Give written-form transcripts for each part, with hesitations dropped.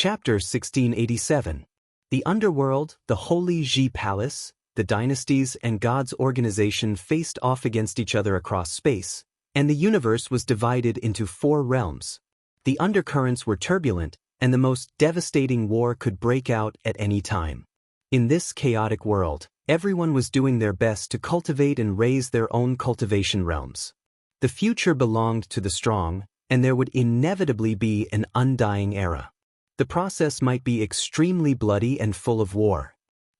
Chapter 1687. The Underworld, the Holy Ji Palace, the dynasties and God's organization faced off against each other across space, and the universe was divided into 4 realms. The undercurrents were turbulent, and the most devastating war could break out at any time. In this chaotic world, everyone was doing their best to cultivate and raise their own cultivation realms. The future belonged to the strong, and there would inevitably be an undying era. The process might be extremely bloody and full of war.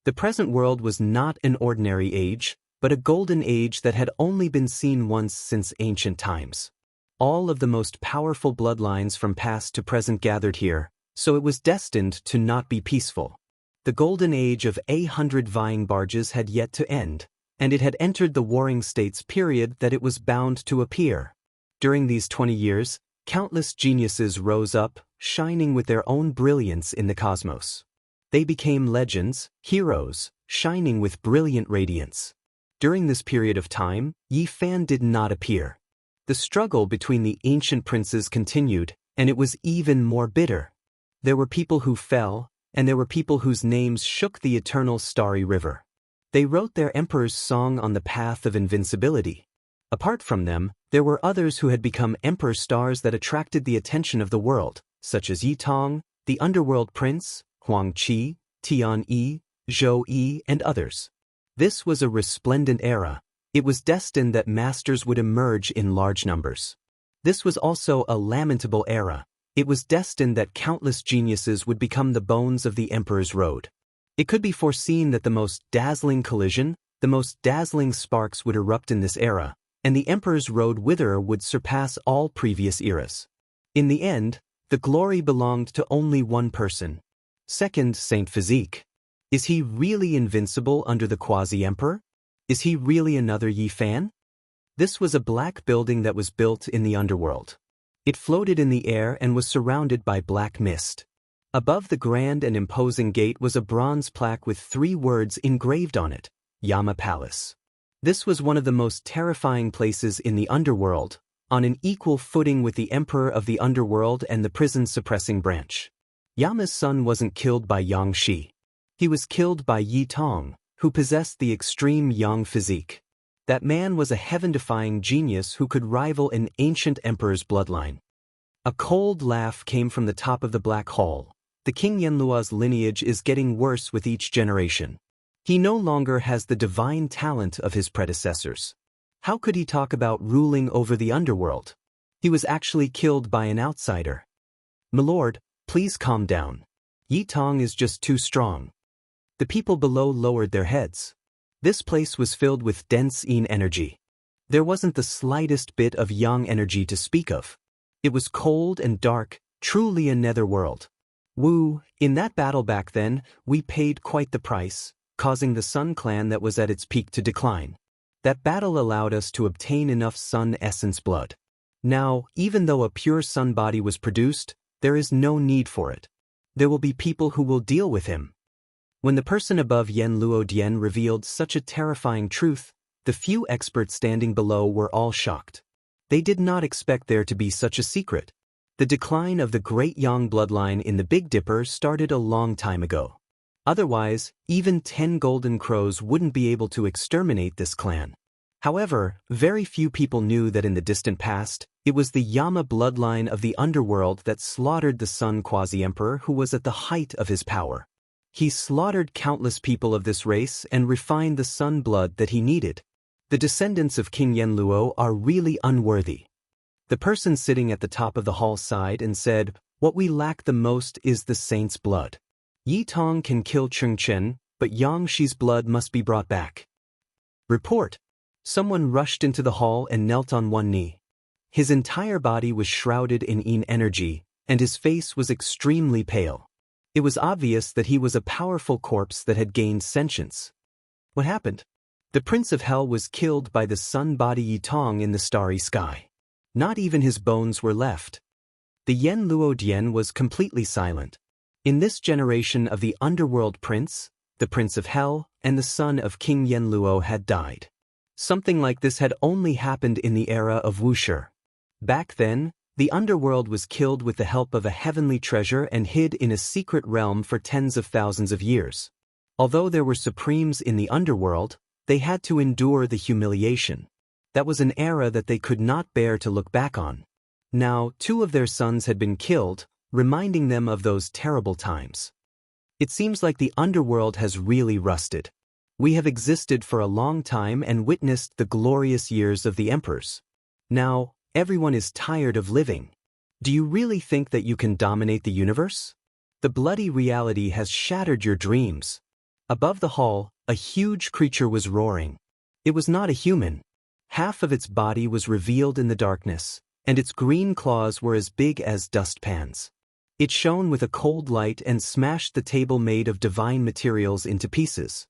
The present world was not an ordinary age, but a golden age that had only been seen once since ancient times. All of the most powerful bloodlines from past to present gathered here, so it was destined to not be peaceful. The golden age of 100 vying barges had yet to end, and it had entered the warring states period that it was bound to appear. During these 20 years, countless geniuses rose up, shining with their own brilliance in the cosmos. They became legends, heroes, shining with brilliant radiance. During this period of time, Yi Fan did not appear. The struggle between the ancient princes continued, and it was even more bitter. There were people who fell, and there were people whose names shook the eternal starry river. They wrote their emperor's song on the path of invincibility. Apart from them, there were others who had become emperor stars that attracted the attention of the world, such as Yi Tong, the underworld prince, Huang Qi, Tian Yi, Zhou Yi, and others. This was a resplendent era. It was destined that masters would emerge in large numbers. This was also a lamentable era. It was destined that countless geniuses would become the bones of the emperor's road. It could be foreseen that the most dazzling collision, the most dazzling sparks would erupt in this era, and the emperor's road whither would surpass all previous eras. In the end, the glory belonged to only one person. Second, Saint Physique. Is he really invincible under the quasi-emperor? Is he really another Yi Fan? This was a black building that was built in the underworld. It floated in the air and was surrounded by black mist. Above the grand and imposing gate was a bronze plaque with 3 words engraved on it, Yama Palace. This was one of the most terrifying places in the underworld, on an equal footing with the emperor of the underworld and the prison-suppressing branch. Yama's son wasn't killed by Yang Shi. He was killed by Yi Tong, who possessed the extreme Yang physique. That man was a heaven-defying genius who could rival an ancient emperor's bloodline. A cold laugh came from the top of the black hall. The King Yanluo's lineage is getting worse with each generation. He no longer has the divine talent of his predecessors. How could he talk about ruling over the underworld? He was actually killed by an outsider. "Milord, please calm down. Yi Tong is just too strong." The people below lowered their heads. This place was filled with dense yin energy. There wasn't the slightest bit of yang energy to speak of. It was cold and dark, truly a netherworld. In that battle back then, we paid quite the price, causing the Sun clan that was at its peak to decline. That battle allowed us to obtain enough Sun essence blood. Now, even though a pure Sun body was produced, there is no need for it. There will be people who will deal with him. When the person above Yen Luo Dian revealed such a terrifying truth, the few experts standing below were all shocked. They did not expect there to be such a secret. The decline of the great Yang bloodline in the Big Dipper started a long time ago. Otherwise, even 10 golden crows wouldn't be able to exterminate this clan. However, very few people knew that in the distant past, it was the Yama bloodline of the underworld that slaughtered the Sun quasi-emperor who was at the height of his power. He slaughtered countless people of this race and refined the Sun blood that he needed. The descendants of King Yanluo are really unworthy. The person sitting at the top of the hall sighed and said, "What we lack the most is the saint's blood. Yi Tong can kill Chengchen, but Yang Shi's blood must be brought back." Report. Someone rushed into the hall and knelt on one knee. His entire body was shrouded in yin energy, and his face was extremely pale. It was obvious that he was a powerful corpse that had gained sentience. What happened? The Prince of Hell was killed by the sun body Yi Tong in the starry sky. Not even his bones were left. The Yen Luo Dian was completely silent. In this generation of the underworld prince, the Prince of Hell, and the son of King Yen Luo had died. Something like this had only happened in the era of Wuxia. Back then, The underworld was killed with the help of a heavenly treasure and hid in a secret realm for tens of thousands of years. Although there were supremes in the underworld, they had to endure the humiliation. That was an era that they could not bear to look back on. Now, 2 of their sons had been killed, reminding them of those terrible times. It seems like the underworld has really rusted. We have existed for a long time and witnessed the glorious years of the emperors. Now, everyone is tired of living. Do you really think that you can dominate the universe? The bloody reality has shattered your dreams. Above the hall, a huge creature was roaring. It was not a human. Half of its body was revealed in the darkness, and its green claws were as big as dustpans. It shone with a cold light and smashed the table made of divine materials into pieces.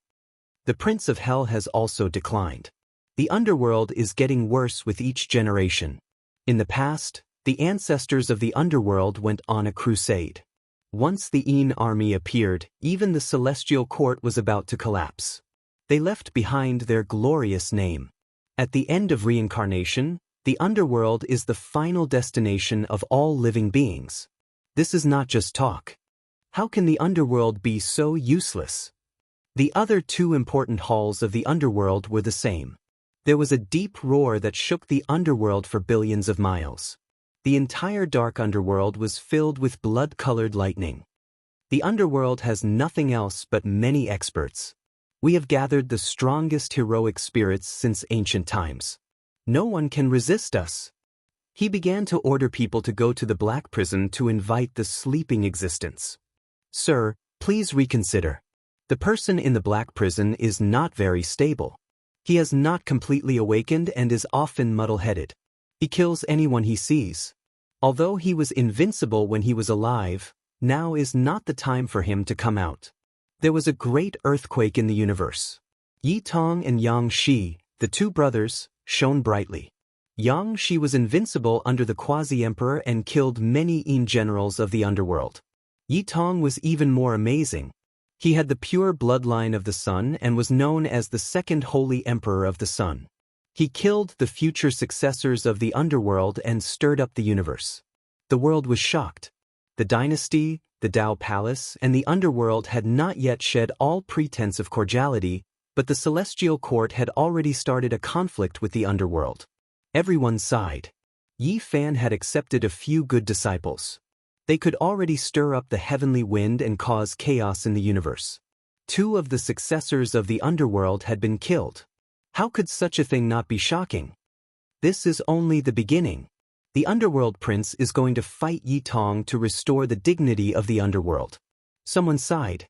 The Prince of Hell has also declined. The underworld is getting worse with each generation. In the past, the ancestors of the underworld went on a crusade. Once the Yin army appeared, even the celestial court was about to collapse. They left behind their glorious name. At the end of reincarnation, the underworld is the final destination of all living beings. This is not just talk. How can the underworld be so useless? The other 2 important halls of the underworld were the same. There was a deep roar that shook the underworld for billions of miles. The entire dark underworld was filled with blood-colored lightning. The underworld has nothing else but many experts. We have gathered the strongest heroic spirits since ancient times. No one can resist us. He began to order people to go to the black prison to invite the sleeping existence. Sir, please reconsider. The person in the black prison is not very stable. He has not completely awakened and is often muddle-headed. He kills anyone he sees. Although he was invincible when he was alive, now is not the time for him to come out. There was a great earthquake in the universe. Yi Tong and Yang Shi, the 2 brothers, shone brightly. Yang Shi was invincible under the quasi-emperor and killed many Yin generals of the underworld. Yi Tong was even more amazing. He had the pure bloodline of the sun and was known as the second holy emperor of the sun. He killed the future successors of the underworld and stirred up the universe. The world was shocked. The dynasty, the Tao Palace, and the underworld had not yet shed all pretense of cordiality, but the celestial court had already started a conflict with the underworld. Everyone sighed. Yi Fan had accepted a few good disciples. They could already stir up the heavenly wind and cause chaos in the universe. 2 of the successors of the underworld had been killed. How could such a thing not be shocking? This is only the beginning. The underworld prince is going to fight Yi Tong to restore the dignity of the underworld. Someone sighed.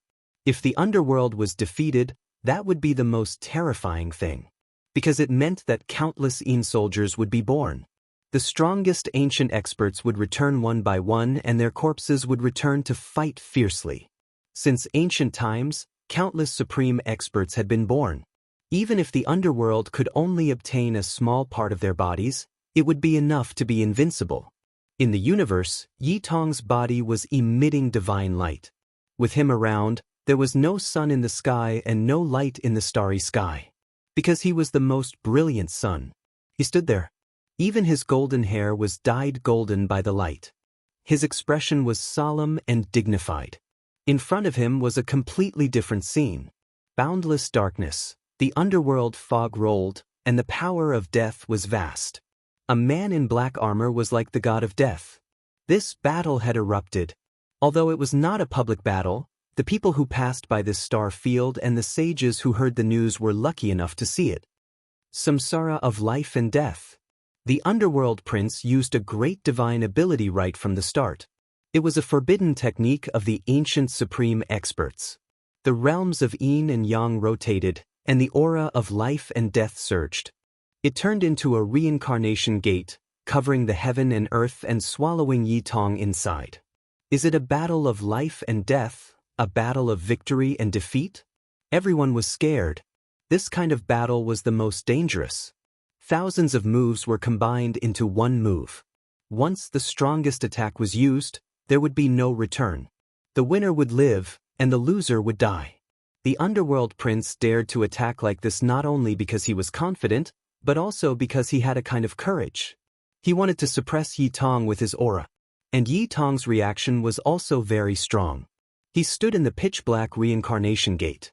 If the underworld was defeated, that would be the most terrifying thing. Because it meant that countless Yin soldiers would be born. The strongest ancient experts would return one by one and their corpses would return to fight fiercely. Since ancient times, countless supreme experts had been born. Even if the underworld could only obtain a small part of their bodies, it would be enough to be invincible. In the universe, Yi Tong's body was emitting divine light. With him around, there was no sun in the sky and no light in the starry sky. Because he was the most brilliant sun. He stood there. Even his golden hair was dyed golden by the light. His expression was solemn and dignified. In front of him was a completely different scene. Boundless darkness, the underworld fog rolled, and the power of death was vast. A man in black armor was like the god of death. This battle had erupted. Although it was not a public battle, the people who passed by this star field and the sages who heard the news were lucky enough to see it. Samsara of life and death. The underworld prince used a great divine ability right from the start. It was a forbidden technique of the ancient supreme experts. The realms of Yin and Yang rotated, and the aura of life and death surged. It turned into a reincarnation gate, covering the heaven and earth and swallowing Yi Tong inside. Is it a battle of life and death, a battle of victory and defeat? Everyone was scared. This kind of battle was the most dangerous. Thousands of moves were combined into one move. Once the strongest attack was used, there would be no return. The winner would live, and the loser would die. The underworld prince dared to attack like this not only because he was confident, but also because he had a kind of courage. He wanted to suppress Yi Tong with his aura. And Yi Tong's reaction was also very strong. He stood in the pitch-black reincarnation gate.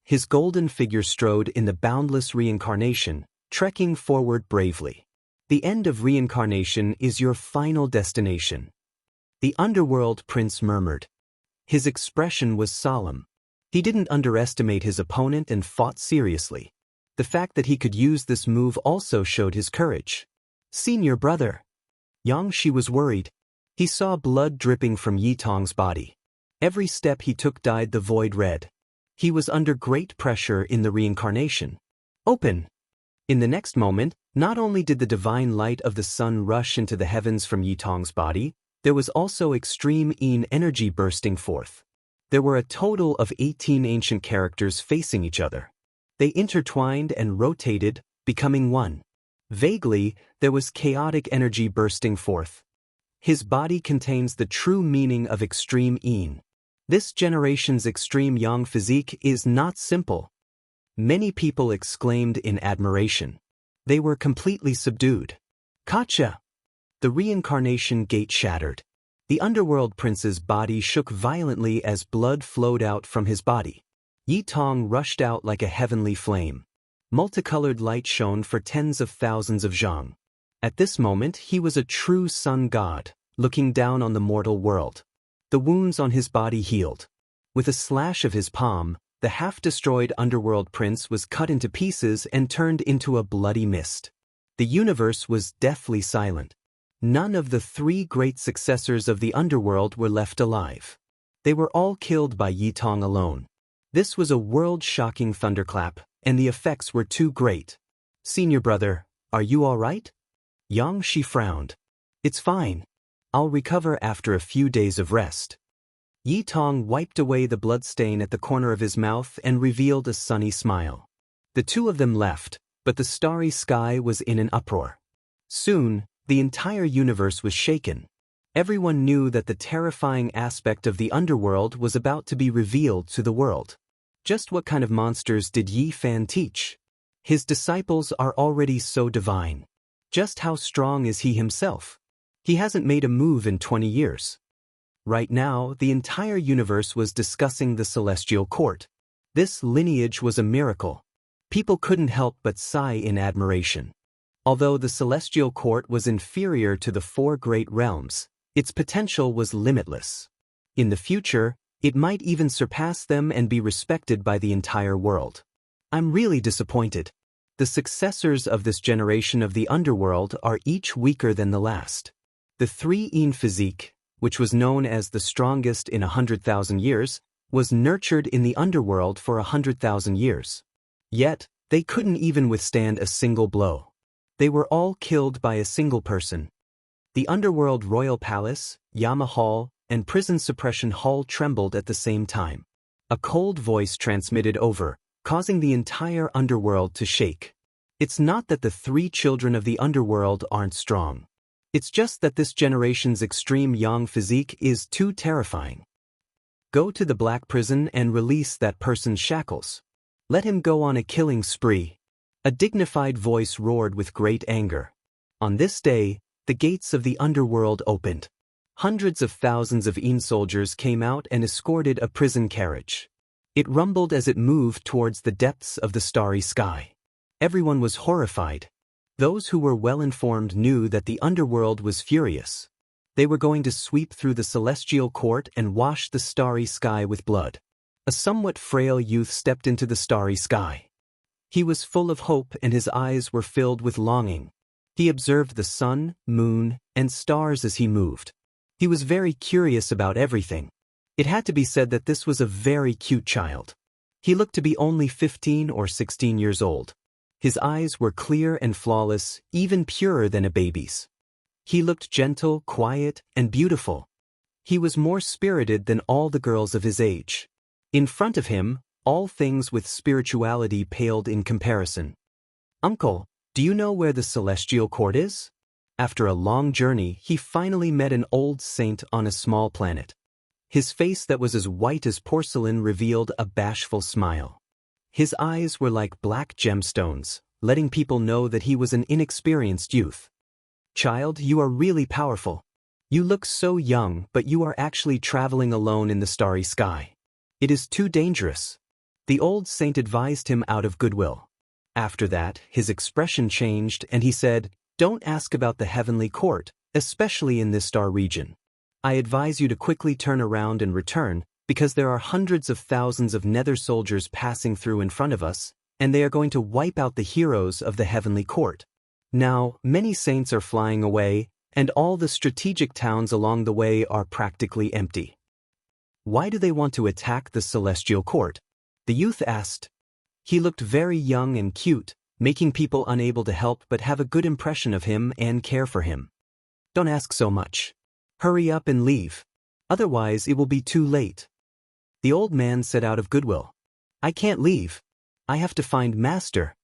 His golden figure strode in the boundless reincarnation, trekking forward bravely. The end of reincarnation is your final destination. The underworld prince murmured. His expression was solemn. He didn't underestimate his opponent and fought seriously. The fact that he could use this move also showed his courage. Senior brother. Yang Shi was worried. He saw blood dripping from Yi Tong's body. Every step he took dyed the void red. He was under great pressure in the reincarnation. Open! In the next moment, not only did the divine light of the sun rush into the heavens from Yi Tong's body, there was also extreme Yin energy bursting forth. There were a total of 18 ancient characters facing each other. They intertwined and rotated, becoming one. Vaguely, there was chaotic energy bursting forth. His body contains the true meaning of extreme Yin. This generation's extreme Yang physique is not simple. Many people exclaimed in admiration. They were completely subdued. Gotcha! The reincarnation gate shattered. The underworld prince's body shook violently as blood flowed out from his body. Yi Tong rushed out like a heavenly flame. Multicolored light shone for tens of thousands of zhang. At this moment he was a true sun god, looking down on the mortal world. The wounds on his body healed. With a slash of his palm, the half-destroyed underworld prince was cut into pieces and turned into a bloody mist. The universe was deathly silent. None of the three great successors of the underworld were left alive. They were all killed by Yi Tong alone. This was a world-shocking thunderclap, and the effects were too great. Senior brother, are you all right? Yang Shi frowned. It's fine. I'll recover after a few days of rest. Yi Tong wiped away the bloodstain at the corner of his mouth and revealed a sunny smile. The two of them left, but the starry sky was in an uproar. Soon, the entire universe was shaken. Everyone knew that the terrifying aspect of the underworld was about to be revealed to the world. Just what kind of monsters did Yi Fan teach? His disciples are already so divine. Just how strong is he himself? He hasn't made a move in 20 years. Right now, the entire universe was discussing the celestial court. This lineage was a miracle. People couldn't help but sigh in admiration. Although the celestial court was inferior to the four great realms, its potential was limitless. In the future, it might even surpass them and be respected by the entire world. I'm really disappointed. The successors of this generation of the underworld are each weaker than the last. The 3-Yin physique, which was known as the strongest in 100,000 years, was nurtured in the underworld for 100,000 years. Yet, they couldn't even withstand a single blow. They were all killed by a single person. The underworld royal palace, Yama Hall, and prison suppression hall trembled at the same time. A cold voice transmitted over, causing the entire underworld to shake. It's not that the 3 children of the underworld aren't strong. It's just that this generation's extreme Yang physique is too terrifying. Go to the black prison and release that person's shackles. Let him go on a killing spree. A dignified voice roared with great anger. On this day, the gates of the underworld opened. Hundreds of thousands of Yin soldiers came out and escorted a prison carriage. It rumbled as it moved towards the depths of the starry sky. Everyone was horrified. Those who were well-informed knew that the underworld was furious. They were going to sweep through the celestial court and wash the starry sky with blood. A somewhat frail youth stepped into the starry sky. He was full of hope and his eyes were filled with longing. He observed the sun, moon, and stars as he moved. He was very curious about everything. It had to be said that this was a very cute child. He looked to be only 15 or 16 years old. His eyes were clear and flawless, even purer than a baby's. He looked gentle, quiet, and beautiful. He was more spirited than all the girls of his age. In front of him, all things with spirituality paled in comparison. Uncle, do you know where the celestial court is? After a long journey, he finally met an old saint on a small planet. His face that was as white as porcelain revealed a bashful smile. His eyes were like black gemstones, letting people know that he was an inexperienced youth. Child, you are really powerful. You look so young, but you are actually traveling alone in the starry sky. It is too dangerous. The old saint advised him out of goodwill. After that, his expression changed and he said, "Don't ask about the heavenly court, especially in this star region. I advise you to quickly turn around and return, because there are hundreds of thousands of nether soldiers passing through in front of us, and they are going to wipe out the heroes of the heavenly court." Now, many saints are flying away, and all the strategic towns along the way are practically empty. Why do they want to attack the celestial court? The youth asked. He looked very young and cute, making people unable to help but have a good impression of him and care for him. Don't ask so much. Hurry up and leave. Otherwise it will be too late. The old man said out of goodwill. I can't leave. I have to find Master.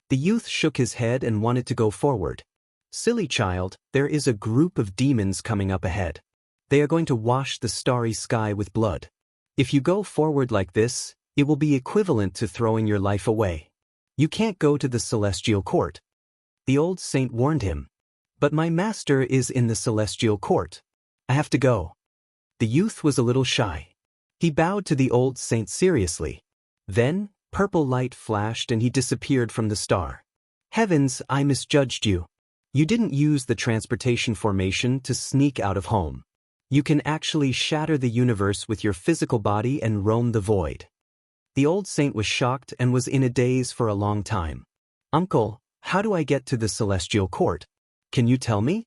The youth shook his head and wanted to go forward. Silly child, there is a group of demons coming up ahead. They are going to wash the starry sky with blood. If you go forward like this, it will be equivalent to throwing your life away. You can't go to the celestial court. The old saint warned him. But my master is in the celestial court. I have to go. The youth was a little shy. He bowed to the old saint seriously. Then, purple light flashed and he disappeared from the star. Heavens, I misjudged you. You didn't use the transportation formation to sneak out of home. You can actually shatter the universe with your physical body and roam the void. The old saint was shocked and was in a daze for a long time. Uncle, how do I get to the celestial court? Can you tell me?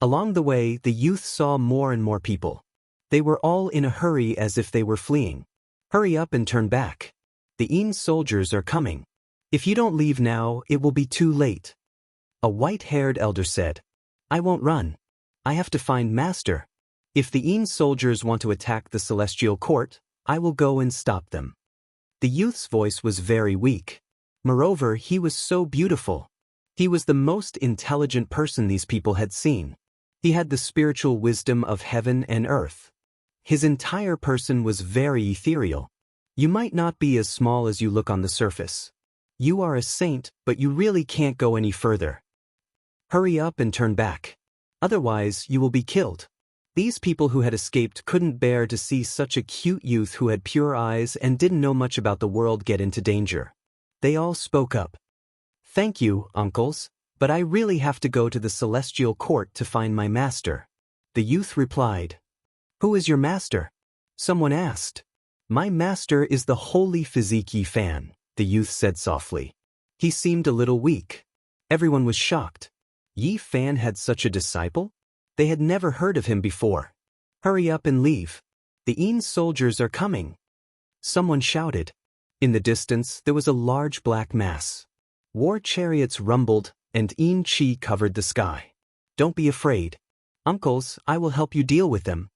Along the way, the youth saw more and more people. They were all in a hurry as if they were fleeing. Hurry up and turn back. The Een soldiers are coming. If you don't leave now, it will be too late. A white-haired elder said, I won't run. I have to find Master. If the Een soldiers want to attack the celestial court, I will go and stop them. The youth's voice was very weak. Moreover, he was so beautiful. He was the most intelligent person these people had seen. He had the spiritual wisdom of heaven and earth. His entire person was very ethereal. You might not be as small as you look on the surface. You are a saint, but you really can't go any further. Hurry up and turn back. Otherwise, you will be killed. These people who had escaped couldn't bear to see such a cute youth who had pure eyes and didn't know much about the world get into danger. They all spoke up. Thank you, uncles, but I really have to go to the celestial court to find my master. The youth replied. Who is your master? Someone asked. My master is the holy physique Yi Fan, the youth said softly. He seemed a little weak. Everyone was shocked. Yi Fan had such a disciple? They had never heard of him before. Hurry up and leave. The Een soldiers are coming. Someone shouted. In the distance, there was a large black mass. War chariots rumbled, and Een Chi covered the sky. Don't be afraid. Uncles, I will help you deal with them.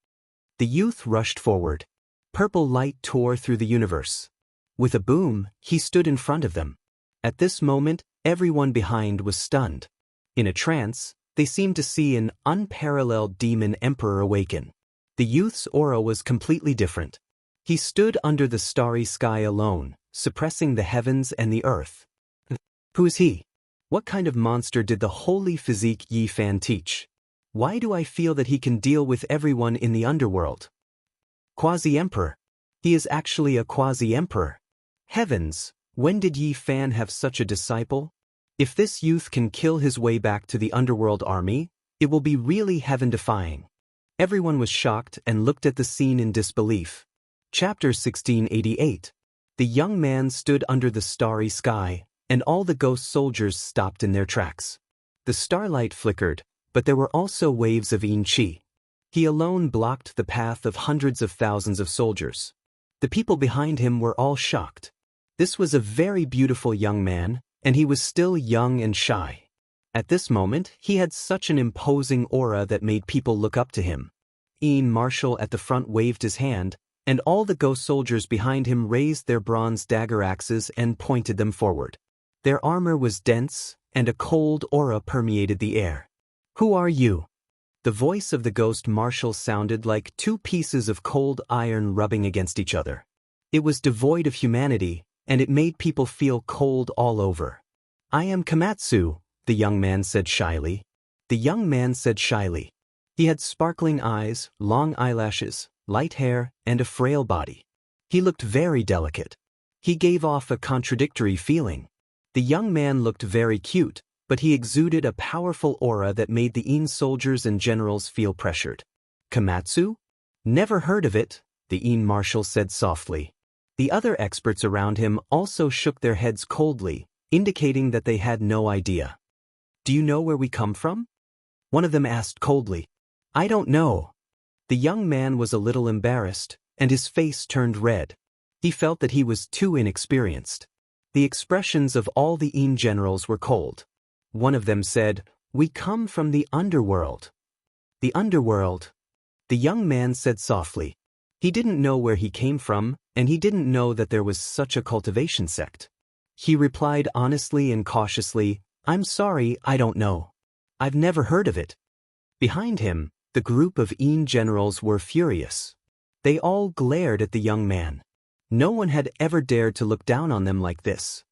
The youth rushed forward. Purple light tore through the universe. With a boom, he stood in front of them. At this moment, everyone behind was stunned. In a trance, they seemed to see an unparalleled demon emperor awaken. The youth's aura was completely different. He stood under the starry sky alone, suppressing the heavens and the earth. Who is he? What kind of monster did the holy physique Yi Fan teach? Why do I feel that he can deal with everyone in the underworld? Quasi-emperor. He is actually a quasi-emperor. Heavens, when did Yi Fan have such a disciple? If this youth can kill his way back to the underworld army, it will be really heaven-defying. Everyone was shocked and looked at the scene in disbelief. Chapter 1688. The young man stood under the starry sky, and all the ghost soldiers stopped in their tracks. The starlight flickered, but there were also waves of Een Chi. He alone blocked the path of hundreds of thousands of soldiers. The people behind him were all shocked. This was a very beautiful young man, and he was still young and shy. At this moment, he had such an imposing aura that made people look up to him. Een Marshal at the front waved his hand, and all the ghost soldiers behind him raised their bronze dagger axes and pointed them forward. Their armor was dense, and a cold aura permeated the air. Who are you? The voice of the ghost marshal sounded like two pieces of cold iron rubbing against each other. It was devoid of humanity, and it made people feel cold all over. I am Komatsu, the young man said shyly. the young man said shyly. He had sparkling eyes, long eyelashes, light hair, and a frail body. He looked very delicate. He gave off a contradictory feeling. The young man looked very cute, but he exuded a powerful aura that made the Yin soldiers and generals feel pressured. Komatsu? Never heard of it, the Yin marshal said softly. The other experts around him also shook their heads coldly, indicating that they had no idea. Do you know where we come from? One of them asked coldly. I don't know. The young man was a little embarrassed, and his face turned red. He felt that he was too inexperienced. The expressions of all the Yin generals were cold. One of them said, We come from the underworld. The underworld? The young man said softly. He didn't know where he came from, and he didn't know that there was such a cultivation sect. He replied honestly and cautiously, I'm sorry, I don't know. I've never heard of it. Behind him, the group of Yin generals were furious. They all glared at the young man. No one had ever dared to look down on them like this.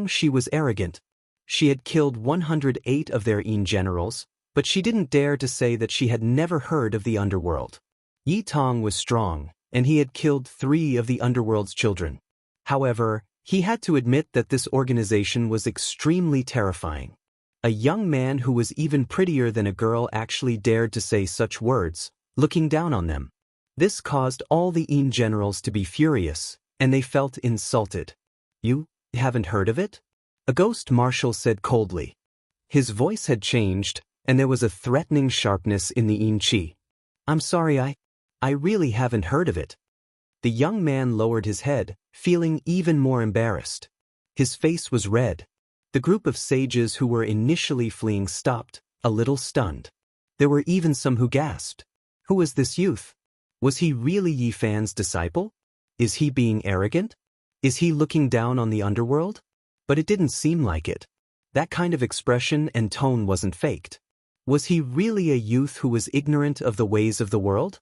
She was arrogant. She had killed 108 of their Yin generals, but she didn't dare to say that she had never heard of the underworld. Yi Tong was strong, and he had killed 3 of the underworld's children. However, he had to admit that this organization was extremely terrifying. A young man who was even prettier than a girl actually dared to say such words, looking down on them. This caused all the Yin generals to be furious, and they felt insulted. You haven't heard of it? A ghost marshal said coldly. His voice had changed, and there was a threatening sharpness in the Yin chi. I'm sorry, I really haven't heard of it. The young man lowered his head, feeling even more embarrassed. His face was red. The group of sages who were initially fleeing stopped, a little stunned. There were even some who gasped. Who was this youth? Was he really Yi Fan's disciple? Is he being arrogant? Is he looking down on the underworld? But it didn't seem like it. That kind of expression and tone wasn't faked. Was he really a youth who was ignorant of the ways of the world?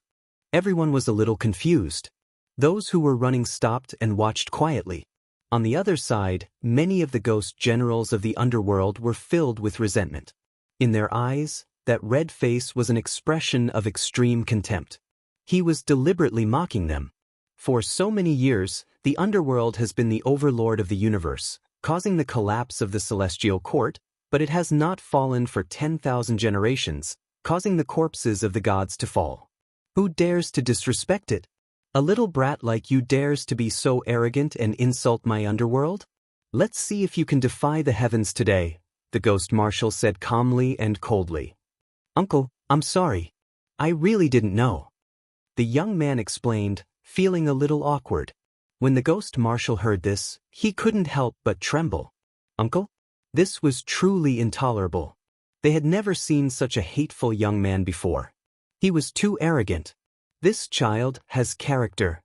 Everyone was a little confused. Those who were running stopped and watched quietly. On the other side, many of the ghost generals of the underworld were filled with resentment. In their eyes, that red face was an expression of extreme contempt. He was deliberately mocking them. For so many years, the underworld has been the overlord of the universe, causing the collapse of the celestial court, but it has not fallen for 10,000 generations, causing the corpses of the gods to fall. Who dares to disrespect it? A little brat like you dares to be so arrogant and insult my underworld? Let's see if you can defy the heavens today, the ghost marshal said calmly and coldly. Uncle, I'm sorry. I really didn't know. The young man explained, feeling a little awkward. When the ghost marshal heard this, he couldn't help but tremble. Uncle? This was truly intolerable. They had never seen such a hateful young man before. He was too arrogant. This child has character.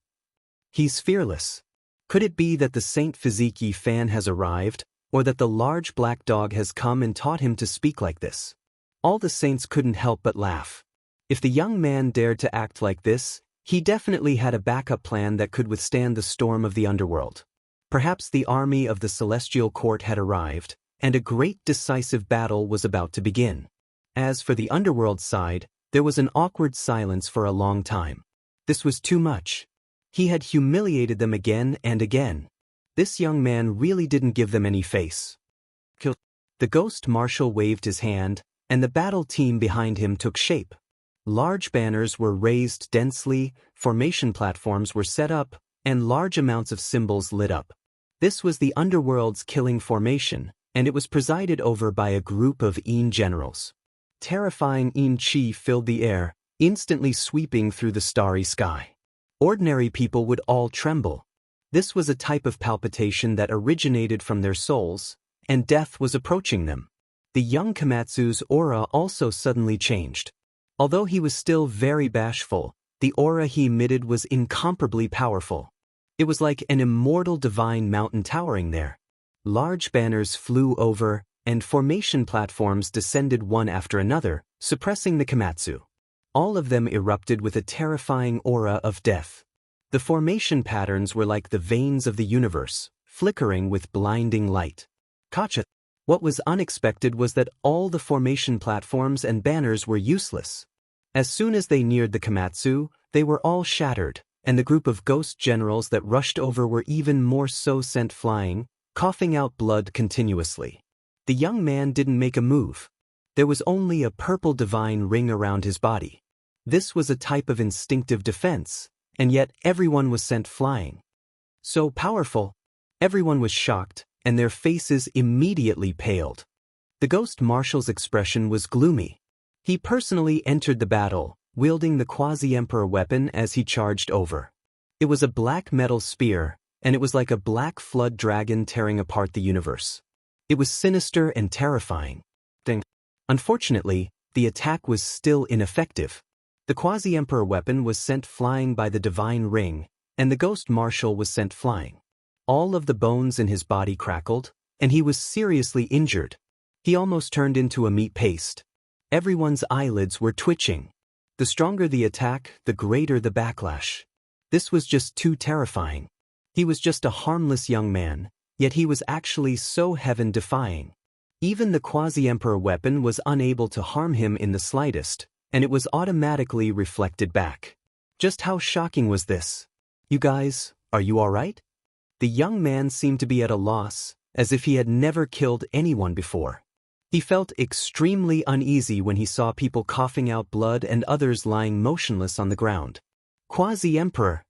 He's fearless. Could it be that the Saint Physique Yi Fan has arrived, or that the large black dog has come and taught him to speak like this? All the saints couldn't help but laugh. If the young man dared to act like this, he definitely had a backup plan that could withstand the storm of the underworld. Perhaps the army of the celestial court had arrived, and a great decisive battle was about to begin. As for the underworld side, there was an awkward silence for a long time. This was too much. He had humiliated them again and again. This young man really didn't give them any face. The ghost marshal waved his hand, and the battle team behind him took shape. Large banners were raised densely, formation platforms were set up, and large amounts of symbols lit up. This was the underworld's killing formation, and it was presided over by a group of Yin generals. Terrifying Yin chi filled the air, instantly sweeping through the starry sky. Ordinary people would all tremble. This was a type of palpitation that originated from their souls, and death was approaching them. The young Komatsu's aura also suddenly changed. Although he was still very bashful, the aura he emitted was incomparably powerful. It was like an immortal divine mountain towering there. Large banners flew over, and formation platforms descended one after another, suppressing the Komatsu. All of them erupted with a terrifying aura of death. The formation patterns were like the veins of the universe, flickering with blinding light. Kacha! What was unexpected was that all the formation platforms and banners were useless. As soon as they neared the Komatsu, they were all shattered, and the group of ghost generals that rushed over were even more so sent flying, coughing out blood continuously. The young man didn't make a move. There was only a purple divine ring around his body. This was a type of instinctive defense, and yet everyone was sent flying. So powerful. Everyone was shocked, and their faces immediately paled. The ghost marshal's expression was gloomy. He personally entered the battle, wielding the quasi-emperor weapon as he charged over. It was a black metal spear, and it was like a black flood dragon tearing apart the universe. It was sinister and terrifying. Unfortunately, the attack was still ineffective. The quasi-emperor weapon was sent flying by the divine ring, and the ghost marshal was sent flying. All of the bones in his body crackled, and he was seriously injured. He almost turned into a meat paste. Everyone's eyelids were twitching. The stronger the attack, the greater the backlash. This was just too terrifying. He was just a harmless young man, yet he was actually so heaven-defying. Even the quasi-emperor weapon was unable to harm him in the slightest, and it was automatically reflected back. Just how shocking was this? You guys, are you alright? The young man seemed to be at a loss, as if he had never killed anyone before. He felt extremely uneasy when he saw people coughing out blood and others lying motionless on the ground. Quasi-emperor.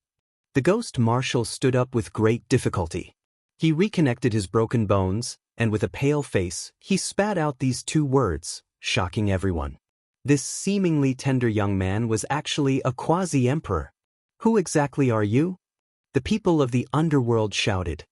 The ghost marshal stood up with great difficulty. He reconnected his broken bones, and with a pale face, he spat out these two words, shocking everyone. This seemingly tender young man was actually a quasi-emperor. Who exactly are you? The people of the underworld shouted.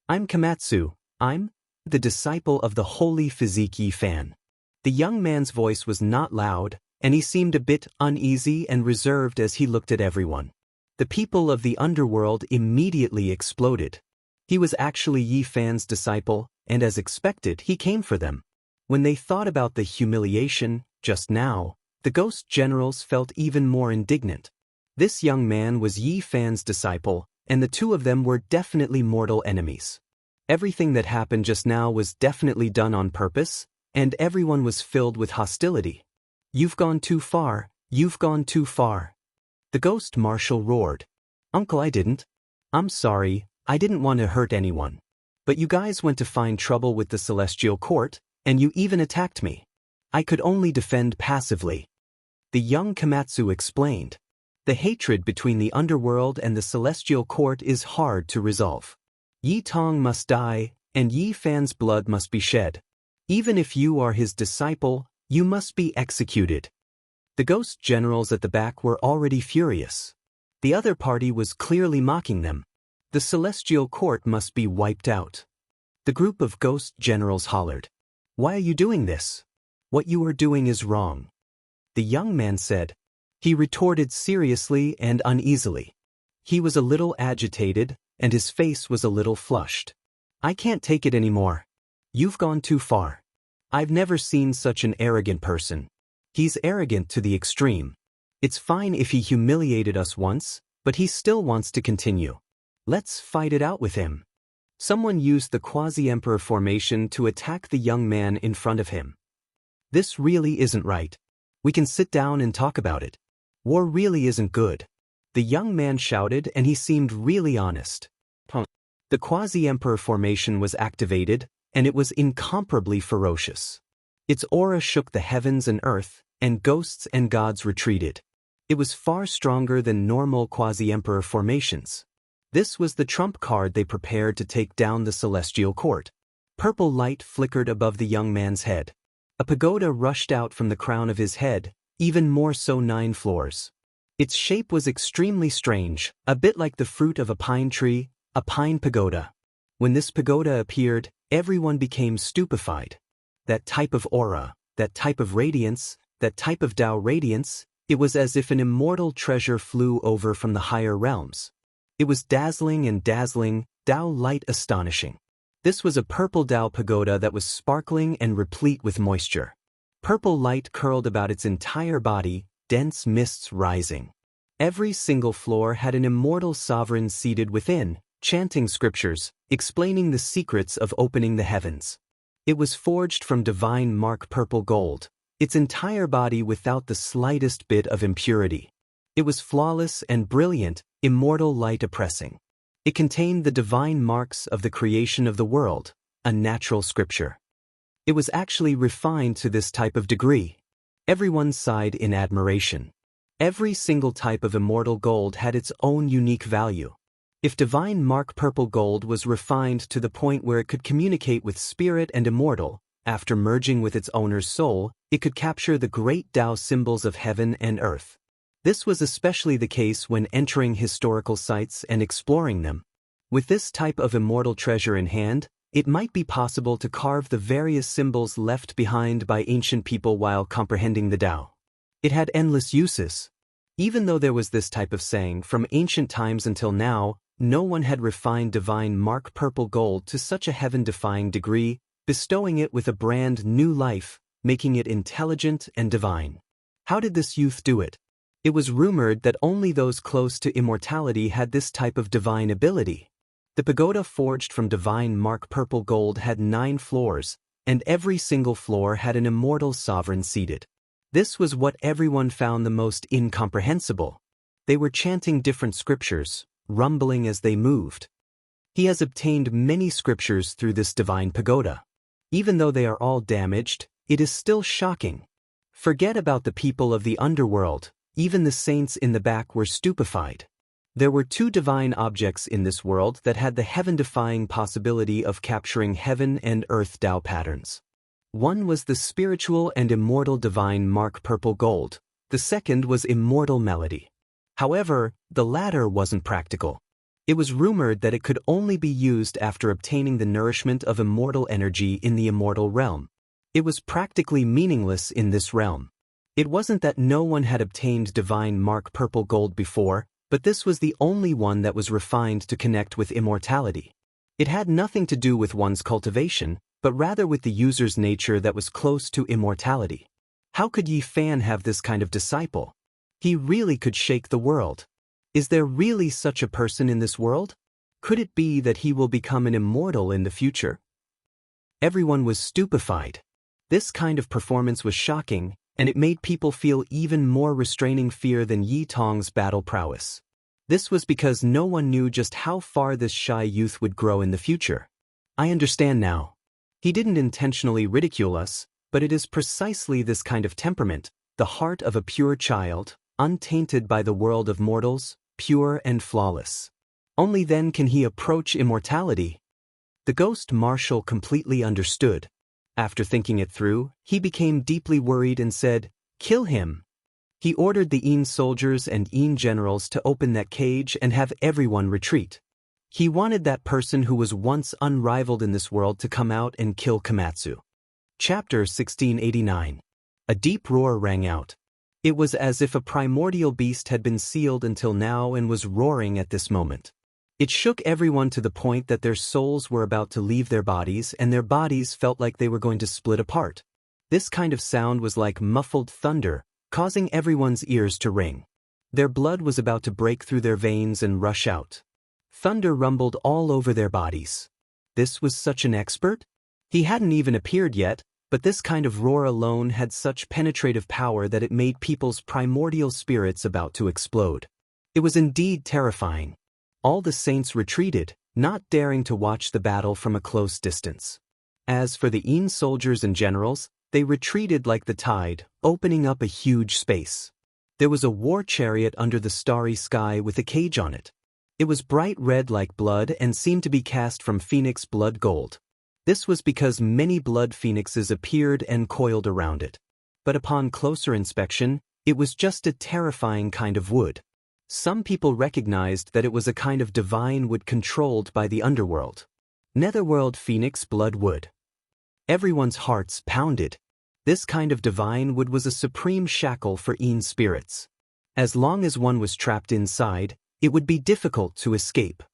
I'm Komatsu. I'm the disciple of the holy physique Yi Fan. The young man's voice was not loud, and he seemed a bit uneasy and reserved as he looked at everyone. The people of the underworld immediately exploded. He was actually Yi Fan's disciple, and as expected, he came for them. When they thought about the humiliation, just now, the ghost generals felt even more indignant. This young man was Yi Fan's disciple, and the two of them were definitely mortal enemies. Everything that happened just now was definitely done on purpose, and everyone was filled with hostility. You've gone too far, you've gone too far. The ghost marshal roared. Uncle, I didn't. I'm sorry, I didn't want to hurt anyone. But you guys went to find trouble with the celestial court, and you even attacked me. I could only defend passively. The young Komatsu explained. The hatred between the underworld and the celestial court is hard to resolve. Yi Tong must die, and Yi Fan's blood must be shed. Even if you are his disciple, you must be executed. The ghost generals at the back were already furious. The other party was clearly mocking them. The celestial court must be wiped out. The group of ghost generals hollered. Why are you doing this? What you are doing is wrong. The young man said. He retorted seriously and uneasily. He was a little agitated, and his face was a little flushed. I can't take it anymore. You've gone too far. I've never seen such an arrogant person. He's arrogant to the extreme. It's fine if he humiliated us once, but he still wants to continue. Let's fight it out with him. Someone used the quasi-emperor formation to attack the young man in front of him. This really isn't right. We can sit down and talk about it. War really isn't good. The young man shouted, and he seemed really honest. The quasi-emperor formation was activated, and it was incomparably ferocious. Its aura shook the heavens and earth, and ghosts and gods retreated. It was far stronger than normal quasi-emperor formations. This was the trump card they prepared to take down the celestial court. Purple light flickered above the young man's head. A pagoda rushed out from the crown of his head, even more so 9 floors. Its shape was extremely strange, a bit like the fruit of a pine tree, a pine pagoda. When this pagoda appeared, everyone became stupefied. That type of aura, that type of radiance, that type of Tao radiance, it was as if an immortal treasure flew over from the higher realms. It was dazzling and dazzling, Tao light astonishing. This was a purple Tao pagoda that was sparkling and replete with moisture. Purple light curled about its entire body, dense mists rising. Every single floor had an immortal sovereign seated within, chanting scriptures, explaining the secrets of opening the heavens. It was forged from divine mark purple gold, its entire body without the slightest bit of impurity. It was flawless and brilliant, immortal light oppressing. It contained the divine marks of the creation of the world, a natural scripture. It was actually refined to this type of degree. Everyone sighed in admiration. Every single type of immortal gold had its own unique value. If divine mark purple gold was refined to the point where it could communicate with spirit and immortal, after merging with its owner's soul, it could capture the great Tao symbols of heaven and earth. This was especially the case when entering historical sites and exploring them. With this type of immortal treasure in hand, it might be possible to carve the various symbols left behind by ancient people while comprehending the Tao. It had endless uses. Even though there was this type of saying from ancient times until now, no one had refined divine mark purple gold to such a heaven-defying degree, bestowing it with a brand new life, making it intelligent and divine. How did this youth do it? It was rumored that only those close to immortality had this type of divine ability. The pagoda forged from divine mark purple gold had 9 floors, and every single floor had an immortal sovereign seated. This was what everyone found the most incomprehensible. They were chanting different scriptures, rumbling as they moved. He has obtained many scriptures through this divine pagoda. Even though they are all damaged, it is still shocking. Forget about the people of the underworld, even the saints in the back were stupefied. There were 2 divine objects in this world that had the heaven-defying possibility of capturing heaven and earth Tao patterns. One was the spiritual and immortal divine mark purple gold. The second was immortal melody. However, the latter wasn't practical. It was rumored that it could only be used after obtaining the nourishment of immortal energy in the immortal realm. It was practically meaningless in this realm. It wasn't that no one had obtained divine mark purple gold before, but this was the only one that was refined to connect with immortality. It had nothing to do with one's cultivation, but rather with the user's nature that was close to immortality. How could Yi Fan have this kind of disciple? He really could shake the world. Is there really such a person in this world? Could it be that he will become an immortal in the future? Everyone was stupefied. This kind of performance was shocking, and it made people feel even more restraining fear than Yi Tong's battle prowess. This was because no one knew just how far this shy youth would grow in the future. I understand now. He didn't intentionally ridicule us, but it is precisely this kind of temperament, the heart of a pure child, untainted by the world of mortals, pure and flawless. Only then can he approach immortality. The ghost marshal completely understood. After thinking it through, he became deeply worried and said, "Kill him." He ordered the Yin soldiers and Yin generals to open that cage and have everyone retreat. He wanted that person who was once unrivaled in this world to come out and kill Komatsu. Chapter 1689. A deep roar rang out. It was as if a primordial beast had been sealed until now and was roaring at this moment. It shook everyone to the point that their souls were about to leave their bodies and their bodies felt like they were going to split apart. This kind of sound was like muffled thunder, causing everyone's ears to ring. Their blood was about to break through their veins and rush out. Thunder rumbled all over their bodies. This was such an expert? He hadn't even appeared yet, but this kind of roar alone had such penetrative power that it made people's primordial spirits about to explode. It was indeed terrifying. All the saints retreated, not daring to watch the battle from a close distance. As for the Yin soldiers and generals, they retreated like the tide, opening up a huge space. There was a war chariot under the starry sky with a cage on it. It was bright red like blood and seemed to be cast from phoenix blood gold. This was because many blood phoenixes appeared and coiled around it. But upon closer inspection, it was just a terrifying kind of wood. Some people recognized that it was a kind of divine wood controlled by the underworld. Netherworld phoenix blood wood. Everyone's hearts pounded. This kind of divine wood was a supreme shackle for Yin spirits. As long as one was trapped inside, it would be difficult to escape.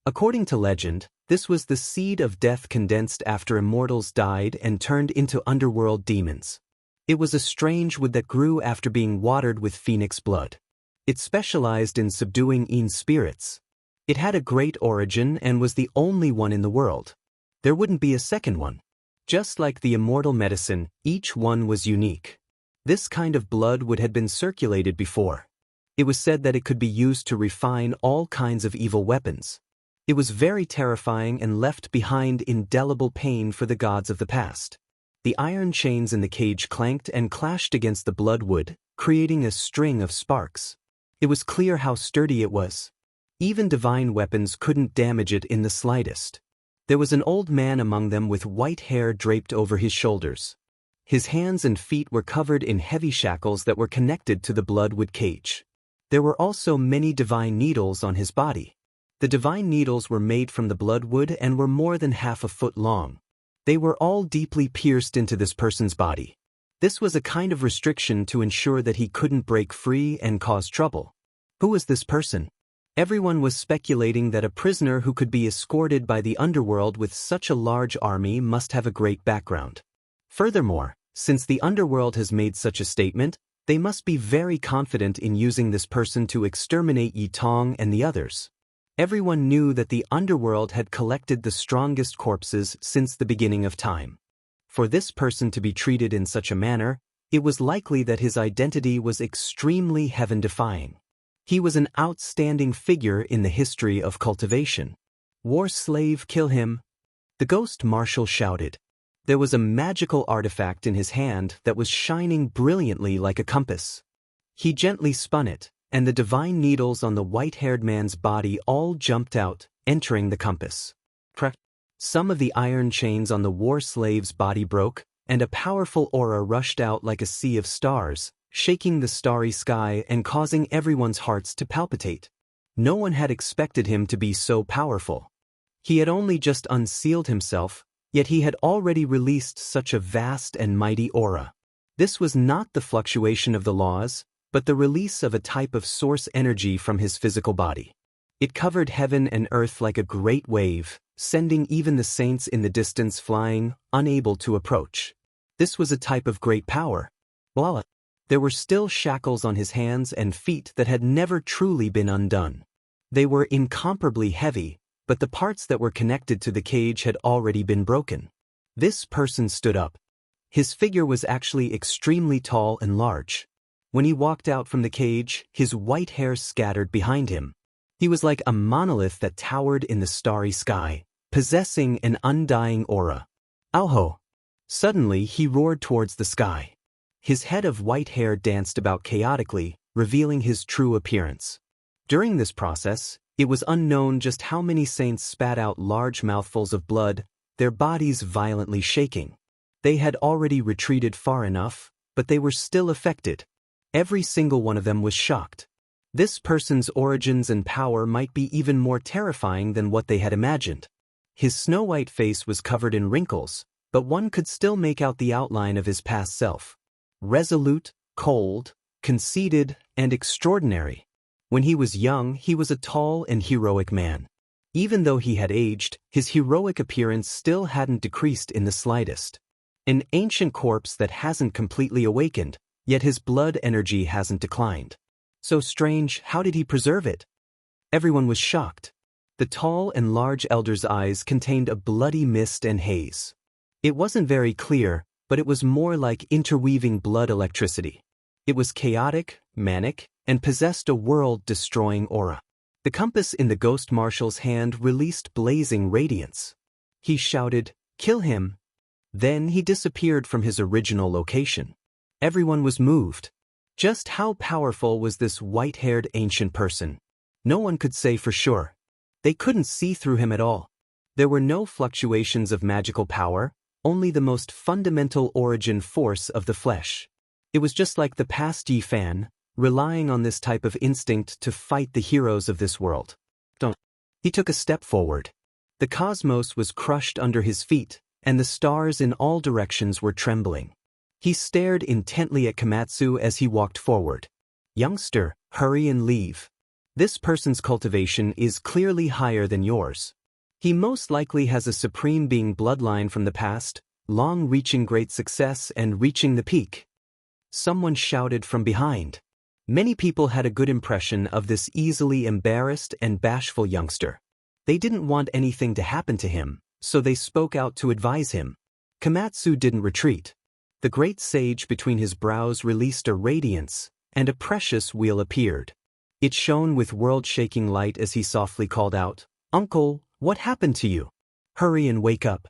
According to legend, this was the seed of death condensed after immortals died and turned into underworld demons. It was a strange wood that grew after being watered with phoenix blood. It specialized in subduing Yin spirits. It had a great origin and was the only one in the world. There wouldn't be a second one. Just like the immortal medicine, each one was unique. This kind of blood would have been circulated before. It was said that it could be used to refine all kinds of evil weapons. It was very terrifying and left behind indelible pain for the gods of the past. The iron chains in the cage clanked and clashed against the bloodwood, creating a string of sparks. It was clear how sturdy it was. Even divine weapons couldn't damage it in the slightest. There was an old man among them with white hair draped over his shoulders. His hands and feet were covered in heavy shackles that were connected to the bloodwood cage. There were also many divine needles on his body. The divine needles were made from the bloodwood and were more than half a foot long. They were all deeply pierced into this person's body. This was a kind of restriction to ensure that he couldn't break free and cause trouble. Who was this person? Everyone was speculating that a prisoner who could be escorted by the underworld with such a large army must have a great background. Furthermore, since the underworld has made such a statement, they must be very confident in using this person to exterminate Yi Tong and the others. Everyone knew that the underworld had collected the strongest corpses since the beginning of time. For this person to be treated in such a manner, it was likely that his identity was extremely heaven-defying. He was an outstanding figure in the history of cultivation. War slave, kill him! The ghost marshal shouted. There was a magical artifact in his hand that was shining brilliantly like a compass. He gently spun it, and the divine needles on the white-haired man's body all jumped out, entering the compass. Some of the iron chains on the war slave's body broke, and a powerful aura rushed out like a sea of stars, shaking the starry sky and causing everyone's hearts to palpitate. No one had expected him to be so powerful. He had only just unsealed himself, yet he had already released such a vast and mighty aura. This was not the fluctuation of the laws, but the release of a type of source energy from his physical body. It covered heaven and earth like a great wave, sending even the saints in the distance flying, unable to approach. This was a type of great power. Voila! There were still shackles on his hands and feet that had never truly been undone. They were incomparably heavy, but the parts that were connected to the cage had already been broken. This person stood up. His figure was actually extremely tall and large. When he walked out from the cage, his white hair scattered behind him. He was like a monolith that towered in the starry sky, possessing an undying aura. Auho! Suddenly he roared towards the sky. His head of white hair danced about chaotically, revealing his true appearance. During this process, it was unknown just how many saints spat out large mouthfuls of blood, their bodies violently shaking. They had already retreated far enough, but they were still affected. Every single one of them was shocked. This person's origins and power might be even more terrifying than what they had imagined. His snow-white face was covered in wrinkles, but one could still make out the outline of his past self. Resolute, cold, conceited, and extraordinary. When he was young, he was a tall and heroic man. Even though he had aged, his heroic appearance still hadn't decreased in the slightest. An ancient corpse that hasn't completely awakened, yet his blood energy hasn't declined. So strange, how did he preserve it? Everyone was shocked. The tall and large elder's eyes contained a bloody mist and haze. It wasn't very clear, but it was more like interweaving blood electricity. It was chaotic, manic, and possessed a world-destroying aura. The compass in the ghost marshal's hand released blazing radiance. He shouted, "Kill him!" Then he disappeared from his original location. Everyone was moved. Just how powerful was this white-haired ancient person? No one could say for sure. They couldn't see through him at all. There were no fluctuations of magical power, only the most fundamental origin force of the flesh. It was just like the past Yi Fan, relying on this type of instinct to fight the heroes of this world. He took a step forward. The cosmos was crushed under his feet, and the stars in all directions were trembling. He stared intently at Komatsu as he walked forward. "Youngster, hurry and leave. This person's cultivation is clearly higher than yours. He most likely has a supreme being bloodline from the past, long reaching great success and reaching the peak." Someone shouted from behind. Many people had a good impression of this easily embarrassed and bashful youngster. They didn't want anything to happen to him, so they spoke out to advise him. Komatsu didn't retreat. The great sage between his brows released a radiance, and a precious wheel appeared. It shone with world-shaking light as he softly called out, "Uncle, what happened to you? Hurry and wake up."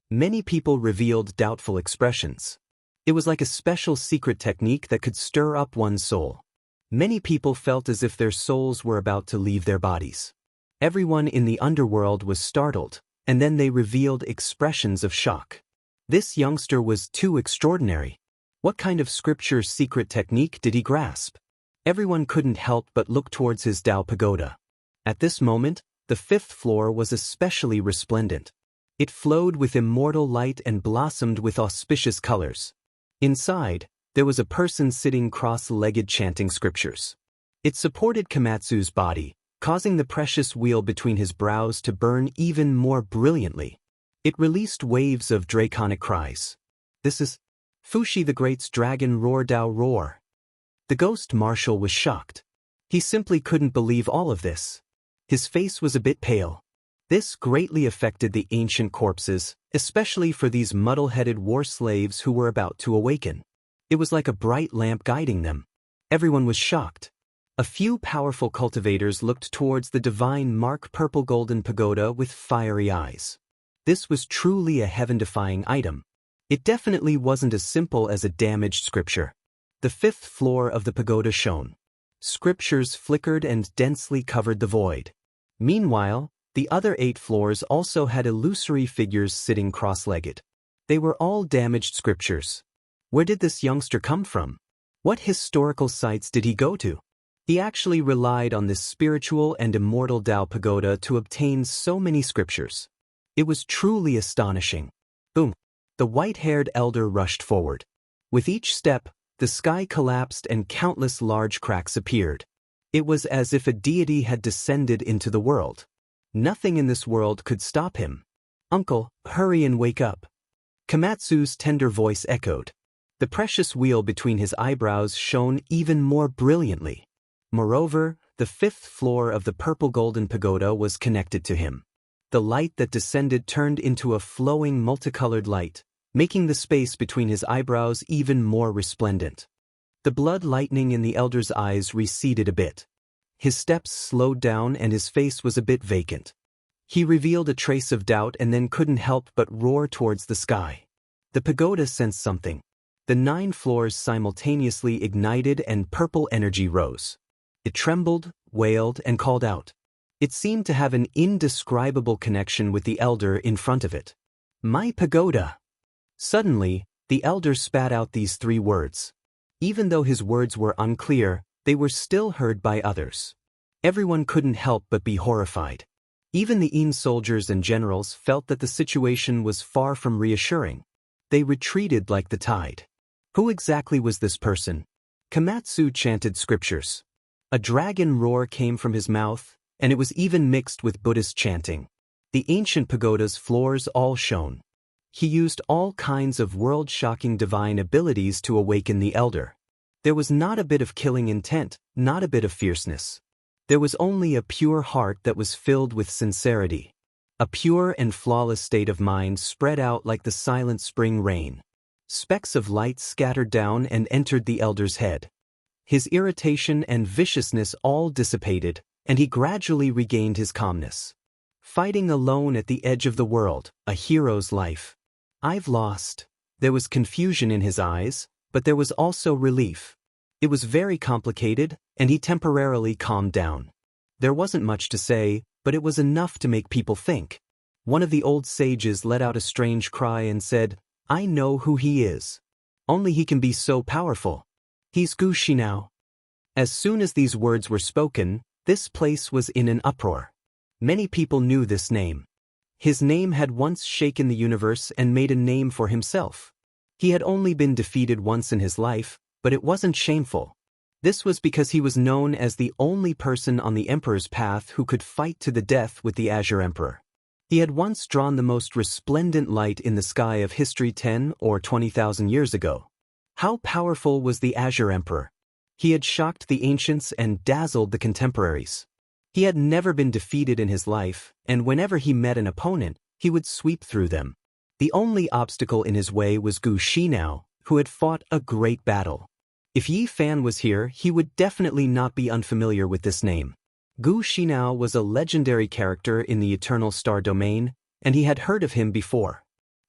Many people revealed doubtful expressions. It was like a special secret technique that could stir up one's soul. Many people felt as if their souls were about to leave their bodies. Everyone in the underworld was startled, and then they revealed expressions of shock. This youngster was too extraordinary. What kind of scripture's secret technique did he grasp? Everyone couldn't help but look towards his Tao pagoda. At this moment, the 5th floor was especially resplendent. It flowed with immortal light and blossomed with auspicious colors. Inside, there was a person sitting cross-legged chanting scriptures. It supported Komatsu's body, causing the precious wheel between his brows to burn even more brilliantly. It released waves of draconic cries. "This is Fushi the Great's dragon roar Tao roar." The ghost marshal was shocked. He simply couldn't believe all of this. His face was a bit pale. This greatly affected the ancient corpses, especially for these muddle-headed war slaves who were about to awaken. It was like a bright lamp guiding them. Everyone was shocked. A few powerful cultivators looked towards the divine Mark Purple Golden Pagoda with fiery eyes. This was truly a heaven-defying item. It definitely wasn't as simple as a damaged scripture. The 5th floor of the pagoda shone. Scriptures flickered and densely covered the void. Meanwhile, the other 8 floors also had illusory figures sitting cross-legged. They were all damaged scriptures. Where did this youngster come from? What historical sites did he go to? He actually relied on this spiritual and immortal Tao pagoda to obtain so many scriptures. It was truly astonishing. Boom! The white-haired elder rushed forward. With each step, the sky collapsed and countless large cracks appeared. It was as if a deity had descended into the world. Nothing in this world could stop him. "Uncle, hurry and wake up." Komatsu's tender voice echoed. The precious wheel between his eyebrows shone even more brilliantly. Moreover, the 5th floor of the purple golden pagoda was connected to him. The light that descended turned into a flowing multicolored light, making the space between his eyebrows even more resplendent. The blood lightning in the elder's eyes receded a bit. His steps slowed down and his face was a bit vacant. He revealed a trace of doubt and then couldn't help but roar towards the sky. The pagoda sensed something. The 9 floors simultaneously ignited and purple energy rose. It trembled, wailed, and called out. It seemed to have an indescribable connection with the elder in front of it. "My pagoda!" Suddenly, the elder spat out these 3 words. Even though his words were unclear, they were still heard by others. Everyone couldn't help but be horrified. Even the In soldiers and generals felt that the situation was far from reassuring. They retreated like the tide. Who exactly was this person? Komatsu chanted scriptures. A dragon roar came from his mouth, and it was even mixed with Buddhist chanting. The ancient pagoda's floors all shone. He used all kinds of world-shocking divine abilities to awaken the elder. There was not a bit of killing intent, not a bit of fierceness. There was only a pure heart that was filled with sincerity. A pure and flawless state of mind spread out like the silent spring rain. Specks of light scattered down and entered the elder's head. His irritation and viciousness all dissipated, and he gradually regained his calmness. Fighting alone at the edge of the world, a hero's life. "I've lost." There was confusion in his eyes, but there was also relief. It was very complicated, and he temporarily calmed down. There wasn't much to say, but it was enough to make people think. One of the old sages let out a strange cry and said, "I know who he is. Only he can be so powerful. He's Gushi now." As soon as these words were spoken, this place was in an uproar. Many people knew this name. His name had once shaken the universe and made a name for himself. He had only been defeated once in his life, but it wasn't shameful. This was because he was known as the only person on the Emperor's path who could fight to the death with the Azure Emperor. He had once drawn the most resplendent light in the sky of history 10 or 20,000 years ago. How powerful was the Azure Emperor? He had shocked the ancients and dazzled the contemporaries. He had never been defeated in his life, and whenever he met an opponent, he would sweep through them. The only obstacle in his way was Gu Xinao, who had fought a great battle. If Yi Fan was here, he would definitely not be unfamiliar with this name. Gu Xinao was a legendary character in the Eternal Star Domain, and he had heard of him before.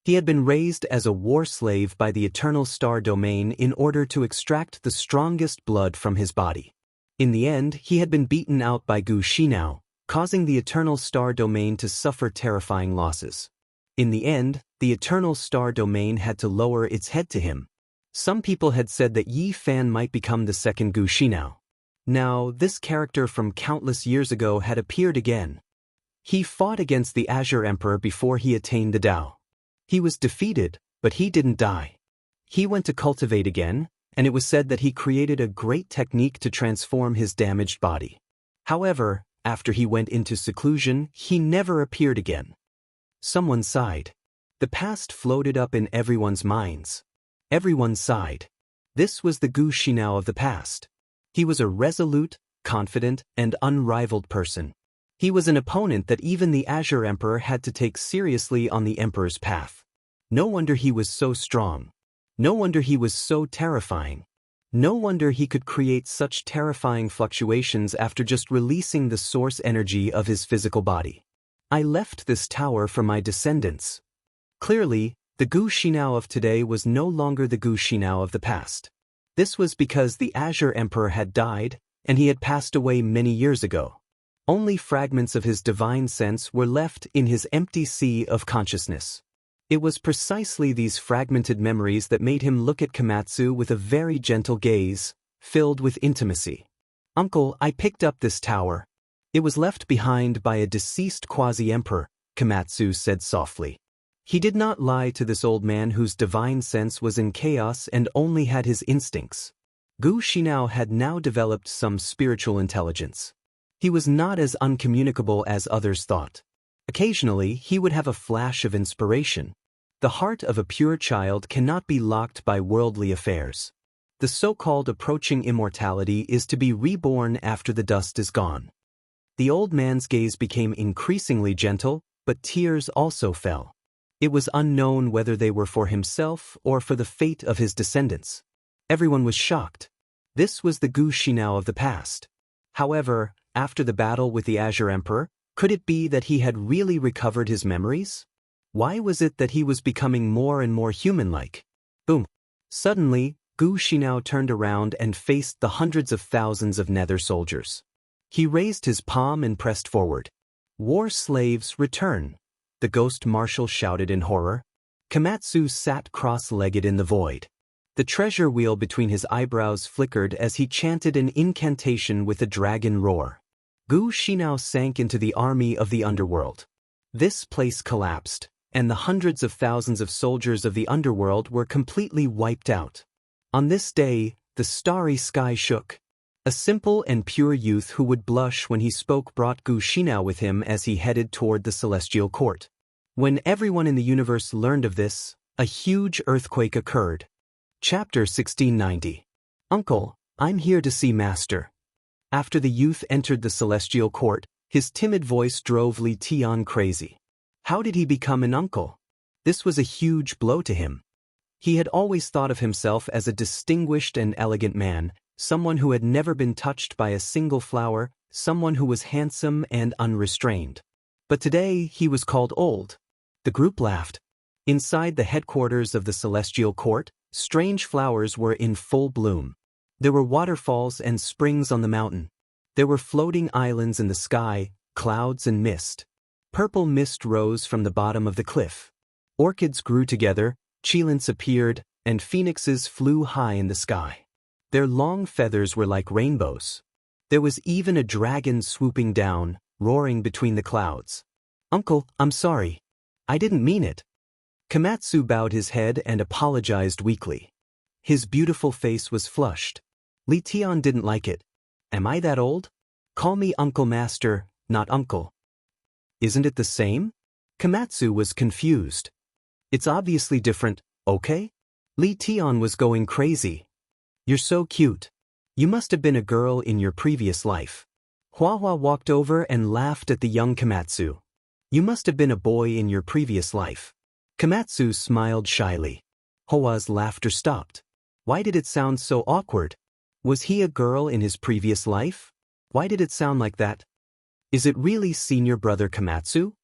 He had been raised as a war slave by the Eternal Star Domain in order to extract the strongest blood from his body. In the end, he had been beaten out by Gu Xinao, causing the Eternal Star Domain to suffer terrifying losses. In the end, the Eternal Star Domain had to lower its head to him. Some people had said that Yi Fan might become the second Gu Xinao. Now, this character from countless years ago had appeared again. He fought against the Azure Emperor before he attained the Tao. He was defeated, but he didn't die. He went to cultivate again, and it was said that he created a great technique to transform his damaged body. However, after he went into seclusion, he never appeared again. Someone sighed. The past floated up in everyone's minds. Everyone sighed. This was the Gu Xinao of the past. He was a resolute, confident, and unrivaled person. He was an opponent that even the Azure Emperor had to take seriously on the Emperor's path. No wonder he was so strong. No wonder he was so terrifying. No wonder he could create such terrifying fluctuations after just releasing the source energy of his physical body. I left this tower for my descendants. Clearly, the Gu Xinao of today was no longer the Gu Xinao of the past. This was because the Azure Emperor had died, and he had passed away many years ago. Only fragments of his divine sense were left in his empty sea of consciousness. It was precisely these fragmented memories that made him look at Komatsu with a very gentle gaze, filled with intimacy. "Uncle, I picked up this tower. It was left behind by a deceased quasi-emperor," Komatsu said softly. He did not lie to this old man whose divine sense was in chaos and only had his instincts. Gu Xinao had now developed some spiritual intelligence. He was not as uncommunicable as others thought. Occasionally, he would have a flash of inspiration. The heart of a pure child cannot be locked by worldly affairs. The so-called approaching immortality is to be reborn after the dust is gone. The old man's gaze became increasingly gentle, but tears also fell. It was unknown whether they were for himself or for the fate of his descendants. Everyone was shocked. This was the Gu Xinao of the past. However, after the battle with the Azure Emperor, could it be that he had really recovered his memories? Why was it that he was becoming more and more human-like? Boom! Suddenly, Gu Xinao turned around and faced the hundreds of thousands of Nether soldiers. He raised his palm and pressed forward. "War slaves, return!" the ghost marshal shouted in horror. Komatsu sat cross-legged in the void. The treasure wheel between his eyebrows flickered as he chanted an incantation with a dragon roar. Gu Xinao sank into the army of the underworld. This place collapsed, and the hundreds of thousands of soldiers of the underworld were completely wiped out. On this day, the starry sky shook. A simple and pure youth who would blush when he spoke brought Gu Xinao with him as he headed toward the celestial court. When everyone in the universe learned of this, a huge earthquake occurred. Chapter 1690. "Uncle, I'm here to see Master." After the youth entered the celestial court, his timid voice drove Li Tian crazy. How did he become an uncle? This was a huge blow to him. He had always thought of himself as a distinguished and elegant man, someone who had never been touched by a single flower, someone who was handsome and unrestrained. But today he was called old. The group laughed. Inside the headquarters of the celestial court, strange flowers were in full bloom. There were waterfalls and springs on the mountain. There were floating islands in the sky, clouds and mist. Purple mist rose from the bottom of the cliff. Orchids grew together, cheilants appeared, and phoenixes flew high in the sky. Their long feathers were like rainbows. There was even a dragon swooping down, roaring between the clouds. "Uncle, I'm sorry. I didn't mean it." Komatsu bowed his head and apologized weakly. His beautiful face was flushed. Li Tian didn't like it. "Am I that old? Call me Uncle Master, not Uncle." "Isn't it the same?" Komatsu was confused. "It's obviously different, okay?" Li Tian was going crazy. "You're so cute. You must have been a girl in your previous life." Hua Hua walked over and laughed at the young Komatsu. "You must have been a boy in your previous life." Komatsu smiled shyly. Hua's laughter stopped. Why did it sound so awkward? Was he a girl in his previous life? Why did it sound like that? Is it really senior brother Komatsu?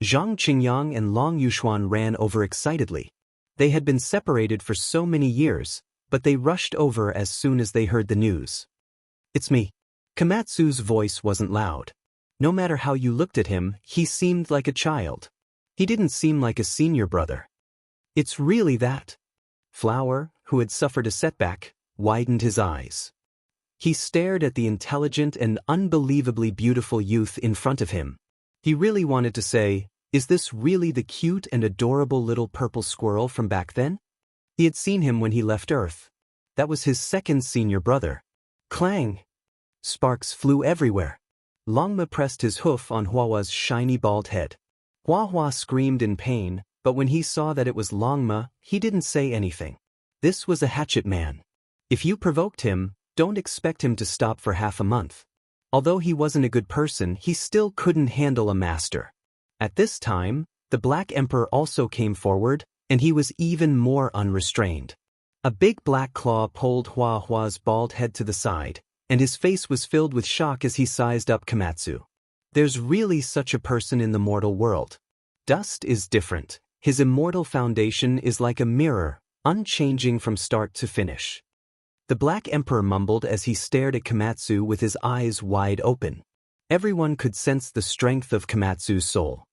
Zhang Qingyang and Long Yuxuan ran over excitedly. They had been separated for so many years, but they rushed over as soon as they heard the news. It's me. Komatsu's voice wasn't loud. No matter how you looked at him, he seemed like a child. He didn't seem like a senior brother. It's really that. Flower, who had suffered a setback, widened his eyes. He stared at the intelligent and unbelievably beautiful youth in front of him. He really wanted to say, is this really the cute and adorable little purple squirrel from back then? He had seen him when he left Earth. That was his second senior brother. Clang! Sparks flew everywhere. Longma pressed his hoof on Hua's shiny bald head. Hua screamed in pain, but when he saw that it was Longma, he didn't say anything. This was a hatchet man. If you provoked him, don't expect him to stop for half a month. Although he wasn't a good person, he still couldn't handle a master. At this time, the Black Emperor also came forward, and he was even more unrestrained. A big black claw pulled Hua's bald head to the side, and his face was filled with shock as he sized up Komatsu. There's really such a person in the mortal world. Dust is different. His immortal foundation is like a mirror, unchanging from start to finish. The Black Emperor mumbled as he stared at Komatsu with his eyes wide open. Everyone could sense the strength of Komatsu's soul.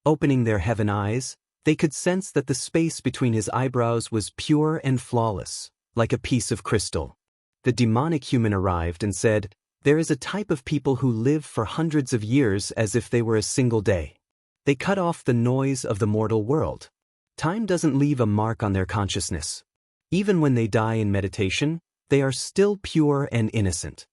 Opening their heaven eyes, they could sense that the space between his eyebrows was pure and flawless, like a piece of crystal. The demonic human arrived and said, "There is a type of people who live for hundreds of years as if they were a single day. They cut off the noise of the mortal world. Time doesn't leave a mark on their consciousness. Even when they die in meditation, they are still pure and innocent."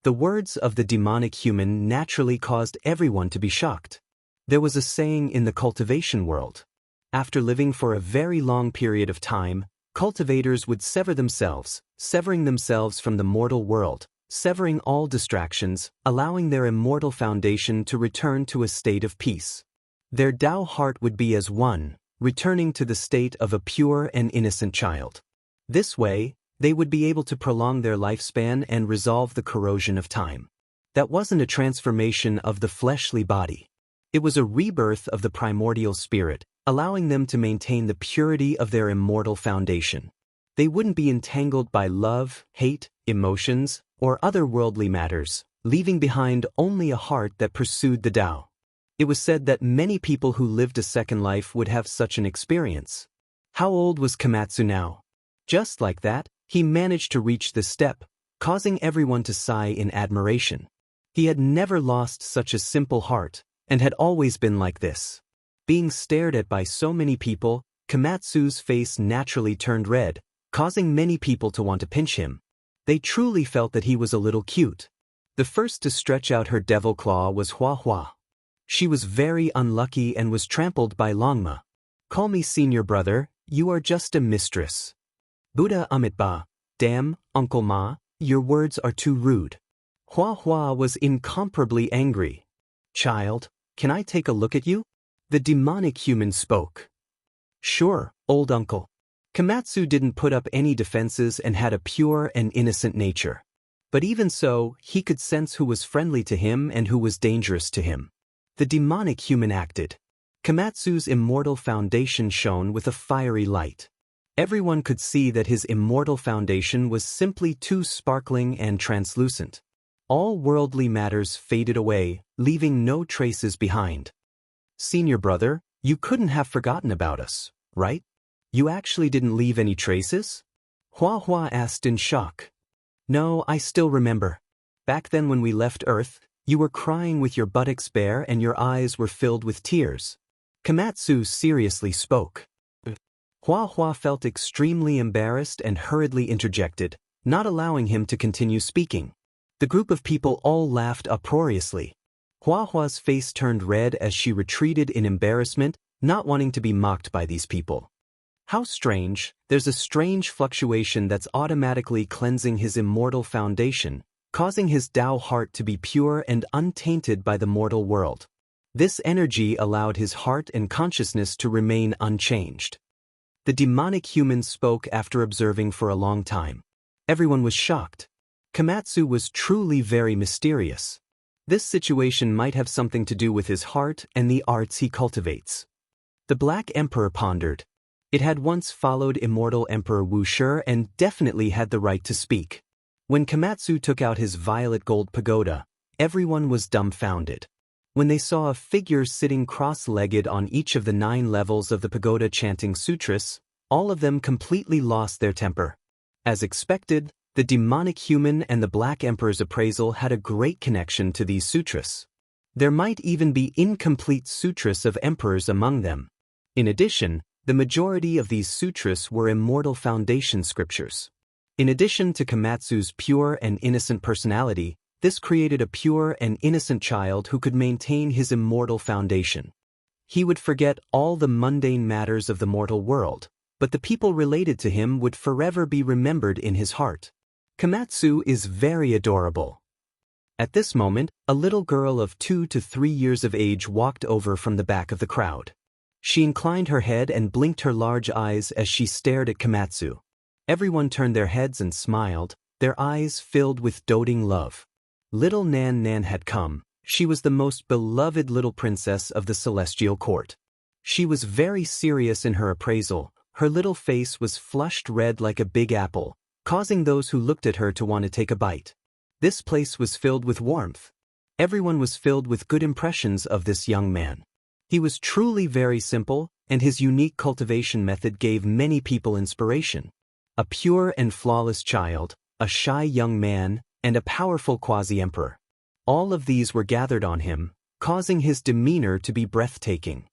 The words of the demonic human naturally caused everyone to be shocked. There was a saying in the cultivation world. After living for a very long period of time, cultivators would sever themselves, severing themselves from the mortal world, severing all distractions, allowing their immortal foundation to return to a state of peace. Their Tao heart would be as one, returning to the state of a pure and innocent child. This way, they would be able to prolong their lifespan and resolve the corrosion of time. That wasn't a transformation of the fleshly body. It was a rebirth of the primordial spirit, allowing them to maintain the purity of their immortal foundation. They wouldn't be entangled by love, hate, emotions, or other worldly matters, leaving behind only a heart that pursued the Tao. It was said that many people who lived a second life would have such an experience. How old was Komatsu now? Just like that, he managed to reach this step, causing everyone to sigh in admiration. He had never lost such a simple heart, and had always been like this. Being stared at by so many people, Komatsu's face naturally turned red, causing many people to want to pinch him. They truly felt that he was a little cute. The first to stretch out her devil claw was Hua. She was very unlucky and was trampled by Longma. "Call me senior brother, you are just a mistress." Buddha Amitba, "Damn, Uncle Ma, your words are too rude." Hua was incomparably angry. "Child, can I take a look at you?" The demonic human spoke. "Sure, old uncle." Komatsu didn't put up any defenses and had a pure and innocent nature. But even so, he could sense who was friendly to him and who was dangerous to him. The demonic human acted. Komatsu's immortal foundation shone with a fiery light. Everyone could see that his immortal foundation was simply too sparkling and translucent. All worldly matters faded away, leaving no traces behind. "Senior brother, you couldn't have forgotten about us, right? You actually didn't leave any traces?" Hua asked in shock. "No, I still remember. Back then when we left Earth, you were crying with your buttocks bare and your eyes were filled with tears." Komatsu seriously spoke. Hua felt extremely embarrassed and hurriedly interjected, not allowing him to continue speaking. The group of people all laughed uproariously. Hua's face turned red as she retreated in embarrassment, not wanting to be mocked by these people. How strange, there's a strange fluctuation that's automatically cleansing his immortal foundation, causing his Tao heart to be pure and untainted by the mortal world. This energy allowed his heart and consciousness to remain unchanged. The demonic human spoke after observing for a long time. Everyone was shocked. Komatsu was truly very mysterious. This situation might have something to do with his heart and the arts he cultivates. The Black Emperor pondered. It had once followed Immortal Emperor Wuxia and definitely had the right to speak. When Komatsu took out his violet gold pagoda, everyone was dumbfounded. When they saw a figure sitting cross-legged on each of the 9 levels of the pagoda chanting sutras, all of them completely lost their temper. As expected, the demonic human and the Black Emperor's appraisal had a great connection to these sutras. There might even be incomplete sutras of emperors among them. In addition, the majority of these sutras were immortal foundation scriptures. In addition to Komatsu's pure and innocent personality, this created a pure and innocent child who could maintain his immortal foundation. He would forget all the mundane matters of the mortal world, but the people related to him would forever be remembered in his heart. Komatsu is very adorable. At this moment, a little girl of 2 to 3 years of age walked over from the back of the crowd. She inclined her head and blinked her large eyes as she stared at Komatsu. Everyone turned their heads and smiled, their eyes filled with doting love. Little Nan Nan had come. She was the most beloved little princess of the celestial court. She was very serious in her appraisal. Her little face was flushed red like a big apple, causing those who looked at her to want to take a bite. This place was filled with warmth. Everyone was filled with good impressions of this young man. He was truly very simple, and his unique cultivation method gave many people inspiration. A pure and flawless child, a shy young man, and a powerful quasi-emperor. All of these were gathered on him, causing his demeanor to be breathtaking.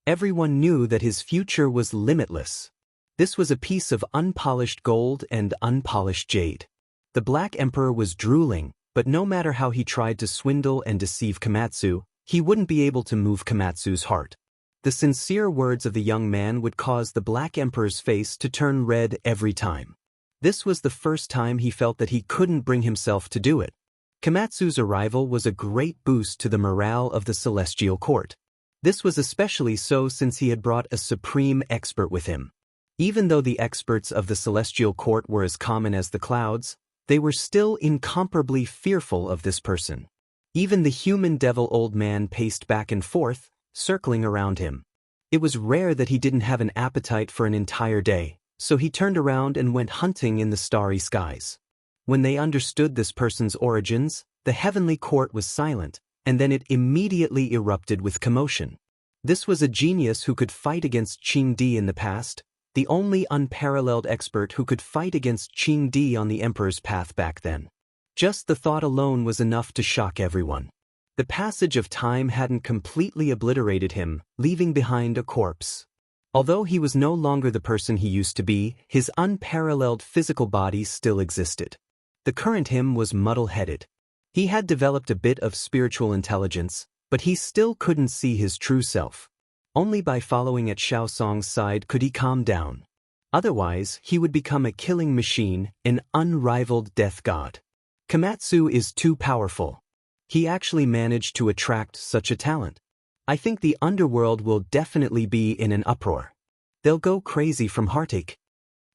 Everyone knew that his future was limitless. This was a piece of unpolished gold and unpolished jade. The Black Emperor was drooling, but no matter how he tried to swindle and deceive Komatsu, he wouldn't be able to move Komatsu's heart. The sincere words of the young man would cause the Black Emperor's face to turn red every time. This was the first time he felt that he couldn't bring himself to do it. Komatsu's arrival was a great boost to the morale of the celestial court. This was especially so since he had brought a supreme expert with him. Even though the experts of the celestial court were as common as the clouds, they were still incomparably fearful of this person. Even the human devil old man paced back and forth, circling around him. It was rare that he didn't have an appetite for an entire day, so he turned around and went hunting in the starry skies. When they understood this person's origins, the heavenly court was silent, and then it immediately erupted with commotion. This was a genius who could fight against Qing Di in the past, the only unparalleled expert who could fight against Qing Di on the emperor's path back then. Just the thought alone was enough to shock everyone. The passage of time hadn't completely obliterated him, leaving behind a corpse. Although he was no longer the person he used to be, his unparalleled physical body still existed. The current him was muddle-headed. He had developed a bit of spiritual intelligence, but he still couldn't see his true self. Only by following at Xiao Song's side could he calm down. Otherwise, he would become a killing machine, an unrivaled death god. Komatsu is too powerful. He actually managed to attract such a talent. I think the underworld will definitely be in an uproar. They'll go crazy from heartache.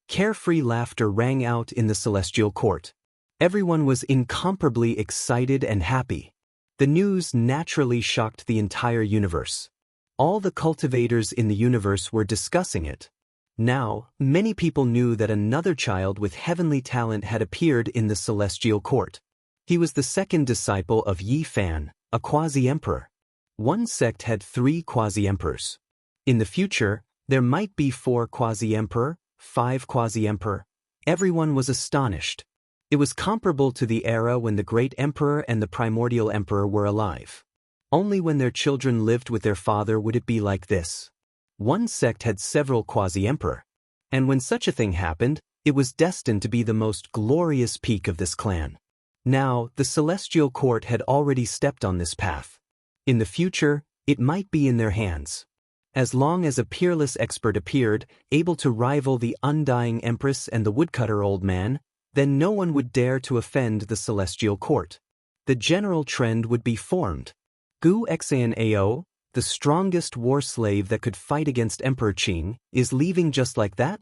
Carefree laughter rang out in the celestial court. Everyone was incomparably excited and happy. The news naturally shocked the entire universe. All the cultivators in the universe were discussing it. Now, many people knew that another child with heavenly talent had appeared in the celestial court. He was the second disciple of Yi Fan, a quasi-emperor. One sect had 3 quasi-emperors. In the future, there might be 4 quasi-emperor, 5 quasi-emperor. Everyone was astonished. It was comparable to the era when the great emperor and the primordial emperor were alive. Only when their children lived with their father would it be like this. One sect had several quasi-emperor. And when such a thing happened, it was destined to be the most glorious peak of this clan. Now, the celestial court had already stepped on this path. In the future, it might be in their hands. As long as a peerless expert appeared, able to rival the undying empress and the woodcutter old man, then no one would dare to offend the celestial court. The general trend would be formed. Gu Xan Ao, the strongest war slave that could fight against Emperor Qing, is leaving just like that?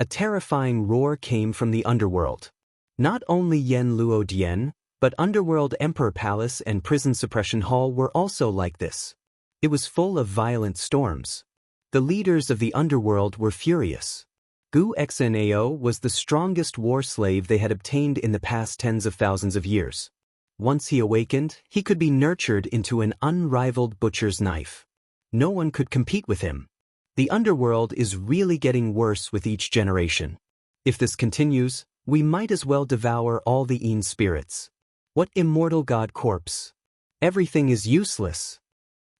A terrifying roar came from the underworld. Not only Yen Luo Dian, but Underworld Emperor Palace and Prison Suppression Hall were also like this. It was full of violent storms. The leaders of the underworld were furious. Gu Xnao was the strongest war slave they had obtained in the past tens of thousands of years. Once he awakened, he could be nurtured into an unrivaled butcher's knife. No one could compete with him. The underworld is really getting worse with each generation. If this continues, we might as well devour all the Yin spirits. What immortal god corpse? Everything is useless.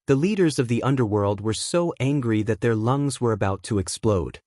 The leaders of the underworld were so angry that their lungs were about to explode.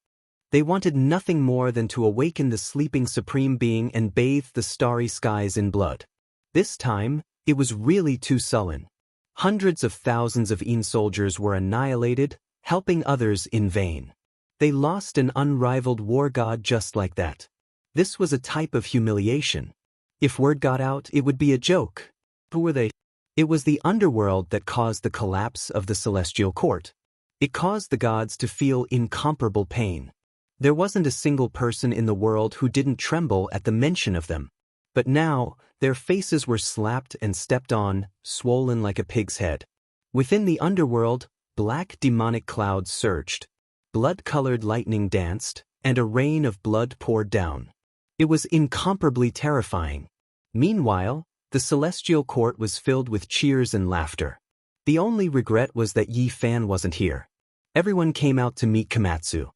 They wanted nothing more than to awaken the sleeping supreme being and bathe the starry skies in blood. This time, it was really too sullen. Hundreds of thousands of Yin soldiers were annihilated, helping others in vain. They lost an unrivaled war god just like that. This was a type of humiliation. If word got out, it would be a joke. Who were they? It was the underworld that caused the collapse of the celestial court. It caused the gods to feel incomparable pain. There wasn't a single person in the world who didn't tremble at the mention of them. But now, their faces were slapped and stepped on, swollen like a pig's head. Within the underworld, black demonic clouds surged. Blood-colored lightning danced, and a rain of blood poured down. It was incomparably terrifying. Meanwhile, the celestial court was filled with cheers and laughter. The only regret was that Yi Fan wasn't here. Everyone came out to meet Komatsu.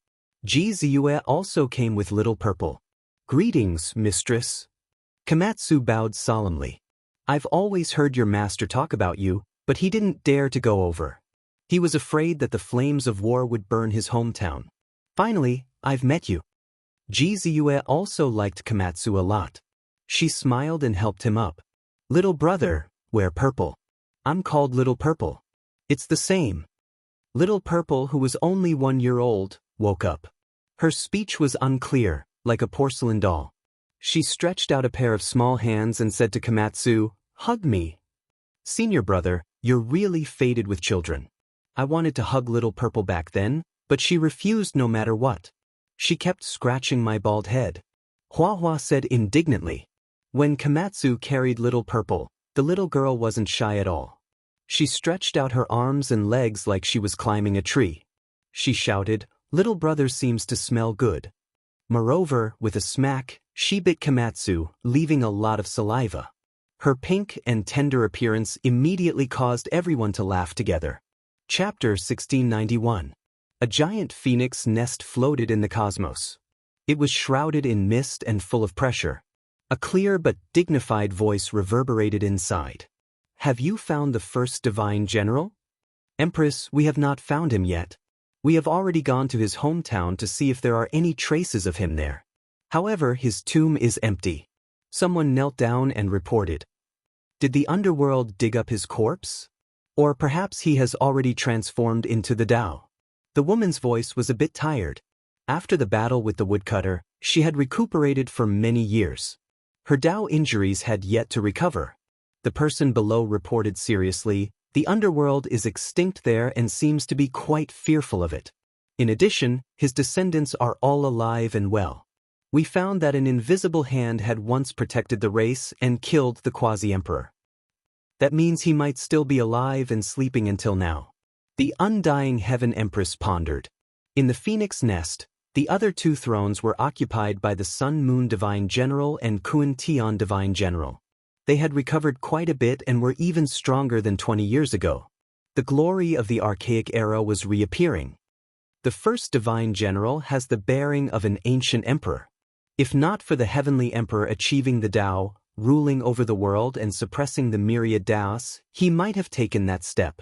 Ji Ziyue also came with Little Purple. "Greetings, mistress." Komatsu bowed solemnly. "I've always heard your master talk about you, but he didn't dare to go over. He was afraid that the flames of war would burn his hometown. Finally, I've met you." Ji Ziyue also liked Komatsu a lot. She smiled and helped him up. "Little brother, wear purple." "I'm called Little Purple." "It's the same." Little Purple, who was only 1 year old, woke up. Her speech was unclear, like a porcelain doll. She stretched out a pair of small hands and said to Komatsu, "Hug me." "Senior brother, you're really fated with children." I wanted to hug Little Purple back then, but she refused no matter what. She kept scratching my bald head. Hua Hua said indignantly. When Komatsu carried Little Purple, the little girl wasn't shy at all. She stretched out her arms and legs like she was climbing a tree. She shouted, "Little brother seems to smell good." Moreover, with a smack, she bit Komatsu, leaving a lot of saliva. Her pink and tender appearance immediately caused everyone to laugh together. Chapter 1691. A giant phoenix nest floated in the cosmos. It was shrouded in mist and full of pressure. A clear but dignified voice reverberated inside. "Have you found the first divine general?" "Empress, we have not found him yet. We have already gone to his hometown to see if there are any traces of him there. However, his tomb is empty." Someone knelt down and reported. "Did the underworld dig up his corpse? Or perhaps he has already transformed into the Tao." The woman's voice was a bit tired. After the battle with the woodcutter, she had recuperated for many years. Her Tao injuries had yet to recover. The person below reported seriously, "The underworld is extinct there and seems to be quite fearful of it. In addition, his descendants are all alive and well. We found that an invisible hand had once protected the race and killed the quasi-emperor. That means he might still be alive and sleeping until now." The undying Heaven Empress pondered. In the Phoenix Nest, the other 2 thrones were occupied by the Sun Moon Divine General and Kun Tian Divine General. They had recovered quite a bit and were even stronger than 20 years ago. The glory of the archaic era was reappearing. The first Divine General has the bearing of an ancient emperor. If not for the Heavenly Emperor achieving the Tao, ruling over the world and suppressing the myriad Taos, he might have taken that step.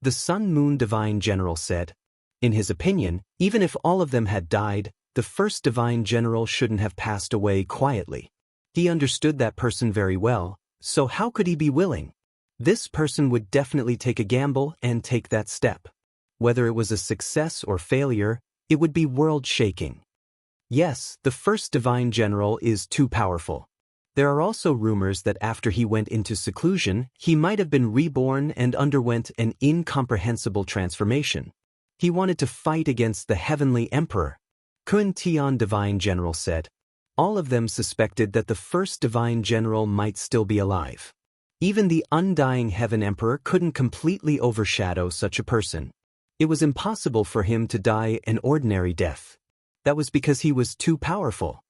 The Sun Moon Divine General said. In his opinion, even if all of them had died, the first Divine General shouldn't have passed away quietly. He understood that person very well, so how could he be willing? This person would definitely take a gamble and take that step. Whether it was a success or failure, it would be world-shaking. Yes, the first Divine General is too powerful. There are also rumors that after he went into seclusion, he might have been reborn and underwent an incomprehensible transformation. He wanted to fight against the heavenly emperor. Kun Tian Divine General said. All of them suspected that the first divine general might still be alive. Even the undying heaven emperor couldn't completely overshadow such a person. It was impossible for him to die an ordinary death. That was because he was too powerful.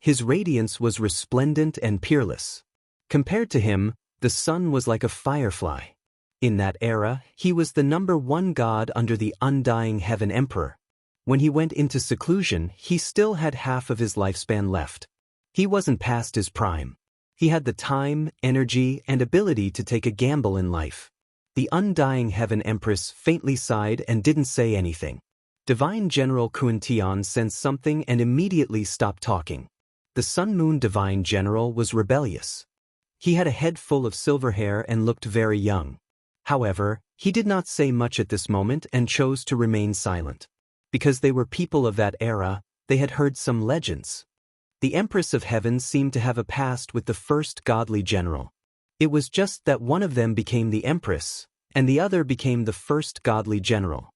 His radiance was resplendent and peerless. Compared to him, the sun was like a firefly. In that era, he was the #1 god under the undying heaven emperor. When he went into seclusion, he still had half of his lifespan left. He wasn't past his prime. He had the time, energy, and ability to take a gamble in life. The undying heaven empress faintly sighed and didn't say anything. Divine General Kun Tian sensed something and immediately stopped talking. The Sun Moon Divine General was rebellious. He had a head full of silver hair and looked very young. However, he did not say much at this moment and chose to remain silent. Because they were people of that era, they had heard some legends. The Empress of Heaven seemed to have a past with the first godly general. It was just that one of them became the Empress, and the other became the first godly general.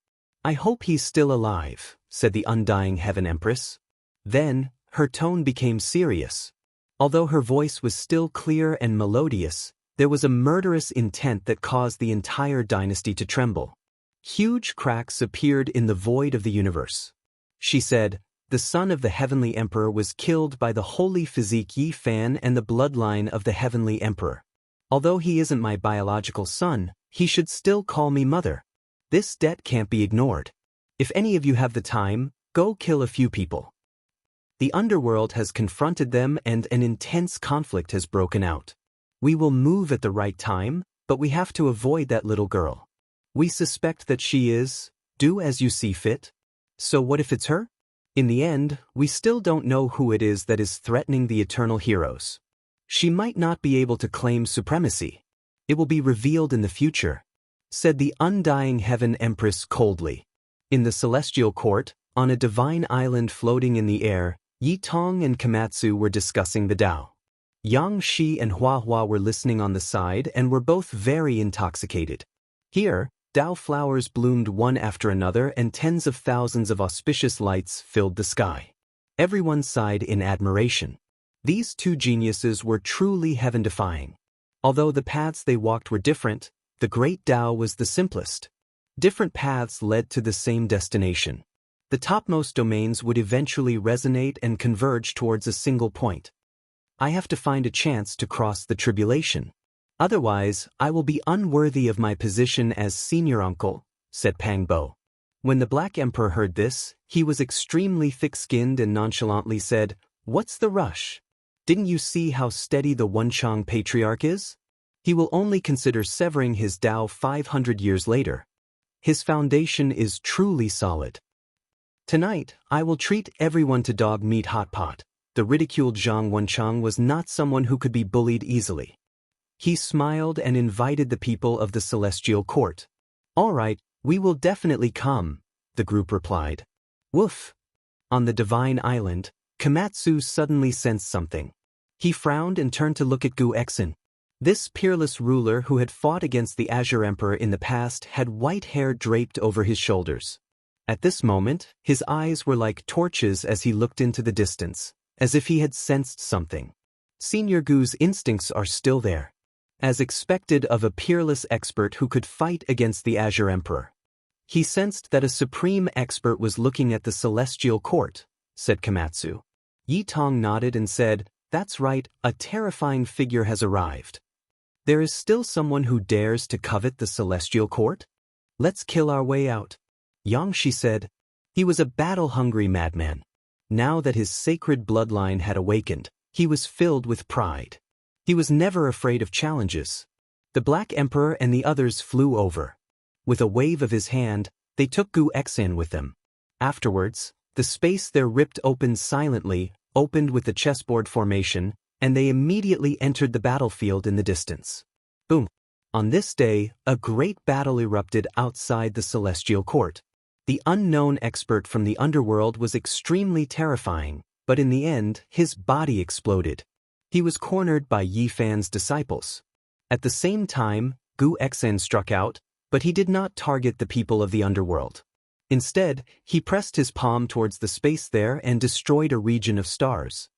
"I hope he's still alive," said the undying Heaven Empress. Then, her tone became serious. Although her voice was still clear and melodious, there was a murderous intent that caused the entire dynasty to tremble. Huge cracks appeared in the void of the universe. She said, "The son of the heavenly emperor was killed by the holy physique Yi Fan and the bloodline of the heavenly emperor. Although he isn't my biological son, he should still call me mother. This debt can't be ignored. If any of you have the time, go kill a few people." The underworld has confronted them and an intense conflict has broken out. We will move at the right time, but we have to avoid that little girl. We suspect that she is, do as you see fit. So what if it's her? In the end, we still don't know who it is that is threatening the eternal heroes. She might not be able to claim supremacy. It will be revealed in the future, said the undying heaven empress coldly. In the celestial court, on a divine island floating in the air, Yi Tong and Komatsu were discussing the Tao. Yang Shi and Hua Hua were listening on the side and were both very intoxicated. Here, Tao flowers bloomed one after another and tens of thousands of auspicious lights filled the sky. Everyone sighed in admiration. These two geniuses were truly heaven-defying. Although the paths they walked were different, the great Tao was the simplest. Different paths led to the same destination. The topmost domains would eventually resonate and converge towards a single point. I have to find a chance to cross the tribulation. Otherwise, I will be unworthy of my position as senior uncle, said Pang Bo. When the Black Emperor heard this, he was extremely thick-skinned and nonchalantly said, "What's the rush? Didn't you see how steady the Wenchang patriarch is? He will only consider severing his Tao 500 years later. His foundation is truly solid. Tonight, I will treat everyone to dog meat hot pot." The ridiculed Zhang Wenchang was not someone who could be bullied easily. He smiled and invited the people of the celestial court. "All right, we will definitely come," the group replied. Woof! On the divine island, Komatsu suddenly sensed something. He frowned and turned to look at Gu Exin. This peerless ruler who had fought against the Azure Emperor in the past had white hair draped over his shoulders. At this moment, his eyes were like torches as he looked into the distance, as if he had sensed something. Senior Gu's instincts are still there. As expected of a peerless expert who could fight against the Azure Emperor. He sensed that a supreme expert was looking at the celestial court, said Komatsu. Yi Tong nodded and said, "That's right, a terrifying figure has arrived. There is still someone who dares to covet the celestial court? Let's kill our way out." Yang Shi said. He was a battle-hungry madman. Now that his sacred bloodline had awakened, he was filled with pride. He was never afraid of challenges. The Black Emperor and the others flew over. With a wave of his hand, they took Gu Exin with them. Afterwards, the space there ripped open silently, opened with the chessboard formation, and they immediately entered the battlefield in the distance. Boom! On this day, a great battle erupted outside the celestial court. The unknown expert from the underworld was extremely terrifying, but in the end, his body exploded. He was cornered by Yi Fan's disciples. At the same time, Gu Xen struck out, but he did not target the people of the underworld. Instead, he pressed his palm towards the space there and destroyed a region of stars.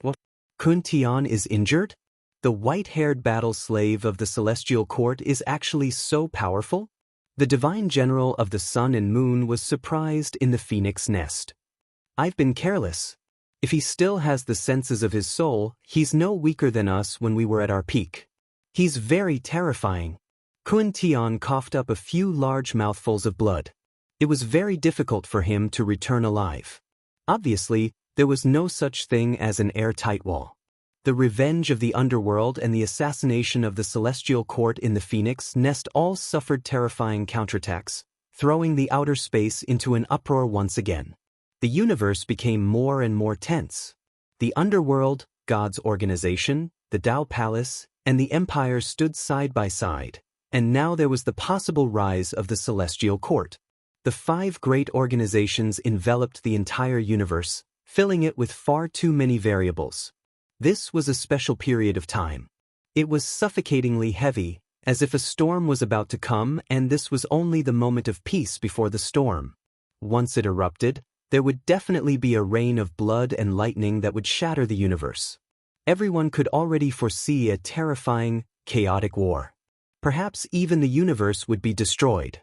What? Kun Tian is injured? The white-haired battle slave of the celestial court is actually so powerful? The divine general of the sun and moon was surprised in the phoenix nest. I've been careless. If he still has the senses of his soul, he's no weaker than us when we were at our peak. He's very terrifying. Kun Tian coughed up a few large mouthfuls of blood. It was very difficult for him to return alive. Obviously, there was no such thing as an airtight wall. The revenge of the underworld and the assassination of the celestial court in the Phoenix Nest all suffered terrifying counterattacks, throwing the outer space into an uproar once again. The universe became more and more tense. The underworld, God's organization, the Tao Palace, and the Empire stood side by side, and now there was the possible rise of the celestial court. The 5 great organizations enveloped the entire universe, filling it with far too many variables. This was a special period of time. It was suffocatingly heavy, as if a storm was about to come, and this was only the moment of peace before the storm. Once it erupted, there would definitely be a rain of blood and lightning that would shatter the universe. Everyone could already foresee a terrifying, chaotic war. Perhaps even the universe would be destroyed.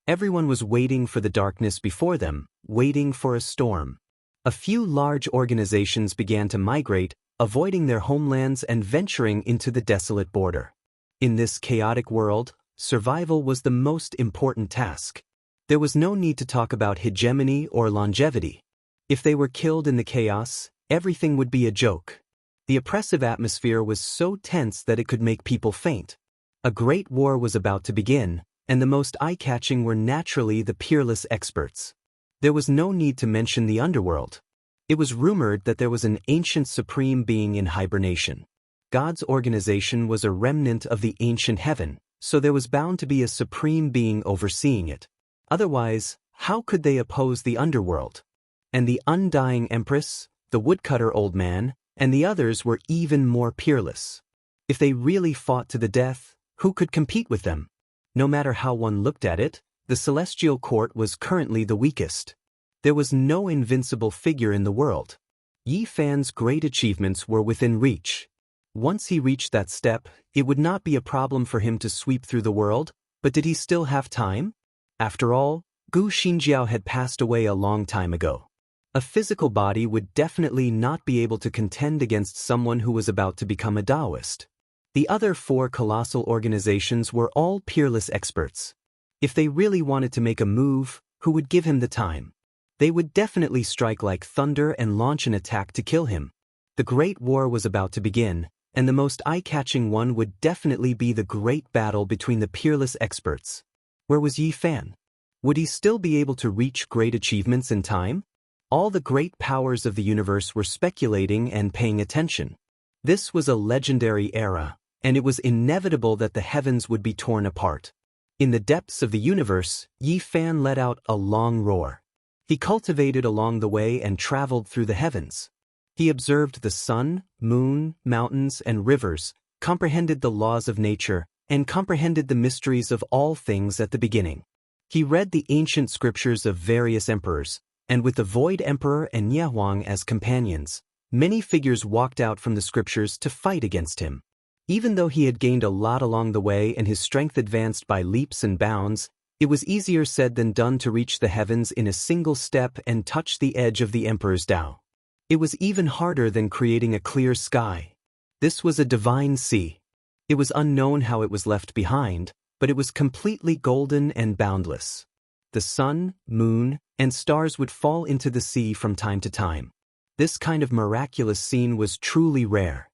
Everyone was waiting for the darkness before them, waiting for a storm. A few large organizations began to migrate, avoiding their homelands and venturing into the desolate border. In this chaotic world, survival was the most important task. There was no need to talk about hegemony or longevity. If they were killed in the chaos, everything would be a joke. The oppressive atmosphere was so tense that it could make people faint. A great war was about to begin, and the most eye-catching were naturally the peerless experts. There was no need to mention the underworld. It was rumored that there was an ancient supreme being in hibernation. God's organization was a remnant of the ancient heaven, so there was bound to be a supreme being overseeing it. Otherwise, how could they oppose the underworld? And the undying empress, the woodcutter old man, and the others were even more peerless. If they really fought to the death, who could compete with them? No matter how one looked at it, the celestial court was currently the weakest. There was no invincible figure in the world. Yi Fan's great achievements were within reach. Once he reached that step, it would not be a problem for him to sweep through the world, but did he still have time? After all, Gu Xinjiao had passed away a long time ago. A physical body would definitely not be able to contend against someone who was about to become a Taoist. The other 4 colossal organizations were all peerless experts. If they really wanted to make a move, who would give him the time? They would definitely strike like thunder and launch an attack to kill him. The Great War was about to begin, and the most eye-catching one would definitely be the great battle between the peerless experts. Where was Yi Fan? Would he still be able to reach great achievements in time? All the great powers of the universe were speculating and paying attention. This was a legendary era, and it was inevitable that the heavens would be torn apart. In the depths of the universe, Yi Fan let out a long roar. He cultivated along the way and traveled through the heavens. He observed the sun, moon, mountains, and rivers, comprehended the laws of nature, and comprehended the mysteries of all things at the beginning. He read the ancient scriptures of various emperors, and with the Void Emperor and Niehuang as companions, many figures walked out from the scriptures to fight against him. Even though he had gained a lot along the way and his strength advanced by leaps and bounds, it was easier said than done to reach the heavens in a single step and touch the edge of the Emperor's Tao. It was even harder than creating a clear sky. This was a divine sea. It was unknown how it was left behind, but it was completely golden and boundless. The sun, moon, and stars would fall into the sea from time to time. This kind of miraculous scene was truly rare.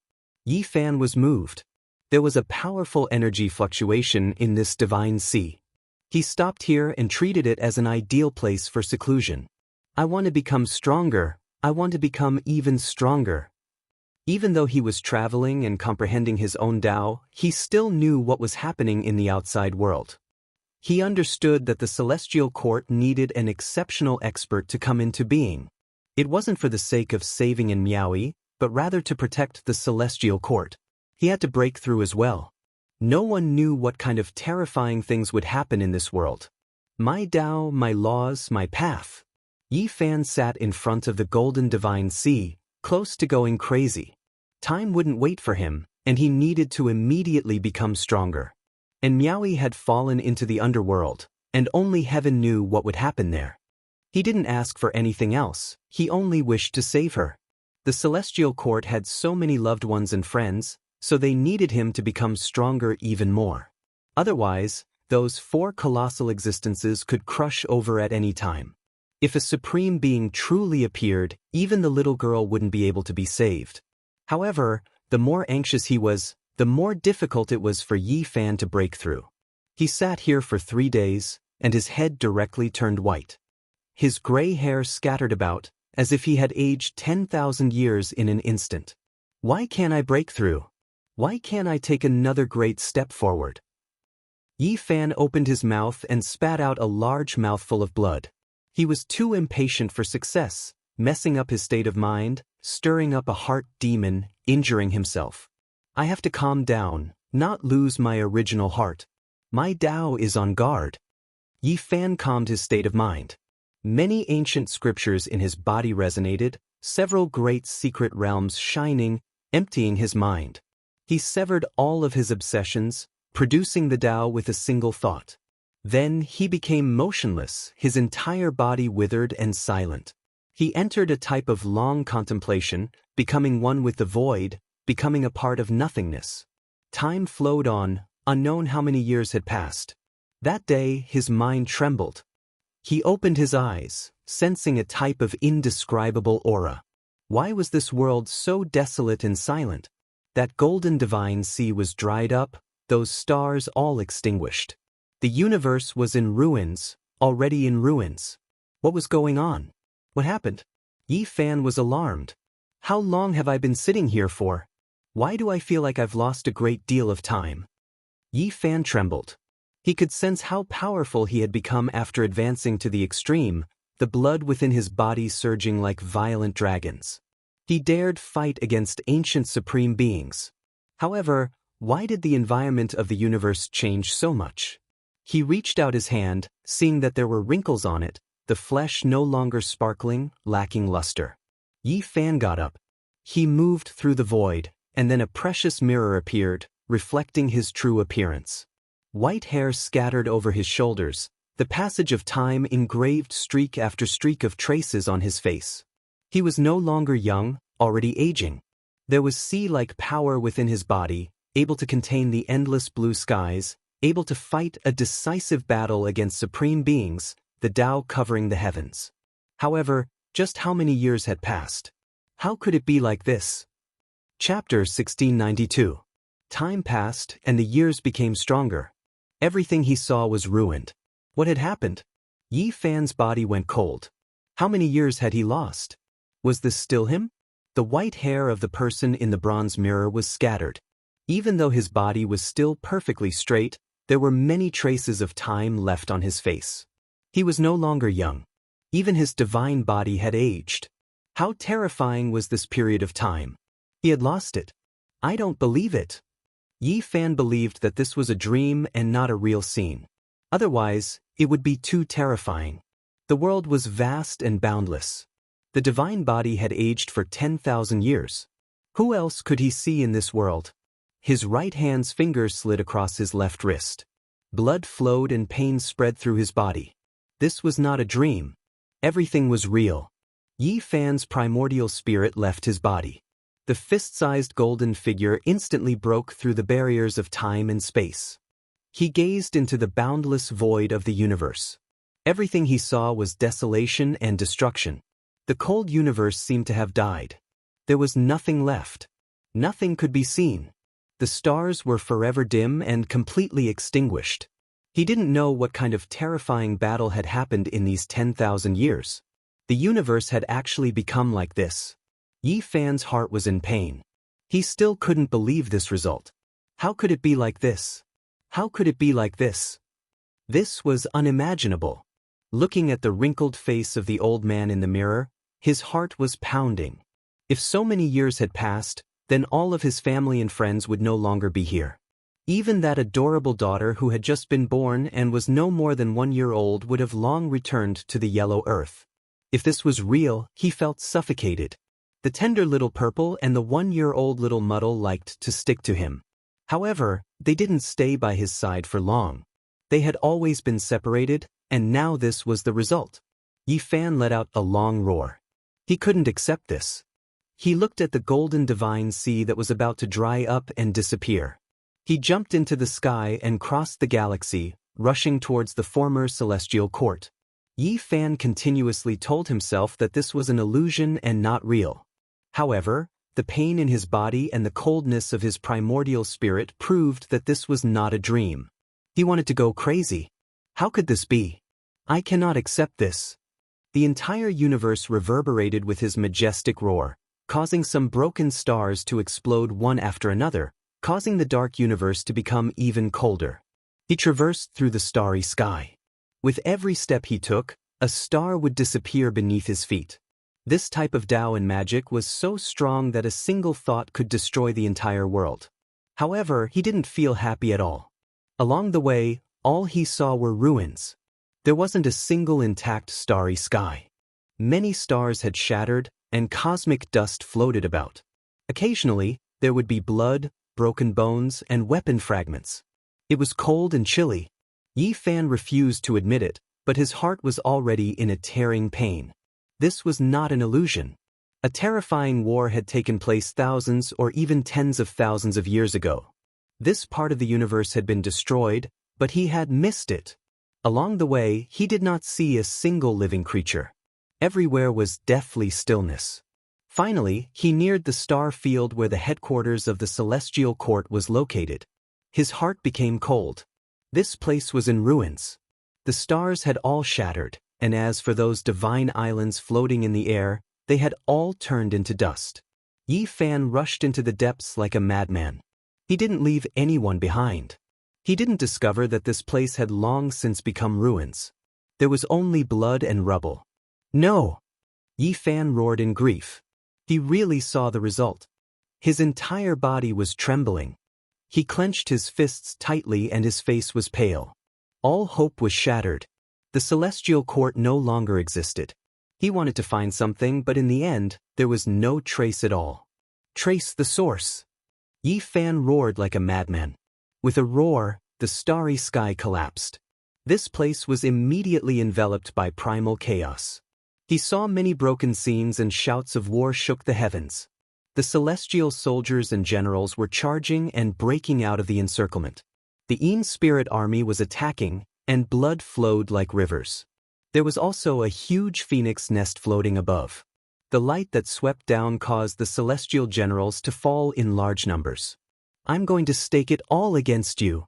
Yi Fan was moved. There was a powerful energy fluctuation in this divine sea. He stopped here and treated it as an ideal place for seclusion. I want to become stronger. I want to become even stronger. Even though he was traveling and comprehending his own Tao, he still knew what was happening in the outside world. He understood that the celestial court needed an exceptional expert to come into being. It wasn't for the sake of saving in Miaoi, but rather to protect the celestial court. He had to break through as well. No one knew what kind of terrifying things would happen in this world. My Tao, my laws, my path. Yi Fan sat in front of the golden divine sea, close to going crazy. Time wouldn't wait for him, and he needed to immediately become stronger. And Miaoyi had fallen into the underworld, and only heaven knew what would happen there. He didn't ask for anything else, he only wished to save her. The celestial court had so many loved ones and friends, so they needed him to become stronger even more. Otherwise, those 4 colossal existences could crush over at any time. If a supreme being truly appeared, even the little girl wouldn't be able to be saved. However, the more anxious he was, the more difficult it was for Yi Fan to break through. He sat here for 3 days, and his head directly turned white. His gray hair scattered about, as if he had aged 10,000 years in an instant. Why can't I break through? Why can't I take another great step forward? Yi Fan opened his mouth and spat out a large mouthful of blood. He was too impatient for success, messing up his state of mind, stirring up a heart demon, injuring himself. I have to calm down, not lose my original heart. My Tao is on guard. Yi Fan calmed his state of mind. Many ancient scriptures in his body resonated, several great secret realms shining, emptying his mind. He severed all of his obsessions, producing the Tao with a single thought. Then he became motionless, his entire body withered and silent. He entered a type of long contemplation, becoming one with the void, becoming a part of nothingness. Time flowed on, unknown how many years had passed. That day his mind trembled. He opened his eyes, sensing a type of indescribable aura. Why was this world so desolate and silent? That golden divine sea was dried up, those stars all extinguished. The universe was in ruins, already in ruins. What was going on? What happened? Yi Fan was alarmed. How long have I been sitting here for? Why do I feel like I've lost a great deal of time? Yi Fan trembled. He could sense how powerful he had become after advancing to the extreme, the blood within his body surging like violent dragons. He dared fight against ancient supreme beings. However, why did the environment of the universe change so much? He reached out his hand, seeing that there were wrinkles on it, the flesh no longer sparkling, lacking luster. Yi Fan got up. He moved through the void, and then a precious mirror appeared, reflecting his true appearance. White hair scattered over his shoulders, the passage of time engraved streak after streak of traces on his face. He was no longer young, already aging. There was sea-like power within his body, able to contain the endless blue skies, able to fight a decisive battle against supreme beings, the Tao covering the heavens. However, just how many years had passed? How could it be like this? Chapter 1692. Time passed, and the years became stronger. Everything he saw was ruined. What had happened? Yi Fan's body went cold. How many years had he lost? Was this still him? The white hair of the person in the bronze mirror was scattered. Even though his body was still perfectly straight, there were many traces of time left on his face. He was no longer young. Even his divine body had aged. How terrifying was this period of time? He had lost it. I don't believe it. Yi Fan believed that this was a dream and not a real scene. Otherwise, it would be too terrifying. The world was vast and boundless. The divine body had aged for 10,000 years. Who else could he see in this world? His right hand's fingers slid across his left wrist. Blood flowed and pain spread through his body. This was not a dream. Everything was real. Yi Fan's primordial spirit left his body. The fist-sized golden figure instantly broke through the barriers of time and space. He gazed into the boundless void of the universe. Everything he saw was desolation and destruction. The cold universe seemed to have died. There was nothing left. Nothing could be seen. The stars were forever dim and completely extinguished. He didn't know what kind of terrifying battle had happened in these 10,000 years. The universe had actually become like this. Yi Fan's heart was in pain. He still couldn't believe this result. How could it be like this? How could it be like this? This was unimaginable. Looking at the wrinkled face of the old man in the mirror, his heart was pounding. If so many years had passed, then all of his family and friends would no longer be here. Even that adorable daughter who had just been born and was no more than 1 year old would have long returned to the yellow earth. If this was real, he felt suffocated. The tender little purple and the 1-year-old little muddle liked to stick to him. However, they didn't stay by his side for long. They had always been separated, and now this was the result. Yi Fan let out a long roar. He couldn't accept this. He looked at the golden divine sea that was about to dry up and disappear. He jumped into the sky and crossed the galaxy, rushing towards the former celestial court. Yi Fan continuously told himself that this was an illusion and not real. However, the pain in his body and the coldness of his primordial spirit proved that this was not a dream. He wanted to go crazy. How could this be? I cannot accept this. The entire universe reverberated with his majestic roar, causing some broken stars to explode one after another, causing the dark universe to become even colder. He traversed through the starry sky. With every step he took, a star would disappear beneath his feet. This type of Tao and magic was so strong that a single thought could destroy the entire world. However, he didn't feel happy at all. Along the way, all he saw were ruins. There wasn't a single intact starry sky. Many stars had shattered, and cosmic dust floated about. Occasionally, there would be blood, broken bones, and weapon fragments. It was cold and chilly. Yi Fan refused to admit it, but his heart was already in a tearing pain. This was not an illusion. A terrifying war had taken place thousands or even tens of thousands of years ago. This part of the universe had been destroyed, but he had missed it. Along the way, he did not see a single living creature. Everywhere was deathly stillness. Finally, he neared the star field where the headquarters of the Celestial Court was located. His heart became cold. This place was in ruins. The stars had all shattered, and as for those divine islands floating in the air, they had all turned into dust. Yi Fan rushed into the depths like a madman. He didn't leave anyone behind. He didn't discover that this place had long since become ruins. There was only blood and rubble. No! Yi Fan roared in grief. He really saw the result. His entire body was trembling. He clenched his fists tightly and his face was pale. All hope was shattered. The Celestial Court no longer existed. He wanted to find something, but in the end, there was no trace at all. Trace the source. Yi Fan roared like a madman. With a roar, the starry sky collapsed. This place was immediately enveloped by primal chaos. He saw many broken scenes and shouts of war shook the heavens. The celestial soldiers and generals were charging and breaking out of the encirclement. The Yin spirit army was attacking, and blood flowed like rivers. There was also a huge phoenix nest floating above. The light that swept down caused the celestial generals to fall in large numbers. I'm going to stake it all against you.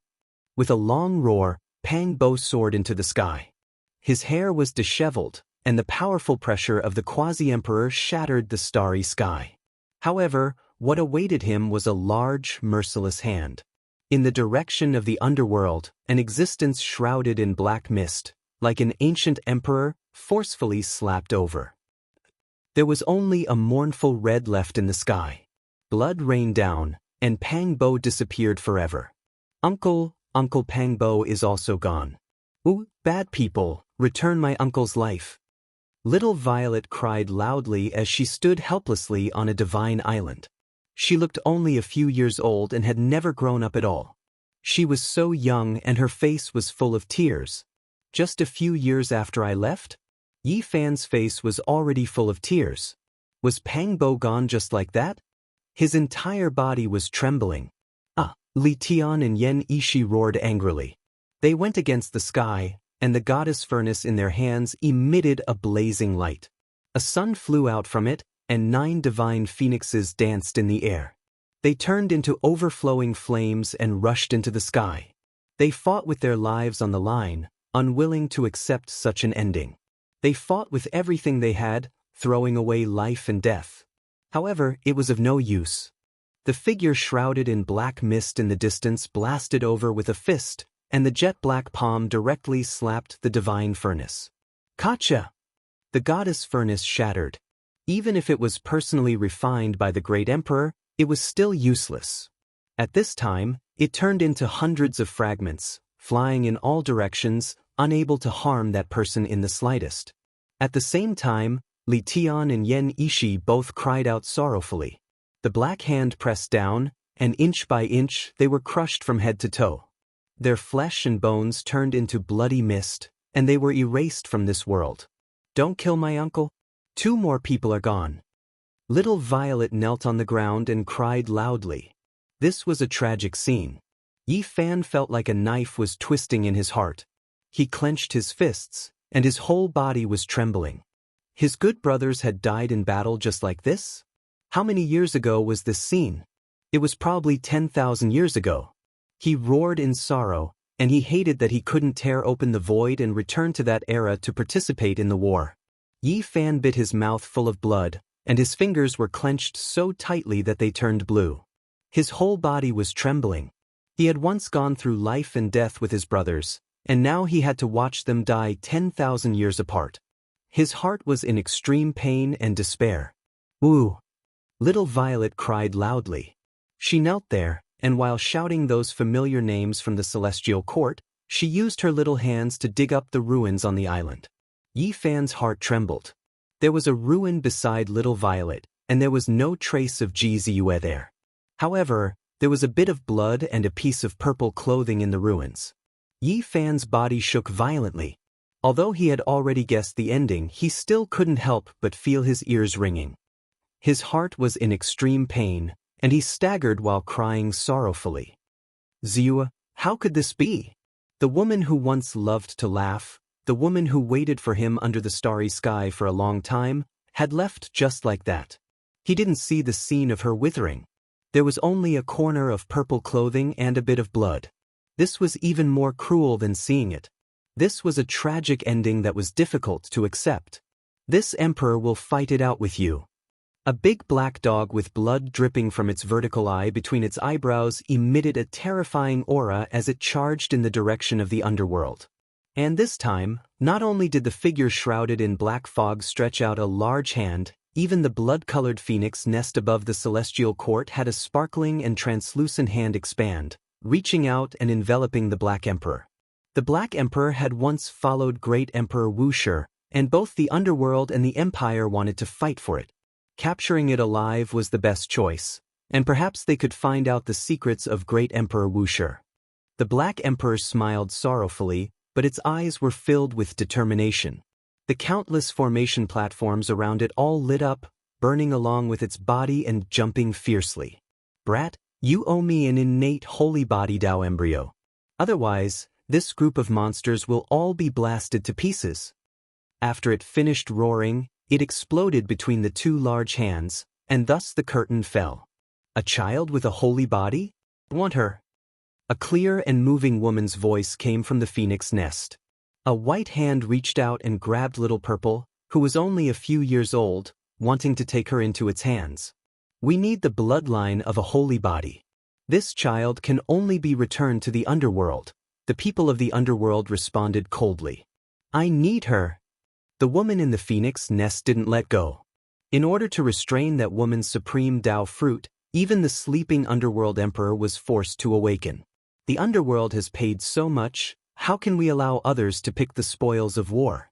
With a long roar, Pang Bo soared into the sky. His hair was disheveled, and the powerful pressure of the quasi-emperor shattered the starry sky. However, what awaited him was a large, merciless hand. In the direction of the underworld, an existence shrouded in black mist, like an ancient emperor, forcefully slapped over. There was only a mournful red left in the sky. Blood rained down, and Pang Bo disappeared forever. Uncle Pang Bo is also gone. Ooh, bad people, return my uncle's life. Little Violet cried loudly as she stood helplessly on a divine island. She looked only a few years old and had never grown up at all. She was so young and her face was full of tears. Just a few years after I left? Yi Fan's face was already full of tears. Was Pang Bo gone just like that? His entire body was trembling. Li Tian and Yen Ishi roared angrily. They went against the sky, and the goddess furnace in their hands emitted a blazing light. A sun flew out from it, and 9 divine phoenixes danced in the air. They turned into overflowing flames and rushed into the sky. They fought with their lives on the line, unwilling to accept such an ending. They fought with everything they had, throwing away life and death. However, it was of no use. The figure shrouded in black mist in the distance blasted over with a fist, and the jet-black palm directly slapped the divine furnace. Kacha! The goddess furnace shattered. Even if it was personally refined by the great emperor, it was still useless. At this time, it turned into hundreds of fragments, flying in all directions, unable to harm that person in the slightest. At the same time, Li Tian and Yen Ishi both cried out sorrowfully. The black hand pressed down, and inch by inch they were crushed from head to toe. Their flesh and bones turned into bloody mist, and they were erased from this world. Don't kill my uncle? 2 more people are gone. Little Violet knelt on the ground and cried loudly. This was a tragic scene. Yi Fan felt like a knife was twisting in his heart. He clenched his fists, and his whole body was trembling. His good brothers had died in battle just like this? How many years ago was this scene? It was probably 10,000 years ago. He roared in sorrow, and he hated that he couldn't tear open the void and return to that era to participate in the war. Yi Fan bit his mouth full of blood, and his fingers were clenched so tightly that they turned blue. His whole body was trembling. He had once gone through life and death with his brothers, and now he had to watch them die 10,000 years apart. His heart was in extreme pain and despair. Woo! Little Violet cried loudly. She knelt there, and while shouting those familiar names from the celestial court, she used her little hands to dig up the ruins on the island. Yi Fan's heart trembled. There was a ruin beside Little Violet, and there was no trace of Ji Ziyue there. However, there was a bit of blood and a piece of purple clothing in the ruins. Yi Fan's body shook violently. Although he had already guessed the ending, he still couldn't help but feel his ears ringing. His heart was in extreme pain, and he staggered while crying sorrowfully. Ziyue, how could this be? The woman who once loved to laugh, the woman who waited for him under the starry sky for a long time, had left just like that. He didn't see the scene of her withering. There was only a corner of purple clothing and a bit of blood. This was even more cruel than seeing it. This was a tragic ending that was difficult to accept. This emperor will fight it out with you. A big black dog with blood dripping from its vertical eye between its eyebrows emitted a terrifying aura as it charged in the direction of the underworld. And this time, not only did the figure shrouded in black fog stretch out a large hand, even the blood-colored phoenix nest above the celestial court had a sparkling and translucent hand expand, reaching out and enveloping the Black Emperor. The Black Emperor had once followed Great Emperor Wuxia, and both the underworld and the Empire wanted to fight for it. Capturing it alive was the best choice, and perhaps they could find out the secrets of Great Emperor Wuxia. The Black Emperor smiled sorrowfully, but its eyes were filled with determination. The countless formation platforms around it all lit up, burning along with its body and jumping fiercely. Brat, you owe me an innate holy body Dao embryo. Otherwise, this group of monsters will all be blasted to pieces. After it finished roaring, it exploded between the 2 large hands, and thus the curtain fell. A child with a holy body? Want her? A clear and moving woman's voice came from the phoenix nest. A white hand reached out and grabbed Little Purple, who was only a few years old, wanting to take her into its hands. We need the bloodline of a holy body. This child can only be returned to the underworld. The people of the underworld responded coldly. I need her. The woman in the phoenix nest didn't let go. In order to restrain that woman's supreme Dao fruit, even the sleeping underworld emperor was forced to awaken. The underworld has paid so much, how can we allow others to pick the spoils of war?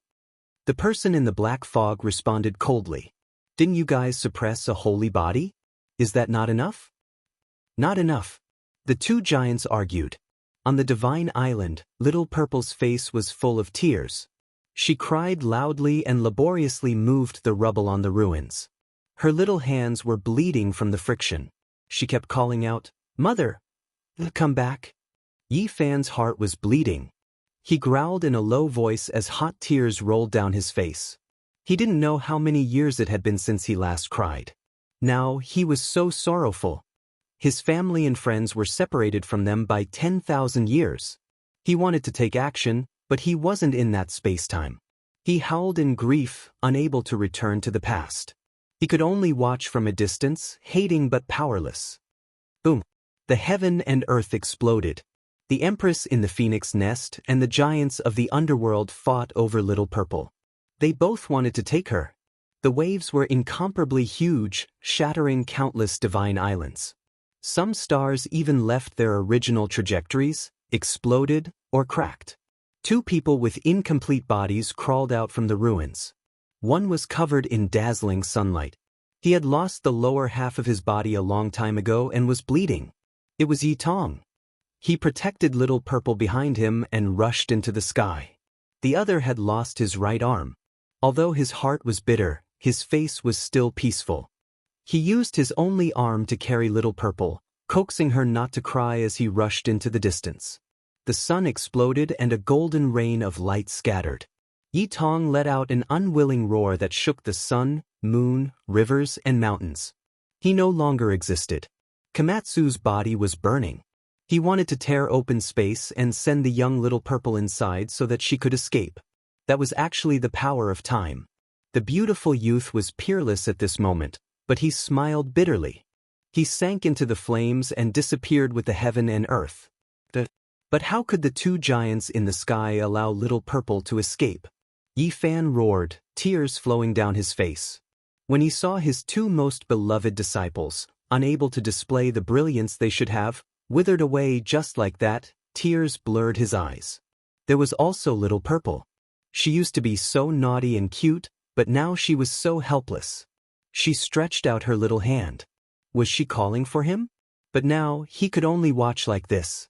The person in the black fog responded coldly. Didn't you guys suppress a holy body? Is that not enough? Not enough. The 2 giants argued. On the divine island, Little Purple's face was full of tears. She cried loudly and laboriously moved the rubble on the ruins. Her little hands were bleeding from the friction. She kept calling out, Mother, come back. Yi Fan's heart was bleeding. He growled in a low voice as hot tears rolled down his face. He didn't know how many years it had been since he last cried. Now he was so sorrowful. His family and friends were separated from them by 10,000 years. He wanted to take action, but he wasn't in that space-time. He howled in grief, unable to return to the past. He could only watch from a distance, hating but powerless. Boom! The heaven and earth exploded. The Empress in the phoenix nest and the giants of the underworld fought over Little Purple. They both wanted to take her. The waves were incomparably huge, shattering countless divine islands. Some stars even left their original trajectories, exploded, or cracked. Two people with incomplete bodies crawled out from the ruins. One was covered in dazzling sunlight. He had lost the lower half of his body a long time ago and was bleeding. It was Yi Tong. He protected Little Purple behind him and rushed into the sky. The other had lost his right arm. Although his heart was bitter, his face was still peaceful. He used his only arm to carry Little Purple, coaxing her not to cry as he rushed into the distance. The sun exploded and a golden rain of light scattered. Yi Tong let out an unwilling roar that shook the sun, moon, rivers, and mountains. He no longer existed. Komatsu's body was burning. He wanted to tear open space and send the young Little Purple inside so that she could escape. That was actually the power of time. The beautiful youth was peerless at this moment, but he smiled bitterly. He sank into the flames and disappeared with the heaven and earth. But how could the two giants in the sky allow Little Purple to escape? Yi Fan roared, tears flowing down his face. When he saw his two most beloved disciples, unable to display the brilliance they should have, withered away just like that, tears blurred his eyes. There was also Little Purple. She used to be so naughty and cute, but now she was so helpless. She stretched out her little hand. Was she calling for him? But now, he could only watch like this.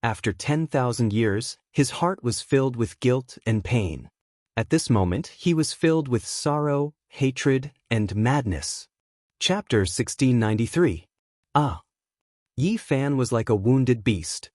After 10,000 years, his heart was filled with guilt and pain. At this moment, he was filled with sorrow, hatred, and madness. Chapter 1693. Yi Fan was like a wounded beast.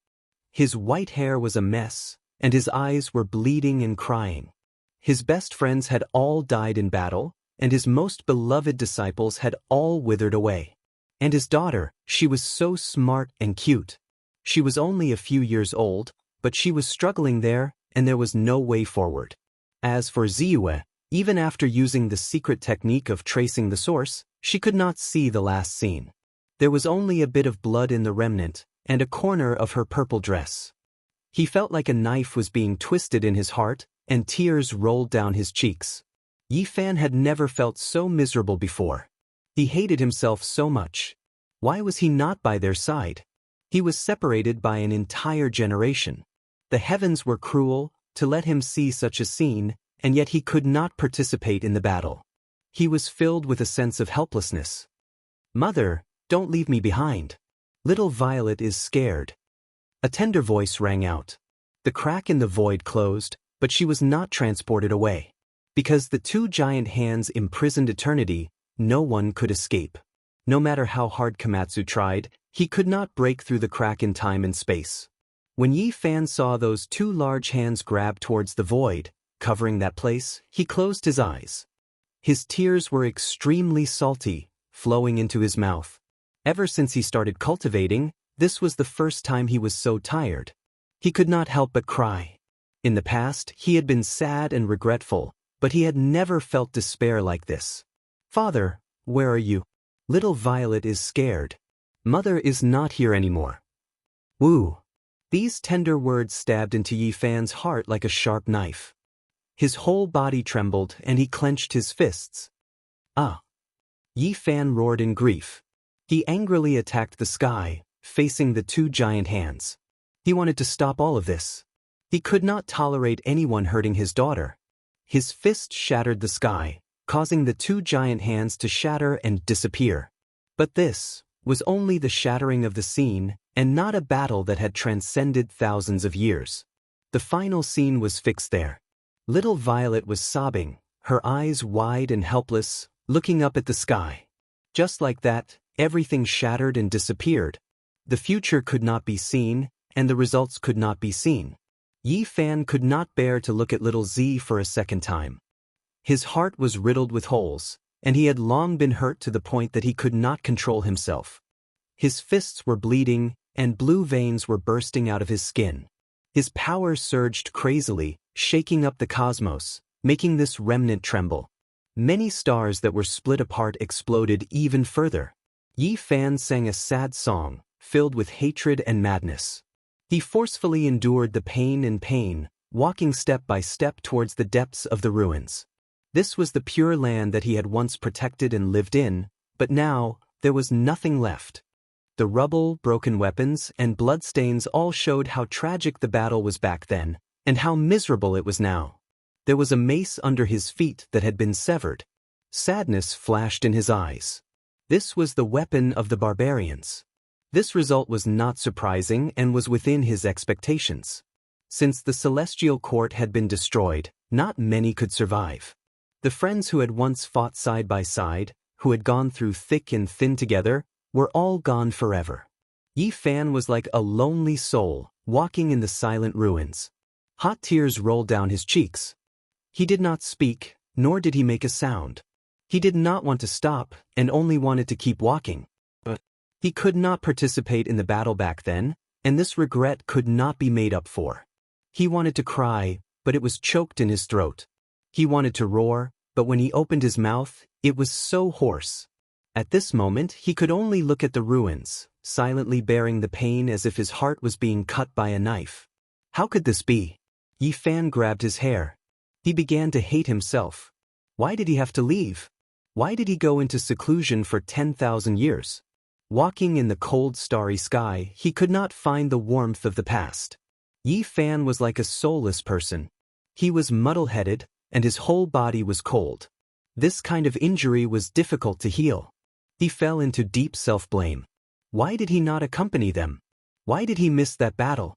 His white hair was a mess, and his eyes were bleeding and crying. His best friends had all died in battle, and his most beloved disciples had all withered away. And his daughter, she was so smart and cute. She was only a few years old, but she was struggling there, and there was no way forward. As for Ziyue, even after using the secret technique of tracing the source, she could not see the last scene. There was only a bit of blood in the remnant, and a corner of her purple dress. He felt like a knife was being twisted in his heart, and tears rolled down his cheeks. Yi Fan had never felt so miserable before. He hated himself so much. Why was he not by their side? He was separated by an entire generation. The heavens were cruel to let him see such a scene, and yet he could not participate in the battle. He was filled with a sense of helplessness. "Mother, don't leave me behind. Little Violet is scared." A tender voice rang out. The crack in the void closed, but she was not transported away. Because the two giant hands imprisoned eternity, no one could escape. No matter how hard Komatsu tried, he could not break through the crack in time and space. When Yi Fan saw those two large hands grab towards the void, covering that place, he closed his eyes. His tears were extremely salty, flowing into his mouth. Ever since he started cultivating, this was the first time he was so tired. He could not help but cry. In the past, he had been sad and regretful, but he had never felt despair like this. "Father, where are you? Little Violet is scared. Mother is not here anymore." Woo! These tender words stabbed into Yi Fan's heart like a sharp knife. His whole body trembled and he clenched his fists. Yi Fan roared in grief. He angrily attacked the sky, facing the two giant hands. He wanted to stop all of this. He could not tolerate anyone hurting his daughter. His fist shattered the sky, causing the two giant hands to shatter and disappear. But this was only the shattering of the scene, and not a battle that had transcended thousands of years. The final scene was fixed there. Little Violet was sobbing, her eyes wide and helpless, looking up at the sky. Just like that, everything shattered and disappeared. The future could not be seen, and the results could not be seen. Yi Fan could not bear to look at little Z for a second time. His heart was riddled with holes, and he had long been hurt to the point that he could not control himself. His fists were bleeding, and blue veins were bursting out of his skin. His power surged crazily, shaking up the cosmos, making this remnant tremble. Many stars that were split apart exploded even further. Yi Fan sang a sad song, filled with hatred and madness. He forcefully endured the pain, walking step by step towards the depths of the ruins. This was the pure land that he had once protected and lived in, but now, there was nothing left. The rubble, broken weapons, and bloodstains all showed how tragic the battle was back then, and how miserable it was now. There was a mace under his feet that had been severed. Sadness flashed in his eyes. This was the weapon of the barbarians. This result was not surprising and was within his expectations. Since the celestial court had been destroyed, not many could survive. The friends who had once fought side by side, who had gone through thick and thin together, were all gone forever. Yi Fan was like a lonely soul, walking in the silent ruins. Hot tears rolled down his cheeks. He did not speak, nor did he make a sound. He did not want to stop, and only wanted to keep walking. But he could not participate in the battle back then, and this regret could not be made up for. He wanted to cry, but it was choked in his throat. He wanted to roar, but when he opened his mouth, it was so hoarse. At this moment, he could only look at the ruins, silently bearing the pain as if his heart was being cut by a knife. How could this be? Yi Fan grabbed his hair. He began to hate himself. Why did he have to leave? Why did he go into seclusion for 10,000 years? Walking in the cold, starry sky, he could not find the warmth of the past. Yi Fan was like a soulless person. He was muddle-headed, and his whole body was cold. This kind of injury was difficult to heal. He fell into deep self-blame. Why did he not accompany them? Why did he miss that battle?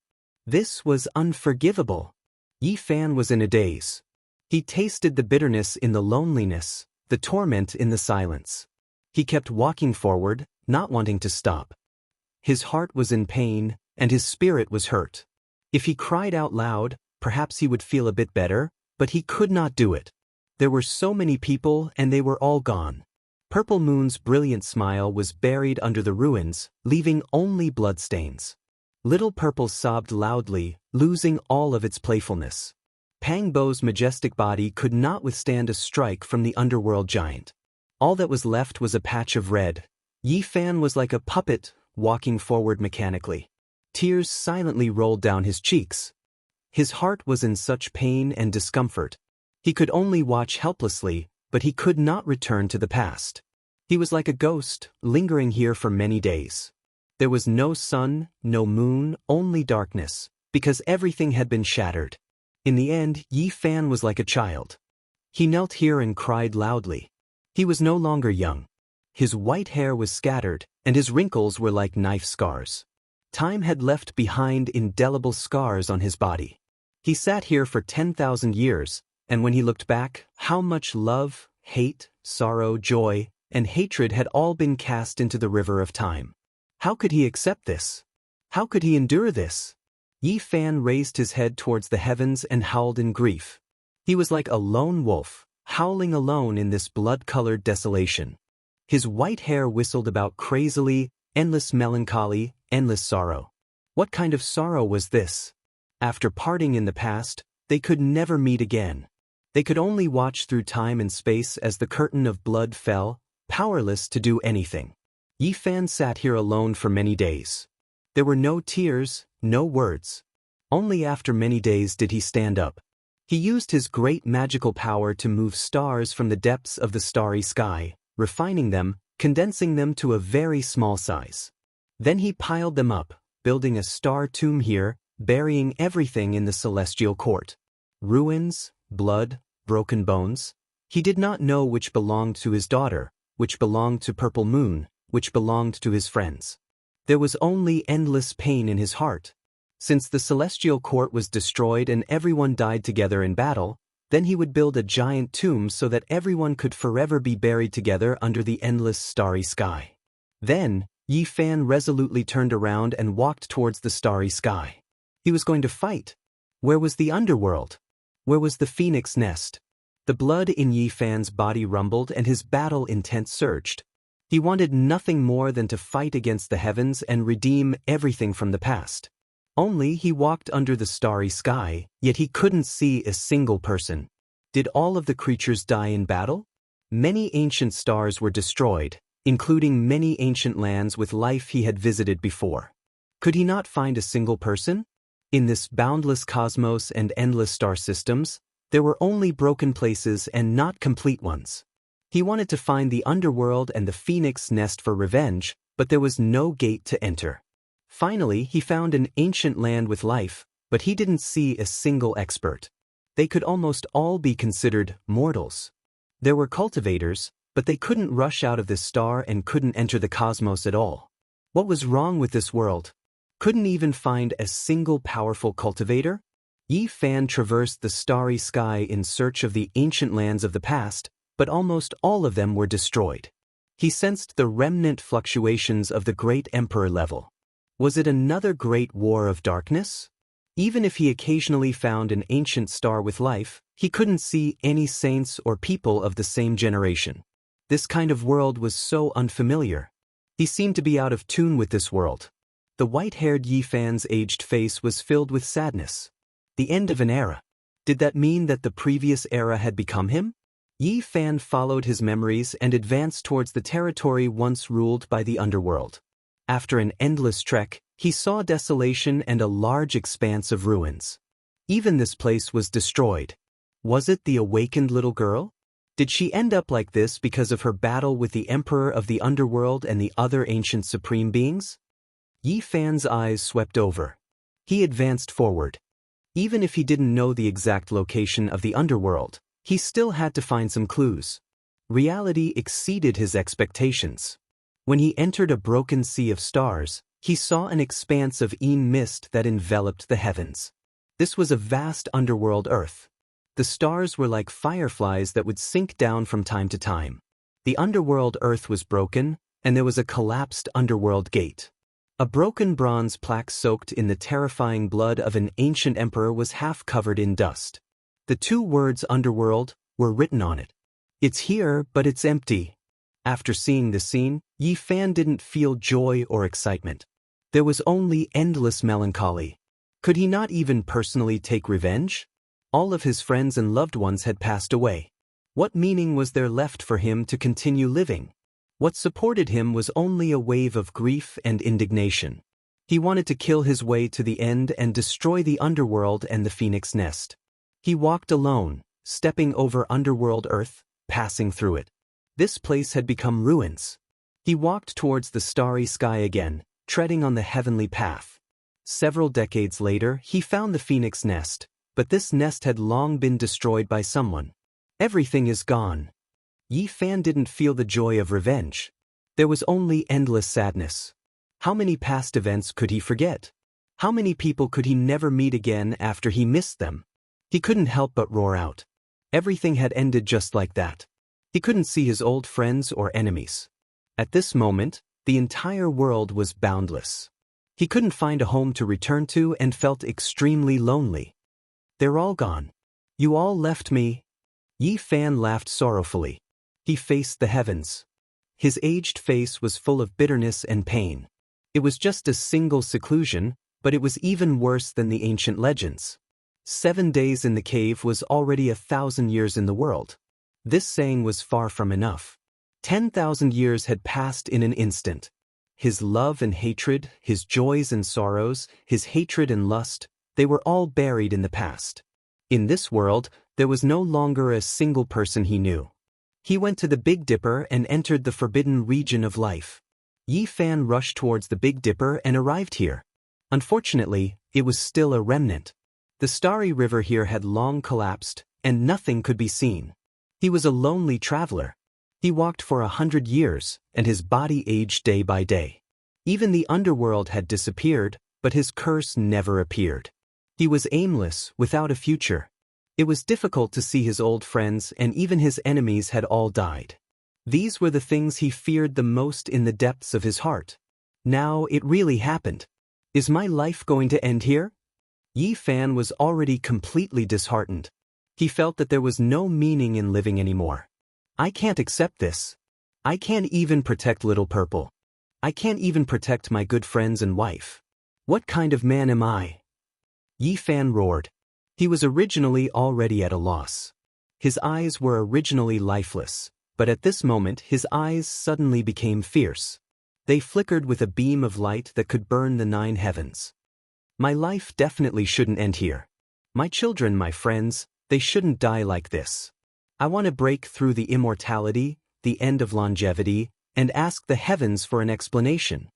This was unforgivable. Yi Fan was in a daze. He tasted the bitterness in the loneliness, the torment in the silence. He kept walking forward, not wanting to stop. His heart was in pain, and his spirit was hurt. If he cried out loud, perhaps he would feel a bit better, but he could not do it. There were so many people, and they were all gone. Purple Moon's brilliant smile was buried under the ruins, leaving only bloodstains. Little Purple sobbed loudly, losing all of its playfulness. Pang Bo's majestic body could not withstand a strike from the underworld giant. All that was left was a patch of red. Yi Fan was like a puppet, walking forward mechanically. Tears silently rolled down his cheeks. His heart was in such pain and discomfort. He could only watch helplessly, but he could not return to the past. He was like a ghost, lingering here for many days. There was no sun, no moon, only darkness, because everything had been shattered. In the end, Yi Fan was like a child. He knelt here and cried loudly. He was no longer young. His white hair was scattered, and his wrinkles were like knife scars. Time had left behind indelible scars on his body. He sat here for 10,000 years, and when he looked back, how much love, hate, sorrow, joy, and hatred had all been cast into the river of time. How could he accept this? How could he endure this? Yi Fan raised his head towards the heavens and howled in grief. He was like a lone wolf, howling alone in this blood-colored desolation. His white hair whistled about crazily, endless melancholy, endless sorrow. What kind of sorrow was this? After parting in the past, they could never meet again. They could only watch through time and space as the curtain of blood fell, powerless to do anything. Yi Fan sat here alone for many days. There were no tears, no words. Only after many days did he stand up. He used his great magical power to move stars from the depths of the starry sky, refining them, condensing them to a very small size. Then he piled them up, building a star tomb here, burying everything in the celestial court. Ruins, blood, broken bones. He did not know which belonged to his daughter, which belonged to Purple Moon, which belonged to his friends. There was only endless pain in his heart. Since the celestial court was destroyed and everyone died together in battle, then he would build a giant tomb so that everyone could forever be buried together under the endless starry sky. Then, Yi Fan resolutely turned around and walked towards the starry sky. He was going to fight. Where was the underworld? Where was the phoenix nest? The blood in Yi Fan's body rumbled and his battle intent surged. He wanted nothing more than to fight against the heavens and redeem everything from the past. Only he walked under the starry sky, yet he couldn't see a single person. Did all of the creatures die in battle? Many ancient stars were destroyed, including many ancient lands with life he had visited before. Could he not find a single person? In this boundless cosmos and endless star systems, There were only broken places and not complete ones. He wanted to find the underworld and the phoenix nest for revenge, but there was no gate to enter. Finally, he found an ancient land with life, but he didn't see a single expert. They could almost all be considered mortals. There were cultivators, but they couldn't rush out of this star and couldn't enter the cosmos at all. What was wrong with this world? Couldn't even find a single powerful cultivator? Yi Fan traversed the starry sky in search of the ancient lands of the past, but almost all of them were destroyed. He sensed the remnant fluctuations of the great emperor level. Was it another great war of darkness? Even if he occasionally found an ancient star with life, he couldn't see any saints or people of the same generation. This kind of world was so unfamiliar. He seemed to be out of tune with this world. The white-haired Yi Fan's aged face was filled with sadness. The end of an era. Did that mean that the previous era had become him? Yi Fan followed his memories and advanced towards the territory once ruled by the underworld. After an endless trek, he saw desolation and a large expanse of ruins. Even this place was destroyed. Was it the awakened little girl? Did she end up like this because of her battle with the emperor of the underworld and the other ancient supreme beings? Yi Fan's eyes swept over. He advanced forward. Even if he didn't know the exact location of the underworld, he still had to find some clues. Reality exceeded his expectations. When he entered a broken sea of stars, he saw an expanse of mist that enveloped the heavens. This was a vast underworld Earth. The stars were like fireflies that would sink down from time to time. The underworld Earth was broken, and there was a collapsed underworld gate. A broken bronze plaque soaked in the terrifying blood of an ancient emperor was half covered in dust. The two words underworld were written on it. It's here, but it's empty. After seeing the scene, Yi Fan didn't feel joy or excitement. There was only endless melancholy. Could he not even personally take revenge? All of his friends and loved ones had passed away. What meaning was there left for him to continue living? What supported him was only a wave of grief and indignation. He wanted to kill his way to the end and destroy the underworld and the phoenix nest. He walked alone, stepping over underworld Earth, passing through it. This place had become ruins. He walked towards the starry sky again, treading on the heavenly path. Several decades later, he found the phoenix nest, but this nest had long been destroyed by someone. Everything is gone. Yi Fan didn't feel the joy of revenge. There was only endless sadness. How many past events could he forget? How many people could he never meet again after he missed them? He couldn't help but roar out. Everything had ended just like that. He couldn't see his old friends or enemies. At this moment, the entire world was boundless. He couldn't find a home to return to and felt extremely lonely. They're all gone. You all left me. Yi Fan laughed sorrowfully. He faced the heavens. His aged face was full of bitterness and pain. It was just a single seclusion, but it was even worse than the ancient legends. 7 days in the cave was already 1,000 years in the world. This saying was far from enough. 10,000 years had passed in an instant. His love and hatred, his joys and sorrows, his hatred and lust, they were all buried in the past. In this world, there was no longer a single person he knew. He went to the Big Dipper and entered the forbidden region of life. Yi Fan rushed towards the Big Dipper and arrived here. Unfortunately, it was still a remnant. The starry river here had long collapsed, and nothing could be seen. He was a lonely traveler. He walked for 100 years, and his body aged day by day. Even the underworld had disappeared, but his curse never appeared. He was aimless, without a future. It was difficult to see his old friends, and even his enemies had all died. These were the things he feared the most in the depths of his heart. Now it really happened. Is my life going to end here? Yi Fan was already completely disheartened. He felt that there was no meaning in living anymore. I can't accept this. I can't even protect Little Purple. I can't even protect my good friends and wife. What kind of man am I? Yi Fan roared. He was originally already at a loss. His eyes were originally lifeless, but at this moment his eyes suddenly became fierce. They flickered with a beam of light that could burn the 9 heavens. My life definitely shouldn't end here. My children, my friends, They shouldn't die like this. I want to break through the immortality, the end of longevity, and ask the heavens for an explanation.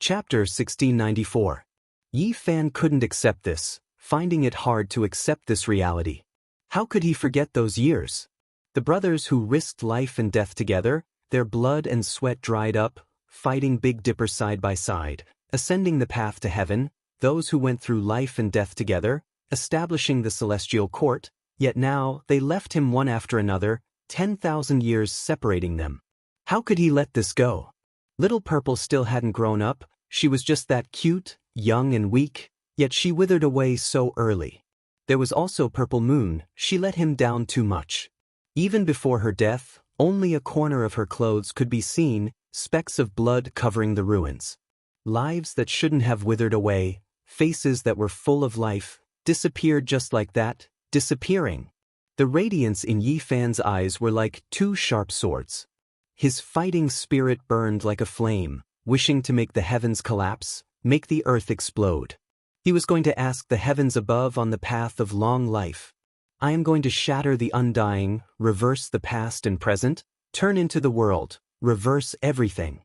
Chapter 1694. Yi Fan couldn't accept this, finding it hard to accept this reality. How could he forget those years? The brothers who risked life and death together, their blood and sweat dried up, fighting Big Dipper side by side, ascending the path to heaven, those who went through life and death together, establishing the celestial court, yet now they left him one after another, 10,000 years separating them. How could he let this go? Little Purple still hadn't grown up, she was just that cute, young and weak, yet she withered away so early. There was also Purple Moon, she let him down too much. Even before her death, only a corner of her clothes could be seen, specks of blood covering the ruins. Lives that shouldn't have withered away, faces that were full of life, disappeared just like that, disappearing. The radiance in Yi Fan's eyes were like two sharp swords. His fighting spirit burned like a flame, wishing to make the heavens collapse, make the earth explode. He was going to ask the heavens above on the path of long life. I am going to shatter the undying, reverse the past and present, turn into the world, reverse everything.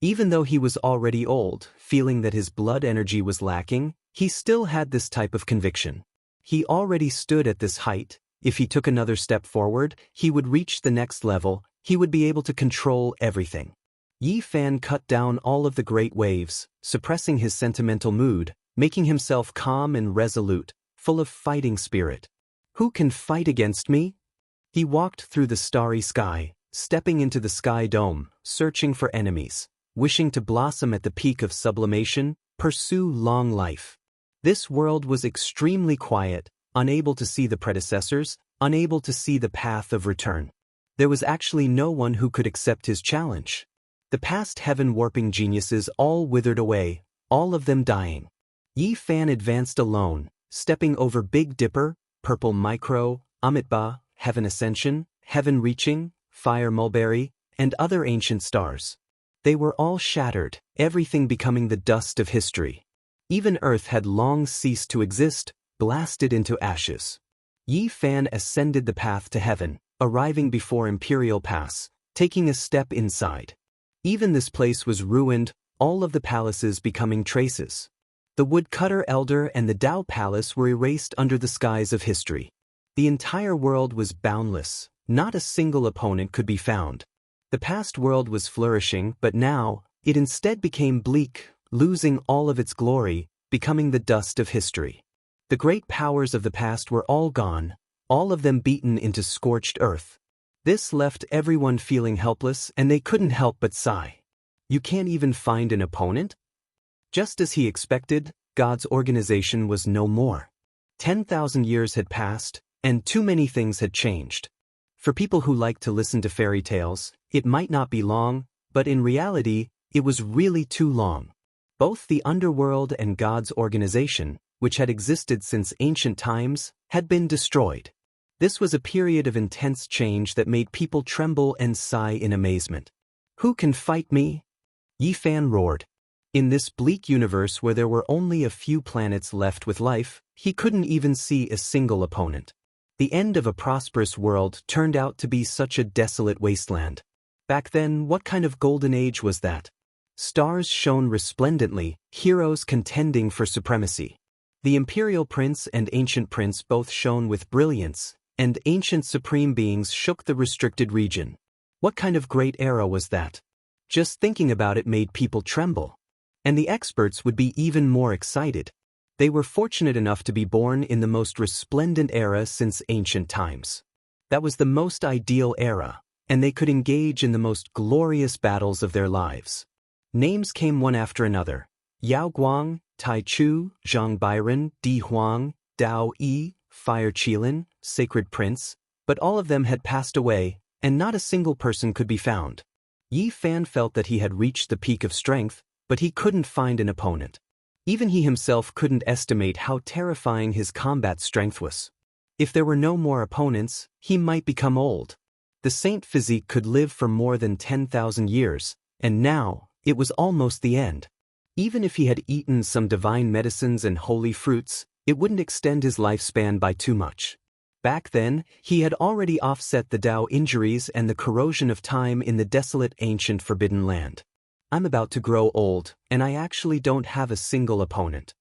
Even though he was already old, feeling that his blood energy was lacking, he still had this type of conviction. He already stood at this height. If he took another step forward, he would reach the next level, he would be able to control everything. Yi Fan cut down all of the great waves, suppressing his sentimental mood, making himself calm and resolute, full of fighting spirit. Who can fight against me? He walked through the starry sky, stepping into the sky dome, searching for enemies, wishing to blossom at the peak of sublimation, pursue long life. This world was extremely quiet, unable to see the predecessors, unable to see the path of return. There was actually no one who could accept his challenge. The past heaven-warping geniuses all withered away, all of them dying. Yi Fan advanced alone, stepping over Big Dipper, Purple Micro, Amitba, Heaven Ascension, Heaven Reaching, Fire Mulberry, and other ancient stars. They were all shattered, everything becoming the dust of history. Even Earth had long ceased to exist, blasted into ashes. Yi Fan ascended the path to heaven, arriving before Imperial Pass, taking a step inside. Even this place was ruined, all of the palaces becoming traces. The Woodcutter Elder and the Tao Palace were erased under the skies of history. The entire world was boundless, not a single opponent could be found. The past world was flourishing, but now, it instead became bleak, losing all of its glory, becoming the dust of history. The great powers of the past were all gone, all of them beaten into scorched earth. This left everyone feeling helpless, and they couldn't help but sigh. You can't even find an opponent? Just as he expected, God's organization was no more. 10,000 years had passed, and too many things had changed. For people who like to listen to fairy tales, it might not be long, but in reality, it was really too long. Both the underworld and God's organization, which had existed since ancient times, had been destroyed. This was a period of intense change that made people tremble and sigh in amazement. Who can fight me? Yi Fan roared. In this bleak universe where there were only a few planets left with life, he couldn't even see a single opponent. The end of a prosperous world turned out to be such a desolate wasteland. Back then, what kind of golden age was that? Stars shone resplendently, heroes contending for supremacy. The Imperial Prince and Ancient Prince both shone with brilliance, and ancient supreme beings shook the restricted region. What kind of great era was that? Just thinking about it made people tremble. And the experts would be even more excited. They were fortunate enough to be born in the most resplendent era since ancient times. That was the most ideal era, and they could engage in the most glorious battles of their lives. Names came one after another. Yao Guang, Tai Chu, Zhang Byron, Di Huang, Dao Yi, Fire Qilin, Sacred Prince, but all of them had passed away, and not a single person could be found. Yi Fan felt that he had reached the peak of strength, but he couldn't find an opponent. Even he himself couldn't estimate how terrifying his combat strength was. If there were no more opponents, he might become old. The saint physique could live for more than 10,000 years, and now, it was almost the end. Even if he had eaten some divine medicines and holy fruits, it wouldn't extend his lifespan by too much. Back then, he had already offset the Tao injuries and the corrosion of time in the desolate ancient forbidden land. I'm about to grow old, and I actually don't have a single opponent.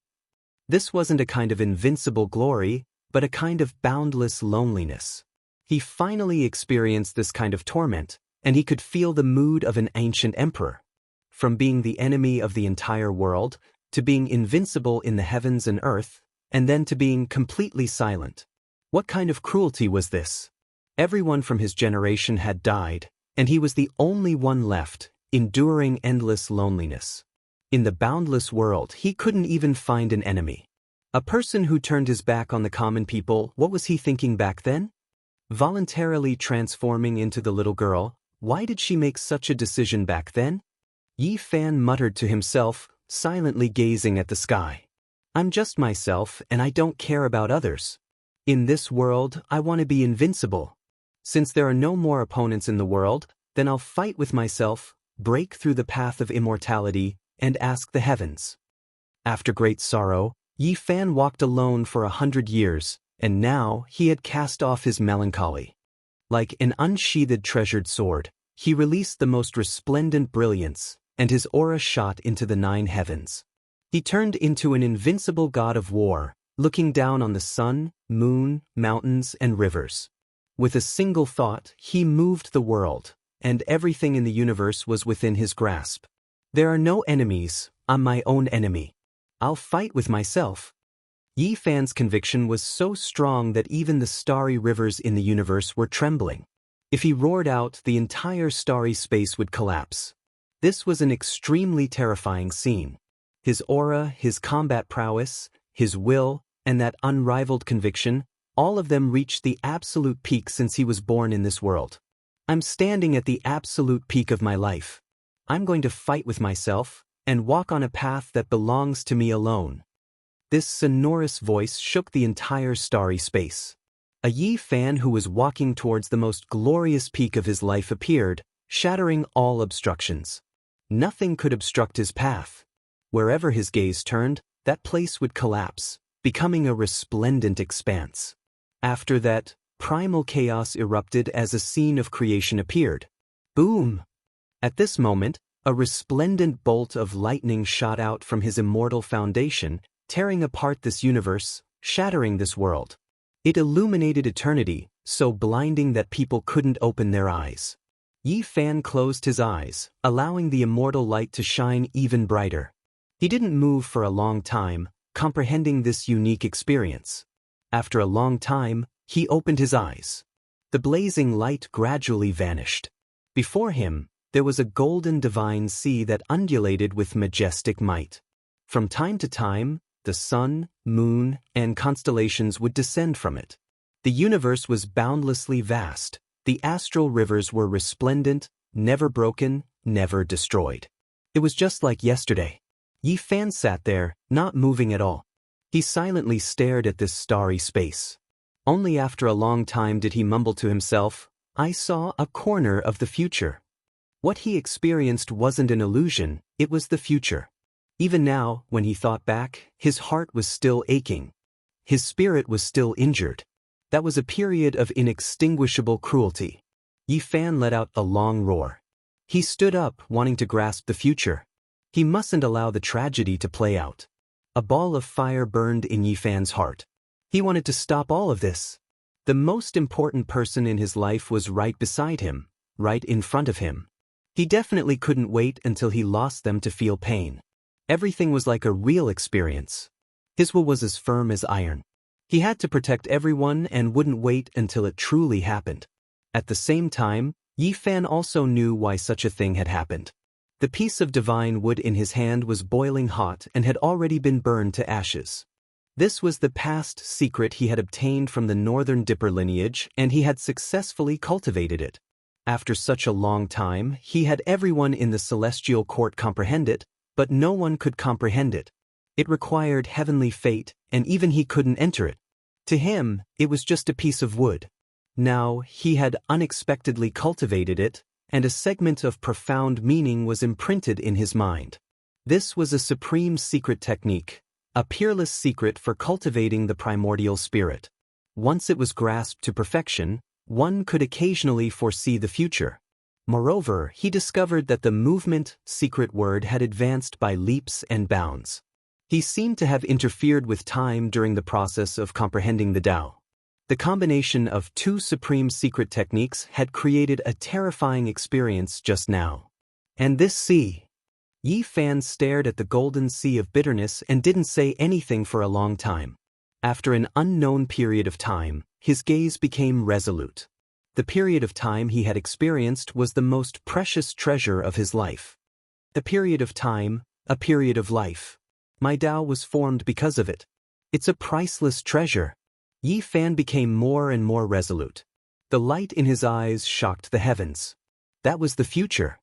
This wasn't a kind of invincible glory, but a kind of boundless loneliness. He finally experienced this kind of torment, and he could feel the mood of an ancient emperor. From being the enemy of the entire world, to being invincible in the heavens and earth, and then to being completely silent. What kind of cruelty was this? Everyone from his generation had died, and he was the only one left, enduring endless loneliness. In the boundless world, he couldn't even find an enemy. A person who turned his back on the common people, what was he thinking back then? Voluntarily transforming into the little girl, why did she make such a decision back then? Yi Fan muttered to himself, silently gazing at the sky. I'm just myself, and I don't care about others. In this world, I want to be invincible. Since there are no more opponents in the world, then I'll fight with myself, break through the path of immortality, and ask the heavens. After great sorrow, Yi Fan walked alone for 100 years, and now he had cast off his melancholy. Like an unsheathed treasured sword, he released the most resplendent brilliance, and his aura shot into the 9 heavens. He turned into an invincible god of war, looking down on the sun, moon, mountains, and rivers. With a single thought, he moved the world, and everything in the universe was within his grasp. There are no enemies, I'm my own enemy. I'll fight with myself. Yi Fan's conviction was so strong that even the starry rivers in the universe were trembling. If he roared out, the entire starry space would collapse. This was an extremely terrifying scene. His aura, his combat prowess, his will, and that unrivaled conviction, all of them reached the absolute peak since he was born in this world. I'm standing at the absolute peak of my life. I'm going to fight with myself, and walk on a path that belongs to me alone. This sonorous voice shook the entire starry space. A Yi Fan who was walking towards the most glorious peak of his life appeared, shattering all obstructions. Nothing could obstruct his path. Wherever his gaze turned, that place would collapse, becoming a resplendent expanse. After that, primal chaos erupted as a scene of creation appeared. Boom! At this moment, a resplendent bolt of lightning shot out from his immortal foundation, tearing apart this universe, shattering this world. It illuminated eternity, so blinding that people couldn't open their eyes. Yi Fan closed his eyes, allowing the immortal light to shine even brighter. He didn't move for a long time, comprehending this unique experience. After a long time, he opened his eyes. The blazing light gradually vanished. Before him, there was a golden divine sea that undulated with majestic might. From time to time, the sun, moon, and constellations would descend from it. The universe was boundlessly vast. The astral rivers were resplendent, never broken, never destroyed. It was just like yesterday. Yi Fan sat there, not moving at all. He silently stared at this starry space. Only after a long time did he mumble to himself, I saw a corner of the future. What he experienced wasn't an illusion, it was the future. Even now, when he thought back, his heart was still aching. His spirit was still injured. That was a period of inextinguishable cruelty. Yi Fan let out a long roar. He stood up, wanting to grasp the future. He mustn't allow the tragedy to play out. A ball of fire burned in Yi Fan's heart. He wanted to stop all of this. The most important person in his life was right beside him, right in front of him. He definitely couldn't wait until he lost them to feel pain. Everything was like a real experience. His will was as firm as iron. He had to protect everyone and wouldn't wait until it truly happened. At the same time, Yi Fan also knew why such a thing had happened. The piece of divine wood in his hand was boiling hot and had already been burned to ashes. This was the past secret he had obtained from the Northern Dipper lineage, and he had successfully cultivated it. After such a long time, he had everyone in the celestial court comprehend it, but no one could comprehend it. It required heavenly fate, and even he couldn't enter it. To him, it was just a piece of wood. Now, he had unexpectedly cultivated it, and a segment of profound meaning was imprinted in his mind. This was a supreme secret technique, a peerless secret for cultivating the primordial spirit. Once it was grasped to perfection, one could occasionally foresee the future. Moreover, he discovered that the movement secret word had advanced by leaps and bounds. He seemed to have interfered with time during the process of comprehending the Tao. The combination of two supreme secret techniques had created a terrifying experience just now. And this sea? Yi Fan stared at the golden sea of bitterness and didn't say anything for a long time. After an unknown period of time, his gaze became resolute. The period of time he had experienced was the most precious treasure of his life. A period of time, a period of life. My Tao was formed because of it. It's a priceless treasure. Yi Fan became more and more resolute. The light in his eyes shocked the heavens. That was the future.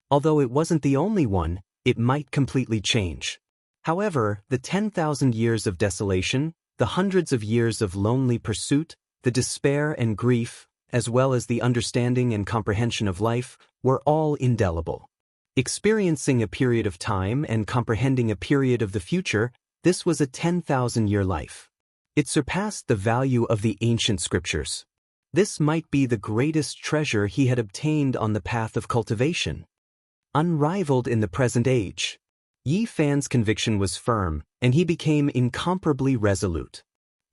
Although it wasn't the only one, it might completely change. However, the 10,000 years of desolation, the hundreds of years of lonely pursuit, the despair and grief, as well as the understanding and comprehension of life, were all indelible. Experiencing a period of time and comprehending a period of the future, this was a 10,000-year life. It surpassed the value of the ancient scriptures. This might be the greatest treasure he had obtained on the path of cultivation. Unrivaled in the present age. Yi Fan's conviction was firm, and he became incomparably resolute.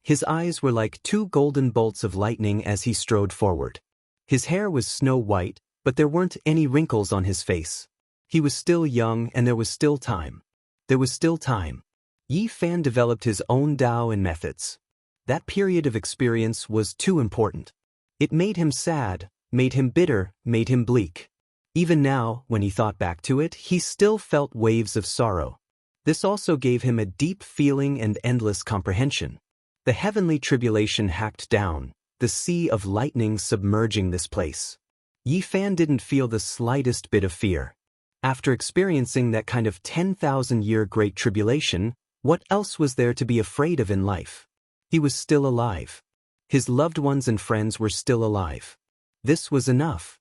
His eyes were like two golden bolts of lightning as he strode forward. His hair was snow white, but there weren't any wrinkles on his face. He was still young and there was still time. There was still time. Yi Fan developed his own Tao and methods. That period of experience was too important. It made him sad, made him bitter, made him bleak. Even now, when he thought back to it, he still felt waves of sorrow. This also gave him a deep feeling and endless comprehension. The heavenly tribulation hacked down, the sea of lightning submerging this place. Yi Fan didn't feel the slightest bit of fear. After experiencing that kind of 10,000-year great tribulation, what else was there to be afraid of in life? He was still alive. His loved ones and friends were still alive. This was enough.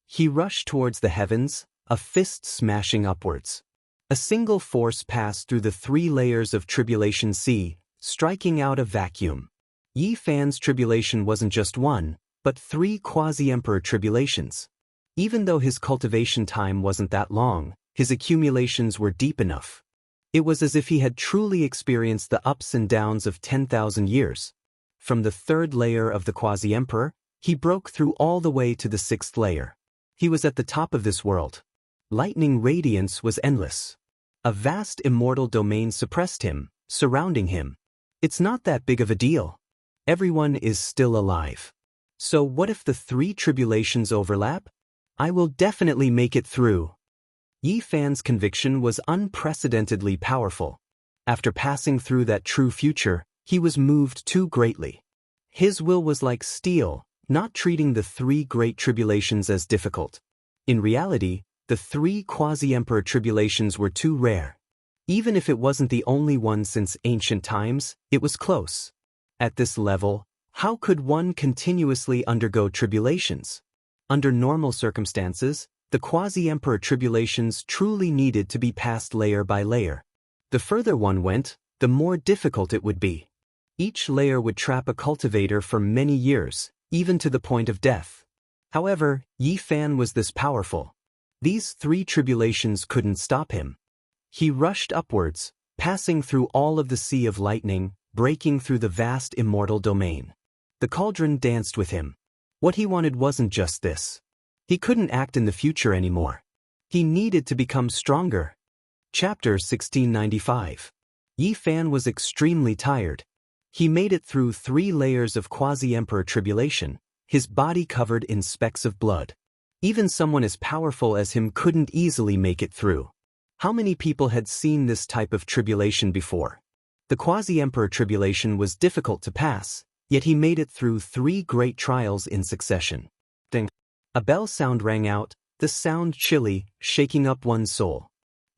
He rushed towards the heavens, a fist smashing upwards. A single force passed through the 3 layers of tribulation sea, striking out a vacuum. Yi Fan's tribulation wasn't just one, but 3 quasi-emperor tribulations. Even though his cultivation time wasn't that long, his accumulations were deep enough. It was as if he had truly experienced the ups and downs of 10,000 years. From the 3rd layer of the quasi-emperor, he broke through all the way to the 6th layer. He was at the top of this world. Lightning radiance was endless. A vast immortal domain suppressed him, surrounding him. It's not that big of a deal. Everyone is still alive. So what if the 3 tribulations overlap? I will definitely make it through. Yi Fan's conviction was unprecedentedly powerful. After passing through that true future, he was moved too greatly. His will was like steel, not treating the 3 great tribulations as difficult. In reality, the 3 quasi-emperor tribulations were too rare. Even if it wasn't the only one since ancient times, it was close. At this level, how could one continuously undergo tribulations? Under normal circumstances, the quasi-emperor tribulations truly needed to be passed layer by layer. The further one went, the more difficult it would be. Each layer would trap a cultivator for many years, even to the point of death. However, Yi Fan was this powerful. These 3 tribulations couldn't stop him. He rushed upwards, passing through all of the sea of lightning, breaking through the vast immortal domain. The cauldron danced with him. What he wanted wasn't just this. He couldn't act in the future anymore. He needed to become stronger. Chapter 1695. Yi Fan was extremely tired. He made it through 3 layers of quasi-emperor tribulation, his body covered in specks of blood. Even someone as powerful as him couldn't easily make it through. How many people had seen this type of tribulation before? The quasi-emperor tribulation was difficult to pass, yet he made it through 3 great trials in succession. Ding. A bell sound rang out, the sound chilly, shaking up one's soul.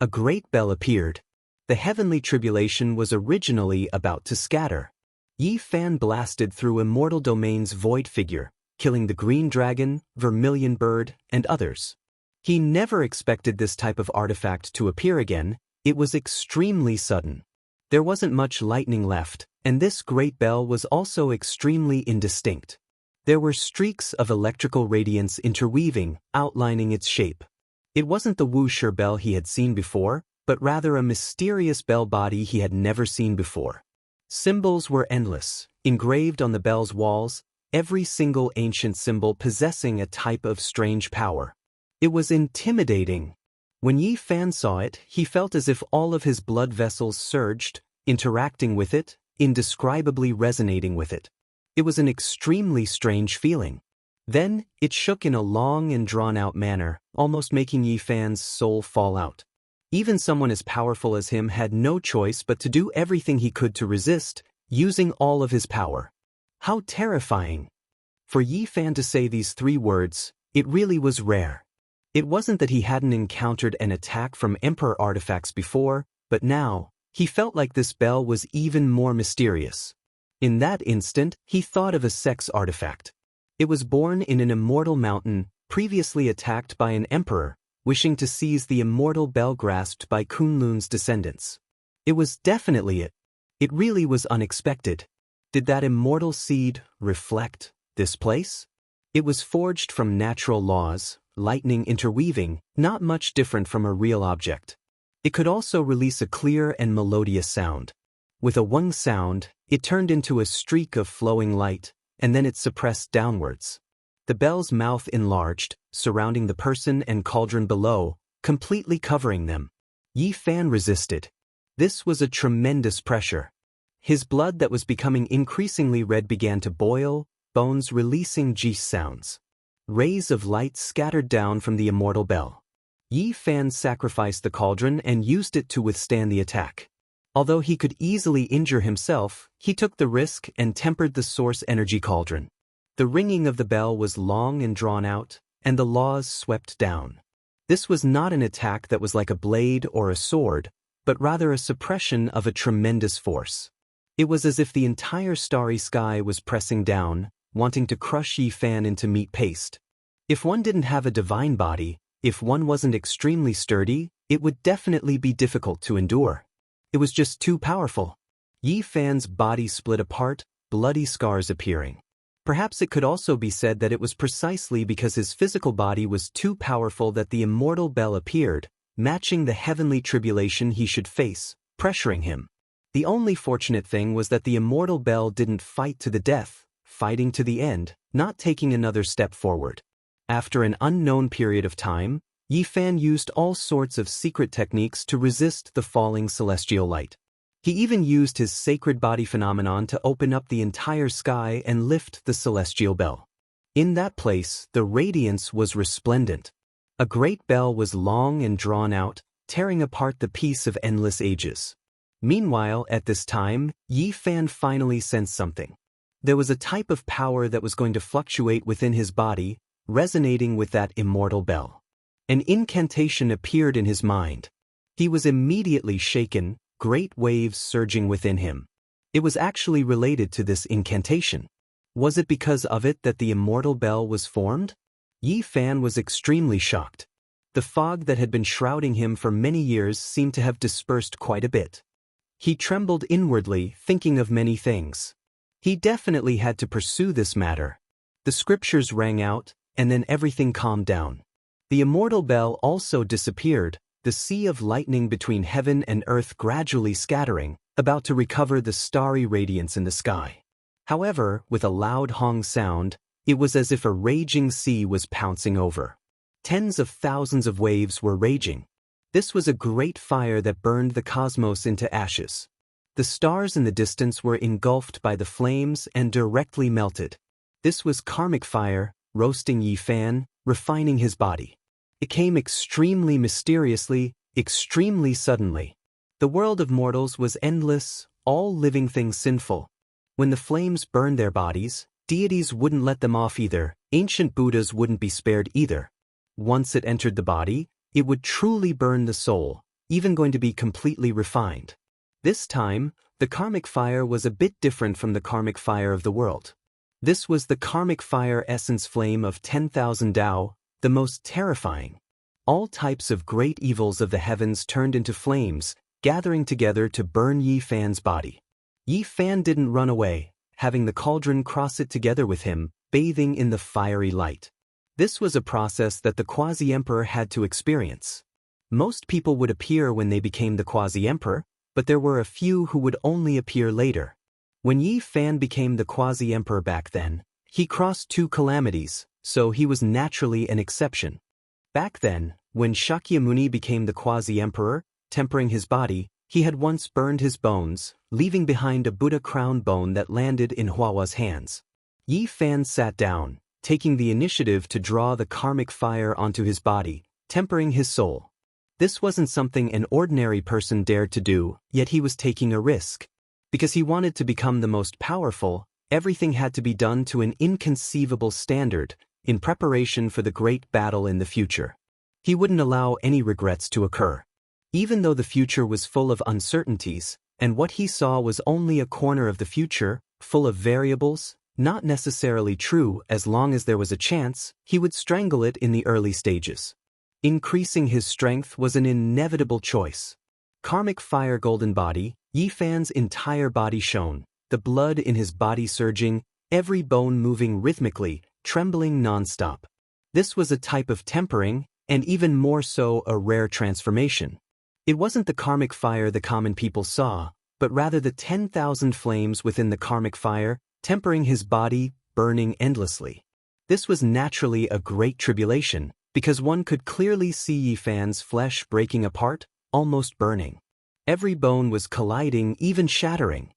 A great bell appeared. The heavenly tribulation was originally about to scatter. Yi Fan blasted through Immortal Domain's void figure, killing the green dragon, vermilion bird, and others. He never expected this type of artifact to appear again. It was extremely sudden. There wasn't much lightning left, and this great bell was also extremely indistinct. There were streaks of electrical radiance interweaving, outlining its shape. It wasn't the Wuxia bell he had seen before, but rather a mysterious bell body he had never seen before. Symbols were endless, engraved on the bell's walls, every single ancient symbol possessing a type of strange power. It was intimidating. When Yi Fan saw it, he felt as if all of his blood vessels surged, interacting with it, indescribably resonating with it. It was an extremely strange feeling. Then, it shook in a long and drawn-out manner, almost making Yi Fan's soul fall out. Even someone as powerful as him had no choice but to do everything he could to resist, using all of his power. How terrifying! For Yi Fan to say these 3 words, it really was rare. It wasn't that he hadn't encountered an attack from Emperor artifacts before, but now, he felt like this bell was even more mysterious. In that instant, he thought of a sex artifact. It was born in an immortal mountain, previously attacked by an emperor, wishing to seize the immortal bell grasped by Kunlun's descendants. It was definitely it. It really was unexpected. Did that immortal seed reflect this place? It was forged from natural laws, lightning interweaving, not much different from a real object. It could also release a clear and melodious sound. With a wung sound, it turned into a streak of flowing light, and then it suppressed downwards. The bell's mouth enlarged, surrounding the person and cauldron below, completely covering them. Yi Fan resisted. This was a tremendous pressure. His blood that was becoming increasingly red began to boil, bones releasing Ji sounds. Rays of light scattered down from the immortal bell. Yi Fan sacrificed the cauldron and used it to withstand the attack. Although he could easily injure himself, he took the risk and tempered the source energy cauldron. The ringing of the bell was long and drawn out, and the laws swept down. This was not an attack that was like a blade or a sword, but rather a suppression of a tremendous force. It was as if the entire starry sky was pressing down, wanting to crush Yi Fan into meat paste. If one didn't have a divine body, if one wasn't extremely sturdy, it would definitely be difficult to endure. It was just too powerful. Yi Fan's body split apart, bloody scars appearing. Perhaps it could also be said that it was precisely because his physical body was too powerful that the immortal bell appeared, matching the heavenly tribulation he should face, pressuring him. The only fortunate thing was that the immortal bell didn't fight to the death, fighting to the end, not taking another step forward. After an unknown period of time, Yi Fan used all sorts of secret techniques to resist the falling celestial light. He even used his sacred body phenomenon to open up the entire sky and lift the celestial bell. In that place, the radiance was resplendent. A great bell was long and drawn out, tearing apart the peace of endless ages. Meanwhile, at this time, Yi Fan finally sensed something. There was a type of power that was going to fluctuate within his body, resonating with that immortal bell. An incantation appeared in his mind. He was immediately shaken, great waves surging within him. It was actually related to this incantation. Was it because of it that the immortal bell was formed? Yi Fan was extremely shocked. The fog that had been shrouding him for many years seemed to have dispersed quite a bit. He trembled inwardly, thinking of many things. He definitely had to pursue this matter. The scriptures rang out, and then everything calmed down. The immortal bell also disappeared, the sea of lightning between heaven and earth gradually scattering, about to recover the starry radiance in the sky. However, with a loud hong sound, it was as if a raging sea was pouncing over. Tens of thousands of waves were raging. This was a great fire that burned the cosmos into ashes. The stars in the distance were engulfed by the flames and directly melted. This was karmic fire, roasting Yi Fan, refining his body. It came extremely mysteriously, extremely suddenly. The world of mortals was endless, all living things sinful. When the flames burned their bodies, deities wouldn't let them off either, ancient Buddhas wouldn't be spared either. Once it entered the body, it would truly burn the soul, even going to be completely refined. This time, the karmic fire was a bit different from the karmic fire of the world. This was the karmic fire essence flame of 10,000 Tao, the most terrifying. All types of great evils of the heavens turned into flames, gathering together to burn Yi Fan's body. Yi Fan didn't run away, having the cauldron cross it together with him, bathing in the fiery light. This was a process that the quasi-emperor had to experience. Most people would appear when they became the quasi-emperor, but there were a few who would only appear later. When Yi Fan became the quasi-emperor back then, he crossed two calamities, so he was naturally an exception. Back then, when Shakyamuni became the quasi-emperor, tempering his body, he had once burned his bones, leaving behind a Buddha crown bone that landed in Huawa's hands. Yi Fan sat down, taking the initiative to draw the karmic fire onto his body, tempering his soul. This wasn't something an ordinary person dared to do, yet he was taking a risk. Because he wanted to become the most powerful, everything had to be done to an inconceivable standard, in preparation for the great battle in the future. He wouldn't allow any regrets to occur. Even though the future was full of uncertainties, and what he saw was only a corner of the future, full of variables, not necessarily true as long as there was a chance, he would strangle it in the early stages. Increasing his strength was an inevitable choice. Karmic fire golden body, Yi Fan's entire body shone, the blood in his body surging, every bone moving rhythmically, trembling non-stop. This was a type of tempering, and even more so a rare transformation. It wasn't the karmic fire the common people saw, but rather the 10,000 flames within the karmic fire, tempering his body, burning endlessly. This was naturally a great tribulation, because one could clearly see Yi Fan's flesh breaking apart, almost burning. Every bone was colliding, even shattering.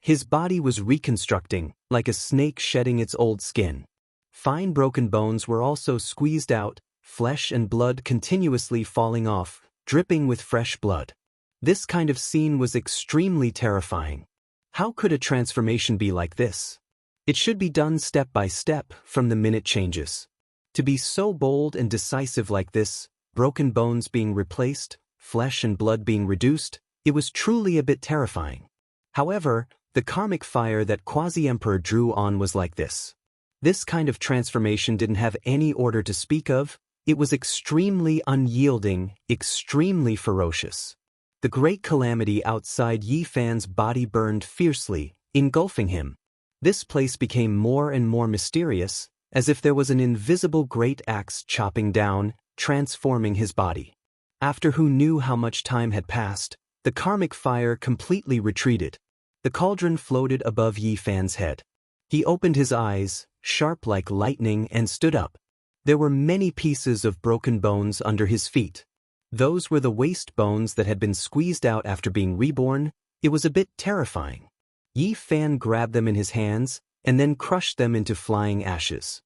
His body was reconstructing, like a snake shedding its old skin. Fine broken bones were also squeezed out, flesh and blood continuously falling off, dripping with fresh blood. This kind of scene was extremely terrifying. How could a transformation be like this? It should be done step by step, from the minute changes. To be so bold and decisive like this, broken bones being replaced, flesh and blood being reduced, it was truly a bit terrifying. However, the karmic fire that Quasi-Emperor drew on was like this. This kind of transformation didn't have any order to speak of. It was extremely unyielding, extremely ferocious. The great calamity outside Yi Fan's body burned fiercely, engulfing him. This place became more and more mysterious, as if there was an invisible great axe chopping down, transforming his body. After who knew how much time had passed, the karmic fire completely retreated. The cauldron floated above Yi Fan's head. He opened his eyes, sharp like lightning, and stood up. There were many pieces of broken bones under his feet. Those were the waste bones that had been squeezed out after being reborn. It was a bit terrifying. Yi Fan grabbed them in his hands, and then crushed them into flying ashes.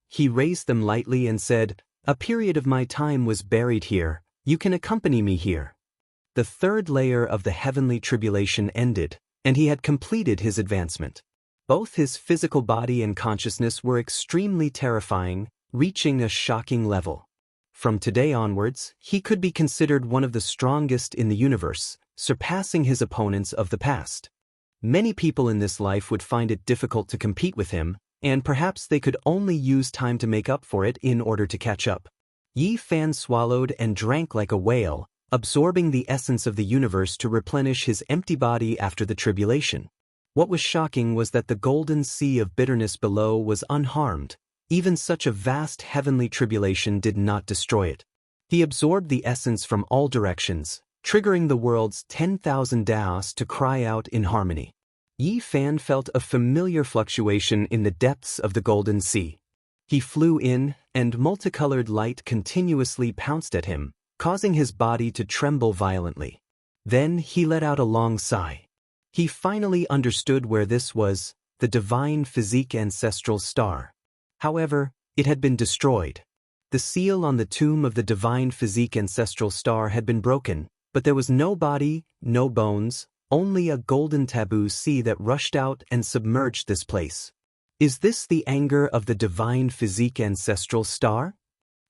He raised them lightly and said, "A period of my time was buried here. You can accompany me here." The third layer of the heavenly tribulation ended, and he had completed his advancement. Both his physical body and consciousness were extremely terrifying, reaching a shocking level. From today onwards, he could be considered one of the strongest in the universe, surpassing his opponents of the past. Many people in this life would find it difficult to compete with him, and perhaps they could only use time to make up for it in order to catch up. Yi Fan swallowed and drank like a whale, absorbing the essence of the universe to replenish his empty body after the tribulation. What was shocking was that the golden sea of bitterness below was unharmed. Even such a vast heavenly tribulation did not destroy it. He absorbed the essence from all directions, triggering the world's 10,000 Daos to cry out in harmony. Yi Fan felt a familiar fluctuation in the depths of the golden sea. He flew in, and multicolored light continuously pounced at him, causing his body to tremble violently. Then he let out a long sigh. He finally understood where this was, the divine physique ancestral star. However, it had been destroyed. The seal on the tomb of the divine physique ancestral star had been broken, but there was no body, no bones, only a golden taboo sea that rushed out and submerged this place. Is this the anger of the divine physique ancestral star?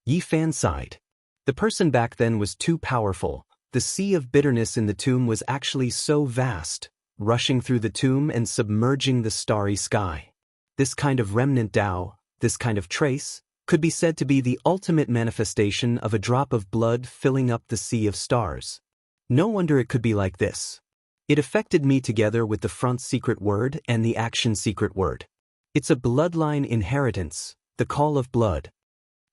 Yi Fan sighed. The person back then was too powerful. The sea of bitterness in the tomb was actually so vast, rushing through the tomb and submerging the starry sky. This kind of remnant Tao, this kind of trace, could be said to be the ultimate manifestation of a drop of blood filling up the sea of stars. No wonder it could be like this. It affected me together with the front secret word and the action secret word. It's a bloodline inheritance, the call of blood.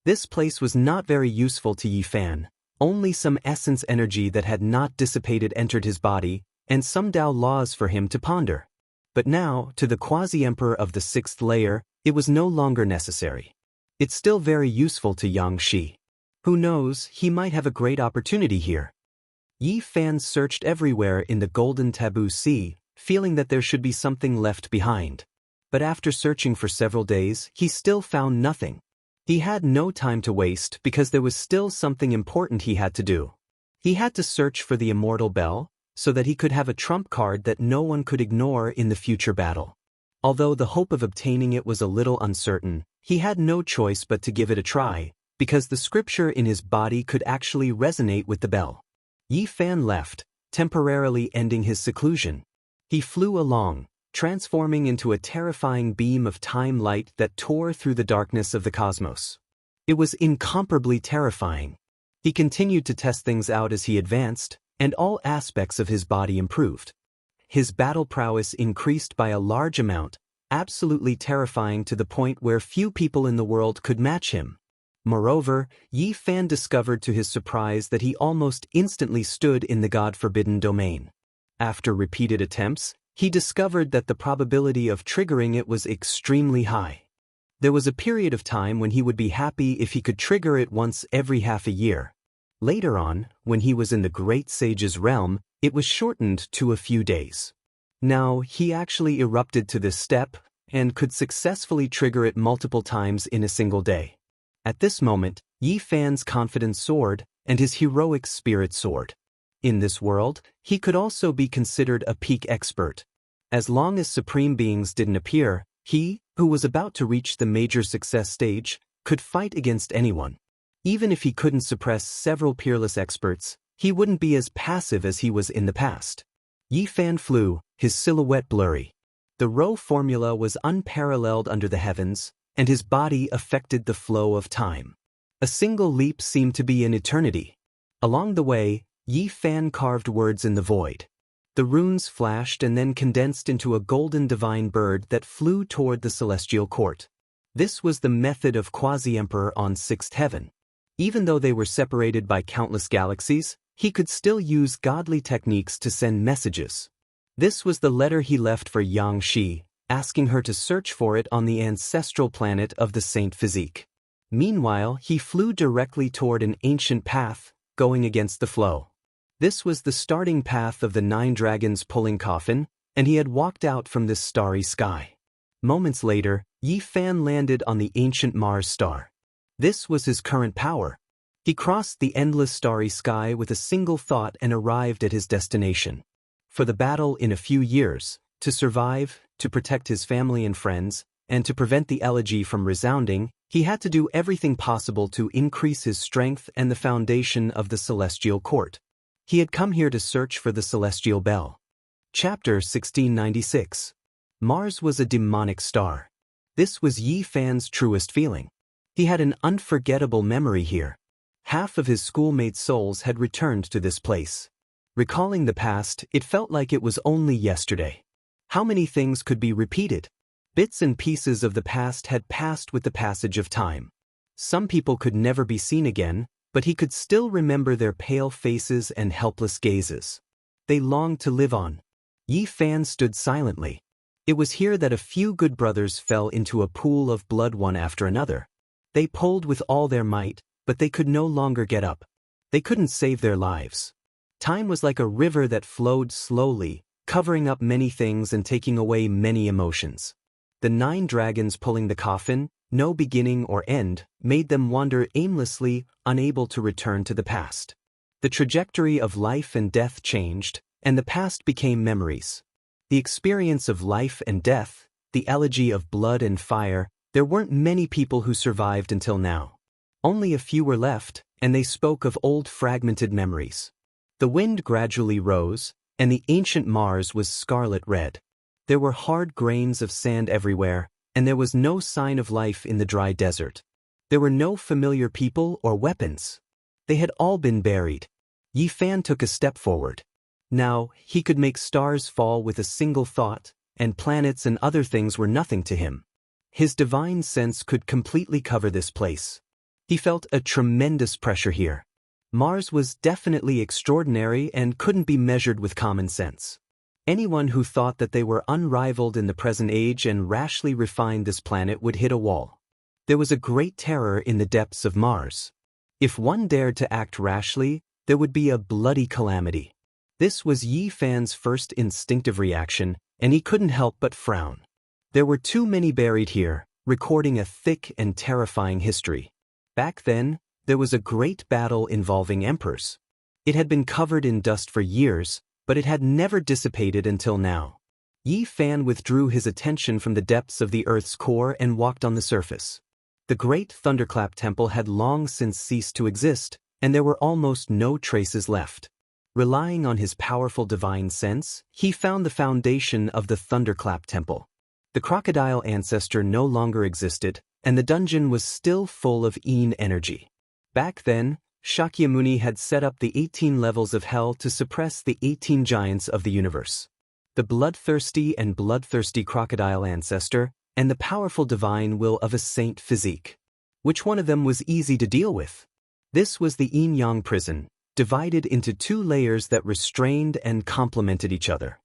This place was not very useful to Yi Fan. Only some essence energy that had not dissipated entered his body, and some Tao laws for him to ponder. But now, to the quasi-emperor of the 6th layer, it was no longer necessary. It's still very useful to Yang Shi. Who knows, he might have a great opportunity here. Yi Fan searched everywhere in the Golden Taboo Sea, feeling that there should be something left behind. But after searching for several days, he still found nothing. He had no time to waste because there was still something important he had to do. He had to search for the Immortal Bell, so that he could have a trump card that no one could ignore in the future battle. Although the hope of obtaining it was a little uncertain, he had no choice but to give it a try, because the scripture in his body could actually resonate with the bell. Yi Fan left, temporarily ending his seclusion. He flew along, transforming into a terrifying beam of time light that tore through the darkness of the cosmos. It was incomparably terrifying. He continued to test things out as he advanced, and all aspects of his body improved. His battle prowess increased by a large amount, absolutely terrifying to the point where few people in the world could match him. Moreover, Yi Fan discovered to his surprise that he almost instantly stood in the God-forbidden domain. After repeated attempts, he discovered that the probability of triggering it was extremely high. There was a period of time when he would be happy if he could trigger it once every half a year. Later on, when he was in the Great Sage's realm, it was shortened to a few days. Now, he actually erupted to this step, and could successfully trigger it multiple times in a single day. At this moment, Yi Fan's confidence soared, and his heroic spirit soared. In this world, he could also be considered a peak expert. As long as supreme beings didn't appear, he, who was about to reach the major success stage, could fight against anyone. Even if he couldn't suppress several peerless experts, he wouldn't be as passive as he was in the past. Yi Fan flew, his silhouette blurry. The Rho formula was unparalleled under the heavens, and his body affected the flow of time. A single leap seemed to be an eternity. Along the way, Yi Fan carved words in the void. The runes flashed and then condensed into a golden divine bird that flew toward the celestial court. This was the method of quasi-emperor on 6th heaven. Even though they were separated by countless galaxies, he could still use godly techniques to send messages. This was the letter he left for Yang Shi, asking her to search for it on the ancestral planet of the Saint Physique. Meanwhile, he flew directly toward an ancient path, going against the flow. This was the starting path of the 9 dragons pulling coffin, and he had walked out from this starry sky. Moments later, Yi Fan landed on the ancient Mars star. This was his current power. He crossed the endless starry sky with a single thought and arrived at his destination. For the battle in a few years, to survive, to protect his family and friends, and to prevent the elegy from resounding, he had to do everything possible to increase his strength and the foundation of the celestial court. He had come here to search for the celestial bell. Chapter 1696. Mars was a demonic star. This was Yi Fan's truest feeling. He had an unforgettable memory here. Half of his schoolmate souls had returned to this place. Recalling the past, it felt like it was only yesterday. How many things could be repeated? Bits and pieces of the past had passed with the passage of time. Some people could never be seen again, but he could still remember their pale faces and helpless gazes. They longed to live on. Yi Fan stood silently. It was here that a few good brothers fell into a pool of blood one after another. They pulled with all their might, but they could no longer get up. They couldn't save their lives. Time was like a river that flowed slowly, covering up many things and taking away many emotions. The 9 dragons pulling the coffin, no beginning or end, made them wander aimlessly, unable to return to the past. The trajectory of life and death changed, and the past became memories. The experience of life and death, the elegy of blood and fire, there weren't many people who survived until now. Only a few were left, and they spoke of old fragmented memories. The wind gradually rose, and the ancient Mars was scarlet red. There were hard grains of sand everywhere, and there was no sign of life in the dry desert. There were no familiar people or weapons. They had all been buried. Yi Fan took a step forward. Now, he could make stars fall with a single thought, and planets and other things were nothing to him. His divine sense could completely cover this place. He felt a tremendous pressure here. Mars was definitely extraordinary and couldn't be measured with common sense. Anyone who thought that they were unrivaled in the present age and rashly refined this planet would hit a wall. There was a great terror in the depths of Mars. If one dared to act rashly, there would be a bloody calamity. This was Yi Fan's first instinctive reaction, and he couldn't help but frown. There were too many buried here, recording a thick and terrifying history. Back then, there was a great battle involving emperors. It had been covered in dust for years, but it had never dissipated until now. Yi Fan withdrew his attention from the depths of the Earth's core and walked on the surface. The great Thunderclap Temple had long since ceased to exist, and there were almost no traces left. Relying on his powerful divine sense, he found the foundation of the Thunderclap Temple. The crocodile ancestor no longer existed, and the dungeon was still full of Yin energy. Back then, Shakyamuni had set up the 18 levels of hell to suppress the 18 giants of the universe. The bloodthirsty and bloodthirsty crocodile ancestor, and the powerful divine will of a saint physique. Which one of them was easy to deal with? This was the yin-yang prison, divided into two layers that restrained and complemented each other.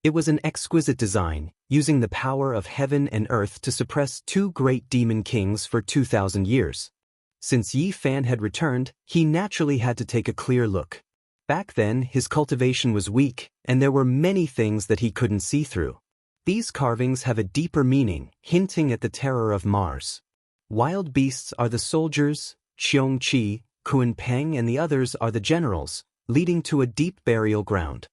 It was an exquisite design, using the power of heaven and earth to suppress two great demon kings for 2,000 years. Since Yi Fan had returned, he naturally had to take a clear look. Back then, his cultivation was weak, and there were many things that he couldn't see through. These carvings have a deeper meaning, hinting at the terror of Mars. Wild beasts are the soldiers, Qiong Qi, Kun Peng, and the others are the generals, leading to a deep burial ground.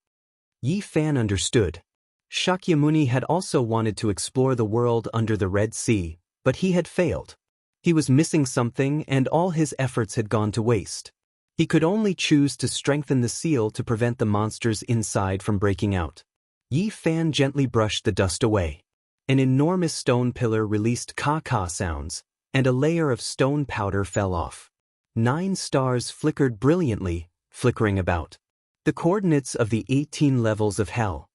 Yi Fan understood. Shakyamuni had also wanted to explore the world under the Red Sea, but he had failed. He was missing something, and all his efforts had gone to waste. He could only choose to strengthen the seal to prevent the monsters inside from breaking out. Yi Fan gently brushed the dust away. An enormous stone pillar released ka-ka sounds, and a layer of stone powder fell off. 9 stars flickered brilliantly, flickering about. The coordinates of the 18 levels of hell.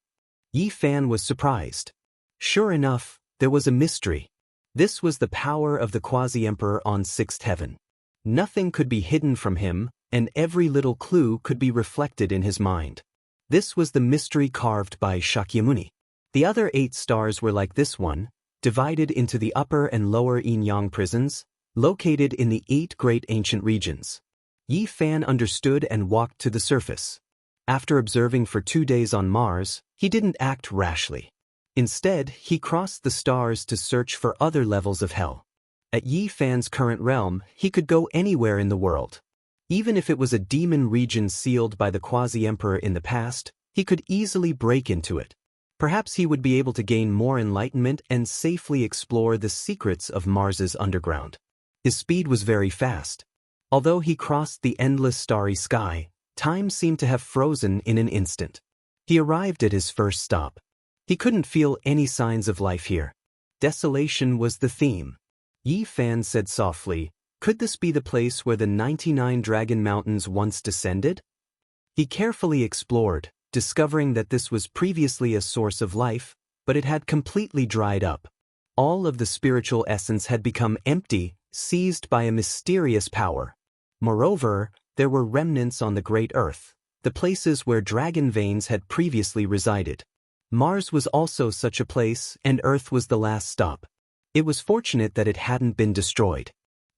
Yi Fan was surprised. Sure enough, there was a mystery. This was the power of the quasi-emperor on 6th heaven. Nothing could be hidden from him, and every little clue could be reflected in his mind. This was the mystery carved by Shakyamuni. The other 8 stars were like this one, divided into the upper and lower yin-yang prisons, located in the 8 great ancient regions. Yi Fan understood and walked to the surface. After observing for 2 days on Mars, he didn't act rashly. Instead, he crossed the stars to search for other levels of hell. At Yi Fan's current realm, he could go anywhere in the world. Even if it was a demon region sealed by the quasi-emperor in the past, he could easily break into it. Perhaps he would be able to gain more enlightenment and safely explore the secrets of Mars's underground. His speed was very fast. Although he crossed the endless starry sky, time seemed to have frozen in an instant. He arrived at his first stop. He couldn't feel any signs of life here. Desolation was the theme. Yi Fan said softly, "Could this be the place where the 99 Dragon Mountains once descended?" He carefully explored, discovering that this was previously a source of life, but it had completely dried up. All of the spiritual essence had become empty, seized by a mysterious power. Moreover, there were remnants on the great Earth, the places where dragon veins had previously resided. Mars was also such a place, and Earth was the last stop. It was fortunate that it hadn't been destroyed.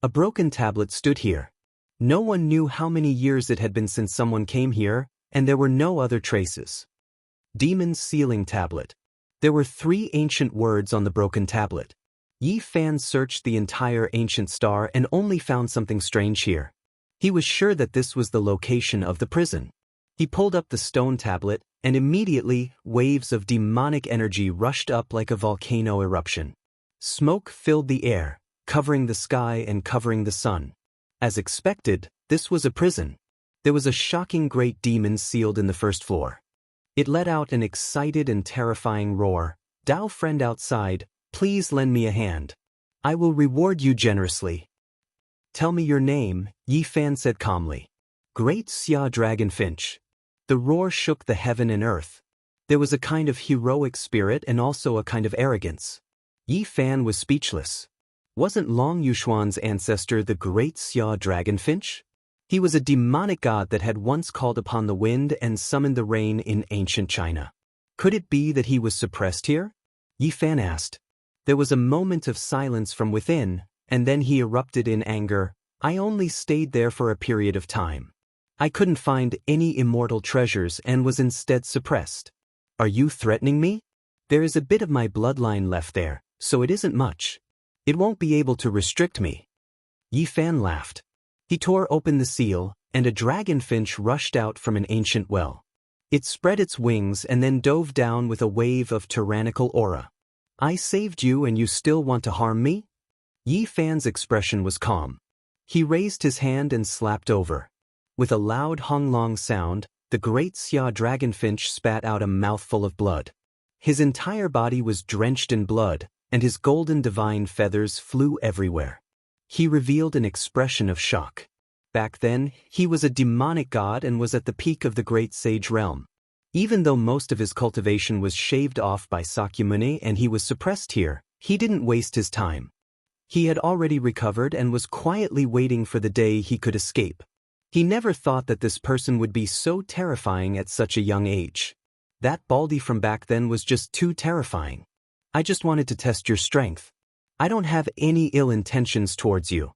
A broken tablet stood here. No one knew how many years it had been since someone came here, and there were no other traces. Demon's Sealing Tablet. There were 3 ancient words on the broken tablet. Yi Fan searched the entire ancient star and only found something strange here. He was sure that this was the location of the prison. He pulled up the stone tablet, and immediately, waves of demonic energy rushed up like a volcano eruption. Smoke filled the air, covering the sky and covering the sun. As expected, this was a prison. There was a shocking great demon sealed in the first floor. It let out an excited and terrifying roar. "Dao friend outside, please lend me a hand. I will reward you generously." "Tell me your name," Yi Fan said calmly. Great Xia Dragonfinch. The roar shook the heaven and earth. There was a kind of heroic spirit and also a kind of arrogance. Yi Fan was speechless. Wasn't Long Yushuan's ancestor the Great Xia Dragonfinch? He was a demonic god that had once called upon the wind and summoned the rain in ancient China. Could it be that he was suppressed here? Yi Fan asked. There was a moment of silence from within, and then he erupted in anger. I only stayed there for a period of time. I couldn't find any immortal treasures and was instead suppressed. Are you threatening me? There is a bit of my bloodline left there, so it isn't much. It won't be able to restrict me. Yi Fan laughed. He tore open the seal, and a dragonfinch rushed out from an ancient well. It spread its wings and then dove down with a wave of tyrannical aura. I saved you and you still want to harm me? Yi Fan's expression was calm. He raised his hand and slapped over. With a loud honglong sound, the Great Xia Dragonfinch spat out a mouthful of blood. His entire body was drenched in blood, and his golden divine feathers flew everywhere. He revealed an expression of shock. Back then, he was a demonic god and was at the peak of the great sage realm. Even though most of his cultivation was shaved off by Sakyamuni and he was suppressed here, he didn't waste his time. He had already recovered and was quietly waiting for the day he could escape. He never thought that this person would be so terrifying at such a young age. That baldy from back then was just too terrifying. I just wanted to test your strength. I don't have any ill intentions towards you.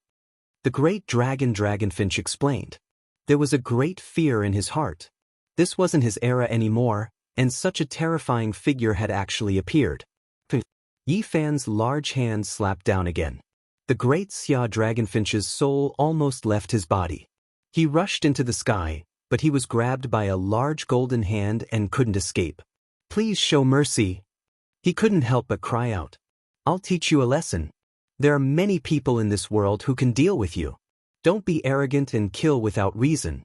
The great dragonfinch explained. There was a great fear in his heart. This wasn't his era anymore, and such a terrifying figure had actually appeared. Yi Fan's large hand slapped down again. The great Xia Dragonfinch's soul almost left his body. He rushed into the sky, but he was grabbed by a large golden hand and couldn't escape. Please show mercy. He couldn't help but cry out. I'll teach you a lesson. There are many people in this world who can deal with you. Don't be arrogant and kill without reason.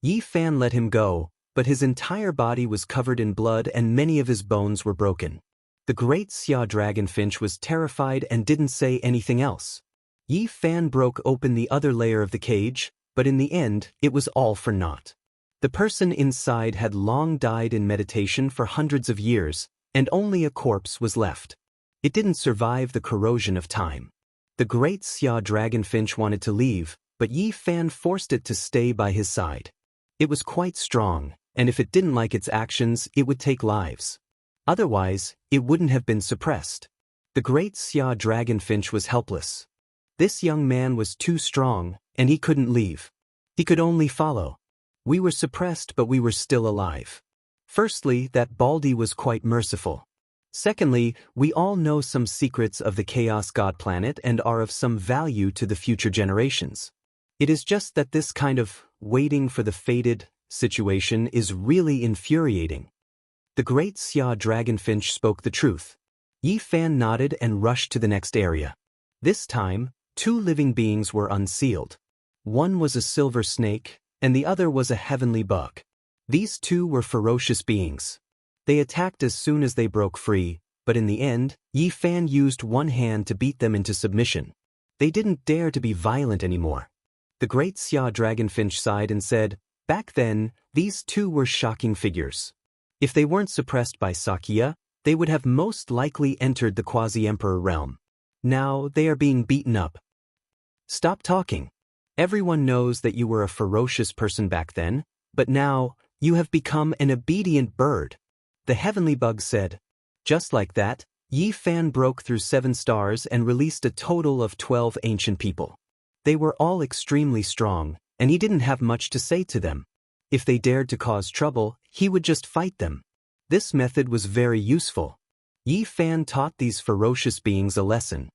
Yi Fan let him go, but his entire body was covered in blood and many of his bones were broken. The great Xia Dragonfinch was terrified and didn't say anything else. Yi Fan broke open the other layer of the cage, but in the end, it was all for naught. The person inside had long died in meditation for hundreds of years, and only a corpse was left. It didn't survive the corrosion of time. The great Xia Dragonfinch wanted to leave, but Yi Fan forced it to stay by his side. It was quite strong, and if it didn't like its actions, it would take lives. Otherwise, it wouldn't have been suppressed. The great Xia Dragonfinch was helpless. This young man was too strong, and he couldn't leave. He could only follow. We were suppressed, but we were still alive. Firstly, that baldy was quite merciful. Secondly, we all know some secrets of the Chaos God planet and are of some value to the future generations. It is just that this kind of waiting for the fated situation is really infuriating. The great Xia Dragonfinch spoke the truth. Yi Fan nodded and rushed to the next area. This time, 2 living beings were unsealed. One was a silver snake, and the other was a heavenly bug. These 2 were ferocious beings. They attacked as soon as they broke free, but in the end, Yi Fan used one hand to beat them into submission. They didn't dare to be violent anymore. The great Xia Dragonfinch sighed and said, back then, these 2 were shocking figures. If they weren't suppressed by Sakya, they would have most likely entered the quasi-emperor realm. Now they are being beaten up. Stop talking. Everyone knows that you were a ferocious person back then, but now, you have become an obedient bird. The heavenly bug said. Just like that, Yi Fan broke through 7 stars and released a total of 12 ancient people. They were all extremely strong, and he didn't have much to say to them. If they dared to cause trouble, he would just fight them. This method was very useful. Yi Fan taught these ferocious beings a lesson.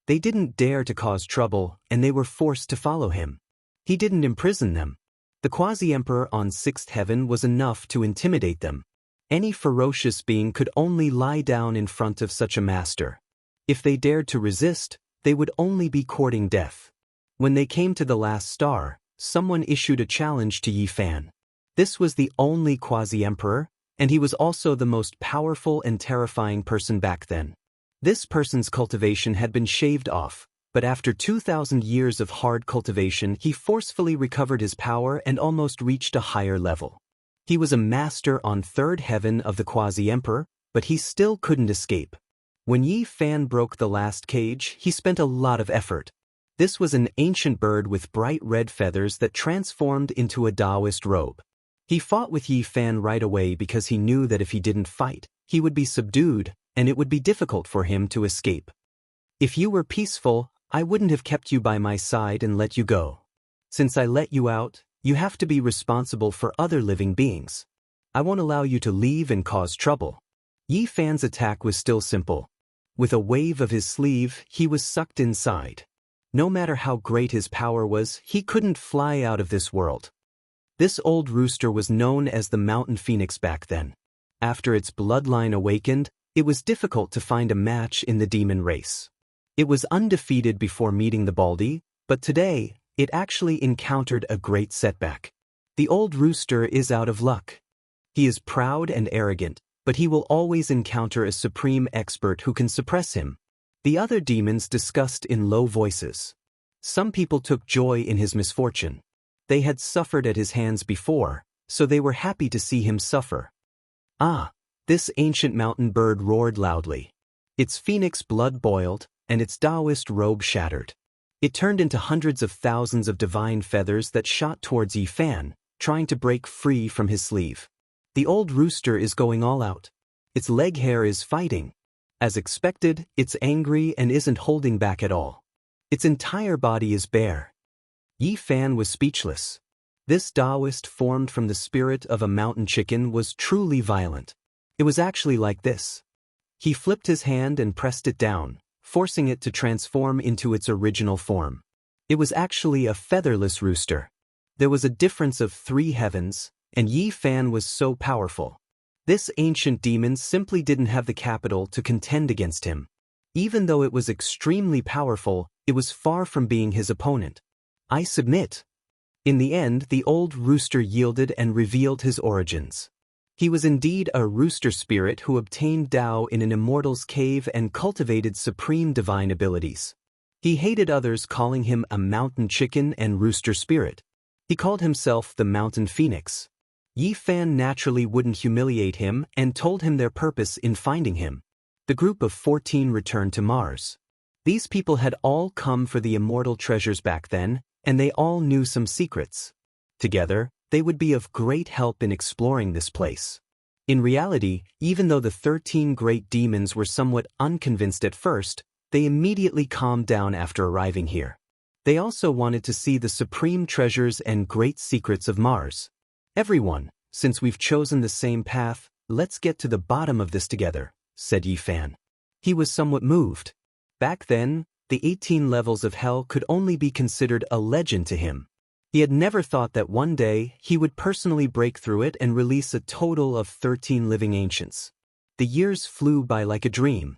They didn't dare to cause trouble, and they were forced to follow him. He didn't imprison them. The quasi-emperor on 6th heaven was enough to intimidate them. Any ferocious being could only lie down in front of such a master. If they dared to resist, they would only be courting death. When they came to the last star, someone issued a challenge to Yi Fan. This was the only quasi-emperor, and he was also the most powerful and terrifying person back then. This person's cultivation had been shaved off, But after 2,000 years of hard cultivation, he forcefully recovered his power and almost reached a higher level. He was a master on third heaven of the quasi-emperor, but he still couldn't escape. When Yi Fan broke the last cage, he spent a lot of effort. This was an ancient bird with bright red feathers that transformed into a Taoist robe. He fought with Yi Fan right away because he knew that if he didn't fight, he would be subdued, and it would be difficult for him to escape. If you were peaceful, I wouldn't have kept you by my side and let you go. Since I let you out, you have to be responsible for other living beings. I won't allow you to leave and cause trouble. Yi Fan's attack was still simple. With a wave of his sleeve, he was sucked inside. No matter how great his power was, he couldn't fly out of this world. This old rooster was known as the mountain phoenix back then. After its bloodline awakened, it was difficult to find a match in the demon race. It was undefeated before meeting the Baldi, but today, it actually encountered a great setback. The old rooster is out of luck. He is proud and arrogant, but he will always encounter a supreme expert who can suppress him. The other demons discussed in low voices. Some people took joy in his misfortune. They had suffered at his hands before, so they were happy to see him suffer. Ah! This ancient mountain bird roared loudly. Its phoenix blood boiled, and its Taoist robe shattered. It turned into hundreds of thousands of divine feathers that shot towards Yi Fan, trying to break free from his sleeve. The old rooster is going all out. Its leg hair is fighting. As expected, it's angry and isn't holding back at all. Its entire body is bare. Yi Fan was speechless. This Taoist formed from the spirit of a mountain chicken was truly violent. It was actually like this. He flipped his hand and pressed it down, forcing it to transform into its original form. It was actually a featherless rooster. There was a difference of 3 heavens, and Yi Fan was so powerful. This ancient demon simply didn't have the capital to contend against him. Even though it was extremely powerful, it was far from being his opponent. I submit. In the end, the old rooster yielded and revealed his origins. He was indeed a rooster spirit who obtained Tao in an immortal's cave and cultivated supreme divine abilities. He hated others, calling him a mountain chicken and rooster spirit. He called himself the mountain phoenix. Yi Fan naturally wouldn't humiliate him and told him their purpose in finding him. The group of 14 returned to Mars. These people had all come for the immortal treasures back then, and they all knew some secrets. Together, they would be of great help in exploring this place. In reality, even though the 13 great demons were somewhat unconvinced at first, they immediately calmed down after arriving here. They also wanted to see the supreme treasures and great secrets of Mars. Everyone, since we've chosen the same path, let's get to the bottom of this together, said Yi Fan. He was somewhat moved. Back then, the 18 levels of hell could only be considered a legend to him. He had never thought that one day he would personally break through it and release a total of 13 living ancients. The years flew by like a dream.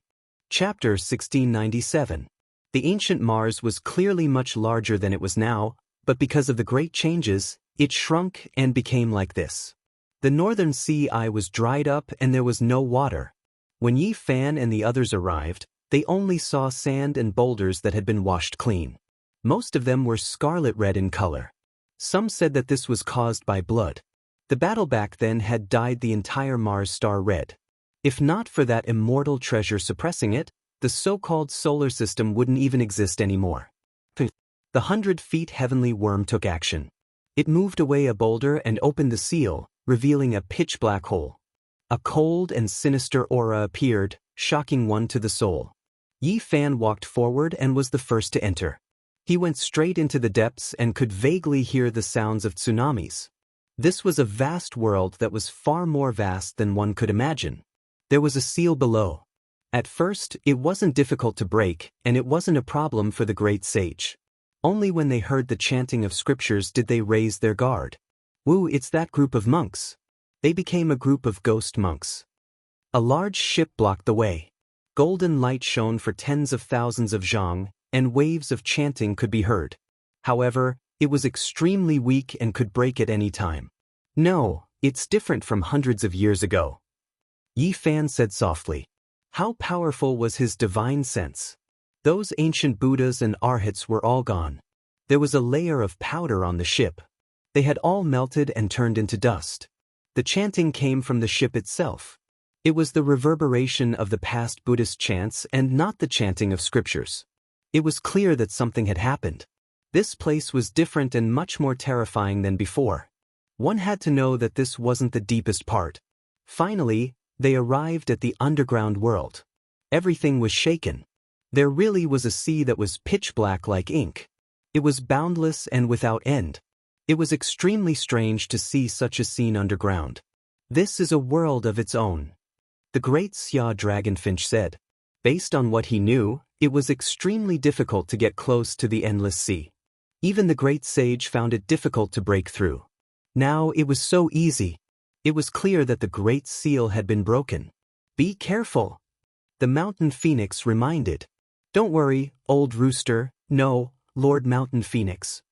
Chapter 1697. The ancient Mars was clearly much larger than it was now, but because of the great changes, it shrunk and became like this. The northern sea eye was dried up and there was no water. When Yi Fan and the others arrived, they only saw sand and boulders that had been washed clean. Most of them were scarlet red in color. Some said that this was caused by blood. The battle back then had dyed the entire Mars star red. If not for that immortal treasure suppressing it, the so-called solar system wouldn't even exist anymore. The 100-feet heavenly worm took action. It moved away a boulder and opened the seal, revealing a pitch-black hole. A cold and sinister aura appeared, shocking one to the soul. Yi Fan walked forward and was the first to enter. He went straight into the depths and could vaguely hear the sounds of tsunamis. This was a vast world that was far more vast than one could imagine. There was a seal below. At first, it wasn't difficult to break, and it wasn't a problem for the great sage. Only when they heard the chanting of scriptures did they raise their guard. Woo, it's that group of monks. They became a group of ghost monks. A large ship blocked the way. Golden light shone for tens of thousands of zhang, and waves of chanting could be heard. However, it was extremely weak and could break at any time. No, it's different from hundreds of years ago. Yi Fan said softly. How powerful was his divine sense? Those ancient Buddhas and Arhats were all gone. There was a layer of powder on the ship. They had all melted and turned into dust. The chanting came from the ship itself. It was the reverberation of the past Buddhist chants and not the chanting of scriptures. It was clear that something had happened. This place was different and much more terrifying than before. One had to know that this wasn't the deepest part. Finally, they arrived at the underground world. Everything was shaken. There really was a sea that was pitch black like ink. It was boundless and without end. It was extremely strange to see such a scene underground. This is a world of its own. The great Xia Dragonfinch said. Based on what he knew, it was extremely difficult to get close to the endless sea. Even the great sage found it difficult to break through. Now it was so easy. It was clear that the great seal had been broken. Be careful. The mountain phoenix reminded. Don't worry, old rooster, no, Lord Mountain Phoenix.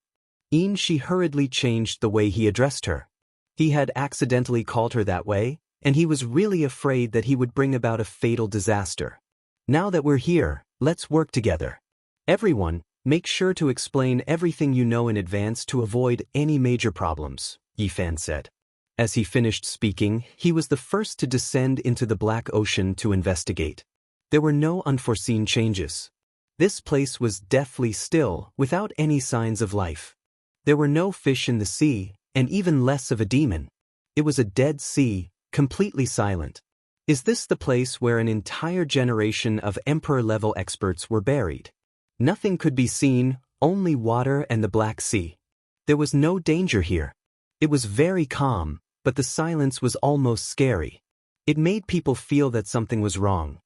She hurriedly changed the way he addressed her. He had accidentally called her that way, and he was really afraid that he would bring about a fatal disaster. Now that we're here, let's work together. Everyone, make sure to explain everything you know in advance to avoid any major problems, Yifan said. As he finished speaking, he was the first to descend into the Black Ocean to investigate. There were no unforeseen changes. This place was deathly still, without any signs of life. There were no fish in the sea, and even less of a demon. It was a dead sea, completely silent. Is this the place where an entire generation of emperor-level experts were buried? Nothing could be seen, only water and the Black Sea. There was no danger here. It was very calm, but the silence was almost scary. It made people feel that something was wrong.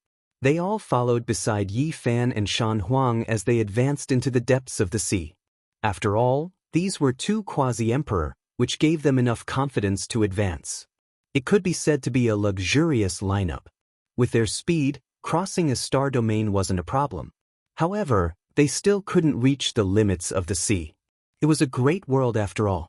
They all followed beside Yi Fan and Shan Huang as they advanced into the depths of the sea. After all, these were two quasi-emperor, which gave them enough confidence to advance. It could be said to be a luxurious lineup. With their speed, crossing a star domain wasn't a problem. However, they still couldn't reach the limits of the sea. It was a great world after all.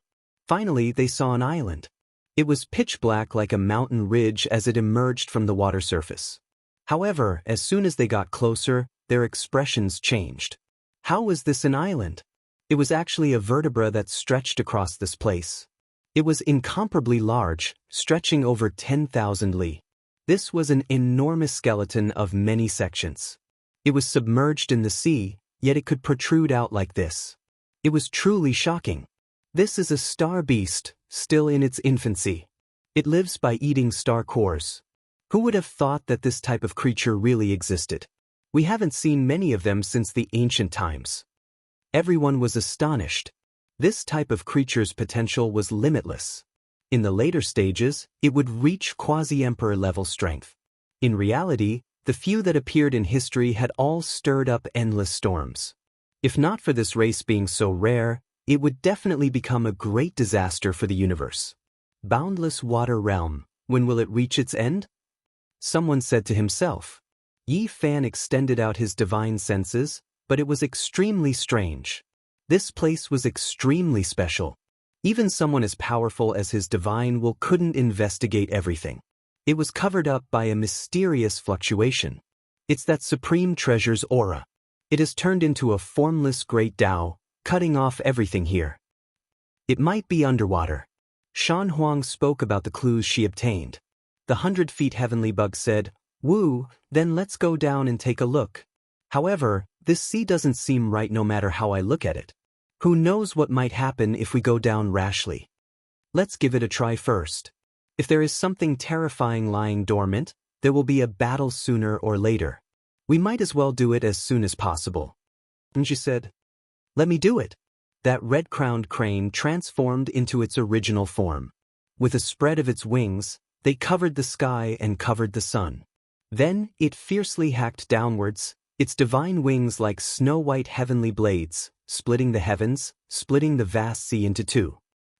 Finally, they saw an island. It was pitch black like a mountain ridge as it emerged from the water surface. However, as soon as they got closer, their expressions changed. How was this an island? It was actually a vertebra that stretched across this place. It was incomparably large, stretching over 10,000 li. This was an enormous skeleton of many sections. It was submerged in the sea, yet it could protrude out like this. It was truly shocking. This is a star beast, still in its infancy. It lives by eating star cores. Who would have thought that this type of creature really existed? We haven't seen many of them since the ancient times. Everyone was astonished. This type of creature's potential was limitless. In the later stages, it would reach quasi-emperor level strength. In reality, the few that appeared in history had all stirred up endless storms. If not for this race being so rare, it would definitely become a great disaster for the universe. Boundless water realm, when will it reach its end? Someone said to himself. Yi Fan extended out his divine senses, but it was extremely strange. This place was extremely special. Even someone as powerful as his divine will couldn't investigate everything. It was covered up by a mysterious fluctuation. It's that supreme treasure's aura. It has turned into a formless great Tao, cutting off everything here. It might be underwater. Shan Huang spoke about the clues she obtained. The 100 feet heavenly bug said, "Woo, then let's go down and take a look. However, this sea doesn't seem right no matter how I look at it. Who knows what might happen if we go down rashly? Let's give it a try first. If there is something terrifying lying dormant, there will be a battle sooner or later. We might as well do it as soon as possible." And she said, "Let me do it." That red-crowned crane transformed into its original form. With a spread of its wings, they covered the sky and covered the sun. Then it fiercely hacked downwards, its divine wings like snow-white heavenly blades, splitting the heavens, splitting the vast sea into two.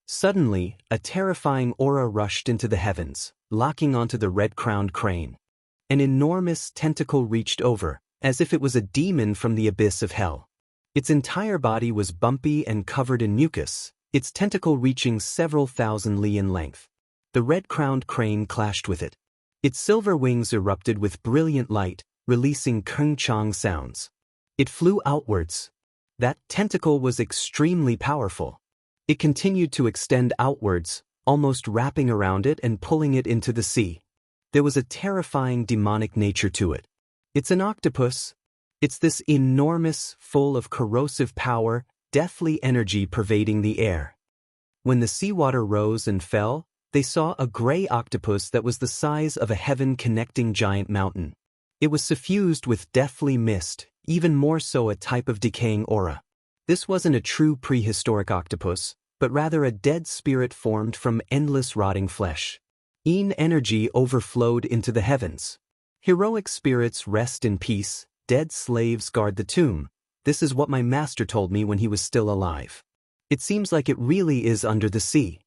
Suddenly, a terrifying aura rushed into the heavens, locking onto the red-crowned crane. An enormous tentacle reached over, as if it was a demon from the abyss of hell. Its entire body was bumpy and covered in mucus, its tentacle reaching several thousand li in length. The red-crowned crane clashed with it. Its silver wings erupted with brilliant light, releasing kung-chang sounds. It flew outwards. That tentacle was extremely powerful. It continued to extend outwards, almost wrapping around it and pulling it into the sea. There was a terrifying demonic nature to it. It's an octopus. It's this enormous, full of corrosive power, deathly energy pervading the air. When the seawater rose and fell, they saw a gray octopus that was the size of a heaven-connecting giant mountain. It was suffused with deathly mist, even more so a type of decaying aura. This wasn't a true prehistoric octopus, but rather a dead spirit formed from endless rotting flesh. Energy overflowed into the heavens. Heroic spirits rest in peace, dead slaves guard the tomb. This is what my master told me when he was still alive. It seems like it really is under the sea.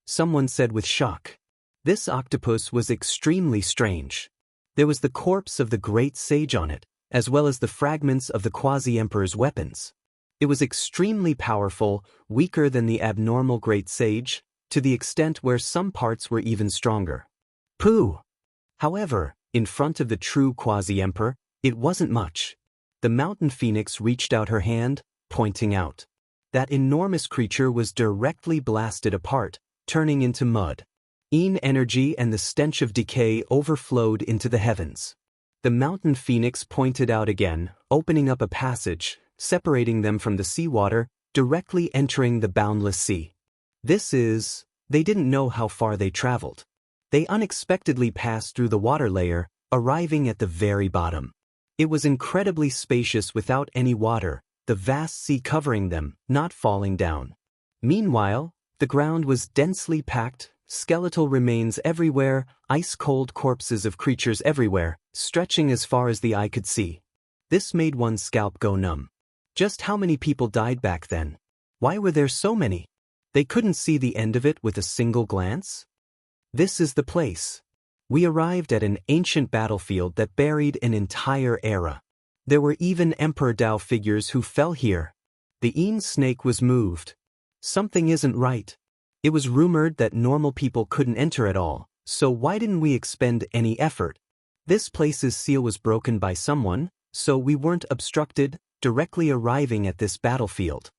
Someone said with shock. This octopus was extremely strange. There was the corpse of the great sage on it, as well as the fragments of the quasi-emperor's weapons. It was extremely powerful, weaker than the abnormal great sage, to the extent where some parts were even stronger. Pooh! However, in front of the true quasi-emperor, it wasn't much. The mountain phoenix reached out her hand, pointing out. That enormous creature was directly blasted apart, turning into mud. Energy and the stench of decay overflowed into the heavens. The mountain phoenix pointed out again, opening up a passage, separating them from the seawater, directly entering the boundless sea. They didn't know how far they traveled. They unexpectedly passed through the water layer, arriving at the very bottom. It was incredibly spacious without any water, the vast sea covering them, not falling down. Meanwhile, the ground was densely packed, skeletal remains everywhere, ice-cold corpses of creatures everywhere, stretching as far as the eye could see. This made one's scalp go numb. Just how many people died back then? Why were there so many? They couldn't see the end of it with a single glance? This is the place. We arrived at an ancient battlefield that buried an entire era. There were even Emperor Dao figures who fell here. The snake was moved. Something isn't right. It was rumored that normal people couldn't enter at all, so why didn't we expend any effort? This place's seal was broken by someone, so we weren't obstructed, directly arriving at this battlefield.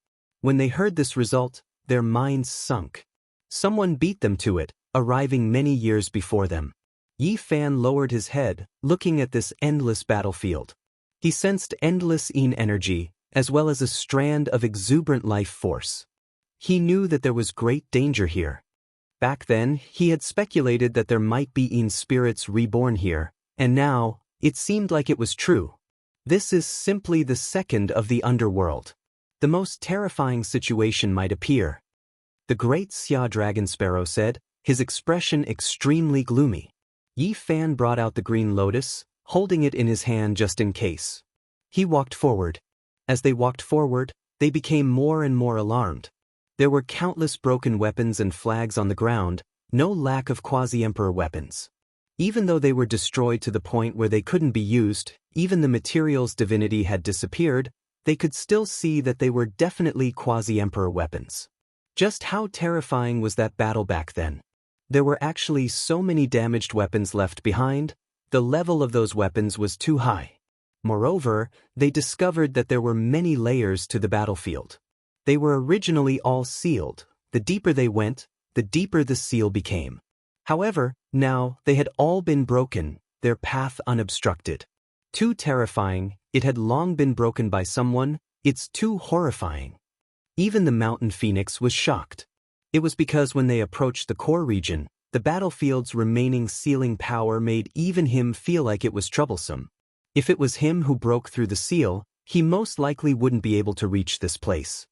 When they heard this result, their minds sunk. Someone beat them to it, arriving many years before them. Yi Fan lowered his head, looking at this endless battlefield. He sensed endless energy, as well as a strand of exuberant life force. He knew that there was great danger here. Back then, he had speculated that there might be spirits reborn here, and now, it seemed like it was true. This is simply the second of the underworld. The most terrifying situation might appear. The great Xia Dragon Sparrow said, his expression extremely gloomy. Yi Fan brought out the green lotus, holding it in his hand just in case. He walked forward. As they walked forward, they became more and more alarmed. There were countless broken weapons and flags on the ground, no lack of quasi-emperor weapons. Even though they were destroyed to the point where they couldn't be used, even the material's divinity had disappeared, they could still see that they were definitely quasi-emperor weapons. Just how terrifying was that battle back then? There were actually so many damaged weapons left behind, the level of those weapons was too high. Moreover, they discovered that there were many layers to the battlefield. They were originally all sealed. The deeper they went, the deeper the seal became. However, now they had all been broken, their path unobstructed. Too terrifying, it had long been broken by someone, it's too horrifying. Even the mountain phoenix was shocked. It was because when they approached the core region, the battlefield's remaining sealing power made even him feel like it was troublesome. If it was him who broke through the seal, he most likely wouldn't be able to reach this place.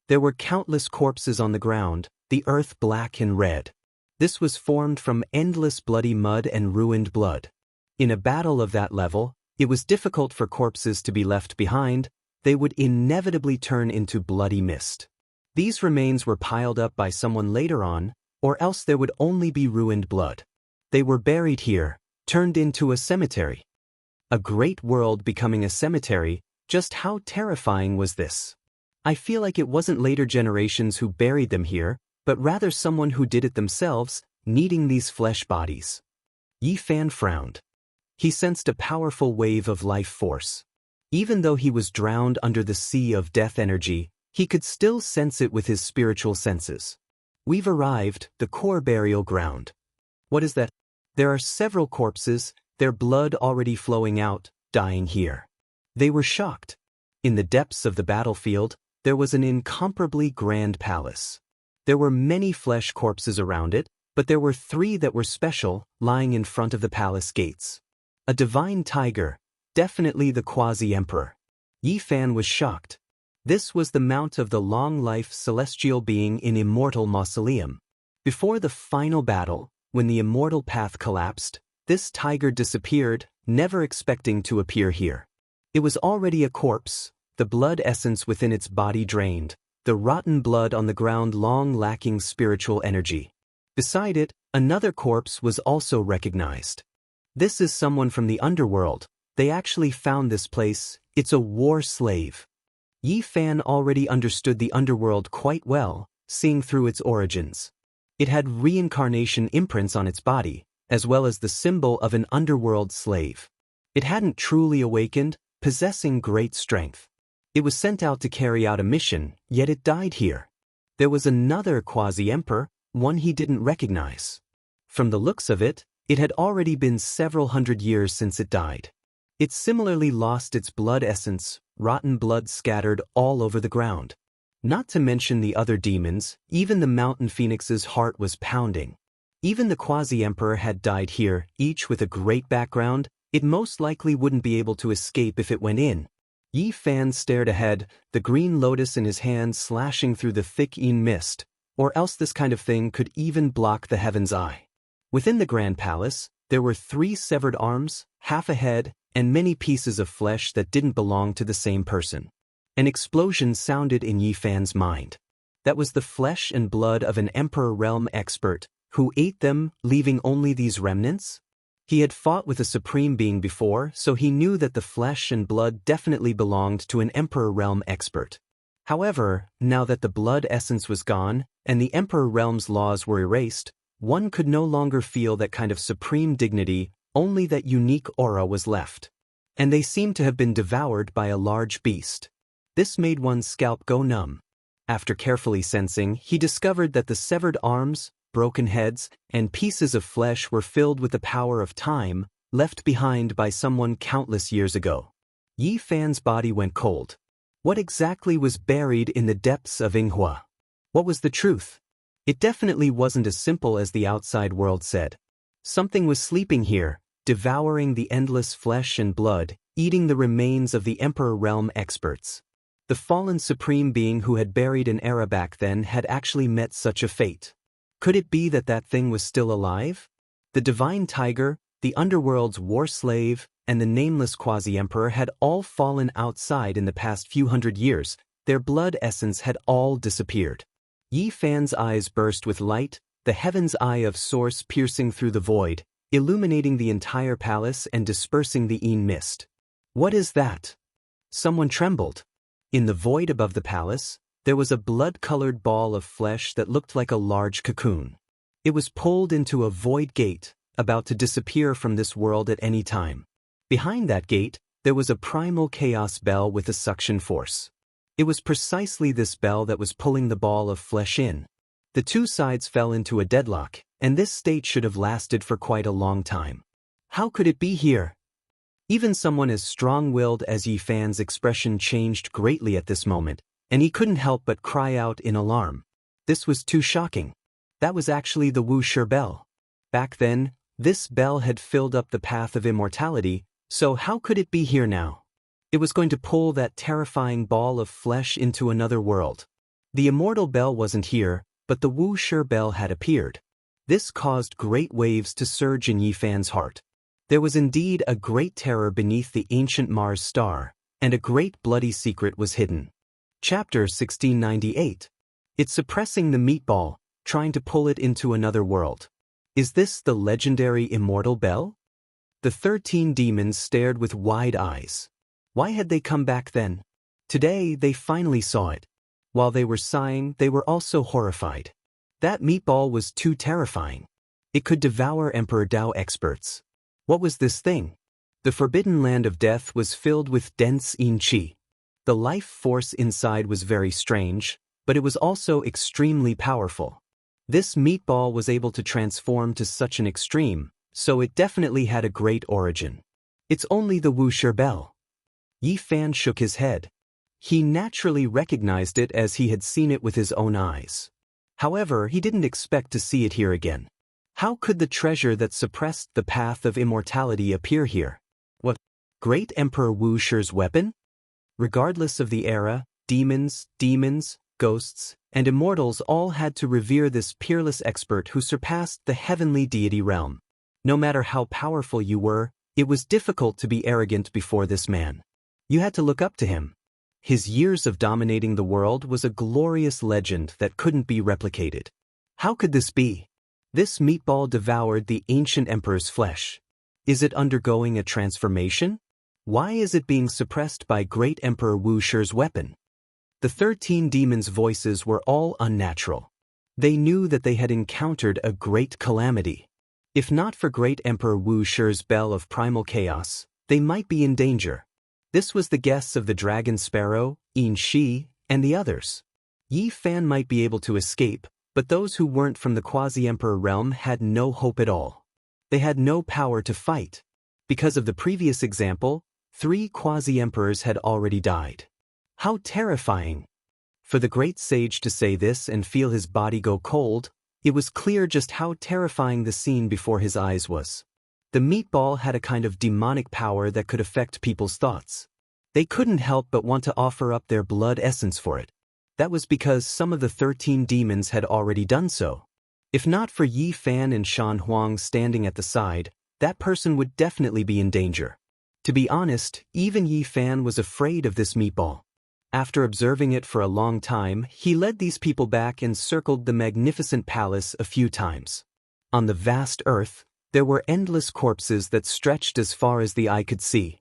There were countless corpses on the ground, the earth black and red. This was formed from endless bloody mud and ruined blood. In a battle of that level, it was difficult for corpses to be left behind, they would inevitably turn into bloody mist. These remains were piled up by someone later on, or else there would only be ruined blood. They were buried here, turned into a cemetery. A great world becoming a cemetery, just how terrifying was this? I feel like it wasn't later generations who buried them here, but rather someone who did it themselves, needing these flesh bodies. Yi Fan frowned. He sensed a powerful wave of life force. Even though he was drowned under the sea of death energy, he could still sense it with his spiritual senses. We've arrived, the core burial ground. What is that? There are several corpses, their blood already flowing out, dying here. They were shocked. In the depths of the battlefield, there was an incomparably grand palace. There were many flesh corpses around it, but there were 3 that were special, lying in front of the palace gates. A divine tiger, definitely the quasi-emperor. Yi Fan was shocked. This was the mount of the long-life celestial being in Immortal Mausoleum. Before the final battle, when the immortal path collapsed, this tiger disappeared, never expecting to appear here. It was already a corpse, the blood essence within its body drained, the rotten blood on the ground long lacking spiritual energy. Beside it, another corpse was also recognized. This is someone from the underworld. They actually found this place. It's a war slave. Yi Fan already understood the underworld quite well, seeing through its origins. It had reincarnation imprints on its body, as well as the symbol of an underworld slave. It hadn't truly awakened, possessing great strength. It was sent out to carry out a mission, yet it died here. There was another quasi-emperor, one he didn't recognize. From the looks of it, it had already been several hundred years since it died. It similarly lost its blood essence, rotten blood scattered all over the ground. Not to mention the other demons, even the mountain phoenix's heart was pounding. Even the quasi-emperor had died here, each with a great background. It most likely wouldn't be able to escape if it went in. Yi Fan stared ahead, the green lotus in his hand slashing through the thick mist, or else this kind of thing could even block the heaven's eye. Within the grand palace, there were 3 severed arms, half a head, and many pieces of flesh that didn't belong to the same person. An explosion sounded in Yi Fan's mind. That was the flesh and blood of an Emperor Realm expert, who ate them, leaving only these remnants? He had fought with a supreme being before, so he knew that the flesh and blood definitely belonged to an Emperor Realm expert. However, now that the blood essence was gone, and the Emperor Realm's laws were erased, one could no longer feel that kind of supreme dignity, only that unique aura was left. And they seemed to have been devoured by a large beast. This made one's scalp go numb. After carefully sensing, he discovered that the severed arms, broken heads, and pieces of flesh were filled with the power of time, left behind by someone countless years ago. Yi Fan's body went cold. What exactly was buried in the depths of Yinghua? What was the truth? It definitely wasn't as simple as the outside world said. Something was sleeping here, devouring the endless flesh and blood, eating the remains of the Emperor Realm experts. The fallen supreme being who had buried an era back then had actually met such a fate. Could it be that that thing was still alive? The divine tiger, the underworld's war slave, and the nameless quasi-emperor had all fallen outside in the past few hundred years. Their blood essence had all disappeared. Yi Fan's eyes burst with light, the heaven's eye of source piercing through the void, illuminating the entire palace and dispersing the mist. What is that? Someone trembled. In the void above the palace, there was a blood-colored ball of flesh that looked like a large cocoon. It was pulled into a void gate, about to disappear from this world at any time. Behind that gate, there was a primal chaos bell with a suction force. It was precisely this bell that was pulling the ball of flesh in. The 2 sides fell into a deadlock, and this state should have lasted for quite a long time. How could it be here? Even someone as strong-willed as Yi Fan's expression changed greatly at this moment, and he couldn't help but cry out in alarm. This was too shocking. That was actually the Wuxia bell. Back then, this bell had filled up the path of immortality, so how could it be here now? It was going to pull that terrifying ball of flesh into another world. The immortal bell wasn't here, but the Wuxia bell had appeared. This caused great waves to surge in Yi Fan's heart. There was indeed a great terror beneath the ancient Mars star, and a great bloody secret was hidden. Chapter 1698. It's suppressing the meatball, trying to pull it into another world. Is this the legendary immortal bell? The 13 demons stared with wide eyes. Why had they come back then? Today they finally saw it. While they were sighing, they were also horrified. That meatball was too terrifying. It could devour Emperor Dao experts. What was this thing? The forbidden land of death was filled with dense yin qi. The life force inside was very strange, but it was also extremely powerful. This meatball was able to transform to such an extreme, so it definitely had a great origin. It's only the Wuxia bell. Yi Fan shook his head. He naturally recognized it as he had seen it with his own eyes. However, he didn't expect to see it here again. How could the treasure that suppressed the path of immortality appear here? What? Great Emperor Wuxia's weapon? Regardless of the era, demons, ghosts, and immortals all had to revere this peerless expert who surpassed the heavenly deity realm. No matter how powerful you were, it was difficult to be arrogant before this man. You had to look up to him. His years of dominating the world was a glorious legend that couldn't be replicated. How could this be? This meatball devoured the ancient emperor's flesh. Is it undergoing a transformation? Why is it being suppressed by great Emperor Wuxia's weapon? The 13 demons' voices were all unnatural. They knew that they had encountered a great calamity. If not for great Emperor Wuxia's bell of primal chaos, they might be in danger. This was the guess of the dragon sparrow, Yin Shi, and the others. Yi Fan might be able to escape, but those who weren't from the quasi-emperor realm had no hope at all. They had no power to fight. Because of the previous example, 3 quasi-emperors had already died. How terrifying! For the great sage to say this and feel his body go cold, it was clear just how terrifying the scene before his eyes was. The meatball had a kind of demonic power that could affect people's thoughts. They couldn't help but want to offer up their blood essence for it. That was because some of the 13 demons had already done so. If not for Yi Fan and Shan Huang standing at the side, that person would definitely be in danger. To be honest, even Yi Fan was afraid of this meatball. After observing it for a long time, he led these people back and circled the magnificent palace a few times. On the vast earth, there were endless corpses that stretched as far as the eye could see.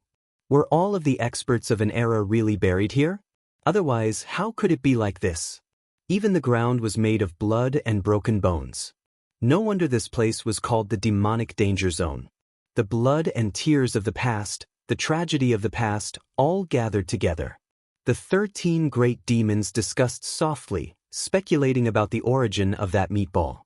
Were all of the experts of an era really buried here? Otherwise, how could it be like this? Even the ground was made of blood and broken bones. No wonder this place was called the demonic danger zone. The blood and tears of the past, the tragedy of the past, all gathered together. The 13 great demons discussed softly, speculating about the origin of that meatball.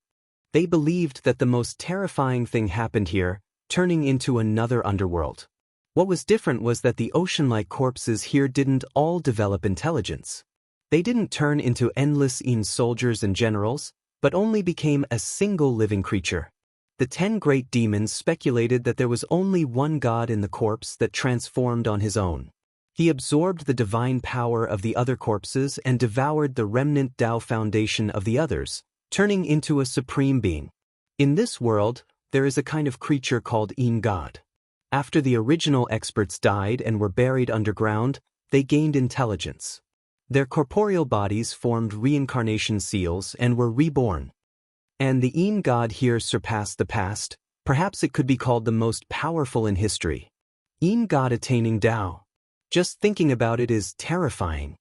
They believed that the most terrifying thing happened here, turning into another underworld. What was different was that the ocean-like corpses here didn't all develop intelligence. They didn't turn into endless Yin soldiers and generals, but only became a single living creature. The 10 great demons speculated that there was only one god in the corpse that transformed on his own. He absorbed the divine power of the other corpses and devoured the remnant Tao foundation of the others, turning into a supreme being. In this world, there is a kind of creature called Yin God. After the original experts died and were buried underground, they gained intelligence. Their corporeal bodies formed reincarnation seals and were reborn. And the Yin God here surpassed the past. Perhaps it could be called the most powerful in history. Yin God attaining Tao. Just thinking about it is terrifying.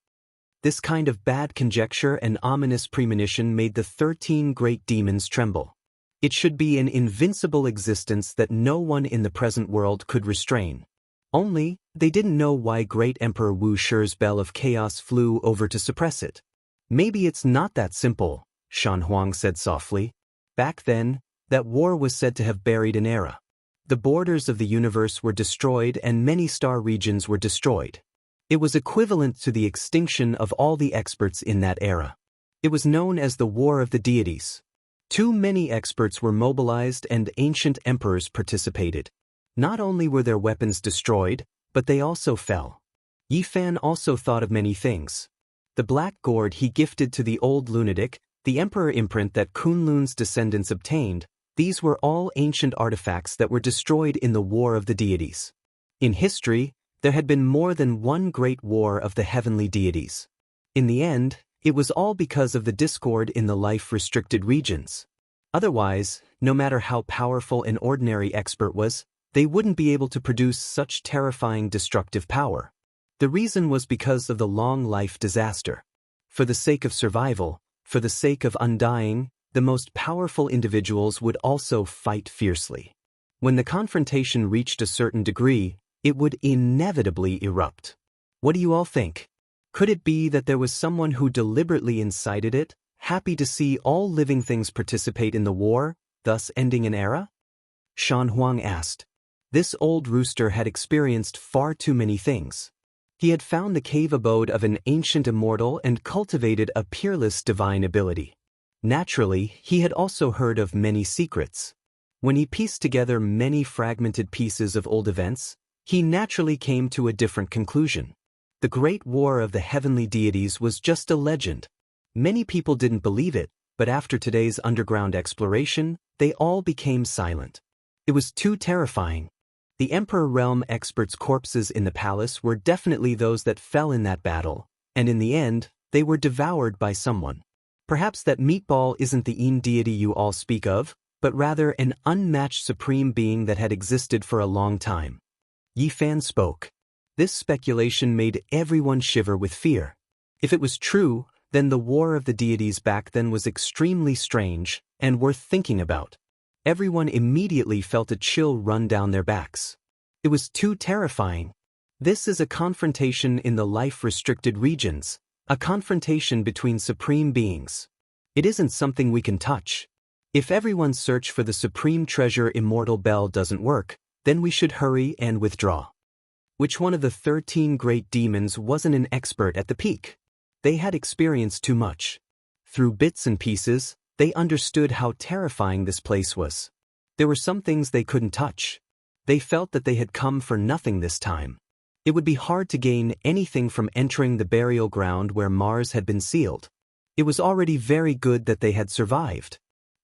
This kind of bad conjecture and ominous premonition made the 13 great demons tremble. It should be an invincible existence that no one in the present world could restrain. Only, they didn't know why great Emperor Wuxia's bell of chaos flew over to suppress it. Maybe it's not that simple, Shan Huang said softly. Back then, that war was said to have buried an era. The borders of the universe were destroyed and many star regions were destroyed. It was equivalent to the extinction of all the experts in that era. It was known as the War of the Deities. Too many experts were mobilized and ancient emperors participated. Not only were their weapons destroyed, but they also fell. Yi Fan also thought of many things. The black gourd he gifted to the old lunatic, the emperor imprint that Kunlun's descendants obtained, these were all ancient artifacts that were destroyed in the War of the Deities. In history, there had been more than one great war of the heavenly deities. In the end, it was all because of the discord in the life-restricted regions. Otherwise, no matter how powerful an ordinary expert was, they wouldn't be able to produce such terrifying destructive power. The reason was because of the long life disaster. For the sake of survival, for the sake of undying, the most powerful individuals would also fight fiercely. When the confrontation reached a certain degree, it would inevitably erupt. What do you all think? Could it be that there was someone who deliberately incited it, happy to see all living things participate in the war, thus ending an era? Shan Huang asked. This old rooster had experienced far too many things. He had found the cave abode of an ancient immortal and cultivated a peerless divine ability. Naturally, he had also heard of many secrets. When he pieced together many fragmented pieces of old events, he naturally came to a different conclusion. The Great War of the Heavenly Deities was just a legend. Many people didn't believe it, but after today's underground exploration, they all became silent. It was too terrifying. The Emperor Realm experts' corpses in the palace were definitely those that fell in that battle, and in the end, they were devoured by someone. Perhaps that meatball isn't the Yin deity you all speak of, but rather an unmatched supreme being that had existed for a long time. Yi Fan spoke. This speculation made everyone shiver with fear. If it was true, then the war of the deities back then was extremely strange and worth thinking about. Everyone immediately felt a chill run down their backs. It was too terrifying. This is a confrontation in the life-restricted regions, a confrontation between supreme beings. It isn't something we can touch. If everyone's search for the supreme treasure Immortal Bell doesn't work, then we should hurry and withdraw. Which one of the 13 great demons wasn't an expert at the peak? They had experienced too much. Through bits and pieces, they understood how terrifying this place was. There were some things they couldn't touch. They felt that they had come for nothing this time. It would be hard to gain anything from entering the burial ground where Mars had been sealed. It was already very good that they had survived.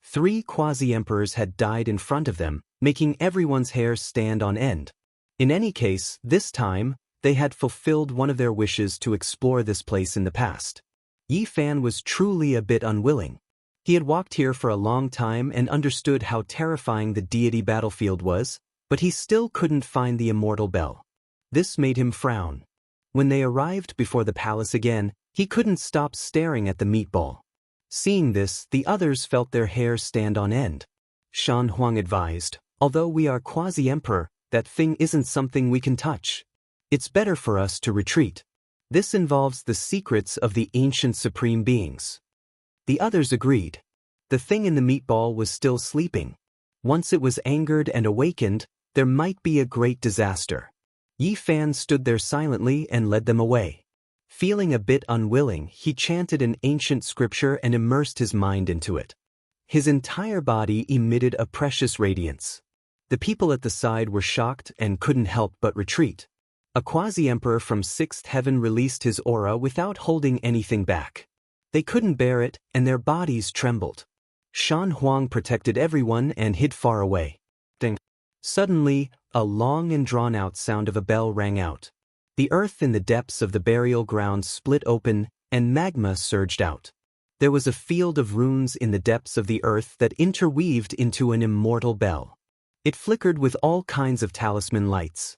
3 quasi-emperors had died in front of them, making everyone's hair stand on end. In any case, this time, they had fulfilled one of their wishes to explore this place in the past. Yi Fan was truly a bit unwilling. He had walked here for a long time and understood how terrifying the deity battlefield was, but he still couldn't find the Immortal Bell. This made him frown. When they arrived before the palace again, he couldn't stop staring at the meatball. Seeing this, the others felt their hair stand on end. Shan Huang advised, although we are quasi-emperor, that thing isn't something we can touch. It's better for us to retreat. This involves the secrets of the ancient supreme beings. The others agreed. The thing in the meatball was still sleeping. Once it was angered and awakened, there might be a great disaster. Yi Fan stood there silently and led them away. Feeling a bit unwilling, he chanted an ancient scripture and immersed his mind into it. His entire body emitted a precious radiance. The people at the side were shocked and couldn't help but retreat. A quasi-emperor from 6th heaven released his aura without holding anything back. They couldn't bear it, and their bodies trembled. Shan Huang protected everyone and hid far away. Ding. Suddenly, a long and drawn-out sound of a bell rang out. The earth in the depths of the burial ground split open, and magma surged out. There was a field of runes in the depths of the earth that interweaved into an immortal bell. It flickered with all kinds of talisman lights.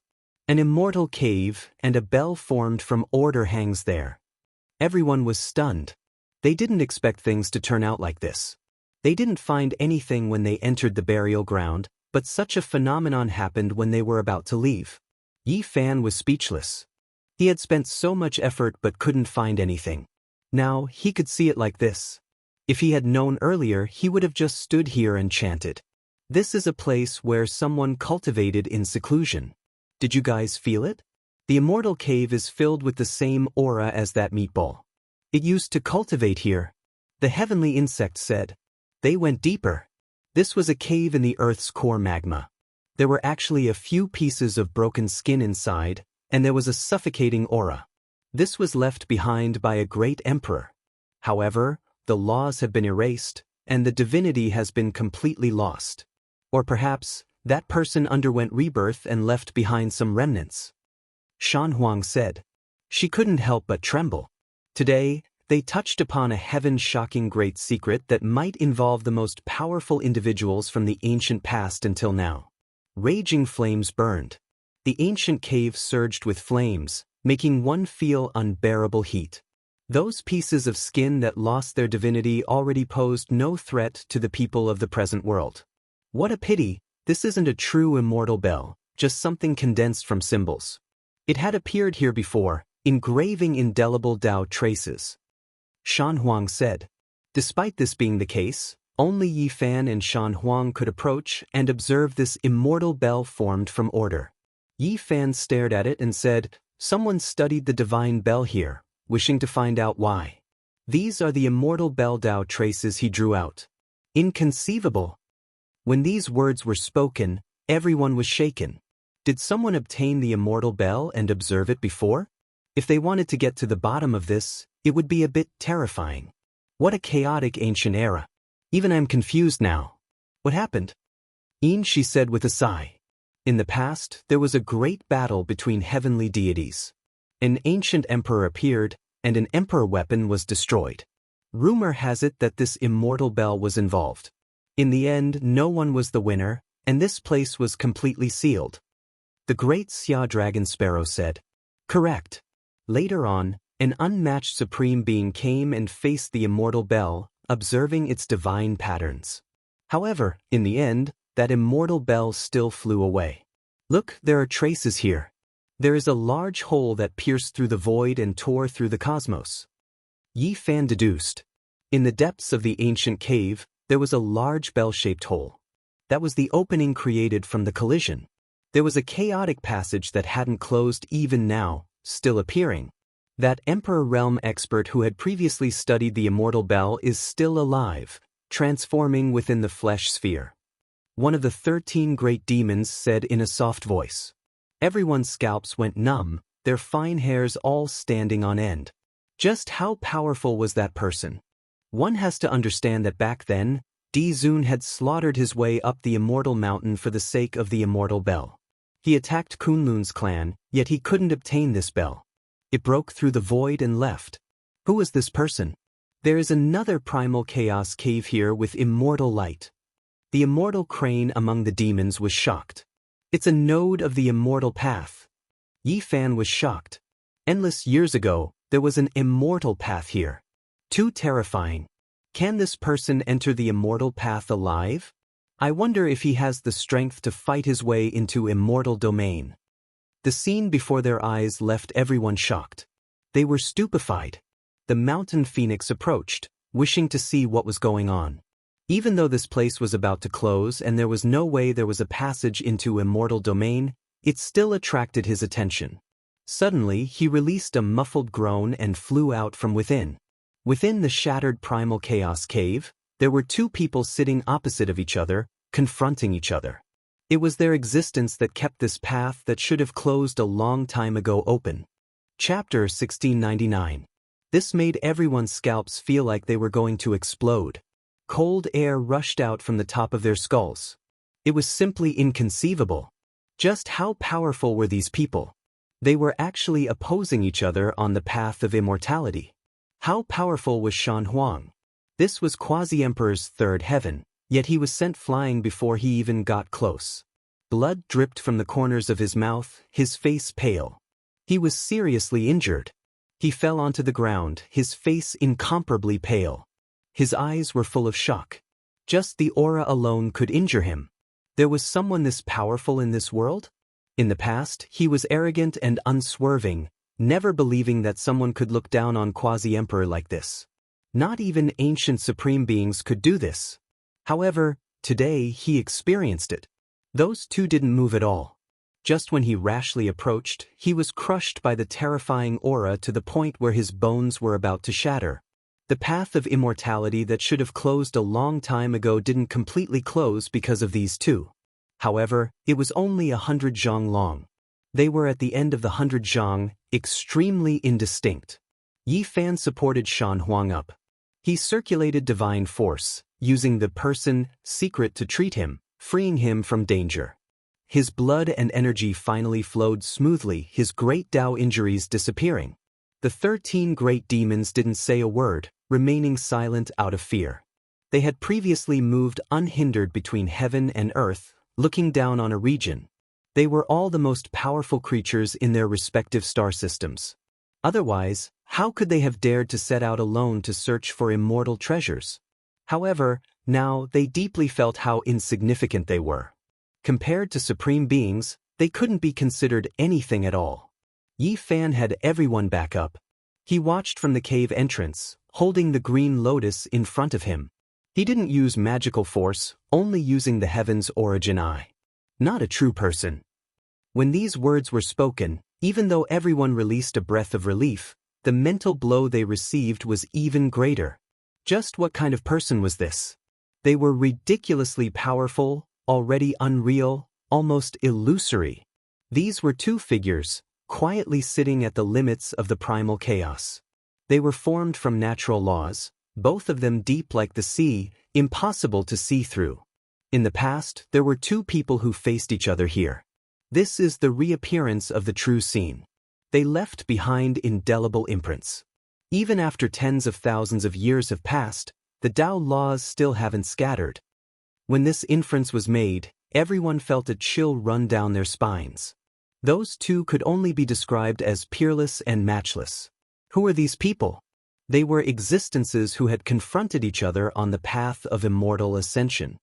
An immortal cave and a bell formed from order hangs there. Everyone was stunned. They didn't expect things to turn out like this. They didn't find anything when they entered the burial ground, but such a phenomenon happened when they were about to leave. Yi Fan was speechless. He had spent so much effort but couldn't find anything. Now, he could see it like this. If he had known earlier, he would have just stood here and chanted. This is a place where someone cultivated in seclusion. Did you guys feel it? The immortal cave is filled with the same aura as that meatball. It used to cultivate here. The heavenly insect said. They went deeper. This was a cave in the Earth's core magma. There were actually a few pieces of broken skin inside, and there was a suffocating aura. This was left behind by a great emperor. However, the laws have been erased, and the divinity has been completely lost. Or perhaps, that person underwent rebirth and left behind some remnants. Shan Huang said. She couldn't help but tremble. Today, they touched upon a heaven-shocking great secret that might involve the most powerful individuals from the ancient past until now. Raging flames burned. The ancient cave surged with flames, making one feel unbearable heat. Those pieces of skin that lost their divinity already posed no threat to the people of the present world. What a pity, this isn't a true immortal bell, just something condensed from symbols. It had appeared here before, engraving indelible Tao traces. Shan Huang said. Despite this being the case, only Yi Fan and Shan Huang could approach and observe this immortal bell formed from order. Yi Fan stared at it and said, "Someone studied the divine bell here, wishing to find out why. These are the immortal bell Tao traces he drew out. Inconceivable." When these words were spoken, everyone was shaken. Did someone obtain the immortal bell and observe it before? If they wanted to get to the bottom of this, it would be a bit terrifying. What a chaotic ancient era. Even I'm confused now. What happened? She said with a sigh. In the past, there was a great battle between heavenly deities. An ancient emperor appeared, and an emperor weapon was destroyed. Rumor has it that this immortal bell was involved. In the end, no one was the winner, and this place was completely sealed. The great Xia Dragon Sparrow said. Correct. Later on, an unmatched supreme being came and faced the immortal bell, observing its divine patterns. However, in the end, that immortal bell still flew away. Look, there are traces here. There is a large hole that pierced through the void and tore through the cosmos. Yi Fan deduced. In the depths of the ancient cave, there was a large bell-shaped hole. That was the opening created from the collision. There was a chaotic passage that hadn't closed even now, still appearing. That Emperor Realm expert who had previously studied the immortal bell is still alive, transforming within the flesh sphere. One of the 13 great demons said in a soft voice. Everyone's scalps went numb, their fine hairs all standing on end. Just how powerful was that person? One has to understand that back then, Di Zun had slaughtered his way up the immortal mountain for the sake of the immortal bell. He attacked Kunlun's clan, yet he couldn't obtain this bell. It broke through the void and left. Who was this person? There is another primal chaos cave here with immortal light. The immortal crane among the demons was shocked. It's a node of the immortal path. Yi Fan was shocked. Endless years ago, there was an immortal path here. Too terrifying. Can this person enter the immortal path alive? I wonder if he has the strength to fight his way into immortal domain. The scene before their eyes left everyone shocked. They were stupefied. The mountain phoenix approached, wishing to see what was going on. Even though this place was about to close and there was no way there was a passage into immortal domain, it still attracted his attention. Suddenly, he released a muffled groan and flew out from within. Within the shattered primal chaos cave, there were two people sitting opposite of each other, confronting each other. It was their existence that kept this path that should have closed a long time ago open. Chapter 1699. This made everyone's scalps feel like they were going to explode. Cold air rushed out from the top of their skulls. It was simply inconceivable. Just how powerful were these people? They were actually opposing each other on the path of immortality. How powerful was Shan Huang? This was Quasi-Emperor's third heaven, yet he was sent flying before he even got close. Blood dripped from the corners of his mouth, his face pale. He was seriously injured. He fell onto the ground, his face incomparably pale. His eyes were full of shock. Just the aura alone could injure him. There was someone this powerful in this world? In the past, he was arrogant and unswerving, never believing that someone could look down on Quasi-Emperor like this. Not even ancient supreme beings could do this. However, today he experienced it. Those two didn't move at all. Just when he rashly approached, he was crushed by the terrifying aura to the point where his bones were about to shatter. The path of immortality that should have closed a long time ago didn't completely close because of these two. However, it was only 100 zhang long. They were at the end of the 100 zhang, extremely indistinct. Yi Fan supported Shan Huang up. He circulated divine force, using the person secret to treat him, freeing him from danger. His blood and energy finally flowed smoothly, his great Tao injuries disappearing. The 13 great demons didn't say a word, remaining silent out of fear. They had previously moved unhindered between heaven and earth, looking down on a region. They were all the most powerful creatures in their respective star systems. Otherwise, how could they have dared to set out alone to search for immortal treasures? However, now they deeply felt how insignificant they were. Compared to supreme beings, They couldn't be considered anything at all. Yi Fan had everyone back up. He watched from the cave entrance, holding the green lotus in front of him. He didn't use magical force, only using the heaven's origin eye. Not a true person. When these words were spoken, even though everyone released a breath of relief, the mental blow they received was even greater. Just what kind of person was this? They were ridiculously powerful, already unreal, almost illusory. These were two figures, quietly sitting at the limits of the primal chaos. They were formed from natural laws, both of them deep like the sea, impossible to see through. In the past, there were two people who faced each other here. This is the reappearance of the true scene. They left behind indelible imprints. Even after tens of thousands of years have passed, the Tao laws still haven't scattered. When this inference was made, everyone felt a chill run down their spines. Those two could only be described as peerless and matchless. Who were these people? They were existences who had confronted each other on the path of immortal ascension.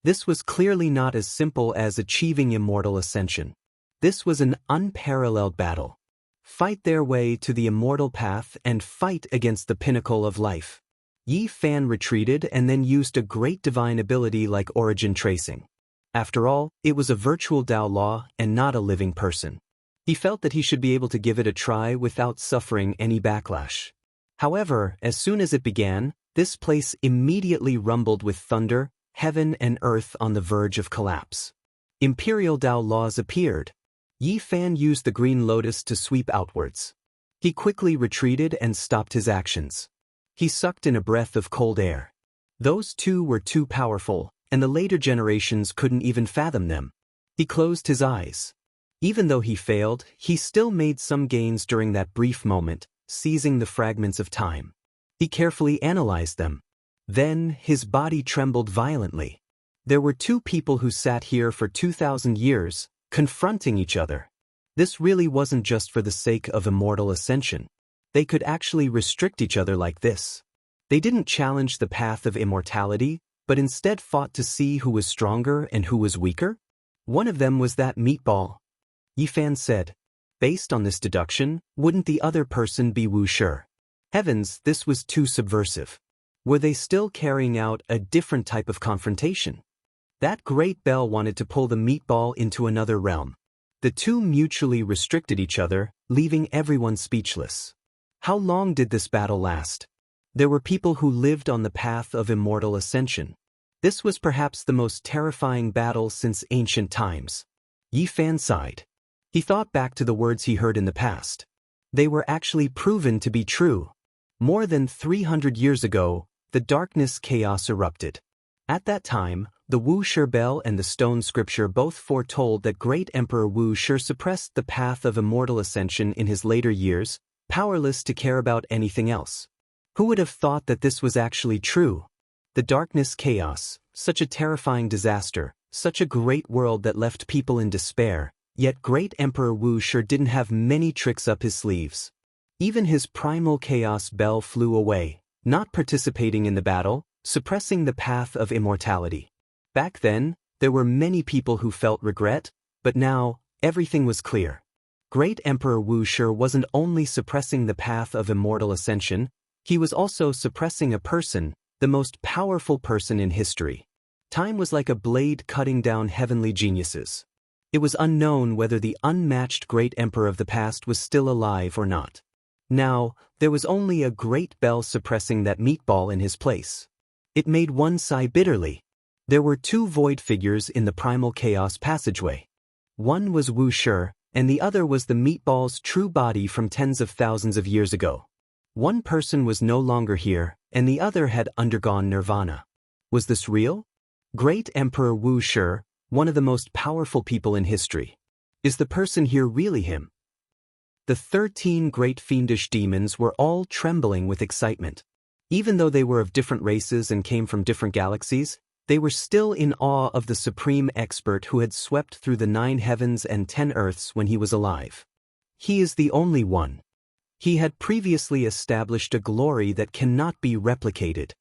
This was clearly not as simple as achieving immortal ascension. This was an unparalleled battle. Fight their way to the immortal path and fight against the pinnacle of life. Yi Fan retreated and then used a great divine ability like origin tracing. After all, it was a virtual Tao law and not a living person. He felt that he should be able to give it a try without suffering any backlash. However, as soon as it began, this place immediately rumbled with thunder, heaven and earth on the verge of collapse. Imperial Tao laws appeared. Yi Fan used the green lotus to sweep outwards. He quickly retreated and stopped his actions. He sucked in a breath of cold air. Those two were too powerful, and the later generations couldn't even fathom them. He closed his eyes. Even though he failed, he still made some gains during that brief moment, seizing the fragments of time. He carefully analyzed them. Then, his body trembled violently. There were two people who sat here for 2,000 years, confronting each other. This really wasn't just for the sake of immortal ascension. They could actually restrict each other like this. They didn't challenge the path of immortality, but instead fought to see who was stronger and who was weaker. One of them was that meatball. Yi Fan said. Based on this deduction, wouldn't the other person be Wuxia? Heavens, this was too subversive. Were they still carrying out a different type of confrontation? That great bell wanted to pull the meatball into another realm. The two mutually restricted each other, leaving everyone speechless. How long did this battle last? There were people who lived on the path of immortal ascension. This was perhaps the most terrifying battle since ancient times. Yi Fan sighed. He thought back to the words he heard in the past. They were actually proven to be true. More than 300 years ago, the darkness chaos erupted. At that time, the Wuxia bell and the stone scripture both foretold that great Emperor Wuxia suppressed the path of immortal ascension in his later years, powerless to care about anything else. Who would have thought that this was actually true? The darkness chaos, such a terrifying disaster, such a great world that left people in despair, yet great Emperor Wuxia didn't have many tricks up his sleeves. Even his primal chaos bell flew away, not participating in the battle, suppressing the path of immortality. Back then, there were many people who felt regret, but now, everything was clear. Great Emperor Wuxia wasn't only suppressing the path of immortal ascension, he was also suppressing a person, the most powerful person in history. Time was like a blade cutting down heavenly geniuses. It was unknown whether the unmatched great emperor of the past was still alive or not. Now, there was only a great bell suppressing that meatball in his place. It made one sigh bitterly. There were two void figures in the primal chaos passageway. One was Wuxia, and the other was the meatball's true body from tens of thousands of years ago. One person was no longer here, and the other had undergone nirvana. Was this real? Great Emperor Wuxia, one of the most powerful people in history. Is the person here really him? The 13 great fiendish demons were all trembling with excitement. Even though they were of different races and came from different galaxies, they were still in awe of the supreme expert who had swept through the 9 heavens and 10 earths when he was alive. He is the only one. He had previously established a glory that cannot be replicated.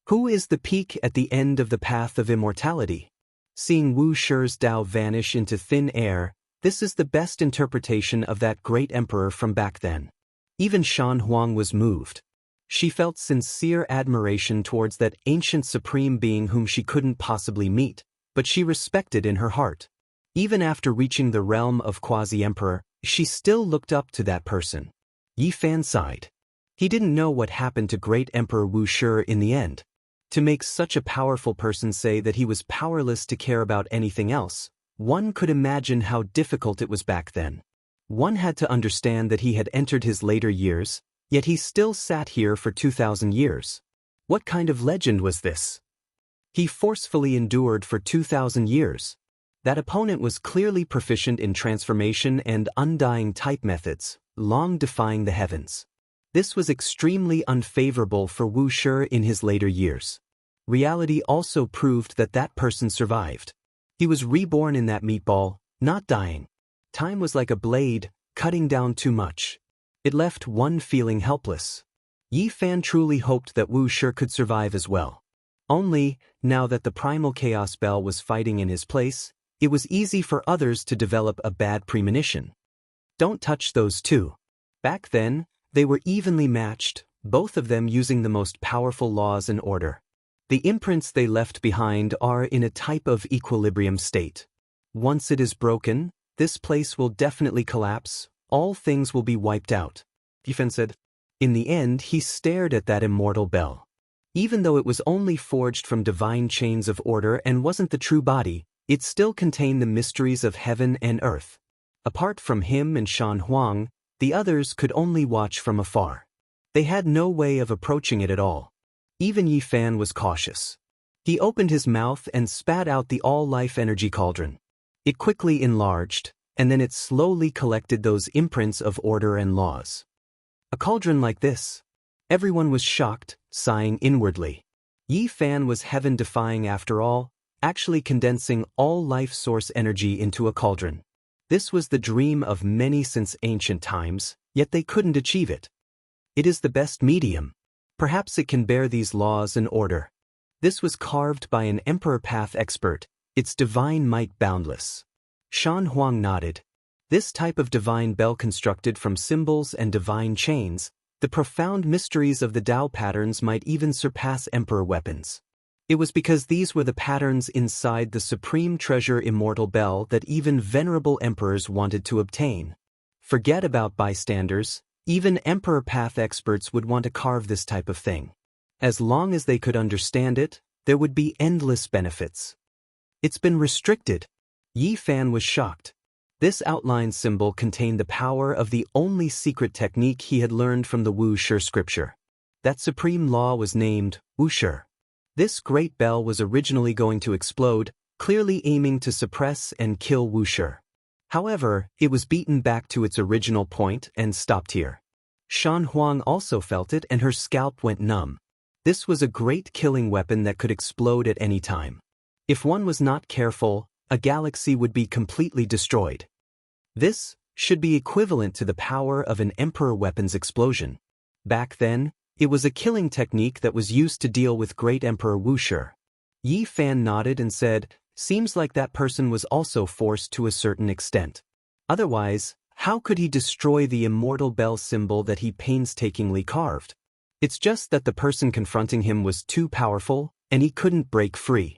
Who is the peak at the end of the path of immortality? Seeing Wuxia's Tao vanish into thin air, This is the best interpretation of that great emperor from back then. Even Shan Huang was moved. She felt sincere admiration towards that ancient supreme being whom she couldn't possibly meet, but she respected in her heart. Even after reaching the realm of quasi-emperor, she still looked up to that person. Yi Fan sighed. He didn't know what happened to great Emperor Wuxia in the end. To make such a powerful person say that he was powerless to care about anything else, one could imagine how difficult it was back then. One had to understand that he had entered his later years, yet he still sat here for 2,000 years. What kind of legend was this? He forcefully endured for 2,000 years. That opponent was clearly proficient in transformation and undying type methods, long defying the heavens. This was extremely unfavorable for Wuxia in his later years. Reality also proved that that person survived. He was reborn in that meatball, not dying. Time was like a blade, cutting down too much. It left one feeling helpless. Yi Fan truly hoped that Wuxia could survive as well. Only, now that the primal chaos bell was fighting in his place, it was easy for others to develop a bad premonition. Don't touch those two. Back then, they were evenly matched, both of them using the most powerful laws and order. The imprints they left behind are in a type of equilibrium state. Once it is broken, this place will definitely collapse, all things will be wiped out. Yi Fan said. In the end, he stared at that immortal bell. Even though it was only forged from divine chains of order and wasn't the true body, it still contained the mysteries of heaven and earth. Apart from him and Shan Huang, the others could only watch from afar. They had no way of approaching it at all. Even Yi Fan was cautious. He opened his mouth and spat out the all-life energy cauldron. It quickly enlarged, and then it slowly collected those imprints of order and laws. A cauldron like this? Everyone was shocked, sighing inwardly. Yi Fan was heaven-defying after all, actually condensing all life source energy into a cauldron. This was the dream of many since ancient times, yet they couldn't achieve it. It is the best medium. Perhaps it can bear these laws and order. This was carved by an Emperor Path expert, its divine might boundless. Shan Huang nodded. This type of divine bell constructed from symbols and divine chains, the profound mysteries of the Tao patterns might even surpass Emperor weapons. It was because these were the patterns inside the supreme treasure Immortal Bell that even venerable emperors wanted to obtain. Forget about bystanders, even Emperor Path experts would want to carve this type of thing. As long as they could understand it, there would be endless benefits. It's been restricted. Yi Fan was shocked. This outline symbol contained the power of the only secret technique he had learned from the Wuxia scripture. That supreme law was named Wuxia. This great bell was originally going to explode, clearly aiming to suppress and kill Wuxia. However, it was beaten back to its original point and stopped here. Shan Huang also felt it and her scalp went numb. This was a great killing weapon that could explode at any time. If one was not careful, a galaxy would be completely destroyed. This should be equivalent to the power of an Emperor weapon's explosion. Back then, it was a killing technique that was used to deal with great Emperor Wuxia. Yi Fan nodded and said, seems like that person was also forced to a certain extent. Otherwise, how could he destroy the immortal bell symbol that he painstakingly carved? It's just that the person confronting him was too powerful, and he couldn't break free.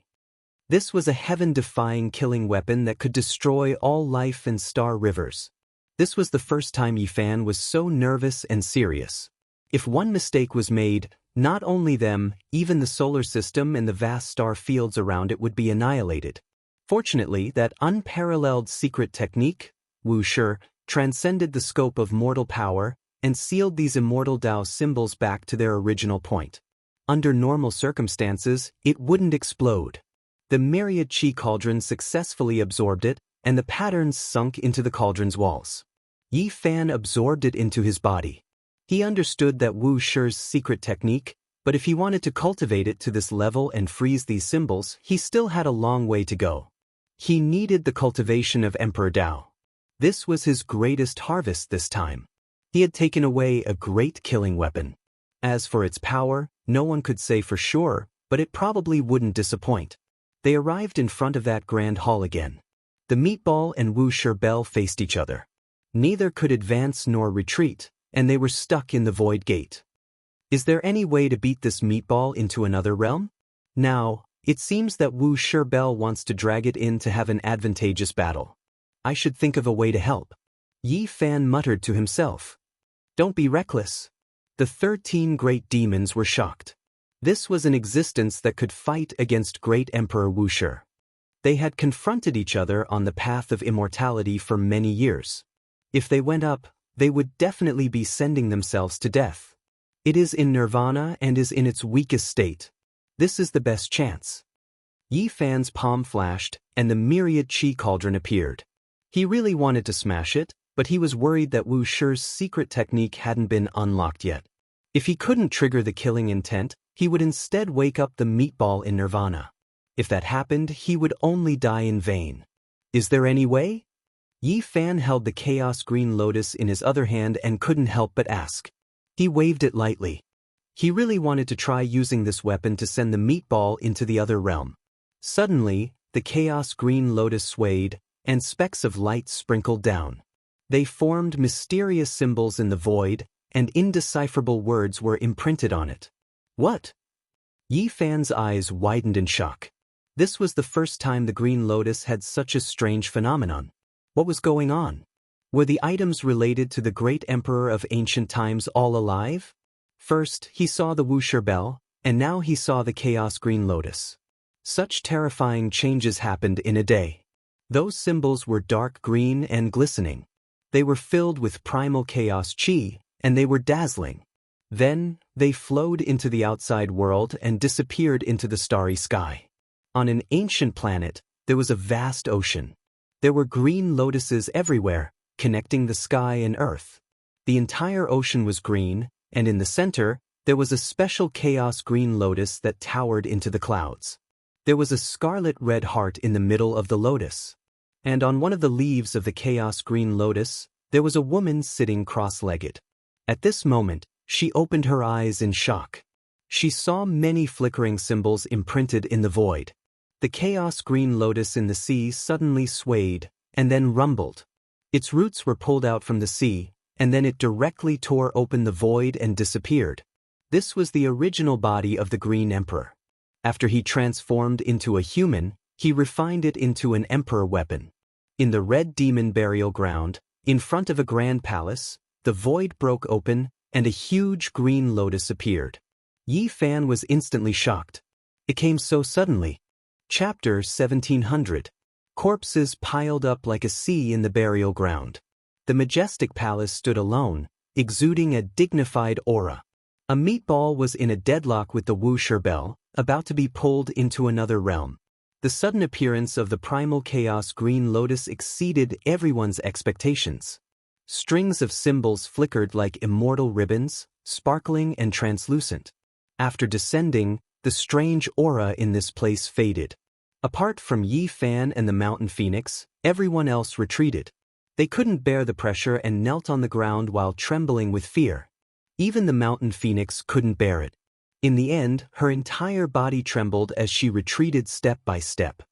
This was a heaven-defying killing weapon that could destroy all life and star rivers. This was the first time Yi Fan was so nervous and serious. If one mistake was made, not only them, even the solar system and the vast star fields around it would be annihilated. Fortunately, that unparalleled secret technique, Wuxia, transcended the scope of mortal power and sealed these immortal Tao symbols back to their original point. Under normal circumstances, it wouldn't explode. The myriad chi cauldron successfully absorbed it, and the patterns sunk into the cauldron's walls. Yi Fan absorbed it into his body. He understood that Wuxia's secret technique, but if he wanted to cultivate it to this level and freeze these symbols, he still had a long way to go. He needed the cultivation of Emperor Tao. This was his greatest harvest this time. He had taken away a great killing weapon. As for its power, no one could say for sure, but it probably wouldn't disappoint. They arrived in front of that grand hall again. The meatball and Wuxia Bell faced each other. Neither could advance nor retreat, and they were stuck in the void gate. Is there any way to beat this meatball into another realm? Now, it seems that Wuxia Bell wants to drag it in to have an advantageous battle. I should think of a way to help. Yi Fan muttered to himself. Don't be reckless. The 13 great demons were shocked. This was an existence that could fight against Great Emperor Wuxia. They had confronted each other on the path of immortality for many years. If they went up, they would definitely be sending themselves to death. It is in nirvana and is in its weakest state. This is the best chance. Yi Fan's palm flashed, and the myriad chi cauldron appeared. He really wanted to smash it, but he was worried that Wuxia's secret technique hadn't been unlocked yet. If he couldn't trigger the killing intent, he would instead wake up the meatball in nirvana. If that happened, he would only die in vain. Is there any way? Yi Fan held the Chaos Green Lotus in his other hand and couldn't help but ask. He waved it lightly. He really wanted to try using this weapon to send the meatball into the other realm. Suddenly, the Chaos Green Lotus swayed, and specks of light sprinkled down. They formed mysterious symbols in the void, and indecipherable words were imprinted on it. What? Yi Fan's eyes widened in shock. This was the first time the Green Lotus had such a strange phenomenon. What was going on? Were the items related to the great emperor of ancient times all alive? First, he saw the Wuxia Bell, and now he saw the Chaos Green Lotus. Such terrifying changes happened in a day. Those symbols were dark green and glistening. They were filled with primal chaos chi, and they were dazzling. Then, they flowed into the outside world and disappeared into the starry sky. On an ancient planet, there was a vast ocean. There were green lotuses everywhere, connecting the sky and earth. The entire ocean was green, and in the center, there was a special chaos green lotus that towered into the clouds. There was a scarlet-red heart in the middle of the lotus. And on one of the leaves of the chaos green lotus, there was a woman sitting cross-legged. At this moment, she opened her eyes in shock. She saw many flickering symbols imprinted in the void. The chaos green lotus in the sea suddenly swayed, and then rumbled. Its roots were pulled out from the sea, and then it directly tore open the void and disappeared. This was the original body of the Green Emperor. After he transformed into a human, he refined it into an emperor weapon. In the red demon burial ground, in front of a grand palace, the void broke open, and a huge green lotus appeared. Yi Fan was instantly shocked. It came so suddenly. Chapter 1700. Corpses piled up like a sea in the burial ground. The majestic palace stood alone, exuding a dignified aura. A meatball was in a deadlock with the Wuxia Bell, about to be pulled into another realm. The sudden appearance of the primal chaos green lotus exceeded everyone's expectations. Strings of symbols flickered like immortal ribbons, sparkling and translucent. After descending, the strange aura in this place faded. Apart from Yi Fan and the Mountain Phoenix, everyone else retreated. They couldn't bear the pressure and knelt on the ground while trembling with fear. Even the Mountain Phoenix couldn't bear it. In the end, her entire body trembled as she retreated step by step.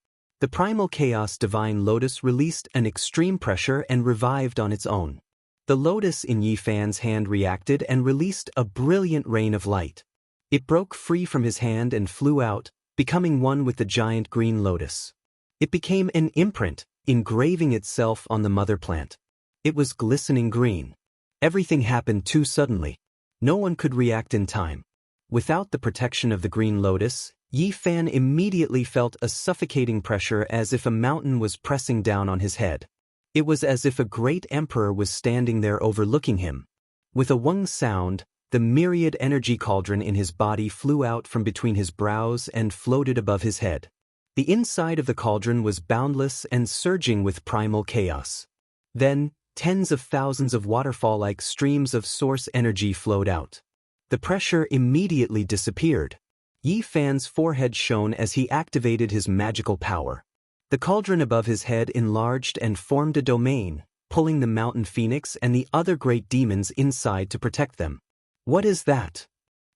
The primal chaos divine lotus released an extreme pressure and revived on its own. The lotus in Yi Fan's hand reacted and released a brilliant rain of light. It broke free from his hand and flew out, becoming one with the giant green lotus. It became an imprint, engraving itself on the mother plant. It was glistening green. Everything happened too suddenly. No one could react in time. Without the protection of the green lotus, Yi Fan immediately felt a suffocating pressure as if a mountain was pressing down on his head. It was as if a great emperor was standing there overlooking him. With a wung sound, the myriad energy cauldron in his body flew out from between his brows and floated above his head. The inside of the cauldron was boundless and surging with primal chaos. Then, tens of thousands of waterfall-like streams of source energy flowed out. The pressure immediately disappeared. Yi Fan's forehead shone as he activated his magical power. The cauldron above his head enlarged and formed a domain, pulling the Mountain Phoenix and the other great demons inside to protect them. What is that?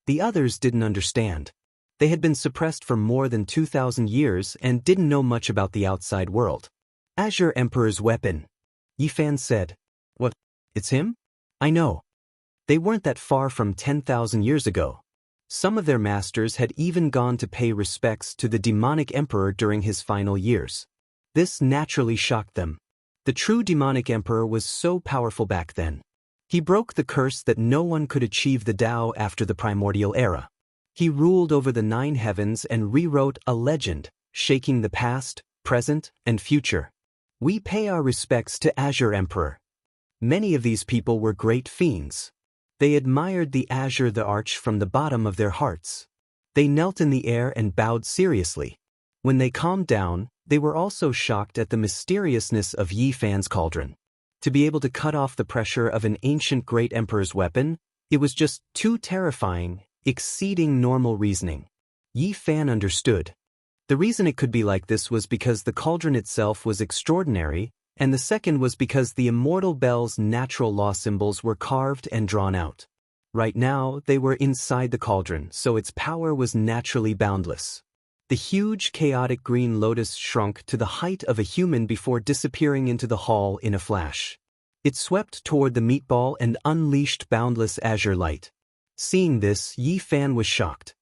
The others didn't understand. They had been suppressed for more than 2,000 years and didn't know much about the outside world. Azure Emperor's weapon. Yi Fan said. What? It's him? I know. They weren't that far from 10,000 years ago. Some of their masters had even gone to pay respects to the demonic emperor during his final years. This naturally shocked them. The true demonic emperor was so powerful back then. He broke the curse that no one could achieve the Tao after the primordial era. He ruled over the 9 heavens and rewrote a legend, shaking the past, present, and future. We pay our respects to Azure Emperor. Many of these people were great fiends. They admired the Azure the Arch from the bottom of their hearts. They knelt in the air and bowed seriously. When they calmed down, they were also shocked at the mysteriousness of Yi Fan's cauldron. To be able to cut off the pressure of an ancient great emperor's weapon, it was just too terrifying, exceeding normal reasoning. Yi Fan understood. The reason it could be like this was because the cauldron itself was extraordinary, and the second was because the immortal bell's natural law symbols were carved and drawn out. Right now, they were inside the cauldron, so its power was naturally boundless. The huge, chaotic green lotus shrunk to the height of a human before disappearing into the hall in a flash. It swept toward the meatball and unleashed boundless azure light. Seeing this, Yi Fan was shocked.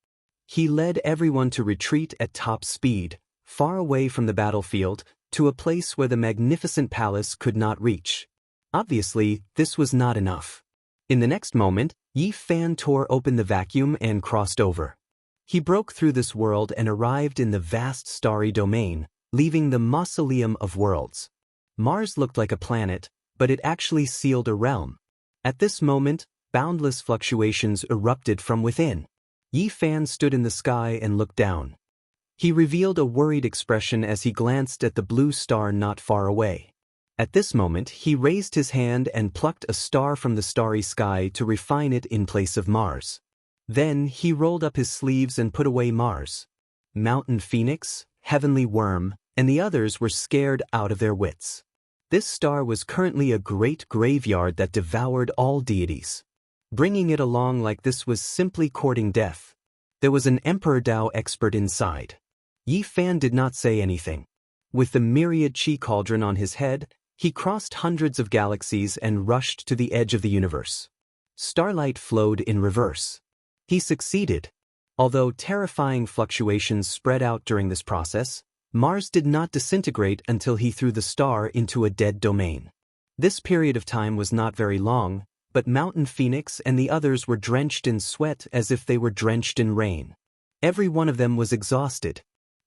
He led everyone to retreat at top speed, far away from the battlefield, to a place where the magnificent palace could not reach. Obviously, this was not enough. In the next moment, Yi Fan tore open the vacuum and crossed over. He broke through this world and arrived in the vast starry domain, leaving the mausoleum of worlds. Mars looked like a planet, but it actually sealed a realm. At this moment, boundless fluctuations erupted from within. Yi Fan stood in the sky and looked down. He revealed a worried expression as he glanced at the blue star not far away. At this moment, he raised his hand and plucked a star from the starry sky to refine it in place of Mars. Then he rolled up his sleeves and put away Mars. Mountain Phoenix, Heavenly Worm, and the others were scared out of their wits. This star was currently a great graveyard that devoured all deities. Bringing it along like this was simply courting death. There was an Emperor Tao expert inside. Yi Fan did not say anything. With the myriad chi cauldron on his head, he crossed hundreds of galaxies and rushed to the edge of the universe. Starlight flowed in reverse. He succeeded. Although terrifying fluctuations spread out during this process, Mars did not disintegrate until he threw the star into a dead domain. This period of time was not very long, but Mountain Phoenix and the others were drenched in sweat as if they were drenched in rain. Every one of them was exhausted.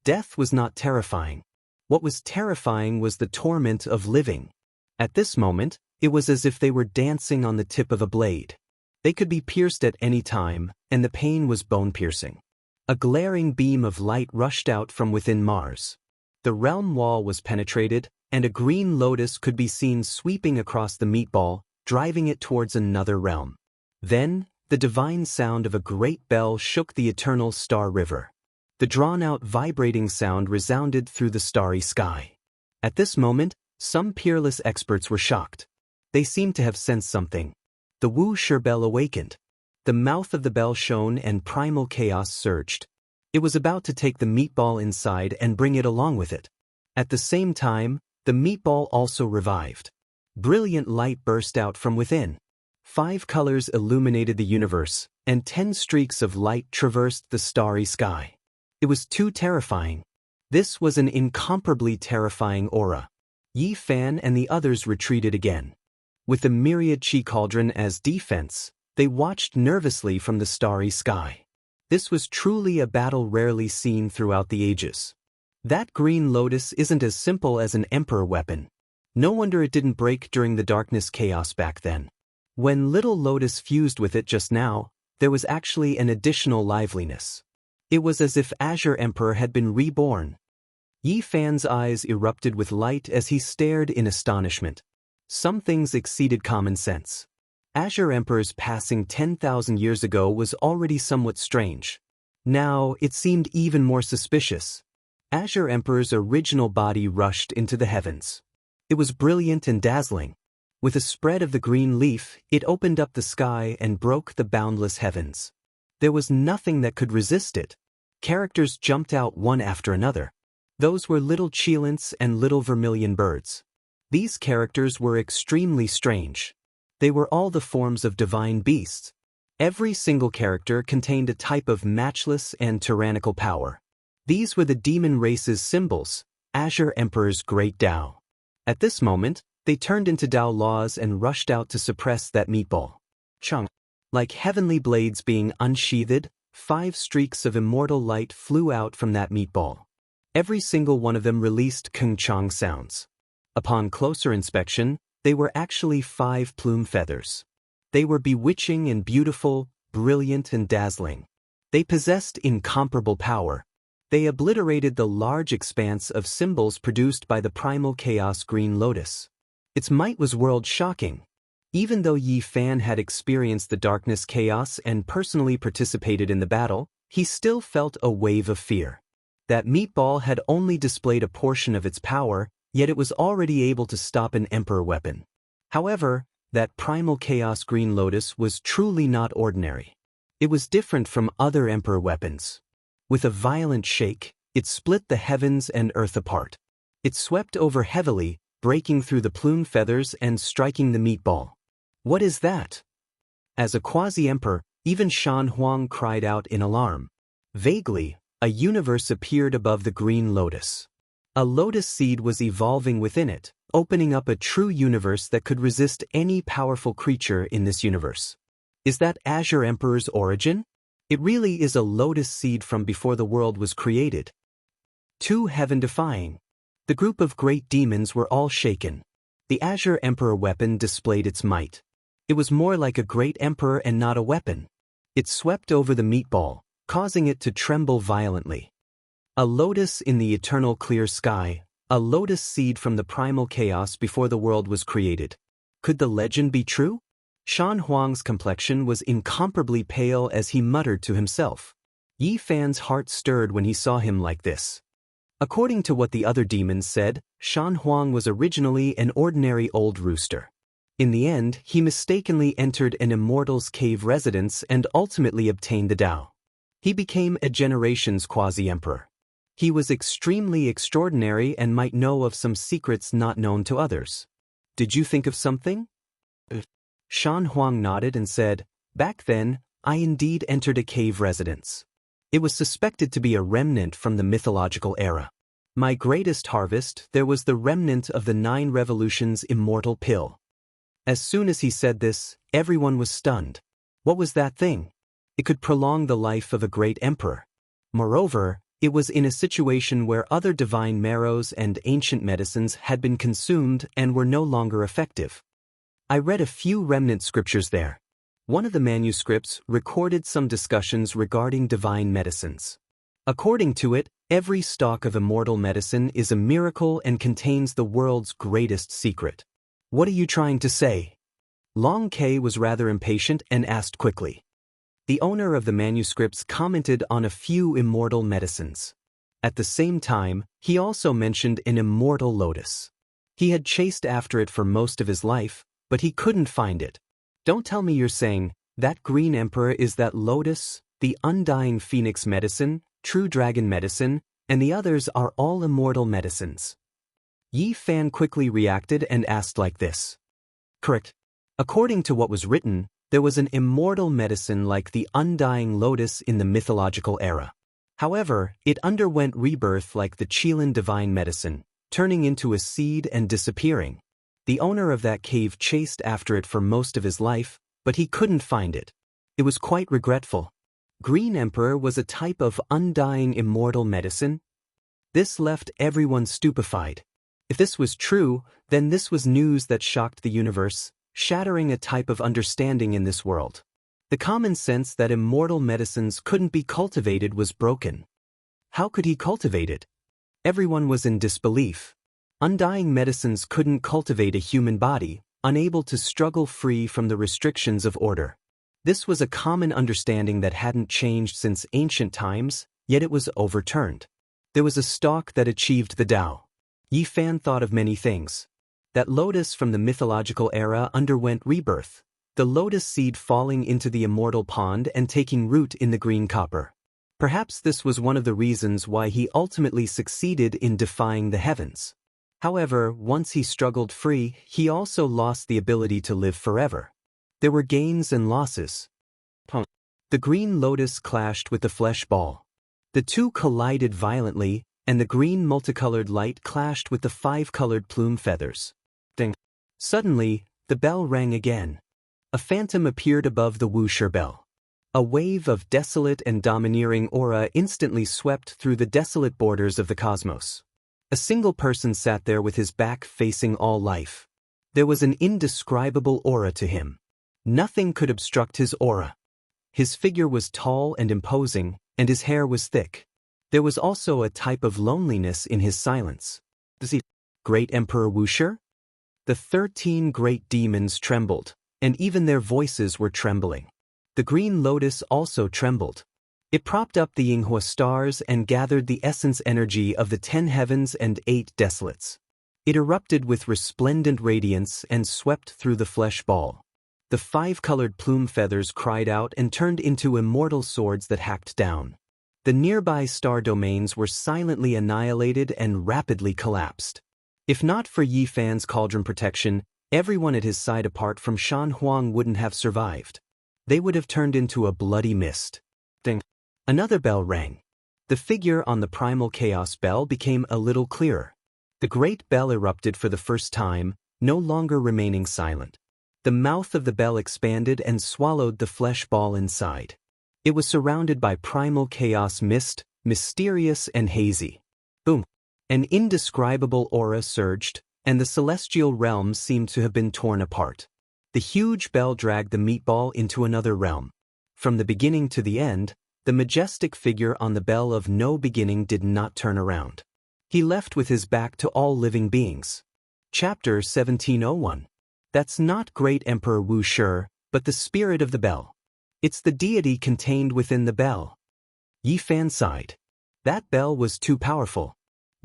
Death was not terrifying. What was terrifying was the torment of living. At this moment, it was as if they were dancing on the tip of a blade. They could be pierced at any time, and the pain was bone-piercing. A glaring beam of light rushed out from within Mars. The realm wall was penetrated, and a green lotus could be seen sweeping across the meatball, driving it towards another realm. Then, the divine sound of a great bell shook the eternal star river. The drawn-out vibrating sound resounded through the starry sky. At this moment, some peerless experts were shocked. They seemed to have sensed something. The Wuxia bell awakened. The mouth of the bell shone and primal chaos surged. It was about to take the meatball inside and bring it along with it. At the same time, the meatball also revived. Brilliant light burst out from within. 5 colors illuminated the universe, and 10 streaks of light traversed the starry sky. It was too terrifying. This was an incomparably terrifying aura. Yi Fan and the others retreated again. With the myriad chi cauldron as defense, they watched nervously from the starry sky. This was truly a battle rarely seen throughout the ages. That green lotus isn't as simple as an emperor weapon. No wonder it didn't break during the darkness chaos back then. When little lotus fused with it just now, there was actually an additional liveliness. It was as if Azure Emperor had been reborn. Yi Fan's eyes erupted with light as he stared in astonishment. Some things exceeded common sense. Azure Emperor's passing 10,000 years ago was already somewhat strange. Now, it seemed even more suspicious. Azure Emperor's original body rushed into the heavens. It was brilliant and dazzling. With a spread of the green leaf, it opened up the sky and broke the boundless heavens. There was nothing that could resist it. Characters jumped out one after another. Those were little cheilants and little vermilion birds. These characters were extremely strange. They were all the forms of divine beasts. Every single character contained a type of matchless and tyrannical power. These were the demon race's symbols, Azure Emperor's great Tao. At this moment, they turned into Tao laws and rushed out to suppress that meatball. Chung. Like heavenly blades being unsheathed, 5 streaks of immortal light flew out from that meatball. Every single one of them released kung chong sounds. Upon closer inspection, they were actually 5 plume feathers. They were bewitching and beautiful, brilliant and dazzling. They possessed incomparable power. They obliterated the large expanse of symbols produced by the primal chaos green lotus. Its might was world-shocking. Even though Yi Fan had experienced the darkness chaos and personally participated in the battle, he still felt a wave of fear. That meatball had only displayed a portion of its power, yet it was already able to stop an emperor weapon. However, that primal chaos green lotus was truly not ordinary. It was different from other emperor weapons. With a violent shake, it split the heavens and earth apart. It swept over heavily, breaking through the plume feathers and striking the meatball. What is that? As a quasi-emperor, even Shan Huang cried out in alarm. Vaguely, a universe appeared above the green lotus. A lotus seed was evolving within it, opening up a true universe that could resist any powerful creature in this universe. Is that Azure Emperor's origin? It really is a lotus seed from before the world was created. Too heaven-defying. The group of great demons were all shaken. The Azure Emperor weapon displayed its might. It was more like a great emperor and not a weapon. It swept over the meatball, causing it to tremble violently. A lotus in the eternal clear sky, a lotus seed from the primal chaos before the world was created. Could the legend be true? Shan Huang's complexion was incomparably pale as he muttered to himself. Yi Fan's heart stirred when he saw him like this. According to what the other demons said, Shan Huang was originally an ordinary old rooster. In the end, he mistakenly entered an immortal's cave residence and ultimately obtained the Tao. He became a generation's quasi-emperor. He was extremely extraordinary and might know of some secrets not known to others. Did you think of something? Shan Huang nodded and said, Back then, I indeed entered a cave residence. It was suspected to be a remnant from the mythological era. My greatest harvest, there was the remnant of the 9 revolutions immortal pill. As soon as he said this, everyone was stunned. What was that thing? It could prolong the life of a great emperor. Moreover, it was in a situation where other divine marrows and ancient medicines had been consumed and were no longer effective. I read a few remnant scriptures there. One of the manuscripts recorded some discussions regarding divine medicines. According to it, every stalk of immortal medicine is a miracle and contains the world's greatest secret. What are you trying to say? Long K was rather impatient and asked quickly. The owner of the manuscripts commented on a few immortal medicines. At the same time, he also mentioned an immortal lotus. He had chased after it for most of his life, but he couldn't find it. Don't tell me you're saying, that green emperor is that lotus, the undying phoenix medicine, true dragon medicine, and the others are all immortal medicines. Yi Fan quickly reacted and asked like this. Correct. According to what was written, there was an immortal medicine like the undying lotus in the mythological era. However, it underwent rebirth like the Qilin divine medicine, turning into a seed and disappearing. The owner of that cave chased after it for most of his life, but he couldn't find it. It was quite regretful. Green Emperor was a type of undying immortal medicine. This left everyone stupefied. If this was true, then this was news that shocked the universe, shattering a type of understanding in this world. The common sense that immortal medicines couldn't be cultivated was broken. How could he cultivate it? Everyone was in disbelief. Undying medicines couldn't cultivate a human body, unable to struggle free from the restrictions of order. This was a common understanding that hadn't changed since ancient times, yet it was overturned. There was a stalk that achieved the Tao. Yi Fan thought of many things. That lotus from the mythological era underwent rebirth, the lotus seed falling into the immortal pond and taking root in the green copper. Perhaps this was one of the reasons why he ultimately succeeded in defying the heavens. However, once he struggled free, he also lost the ability to live forever. There were gains and losses. The green lotus clashed with the flesh ball. The two collided violently, and the green multicolored light clashed with the 5-colored plume feathers. Ding. Suddenly, the bell rang again. A phantom appeared above the Wuxia bell. A wave of desolate and domineering aura instantly swept through the desolate borders of the cosmos. A single person sat there with his back facing all life. There was an indescribable aura to him. Nothing could obstruct his aura. His figure was tall and imposing, and his hair was thick. There was also a type of loneliness in his silence. Great Emperor Wuxia? The 13 great demons trembled, and even their voices were trembling. The green lotus also trembled. It propped up the Jianghu stars and gathered the essence energy of the 10 heavens and 8 desolates. It erupted with resplendent radiance and swept through the flesh ball. The 5-colored plume feathers cried out and turned into immortal swords that hacked down. The nearby star domains were silently annihilated and rapidly collapsed. If not for Yi Fan's cauldron protection, everyone at his side apart from Shan Huang wouldn't have survived. They would have turned into a bloody mist. Ding. Another bell rang. The figure on the primal chaos bell became a little clearer. The great bell erupted for the first time, no longer remaining silent. The mouth of the bell expanded and swallowed the flesh ball inside. It was surrounded by primal chaos mist, mysterious and hazy. Boom! An indescribable aura surged, and the celestial realm seemed to have been torn apart. The huge bell dragged the meatball into another realm. From the beginning to the end, the majestic figure on the bell of no beginning did not turn around. He left with his back to all living beings. Chapter 1701. That's not Great Emperor Wuxia, but the spirit of the bell. It's the deity contained within the bell. Yi Fan sighed. That bell was too powerful.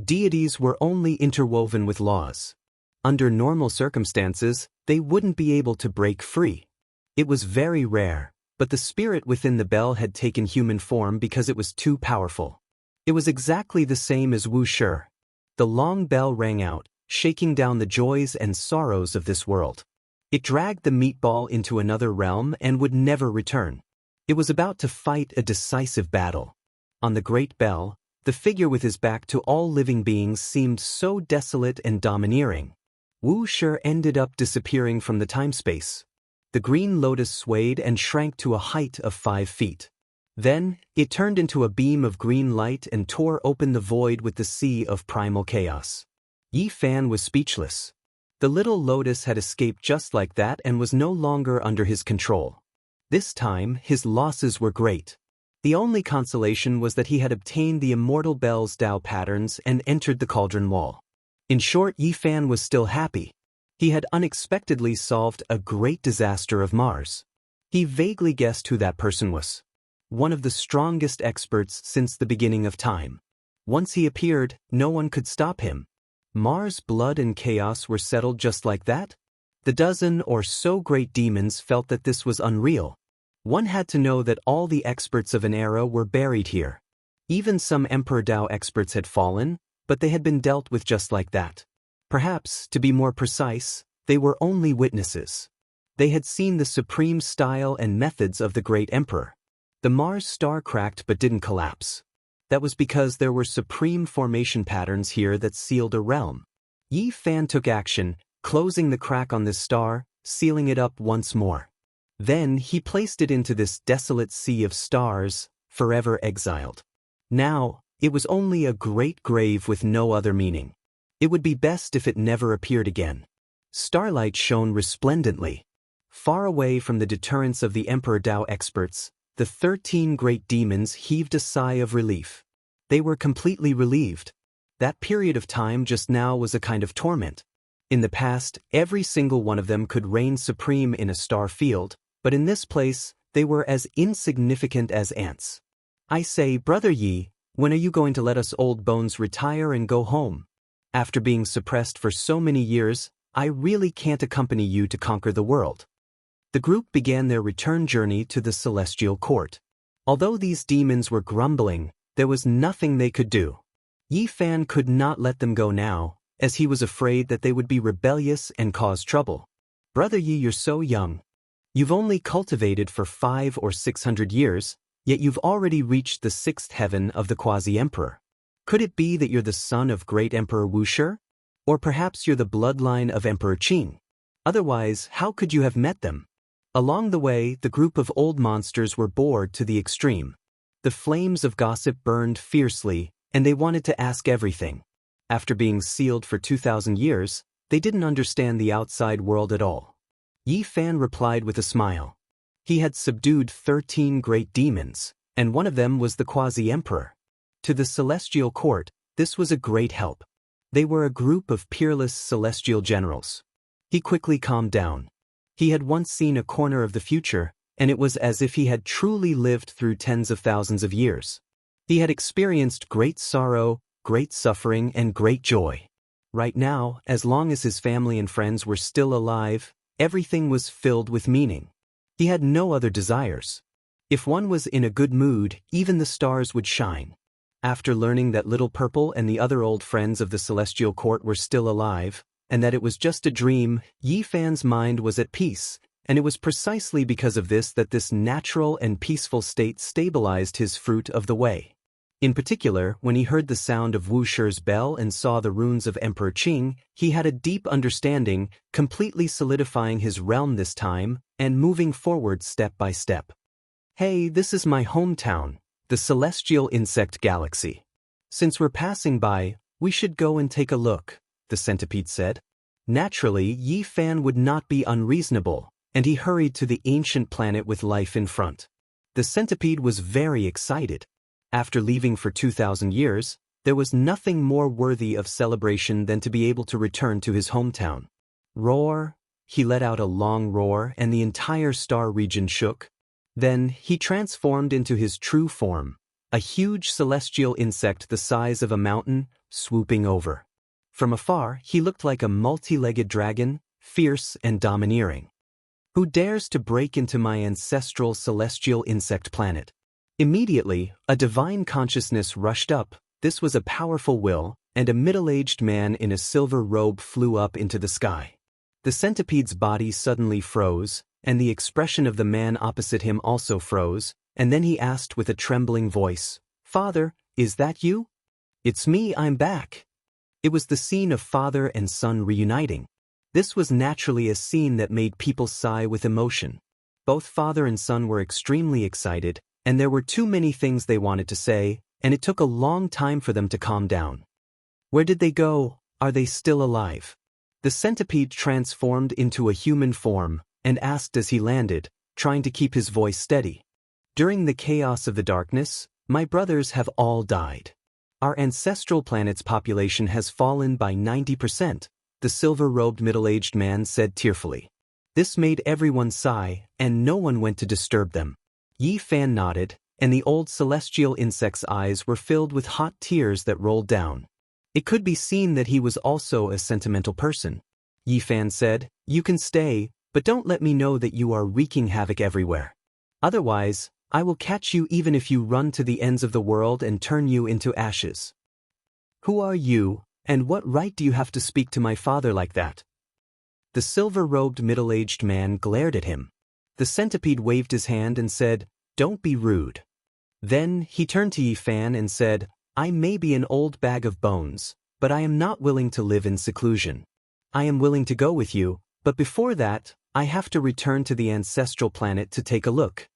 Deities were only interwoven with laws. Under normal circumstances, they wouldn't be able to break free. It was very rare, but the spirit within the bell had taken human form because it was too powerful. It was exactly the same as Wuxia. The long bell rang out, shaking down the joys and sorrows of this world. It dragged the meatball into another realm and would never return. It was about to fight a decisive battle. On the great bell, the figure with his back to all living beings seemed so desolate and domineering. Wuxia ended up disappearing from the time-space. The green lotus swayed and shrank to a height of 5 feet. Then, it turned into a beam of green light and tore open the void with the sea of primal chaos. Yi Fan was speechless. The little lotus had escaped just like that and was no longer under his control. This time, his losses were great. The only consolation was that he had obtained the immortal bell's Tao patterns and entered the cauldron wall. In short, Yi Fan was still happy. He had unexpectedly solved a great disaster of Mars. He vaguely guessed who that person was. One of the strongest experts since the beginning of time. Once he appeared, no one could stop him. Mars' blood and chaos were settled just like that? The dozen or so great demons felt that this was unreal. One had to know that all the experts of an era were buried here. Even some Emperor Tao experts had fallen, but they had been dealt with just like that. Perhaps, to be more precise, they were only witnesses. They had seen the supreme style and methods of the great emperor. The Mars star cracked but didn't collapse. That was because there were supreme formation patterns here that sealed a realm. Yi Fan took action, closing the crack on this star, sealing it up once more. Then he placed it into this desolate sea of stars, forever exiled. Now, it was only a great grave with no other meaning. It would be best if it never appeared again. Starlight shone resplendently. Far away from the deterrence of the Emperor Tao experts, the 13 great demons heaved a sigh of relief. They were completely relieved. That period of time just now was a kind of torment. In the past, every single one of them could reign supreme in a star field, but in this place, they were as insignificant as ants. I say, Brother Yi, when are you going to let us old bones retire and go home? After being suppressed for so many years, I really can't accompany you to conquer the world. The group began their return journey to the celestial court. Although these demons were grumbling, there was nothing they could do. Yi Fan could not let them go now, as he was afraid that they would be rebellious and cause trouble. Brother Yi, you're so young. You've only cultivated for 500 or 600 years, yet you've already reached the 6th heaven of the quasi-emperor. Could it be that you're the son of great Emperor Wuxia? Or perhaps you're the bloodline of Emperor Qing? Otherwise, how could you have met them? Along the way, the group of old monsters were bored to the extreme. The flames of gossip burned fiercely, and they wanted to ask everything. After being sealed for 2,000 years, they didn't understand the outside world at all. Yi Fan replied with a smile. He had subdued 13 great demons, and one of them was the quasi-emperor. To the celestial court, this was a great help. They were a group of peerless celestial generals. He quickly calmed down. He had once seen a corner of the future, and it was as if he had truly lived through tens of thousands of years. He had experienced great sorrow, great suffering, and great joy. Right now, as long as his family and friends were still alive, everything was filled with meaning. He had no other desires. If one was in a good mood, even the stars would shine. After learning that Little Purple and the other old friends of the celestial court were still alive, and that it was just a dream, Yi Fan's mind was at peace, and it was precisely because of this that this natural and peaceful state stabilized his fruit of the way. In particular, when he heard the sound of Wuxia's bell and saw the runes of Emperor Qing, he had a deep understanding, completely solidifying his realm this time, and moving forward step by step. Hey, this is my hometown, the Celestial Insect Galaxy. Since we're passing by, we should go and take a look, the centipede said. Naturally, Yi Fan would not be unreasonable, and he hurried to the ancient planet with life in front. The centipede was very excited. After leaving for 2,000 years, there was nothing more worthy of celebration than to be able to return to his hometown. Roar! He let out a long roar, and the entire star region shook. Then, he transformed into his true form, a huge celestial insect the size of a mountain, swooping over. From afar, he looked like a multi-legged dragon, fierce and domineering. Who dares to break into my ancestral celestial insect planet? Immediately, a divine consciousness rushed up. This was a powerful will, and a middle-aged man in a silver robe flew up into the sky. The centipede's body suddenly froze, and the expression of the man opposite him also froze, and then he asked with a trembling voice, "Father, is that you?" "It's me, I'm back." It was the scene of father and son reuniting. This was naturally a scene that made people sigh with emotion. Both father and son were extremely excited, and there were too many things they wanted to say, and it took a long time for them to calm down. Where did they go? Are they still alive? The centipede transformed into a human form, and asked as he landed, trying to keep his voice steady. "During the chaos of the darkness, my brothers have all died. Our ancestral planet's population has fallen by 90%, the silver-robed middle-aged man said tearfully. This made everyone sigh, and no one went to disturb them. Yi Fan nodded, and the old celestial insect's eyes were filled with hot tears that rolled down. It could be seen that he was also a sentimental person. Yi Fan said, "You can stay, but don't let me know that you are wreaking havoc everywhere. Otherwise, I will catch you even if you run to the ends of the world and turn you into ashes." "Who are you, and what right do you have to speak to my father like that?" The silver-robed middle-aged man glared at him. The centipede waved his hand and said, "Don't be rude." Then he turned to Yi Fan and said, "I may be an old bag of bones, but I am not willing to live in seclusion. I am willing to go with you, but before that, I have to return to the ancestral planet to take a look."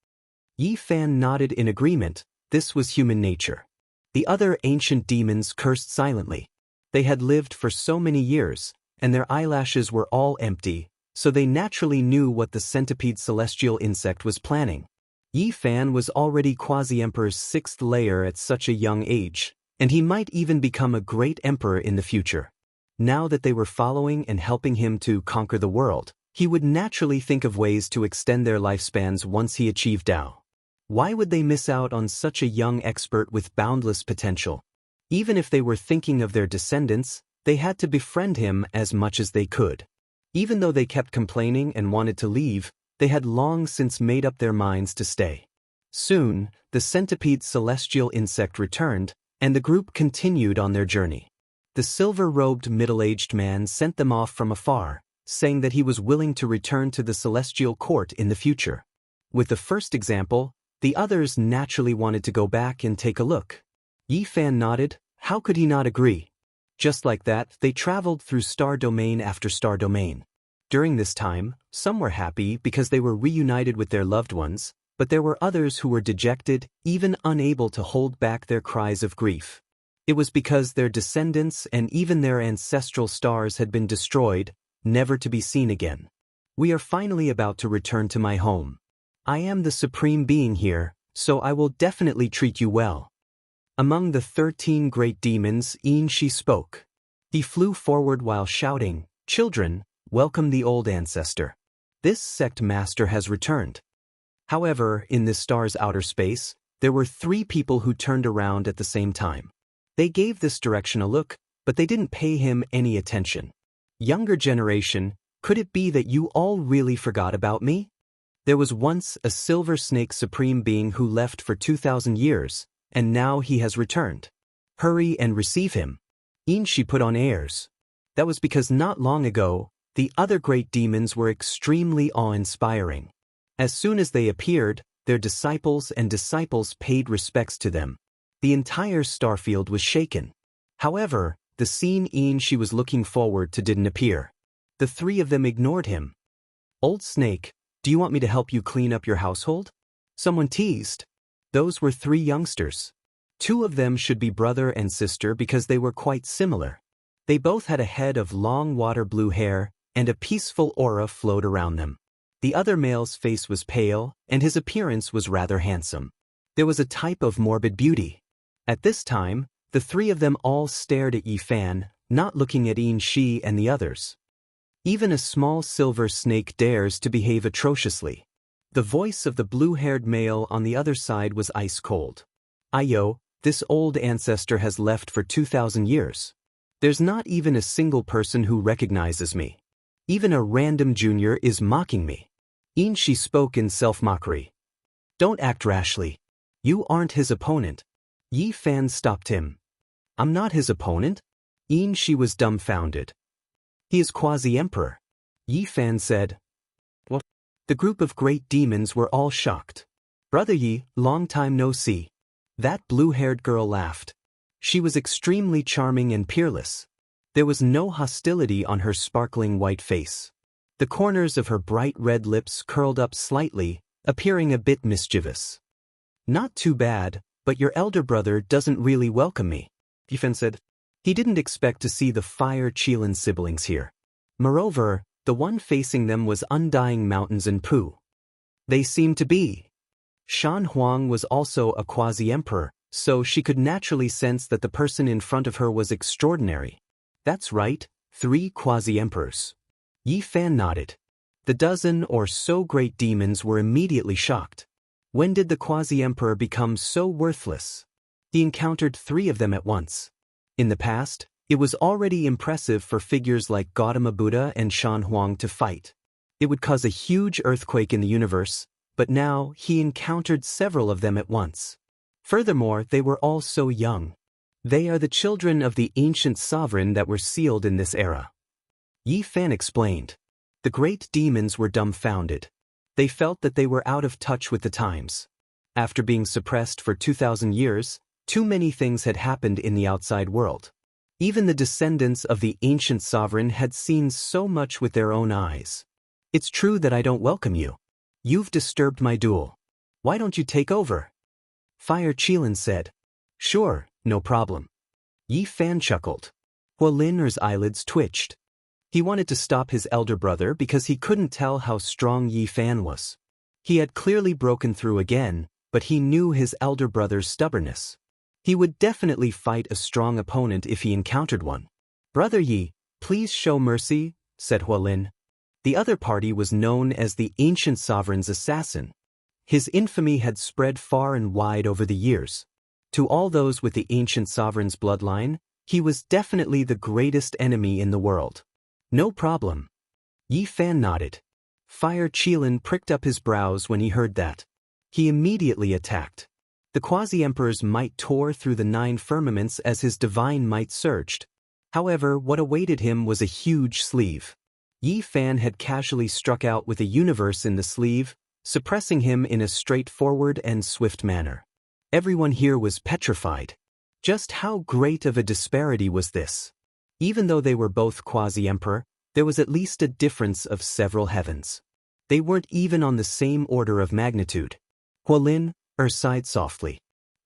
Yi Fan nodded in agreement. This was human nature. The other ancient demons cursed silently. They had lived for so many years, and their eyelashes were all empty, so they naturally knew what the centipede celestial insect was planning. Yi Fan was already Quasi-Emperor's 6th layer at such a young age, and he might even become a great emperor in the future. Now that they were following and helping him to conquer the world, he would naturally think of ways to extend their lifespans once he achieved Tao. Why would they miss out on such a young expert with boundless potential? Even if they were thinking of their descendants, they had to befriend him as much as they could. Even though they kept complaining and wanted to leave, they had long since made up their minds to stay. Soon, the centipede celestial insect returned, and the group continued on their journey. The silver-robed middle-aged man sent them off from afar, saying that he was willing to return to the celestial court in the future. With the first example, the others naturally wanted to go back and take a look. Yi Fan nodded. How could he not agree? Just like that, they traveled through star domain after star domain. During this time, some were happy because they were reunited with their loved ones, but there were others who were dejected, even unable to hold back their cries of grief. It was because their descendants and even their ancestral stars had been destroyed, never to be seen again. We are finally about to return to my home. I am the supreme being here, so I will definitely treat you well. Among the 13 great demons, Shi spoke. He flew forward while shouting, "Children, welcome the old ancestor. This sect master has returned." However, in this star's outer space, there were 3 people who turned around at the same time. They gave this direction a look, but they didn't pay him any attention. Younger generation, could it be that you all really forgot about me? There was once a silver snake supreme being who left for 2,000 years, and now he has returned. Hurry and receive him. Shi put on airs. That was because not long ago, the other great demons were extremely awe-inspiring. As soon as they appeared, their disciples paid respects to them. The entire starfield was shaken. However, the scene Shi was looking forward to didn't appear. The 3 of them ignored him. "Old snake, do you want me to help you clean up your household?" Someone teased. Those were 3 youngsters. 2 of them should be brother and sister because they were quite similar. They both had a head of long water blue hair, and a peaceful aura flowed around them. The other male's face was pale, and his appearance was rather handsome. There was a type of morbid beauty. At this time, the 3 of them all stared at Yi Fan, not looking at Shi and the others. Even a small silver snake dares to behave atrociously. The voice of the blue-haired male on the other side was ice-cold. "Ayo, this old ancestor has left for 2,000 years. There's not even a single person who recognizes me. Even a random junior is mocking me." Shi spoke in self-mockery. "Don't act rashly. You aren't his opponent." Yi Fan stopped him. "I'm not his opponent?" Shi was dumbfounded. "He is quasi-emperor." Yi Fan said. "What?" The group of great demons were all shocked. "Brother Yi, long time no see." That blue-haired girl laughed. She was extremely charming and peerless. There was no hostility on her sparkling white face. The corners of her bright red lips curled up slightly, appearing a bit mischievous. "Not too bad, but your elder brother doesn't really welcome me," Yi Fan said. He didn't expect to see the Fire Qilin siblings here. Moreover, the one facing them was Undying Mountains and Pooh. They seemed to be. Shan Huang was also a quasi-emperor, so she could naturally sense that the person in front of her was extraordinary. That's right, 3 quasi-emperors. Yi Fan nodded. The dozen or so great demons were immediately shocked. When did the quasi-emperor become so worthless? He encountered 3 of them at once. In the past, it was already impressive for figures like Gautama Buddha and Shan Huang to fight. It would cause a huge earthquake in the universe, but now he encountered several of them at once. Furthermore, they were all so young. They are the children of the ancient sovereign that were sealed in this era. Yi Fan explained. The great demons were dumbfounded. They felt that they were out of touch with the times. After being suppressed for 2,000 years, too many things had happened in the outside world. Even the descendants of the ancient sovereign had seen so much with their own eyes. "It's true that I don't welcome you. You've disturbed my duel. Why don't you take over?" Fire Qilin said. "Sure, no problem." Yi Fan chuckled. Hualin's eyelids twitched. He wanted to stop his elder brother because he couldn't tell how strong Yi Fan was. He had clearly broken through again, but he knew his elder brother's stubbornness. He would definitely fight a strong opponent if he encountered one. "Brother Yi, please show mercy," said Hualin. The other party was known as the ancient sovereign's assassin. His infamy had spread far and wide over the years. To all those with the ancient sovereign's bloodline, he was definitely the greatest enemy in the world. "No problem." Yi Fan nodded. Fire Qilin pricked up his brows when he heard that. He immediately attacked. The quasi-emperor's might tore through the 9 firmaments as his divine might surged. However, what awaited him was a huge sleeve. Yi Fan had casually struck out with a universe in the sleeve, suppressing him in a straightforward and swift manner. Everyone here was petrified. Just how great of a disparity was this? Even though they were both quasi-emperor, there was at least a difference of several heavens. They weren't even on the same order of magnitude. Huolin sighed softly.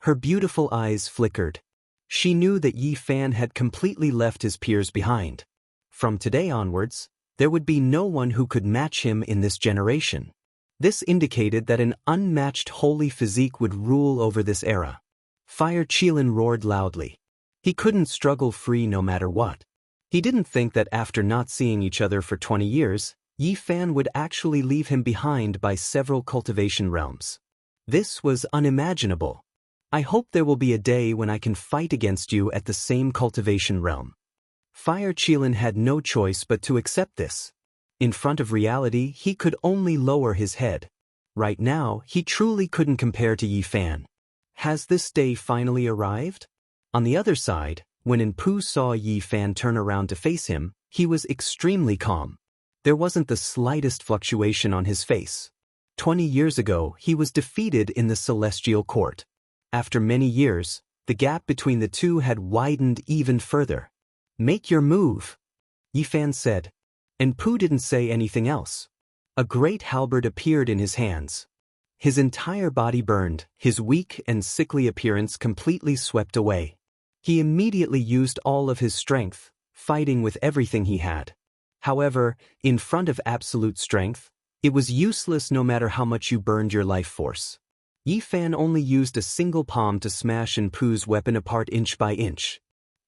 Her beautiful eyes flickered. She knew that Yi Fan had completely left his peers behind. From today onwards, there would be no one who could match him in this generation. This indicated that an unmatched holy physique would rule over this era. Fire Qilin roared loudly. He couldn't struggle free no matter what. He didn't think that after not seeing each other for 20 years, Yi Fan would actually leave him behind by several cultivation realms. This was unimaginable. I hope there will be a day when I can fight against you at the same cultivation realm. Fire Qilin had no choice but to accept this. In front of reality, he could only lower his head. Right now, he truly couldn't compare to Yi Fan. Has this day finally arrived? On the other side, when Enpu saw Yi Fan turn around to face him, he was extremely calm. There wasn't the slightest fluctuation on his face. 20 years ago, he was defeated in the Celestial Court. After many years, the gap between the two had widened even further. Make your move, Yi Fan said. Enpu didn't say anything else. A great halberd appeared in his hands. His entire body burned, his weak and sickly appearance completely swept away. He immediately used all of his strength, fighting with everything he had. However, in front of absolute strength, it was useless no matter how much you burned your life force. Yi Fan only used a single palm to smash Enpu's weapon apart inch by inch.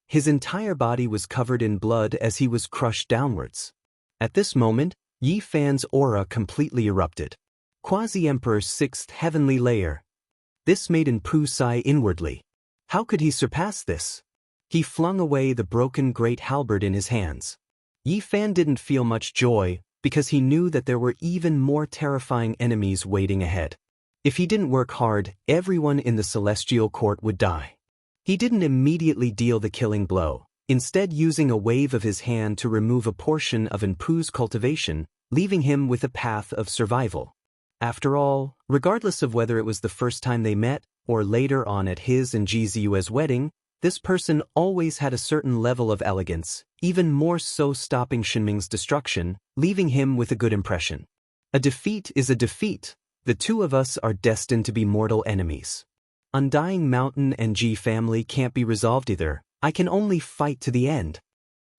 His entire body was covered in blood as he was crushed downwards. At this moment, Yi Fan's aura completely erupted. Quasi-Emperor's 6th heavenly layer. This made Enpu sigh inwardly. How could he surpass this? He flung away the broken great halberd in his hands. Yi Fan didn't feel much joy, because he knew that there were even more terrifying enemies waiting ahead. If he didn't work hard, everyone in the Celestial Court would die. He didn't immediately deal the killing blow, instead using a wave of his hand to remove a portion of Enpu's cultivation, leaving him with a path of survival. After all, regardless of whether it was the first time they met, or later on at his and Jizu's wedding, this person always had a certain level of elegance, even more so stopping Shinming's destruction, leaving him with a good impression. A defeat is a defeat. The two of us are destined to be mortal enemies. Undying Mountain and Ji family can't be resolved either. I can only fight to the end.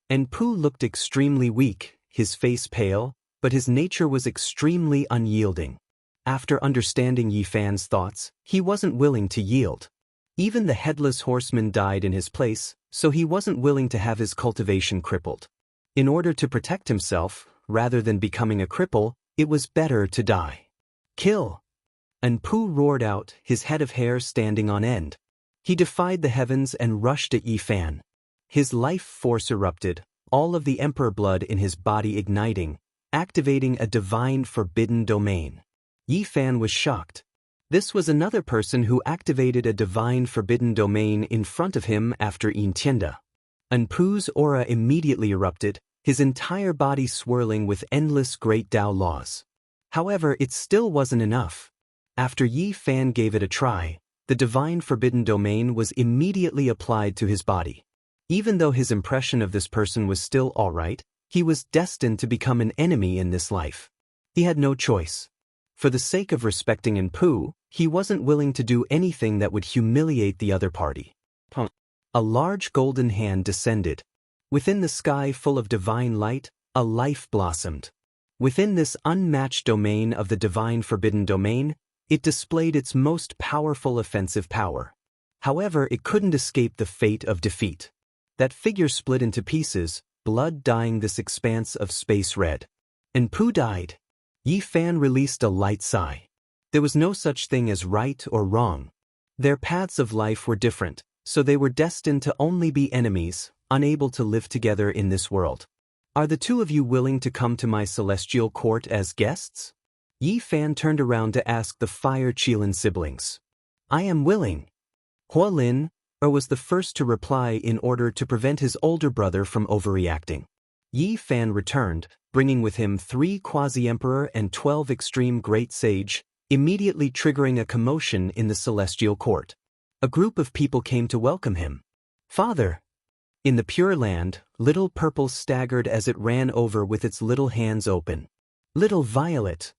Enpu looked extremely weak, his face pale, but his nature was extremely unyielding. After understanding Yi Fan's thoughts, he wasn't willing to yield. Even the headless horseman died in his place, so he wasn't willing to have his cultivation crippled. In order to protect himself, rather than becoming a cripple, it was better to die. Kill! Enpu roared out, his head of hair standing on end. He defied the heavens and rushed at Yi Fan. His life force erupted, all of the emperor blood in his body igniting, activating a divine forbidden domain. Yi Fan was shocked. This was another person who activated a divine forbidden domain in front of him after Intienda. Enpu's aura immediately erupted, his entire body swirling with endless great Tao laws. However, it still wasn't enough. After Yi Fan gave it a try, the divine forbidden domain was immediately applied to his body. Even though his impression of this person was still alright, he was destined to become an enemy in this life. He had no choice. For the sake of respecting Enpu, he wasn't willing to do anything that would humiliate the other party. A large golden hand descended. Within the sky full of divine light, a life blossomed. Within this unmatched domain of the divine forbidden domain, it displayed its most powerful offensive power. However, it couldn't escape the fate of defeat. That figure split into pieces, blood dyeing this expanse of space red. Enpu died. Yi Fan released a light sigh. There was no such thing as right or wrong. Their paths of life were different, so they were destined to only be enemies, unable to live together in this world. Are the two of you willing to come to my celestial court as guests? Yi Fan turned around to ask the Fire Qilin siblings. I am willing. Hua Lin was the first to reply in order to prevent his older brother from overreacting. Yi Fan returned, bringing with him 3 quasi-emperor and 12 extreme great sage, immediately triggering a commotion in the celestial court. A group of people came to welcome him. Father! In the Pure Land, Little Purple staggered as it ran over with its little hands open. Little Violet!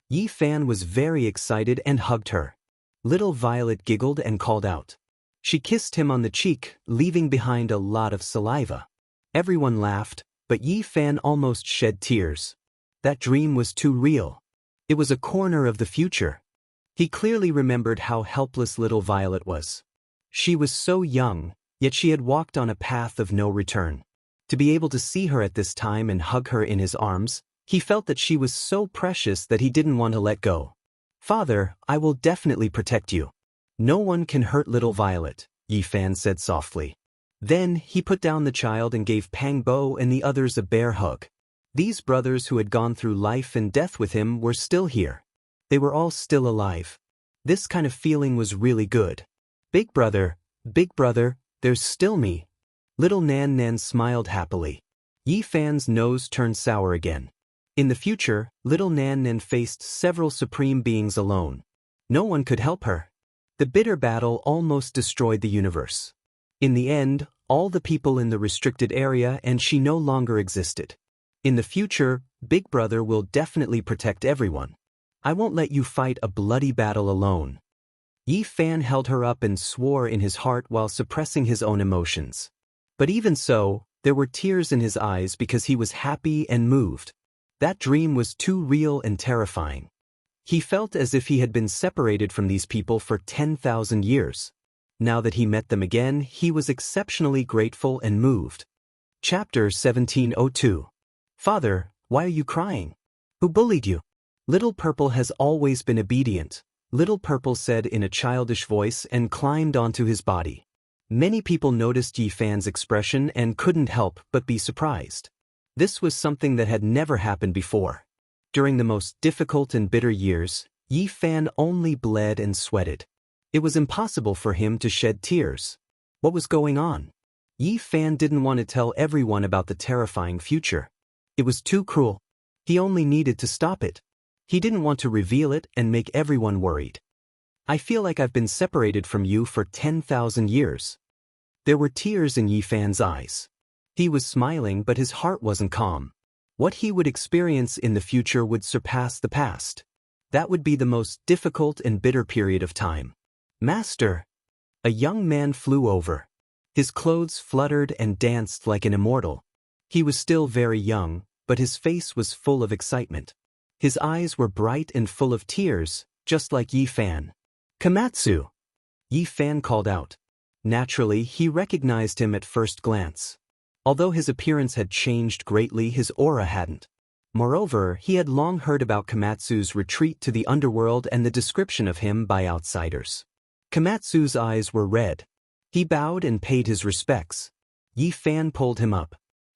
Yi Fan was very excited and hugged her. Little Violet giggled and called out. She kissed him on the cheek, leaving behind a lot of saliva. Everyone laughed, but Yi Fan almost shed tears. That dream was too real. It was a corner of the future. He clearly remembered how helpless little Violet was. She was so young, yet she had walked on a path of no return. To be able to see her at this time and hug her in his arms, he felt that she was so precious that he didn't want to let go. Father, I will definitely protect you. No one can hurt little Violet, Yi Fan said softly. Then he put down the child and gave Pang Bo and the others a bear hug. These brothers who had gone through life and death with him were still here. They were all still alive. This kind of feeling was really good. Big brother, there's still me. Little Nan Nan smiled happily. Yi Fan's nose turned sour again. In the future, little Nan Nan faced several supreme beings alone. No one could help her. The bitter battle almost destroyed the universe. In the end, all the people in the restricted area and she no longer existed. In the future, Big Brother will definitely protect everyone. I won't let you fight a bloody battle alone. Yi Fan held her up and swore in his heart while suppressing his own emotions. But even so, there were tears in his eyes because he was happy and moved. That dream was too real and terrifying. He felt as if he had been separated from these people for 10,000 years. Now that he met them again, he was exceptionally grateful and moved. Chapter 1702. Father, why are you crying? Who bullied you? Little Purple has always been obedient, Little Purple said in a childish voice and climbed onto his body. Many people noticed Yi Fan's expression and couldn't help but be surprised. This was something that had never happened before. During the most difficult and bitter years, Yi Fan only bled and sweated. It was impossible for him to shed tears. What was going on? Yi Fan didn't want to tell everyone about the terrifying future. It was too cruel. He only needed to stop it. He didn't want to reveal it and make everyone worried. I feel like I've been separated from you for 10,000 years. There were tears in Yi Fan's eyes. He was smiling, but his heart wasn't calm. What he would experience in the future would surpass the past. That would be the most difficult and bitter period of time. Master! A young man flew over. His clothes fluttered and danced like an immortal. He was still very young, but his face was full of excitement. His eyes were bright and full of tears, just like Yi Fan. Komatsu! Yi Fan called out. Naturally, he recognized him at first glance. Although his appearance had changed greatly, his aura hadn't. Moreover, he had long heard about Komatsu's retreat to the underworld and the description of him by outsiders. Komatsu's eyes were red. He bowed and paid his respects. Yi Fan pulled him up.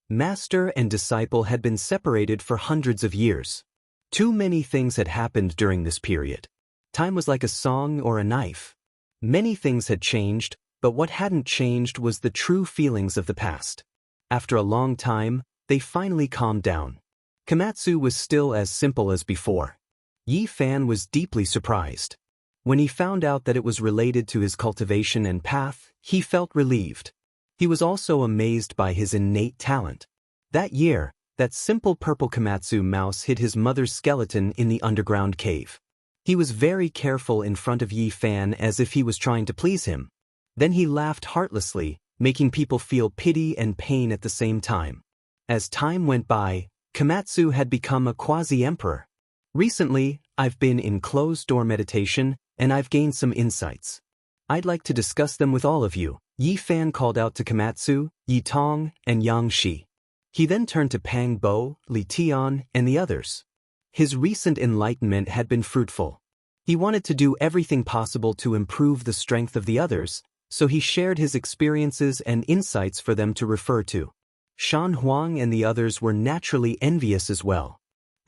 Master and disciple had been separated for hundreds of years. Too many things had happened during this period. Time was like a song or a knife. Many things had changed, but what hadn't changed was the true feelings of the past. After a long time, they finally calmed down. Komatsu was still as simple as before. Yi Fan was deeply surprised. When he found out that it was related to his cultivation and path, he felt relieved. He was also amazed by his innate talent. That year, that simple purple Komatsu mouse hid his mother's skeleton in the underground cave. He was very careful in front of Yi Fan as if he was trying to please him. Then he laughed heartlessly, making people feel pity and pain at the same time. As time went by, Komatsu had become a quasi-emperor. Recently, I've been in closed-door meditation, and I've gained some insights. I'd like to discuss them with all of you. Yi Fan called out to Komatsu, Yi Tong, and Yang Shi. He then turned to Pang Bo, Li Tian, and the others. His recent enlightenment had been fruitful. He wanted to do everything possible to improve the strength of the others, so he shared his experiences and insights for them to refer to. Shan Huang and the others were naturally envious as well.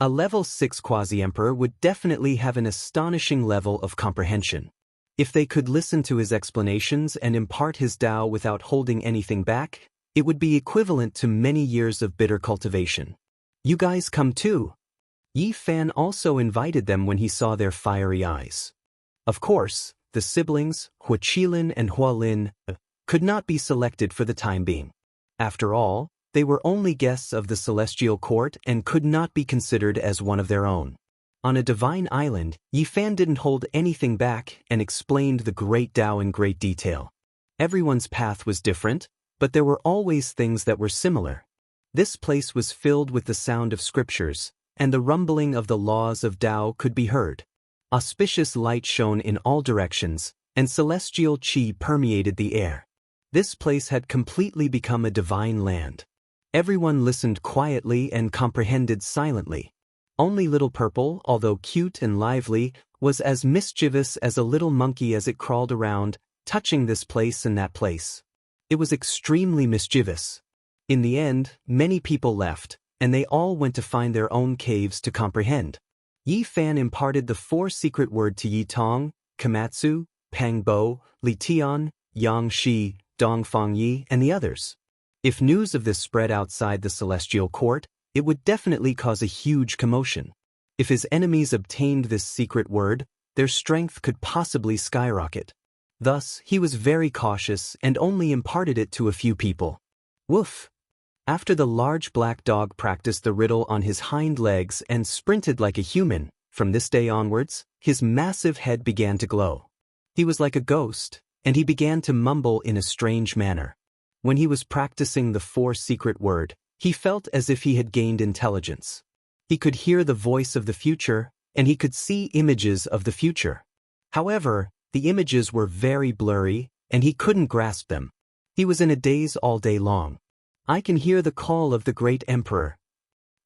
A level 6 quasi-emperor would definitely have an astonishing level of comprehension. If they could listen to his explanations and impart his Tao without holding anything back, it would be equivalent to many years of bitter cultivation. You guys come too. Yi Fan also invited them when he saw their fiery eyes. Of course, the siblings, Hua Qilin and Hua Lin, could not be selected for the time being. After all, they were only guests of the celestial court and could not be considered as one of their own. On a divine island, Yi Fan didn't hold anything back and explained the great Tao in great detail. Everyone's path was different, but there were always things that were similar. This place was filled with the sound of scriptures, and the rumbling of the laws of Tao could be heard. Auspicious light shone in all directions, and celestial qi permeated the air. This place had completely become a divine land. Everyone listened quietly and comprehended silently. Only Little Purple, although cute and lively, was as mischievous as a little monkey as it crawled around, touching this place and that place. It was extremely mischievous. In the end, many people left, and they all went to find their own caves to comprehend. Yi Fan imparted the 4 secret word to Yi Tong, Komatsu, Pang Bo, Li Tian, Yang Shi, Dong Fang Yi, and the others. If news of this spread outside the celestial court, it would definitely cause a huge commotion. If his enemies obtained this secret word, their strength could possibly skyrocket. Thus, he was very cautious and only imparted it to a few people. Woof! After the large black dog practiced the riddle on his hind legs and sprinted like a human, from this day onwards, his massive head began to glow. He was like a ghost, and he began to mumble in a strange manner. When he was practicing the 4 secret word, he felt as if he had gained intelligence. He could hear the voice of the future, and he could see images of the future. However, the images were very blurry, and he couldn't grasp them. He was in a daze all day long. I can hear the call of the great emperor.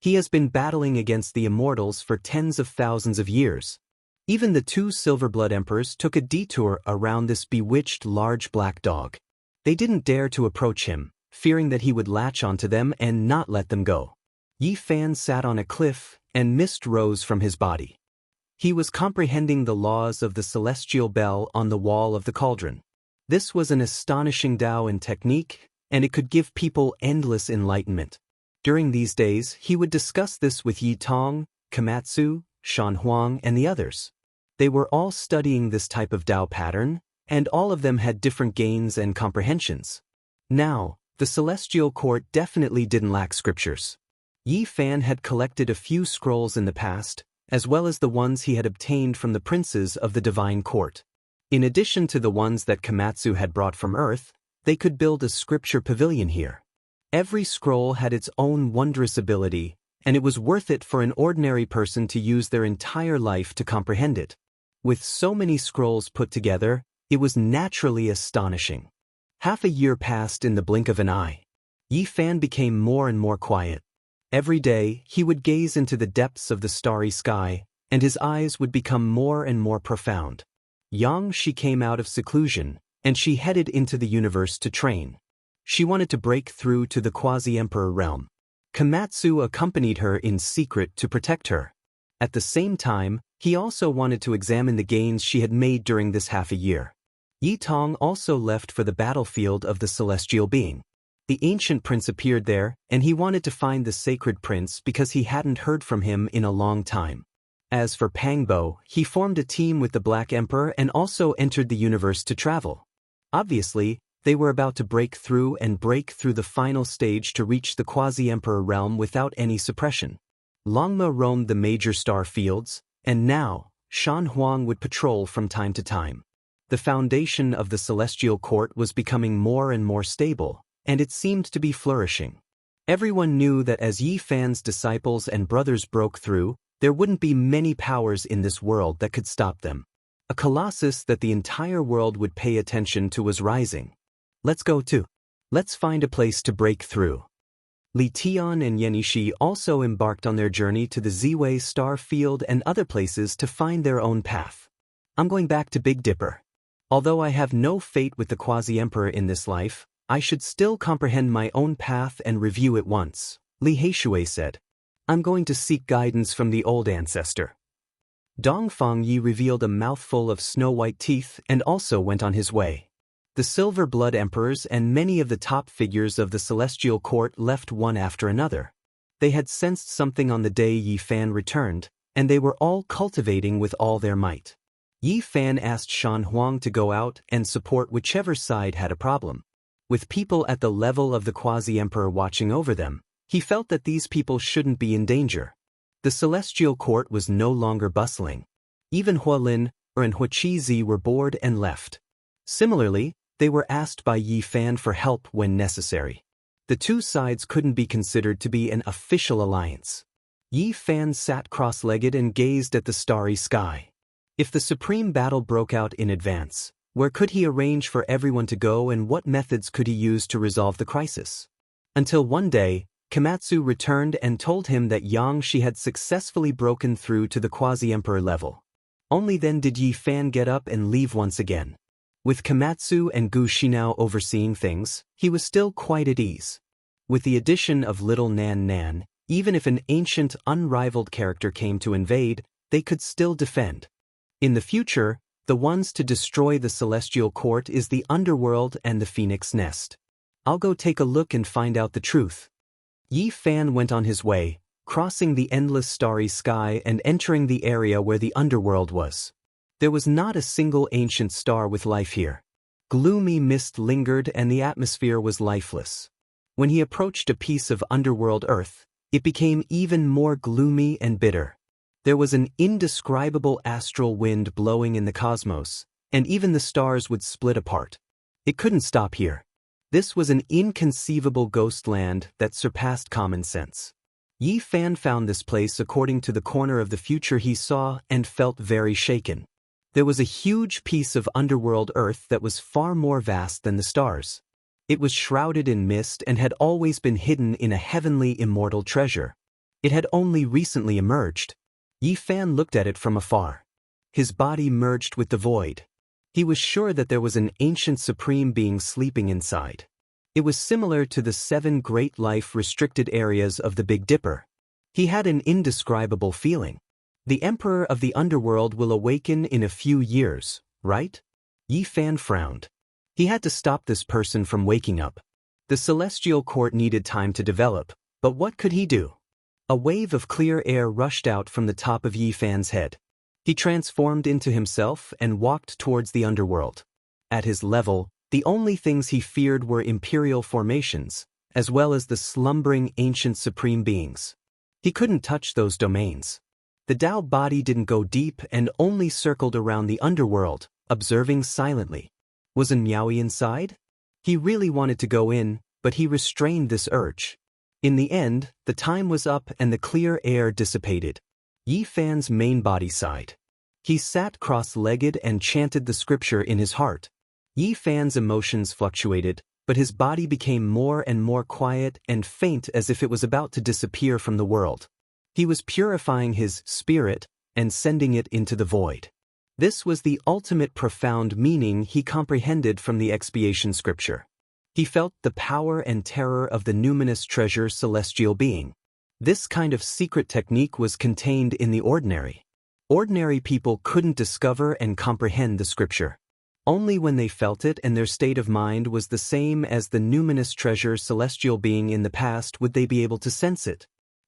He has been battling against the immortals for tens of thousands of years. Even the 2 silver-blood emperors took a detour around this bewitched large black dog. They didn't dare to approach him, fearing that he would latch onto them and not let them go. Yi Fan sat on a cliff, and mist rose from his body. He was comprehending the laws of the celestial bell on the wall of the cauldron. This was an astonishing Tao and technique, and it could give people endless enlightenment. During these days, he would discuss this with Yi Tong, Komatsu, Shan Huang, and the others. They were all studying this type of Tao pattern, and all of them had different gains and comprehensions. Now, the celestial court definitely didn't lack scriptures. Yi Fan had collected a few scrolls in the past, as well as the ones he had obtained from the princes of the divine court. In addition to the ones that Komatsu had brought from Earth, they could build a scripture pavilion here. Every scroll had its own wondrous ability, and it was worth it for an ordinary person to use their entire life to comprehend it. With so many scrolls put together, it was naturally astonishing. Half a year passed in the blink of an eye. Yi Fan became more and more quiet. Every day, he would gaze into the depths of the starry sky, and his eyes would become more and more profound. Yang Shi came out of seclusion, and she headed into the universe to train. She wanted to break through to the quasi-emperor realm. Komatsu accompanied her in secret to protect her. At the same time, he also wanted to examine the gains she had made during this half a year. Yi Tong also left for the battlefield of the celestial being. The ancient prince appeared there, and he wanted to find the sacred prince because he hadn't heard from him in a long time. As for Pang Bo, he formed a team with the Black Emperor and also entered the universe to travel. Obviously, they were about to break through the final stage to reach the quasi-emperor realm without any suppression. Longma roamed the major star fields, and now, Shan Huang would patrol from time to time. The foundation of the celestial court was becoming more and more stable, and it seemed to be flourishing. Everyone knew that as Yi Fan's disciples and brothers broke through, there wouldn't be many powers in this world that could stop them. A colossus that the entire world would pay attention to was rising. Let's go too. Let's find a place to break through. Li Tian and Yenishi also embarked on their journey to the Ziwei star field and other places to find their own path. I'm going back to Big Dipper. Although I have no fate with the quasi-emperor in this life, I should still comprehend my own path and review it once, Li Heishui said. I'm going to seek guidance from the old ancestor. Dongfang Yi revealed a mouthful of snow-white teeth and also went on his way. The Silver Blood Emperors and many of the top figures of the Celestial Court left one after another. They had sensed something on the day Yi Fan returned, and they were all cultivating with all their might. Yi Fan asked Shan Huang to go out and support whichever side had a problem. With people at the level of the Quasi-Emperor watching over them, he felt that these people shouldn't be in danger. The Celestial Court was no longer bustling. Even Hualin and Huaqizi were bored and left. Similarly, they were asked by Yi Fan for help when necessary. The two sides couldn't be considered to be an official alliance. Yi Fan sat cross-legged and gazed at the starry sky. If the supreme battle broke out in advance, where could he arrange for everyone to go and what methods could he use to resolve the crisis? Until one day, Komatsu returned and told him that Jianghu had successfully broken through to the Quasi-Emperor level. Only then did Yi Fan get up and leave once again. With Komatsu and Gu Xinao overseeing things, he was still quite at ease. With the addition of little Nan Nan, even if an ancient, unrivaled character came to invade, they could still defend. In the future, the ones to destroy the Celestial Court is the Underworld and the Phoenix Nest. I'll go take a look and find out the truth. Yi Fan went on his way, crossing the endless starry sky and entering the area where the Underworld was. There was not a single ancient star with life here. Gloomy mist lingered and the atmosphere was lifeless. When he approached a piece of underworld earth, it became even more gloomy and bitter. There was an indescribable astral wind blowing in the cosmos, and even the stars would split apart. It couldn't stop here. This was an inconceivable ghost land that surpassed common sense. Yi Fan found this place according to the corner of the future he saw and felt very shaken. There was a huge piece of underworld earth that was far more vast than the stars. It was shrouded in mist and had always been hidden in a heavenly immortal treasure. It had only recently emerged. Yi Fan looked at it from afar. His body merged with the void. He was sure that there was an ancient supreme being sleeping inside. It was similar to the 7 great life-restricted areas of the Big Dipper. He had an indescribable feeling. The Emperor of the Underworld will awaken in a few years, right? Yi Fan frowned. He had to stop this person from waking up. The Celestial Court needed time to develop, but what could he do? A wave of clear air rushed out from the top of Yi Fan's head. He transformed into himself and walked towards the underworld. At his level, the only things he feared were imperial formations, as well as the slumbering ancient supreme beings. He couldn't touch those domains. The Tao body didn't go deep and only circled around the underworld, observing silently. Wasn't Miaoyi inside? He really wanted to go in, but he restrained this urge. In the end, the time was up and the clear air dissipated. Yi Fan's main body sighed. He sat cross-legged and chanted the scripture in his heart. Yi Fan's emotions fluctuated, but his body became more and more quiet and faint as if it was about to disappear from the world. He was purifying his spirit and sending it into the void. This was the ultimate profound meaning he comprehended from the expiation scripture. He felt the power and terror of the numinous treasure celestial being. This kind of secret technique was contained in the ordinary. Ordinary people couldn't discover and comprehend the scripture. Only when they felt it and their state of mind was the same as the numinous treasure celestial being in the past would they be able to sense it.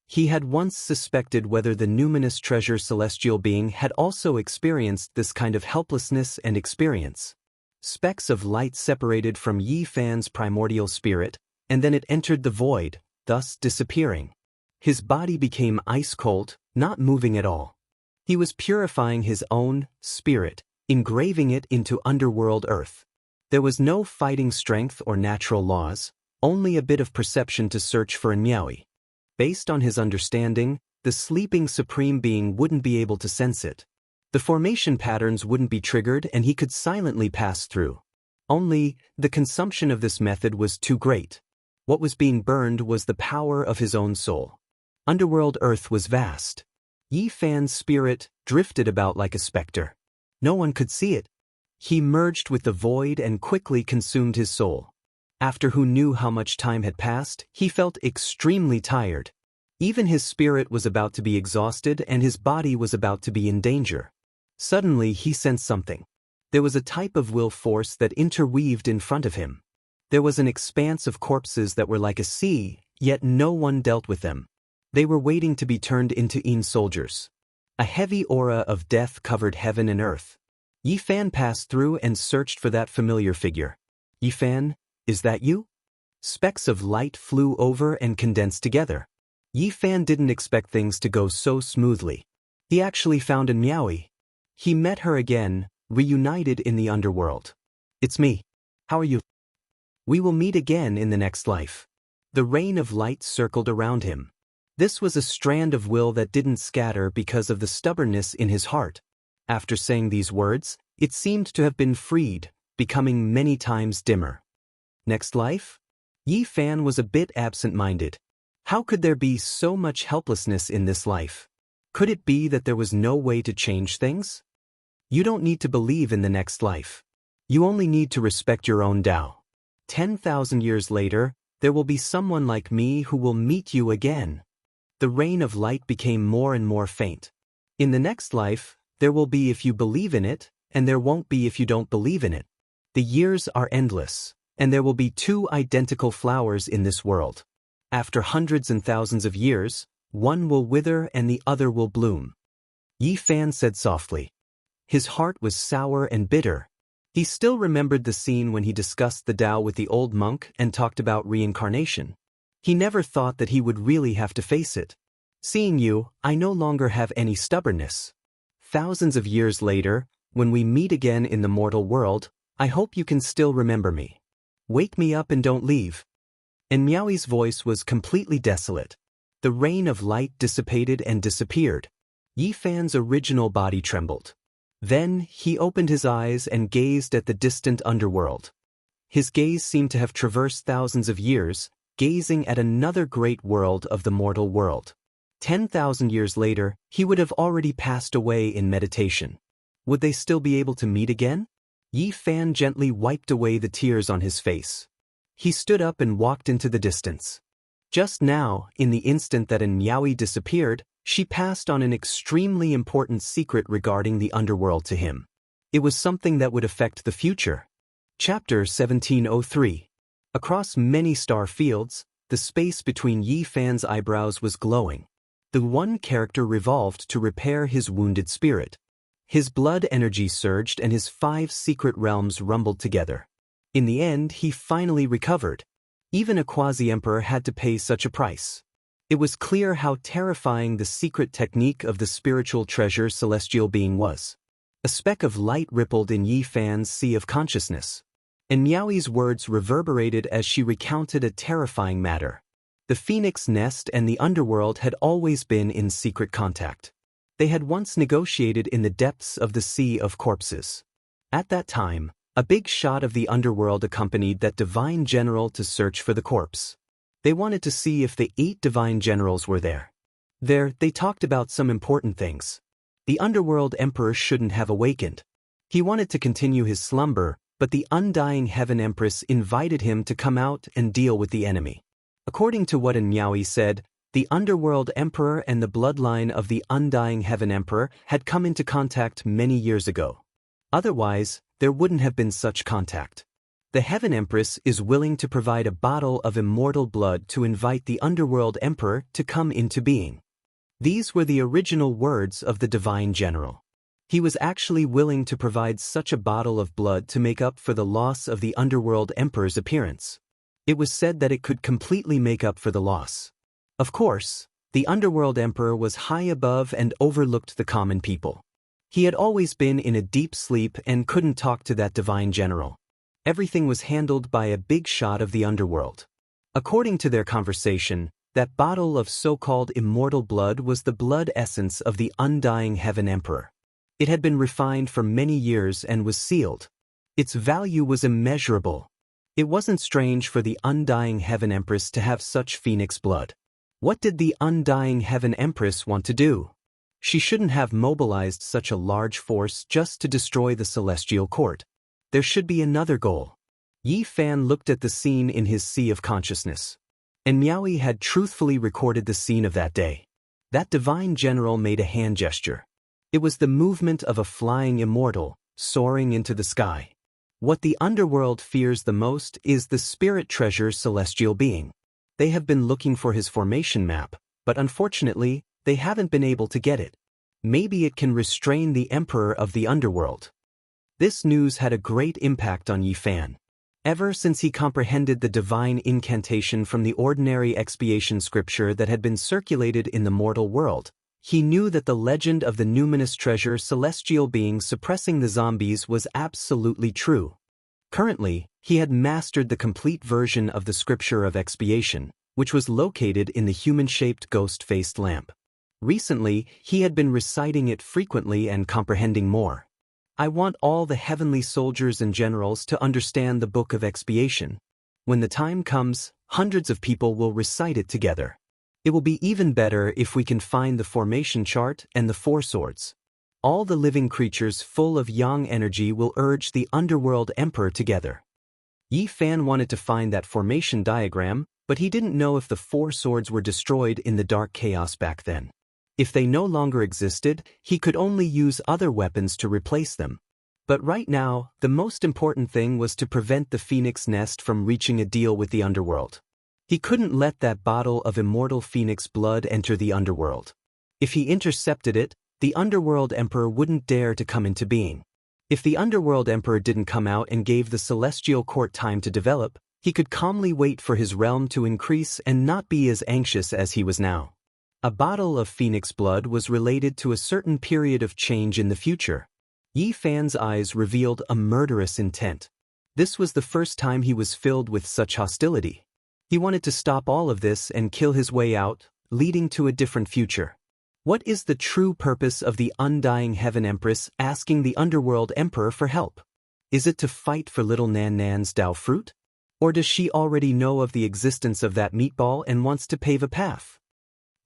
He had once suspected whether the numinous treasure celestial being had also experienced this kind of helplessness and experience. Specks of light separated from Yi Fan's primordial spirit, and then it entered the void, thus disappearing. His body became ice-cold, not moving at all. He was purifying his own spirit, engraving it into underworld earth. There was no fighting strength or natural laws, only a bit of perception to search for in Miaoyi. Based on his understanding, the sleeping supreme being wouldn't be able to sense it. The formation patterns wouldn't be triggered and he could silently pass through. Only, the consumption of this method was too great. What was being burned was the power of his own soul. Underworld earth was vast. Yi Fan's spirit drifted about like a specter. No one could see it. He merged with the void and quickly consumed his soul. After who knew how much time had passed, he felt extremely tired. Even his spirit was about to be exhausted and his body was about to be in danger. Suddenly he sensed something. There was a type of will force that interweaved in front of him. There was an expanse of corpses that were like a sea, yet no one dealt with them. They were waiting to be turned into soldiers. A heavy aura of death covered heaven and earth. Yi Fan passed through and searched for that familiar figure. Yi Fan, is that you? Specks of light flew over and condensed together. Yi Fan didn't expect things to go so smoothly. He actually found an Miaoi. He met her again, reunited in the underworld. It's me. How are you? We will meet again in the next life. The rain of light circled around him. This was a strand of will that didn't scatter because of the stubbornness in his heart. After saying these words, it seemed to have been freed, becoming many times dimmer. Next life? Yi Fan was a bit absent-minded. How could there be so much helplessness in this life? Could it be that there was no way to change things? You don't need to believe in the next life. You only need to respect your own Tao. 10,000 years later, there will be someone like me who will meet you again. The rain of light became more and more faint. In the next life, there will be if you believe in it, and there won't be if you don't believe in it. The years are endless, and there will be two identical flowers in this world. After hundreds and thousands of years, one will wither and the other will bloom. Yi Fan said softly. His heart was sour and bitter. He still remembered the scene when he discussed the Tao with the old monk and talked about reincarnation. He never thought that he would really have to face it. Seeing you, I no longer have any stubbornness. Thousands of years later, when we meet again in the mortal world, I hope you can still remember me. Wake me up and don't leave. And Miaoi's voice was completely desolate. The rain of light dissipated and disappeared. Yi Fan's original body trembled. Then he opened his eyes and gazed at the distant underworld. His gaze seemed to have traversed thousands of years, gazing at another great world of the mortal world. 10,000 years later, he would have already passed away in meditation. Would they still be able to meet again? Yi Fan gently wiped away the tears on his face. He stood up and walked into the distance. Just now, in the instant that an Miaoi disappeared, she passed on an extremely important secret regarding the underworld to him. It was something that would affect the future. Chapter 1703. Across many star fields, the space between Yi Fan's eyebrows was glowing. The one character revolved to repair his wounded spirit. His blood energy surged and his 5 secret realms rumbled together. In the end, he finally recovered. Even a quasi-emperor had to pay such a price. It was clear how terrifying the secret technique of the spiritual treasure celestial being was. A speck of light rippled in Yi Fan's sea of consciousness. And Miaoi's words reverberated as she recounted a terrifying matter. The phoenix nest and the underworld had always been in secret contact. They had once negotiated in the depths of the sea of corpses. At that time, a big shot of the underworld accompanied that divine general to search for the corpse. They wanted to see if the 8 divine generals were there. There, they talked about some important things. The underworld emperor shouldn't have awakened. He wanted to continue his slumber, but the undying heaven empress invited him to come out and deal with the enemy. According to what an Miaoi said, the underworld emperor and the bloodline of the undying heaven emperor had come into contact many years ago. Otherwise, there wouldn't have been such contact. The heaven empress is willing to provide a bottle of immortal blood to invite the underworld emperor to come into being. These were the original words of the divine general. He was actually willing to provide such a bottle of blood to make up for the loss of the underworld emperor's appearance. It was said that it could completely make up for the loss. Of course, the underworld emperor was high above and overlooked the common people. He had always been in a deep sleep and couldn't talk to that divine general. Everything was handled by a big shot of the underworld. According to their conversation, that bottle of so-called immortal blood was the blood essence of the undying heaven emperor. It had been refined for many years and was sealed. Its value was immeasurable. It wasn't strange for the undying heaven empress to have such phoenix blood. What did the undying heaven empress want to do? She shouldn't have mobilized such a large force just to destroy the celestial court. There should be another goal. Yi Fan looked at the scene in his sea of consciousness. and Miaoyi had truthfully recorded the scene of that day. That divine general made a hand gesture. It was the movement of a flying immortal, soaring into the sky. What the underworld fears the most is the spirit treasure celestial being. They have been looking for his formation map, but unfortunately, they haven't been able to get it. Maybe it can restrain the emperor of the underworld. This news had a great impact on Yi Fan. Ever since he comprehended the divine incantation from the ordinary expiation scripture that had been circulated in the mortal world, he knew that the legend of the numinous treasure celestial being suppressing the zombies was absolutely true. Currently, he had mastered the complete version of the scripture of expiation, which was located in the human-shaped ghost-faced lamp. Recently, he had been reciting it frequently and comprehending more. I want all the heavenly soldiers and generals to understand the Book of Expiation. When the time comes, hundreds of people will recite it together. It will be even better if we can find the formation chart and the four swords. All the living creatures full of yang energy will urge the underworld emperor together. Yi Fan wanted to find that formation diagram, but he didn't know if the four swords were destroyed in the dark chaos back then. If they no longer existed, he could only use other weapons to replace them. But right now, the most important thing was to prevent the phoenix nest from reaching a deal with the underworld. He couldn't let that bottle of immortal phoenix blood enter the underworld. If he intercepted it, the underworld emperor wouldn't dare to come into being. If the underworld emperor didn't come out and gave the celestial court time to develop, he could calmly wait for his realm to increase and not be as anxious as he was now. A bottle of phoenix blood was related to a certain period of change in the future. Yi Fan's eyes revealed a murderous intent. This was the first time he was filled with such hostility. He wanted to stop all of this and kill his way out, leading to a different future. What is the true purpose of the undying Heaven Empress asking the underworld emperor for help? Is it to fight for little Nan Nan's Dao fruit? Or does she already know of the existence of that meatball and wants to pave a path?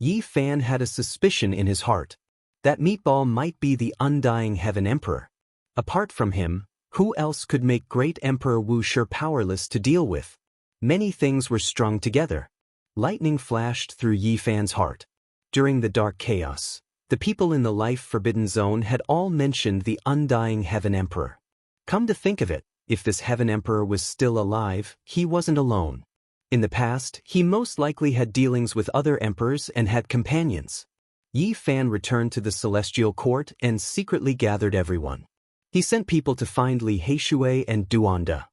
Yi Fan had a suspicion in his heart. That meatball might be the undying Heaven Emperor. Apart from him, who else could make great Emperor Wuxia powerless to deal with? Many things were strung together. Lightning flashed through Yi Fan's heart. During the dark chaos, the people in the life-forbidden zone had all mentioned the undying Heaven Emperor. Come to think of it, if this Heaven Emperor was still alive, he wasn't alone. In the past, he most likely had dealings with other emperors and had companions. Yi Fan returned to the celestial court and secretly gathered everyone. He sent people to find Li Heishui and Duanda.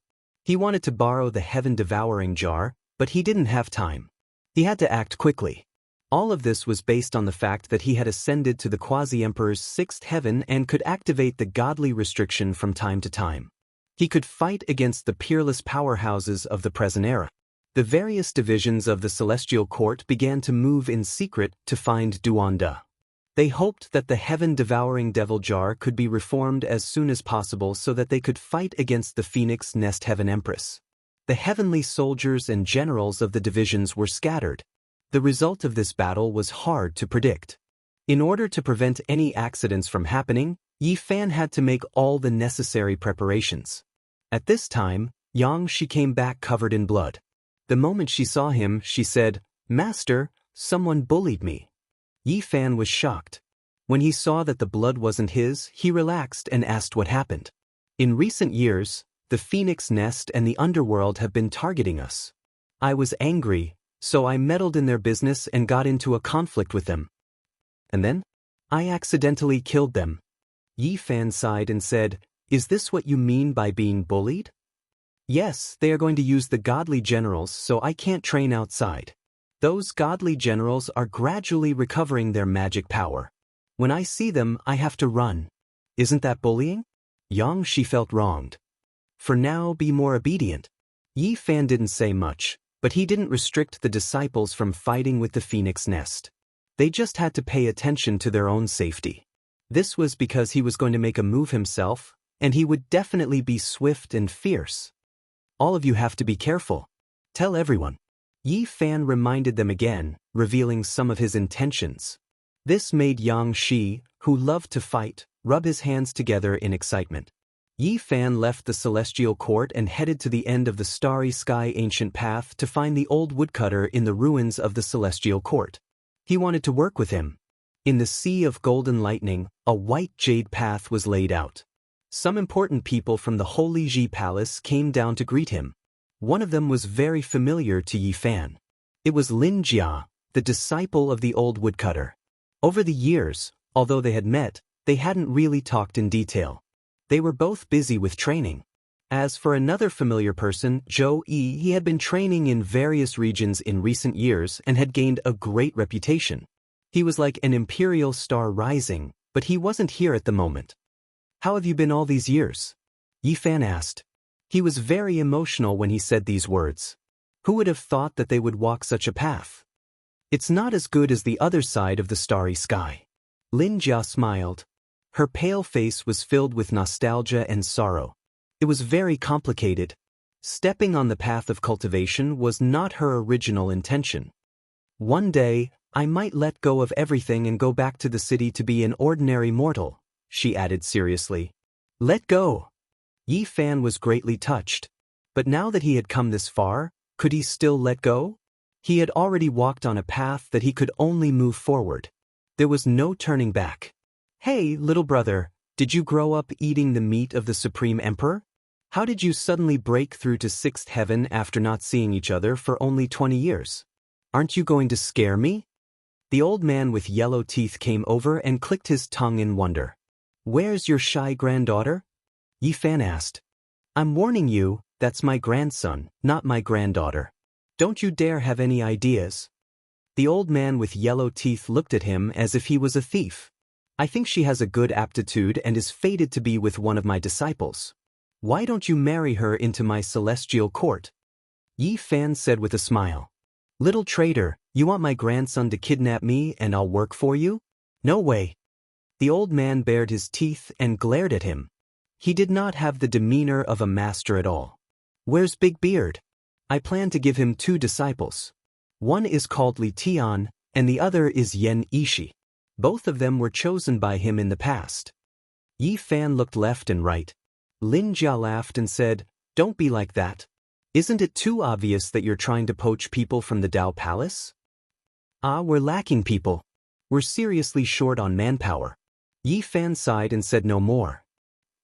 He wanted to borrow the heaven-devouring jar, but he didn't have time. He had to act quickly. All of this was based on the fact that he had ascended to the quasi-emperor's sixth heaven and could activate the godly restriction from time to time. He could fight against the peerless powerhouses of the present era. The various divisions of the celestial court began to move in secret to find Duanda. They hoped that the heaven-devouring devil jar could be reformed as soon as possible so that they could fight against the Phoenix Nest Heaven Empress. The heavenly soldiers and generals of the divisions were scattered. The result of this battle was hard to predict. In order to prevent any accidents from happening, Yi Fan had to make all the necessary preparations. At this time, She came back covered in blood. The moment she saw him, she said, "Master, someone bullied me." Yi Fan was shocked. When he saw that the blood wasn't his, he relaxed and asked what happened. In recent years, the Phoenix Nest and the underworld have been targeting us. I was angry, so I meddled in their business and got into a conflict with them. And then? I accidentally killed them. Yi Fan sighed and said, "Is this what you mean by being bullied?" "Yes, they are going to use the godly generals, so I can't train outside. Those godly generals are gradually recovering their magic power. When I see them, I have to run. Isn't that bullying?" She felt wronged. "For now, be more obedient." Yi Fan didn't say much, but he didn't restrict the disciples from fighting with the Phoenix Nest. They just had to pay attention to their own safety. This was because he was going to make a move himself, and he would definitely be swift and fierce. "All of you have to be careful. Tell everyone." Yi Fan reminded them again, revealing some of his intentions. This made Shi, who loved to fight, rub his hands together in excitement. Yi Fan left the celestial court and headed to the end of the starry sky ancient path to find the old woodcutter in the ruins of the celestial court. He wanted to work with him. In the sea of golden lightning, a white jade path was laid out. Some important people from the Holy Ji Palace came down to greet him. One of them was very familiar to Yi Fan. It was Lin Jia, the disciple of the old woodcutter. Over the years, although they had met, they hadn't really talked in detail. They were both busy with training. As for another familiar person, Zhou Yi, he had been training in various regions in recent years and had gained a great reputation. He was like an imperial star rising, but he wasn't here at the moment. "How have you been all these years?" Yi Fan asked. He was very emotional when he said these words. Who would have thought that they would walk such a path? "It's not as good as the other side of the starry sky." Lin Jia smiled. Her pale face was filled with nostalgia and sorrow. It was very complicated. Stepping on the path of cultivation was not her original intention. "One day, I might let go of everything and go back to the city to be an ordinary mortal," she added seriously. "Let go." Yi Fan was greatly touched. But now that he had come this far, could he still let go? He had already walked on a path that he could only move forward. There was no turning back. "Hey, little brother, did you grow up eating the meat of the Supreme Emperor? How did you suddenly break through to sixth heaven after not seeing each other for only 20 years? Aren't you going to scare me?" The old man with yellow teeth came over and clicked his tongue in wonder. "Where's your shy granddaughter?" Yi Fan asked. "I'm warning you, that's my grandson, not my granddaughter. Don't you dare have any ideas." The old man with yellow teeth looked at him as if he was a thief. "I think she has a good aptitude and is fated to be with one of my disciples. Why don't you marry her into my celestial court?" Yi Fan said with a smile. "Little traitor, you want my grandson to kidnap me and I'll work for you? No way." The old man bared his teeth and glared at him. He did not have the demeanor of a master at all. "Where's Big Beard? I plan to give him 2 disciples. One is called Li Tian, and the other is Yen Ishi. Both of them were chosen by him in the past." Yi Fan looked left and right. Lin Jia laughed and said, "Don't be like that. Isn't it too obvious that you're trying to poach people from the Dao Palace?" We're lacking people. We're seriously short on manpower." Yi Fan sighed and said no more.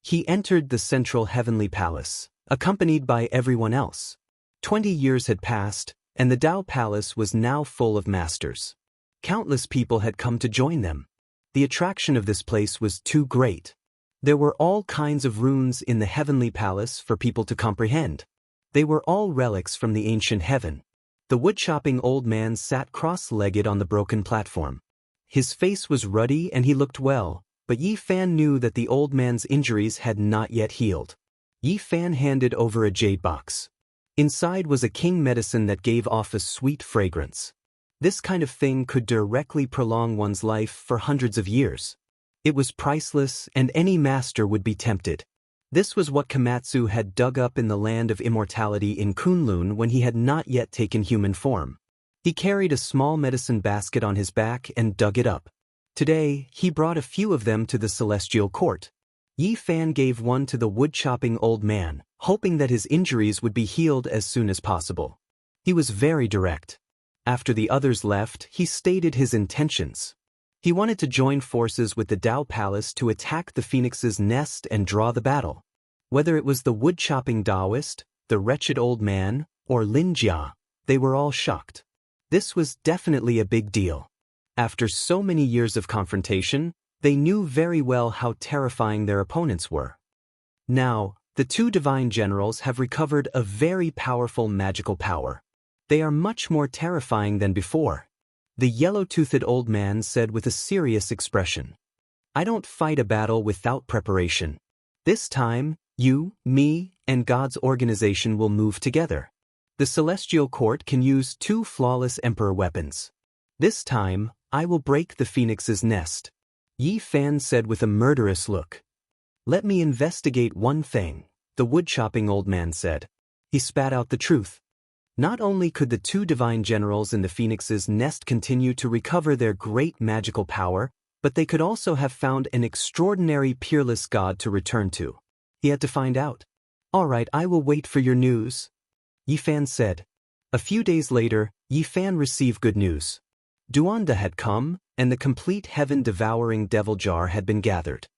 He entered the central heavenly palace, accompanied by everyone else. 20 years had passed, and the Dao Palace was now full of masters. Countless people had come to join them. The attraction of this place was too great. There were all kinds of runes in the heavenly palace for people to comprehend. They were all relics from the ancient heaven. The wood-chopping old man sat cross-legged on the broken platform. His face was ruddy and he looked well, but Yi Fan knew that the old man's injuries had not yet healed. Yi Fan handed over a jade box. Inside was a king medicine that gave off a sweet fragrance. This kind of thing could directly prolong one's life for hundreds of years. It was priceless and any master would be tempted. This was what Komatsu had dug up in the land of immortality in Kunlun when he had not yet taken human form. He carried a small medicine basket on his back and dug it up. Today, he brought a few of them to the celestial court. Yi Fan gave one to the wood-chopping old man, hoping that his injuries would be healed as soon as possible. He was very direct. After the others left, he stated his intentions. He wanted to join forces with the Dao Palace to attack the Phoenix's nest and draw the battle. Whether it was the wood-chopping Taoist, the wretched old man, or Lin Jia, they were all shocked. This was definitely a big deal. After so many years of confrontation, they knew very well how terrifying their opponents were. Now, the 2 divine generals have recovered a very powerful magical power. They are much more terrifying than before. The yellow-toothed old man said with a serious expression. "I don't fight a battle without preparation. This time, you, me, and God's organization will move together. The celestial court can use 2 flawless emperor weapons. This time, I will break the Phoenix's nest." Yi Fan said with a murderous look. "Let me investigate one thing," the wood-chopping old man said. He spat out the truth. Not only could the 2 divine generals in the Phoenix's nest continue to recover their great magical power, but they could also have found an extraordinary peerless god to return to. He had to find out. All right, I will wait for your news, Yi Fan said. A few days later, Yi Fan received good news. Duanda had come, and the complete heaven-devouring devil jar had been gathered.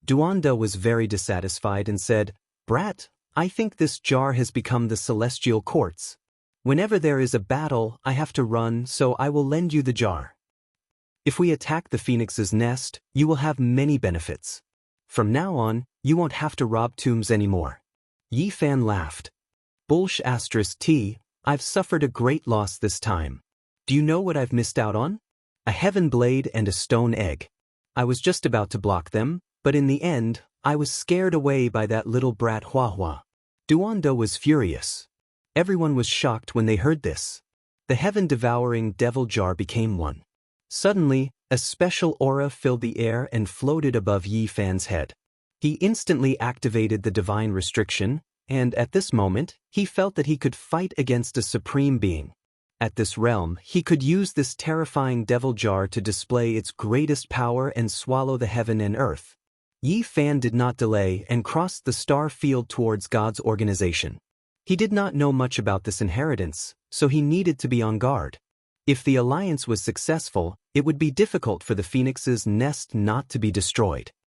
Duanda was very dissatisfied and said, "Brat, I think this jar has become the celestial quartz. Whenever there is a battle, I have to run, so I will lend you the jar. If we attack the phoenix's nest, you will have many benefits. From now on, you won't have to rob tombs anymore." Yi Fan laughed. T, I've suffered a great loss this time. Do you know what I've missed out on? A heaven blade and a stone egg. I was just about to block them, but in the end, I was scared away by that little brat Hua Hua. Duanda was furious. Everyone was shocked when they heard this. The heaven-devouring devil jar became one. Suddenly, a special aura filled the air and floated above Yi Fan's head. He instantly activated the divine restriction, and at this moment, he felt that he could fight against a supreme being. At this realm, he could use this terrifying devil jar to display its greatest power and swallow the heaven and earth. Yi Fan did not delay and crossed the star field towards God's organization. He did not know much about this inheritance, so he needed to be on guard. If the alliance was successful, it would be difficult for the phoenix's nest not to be destroyed.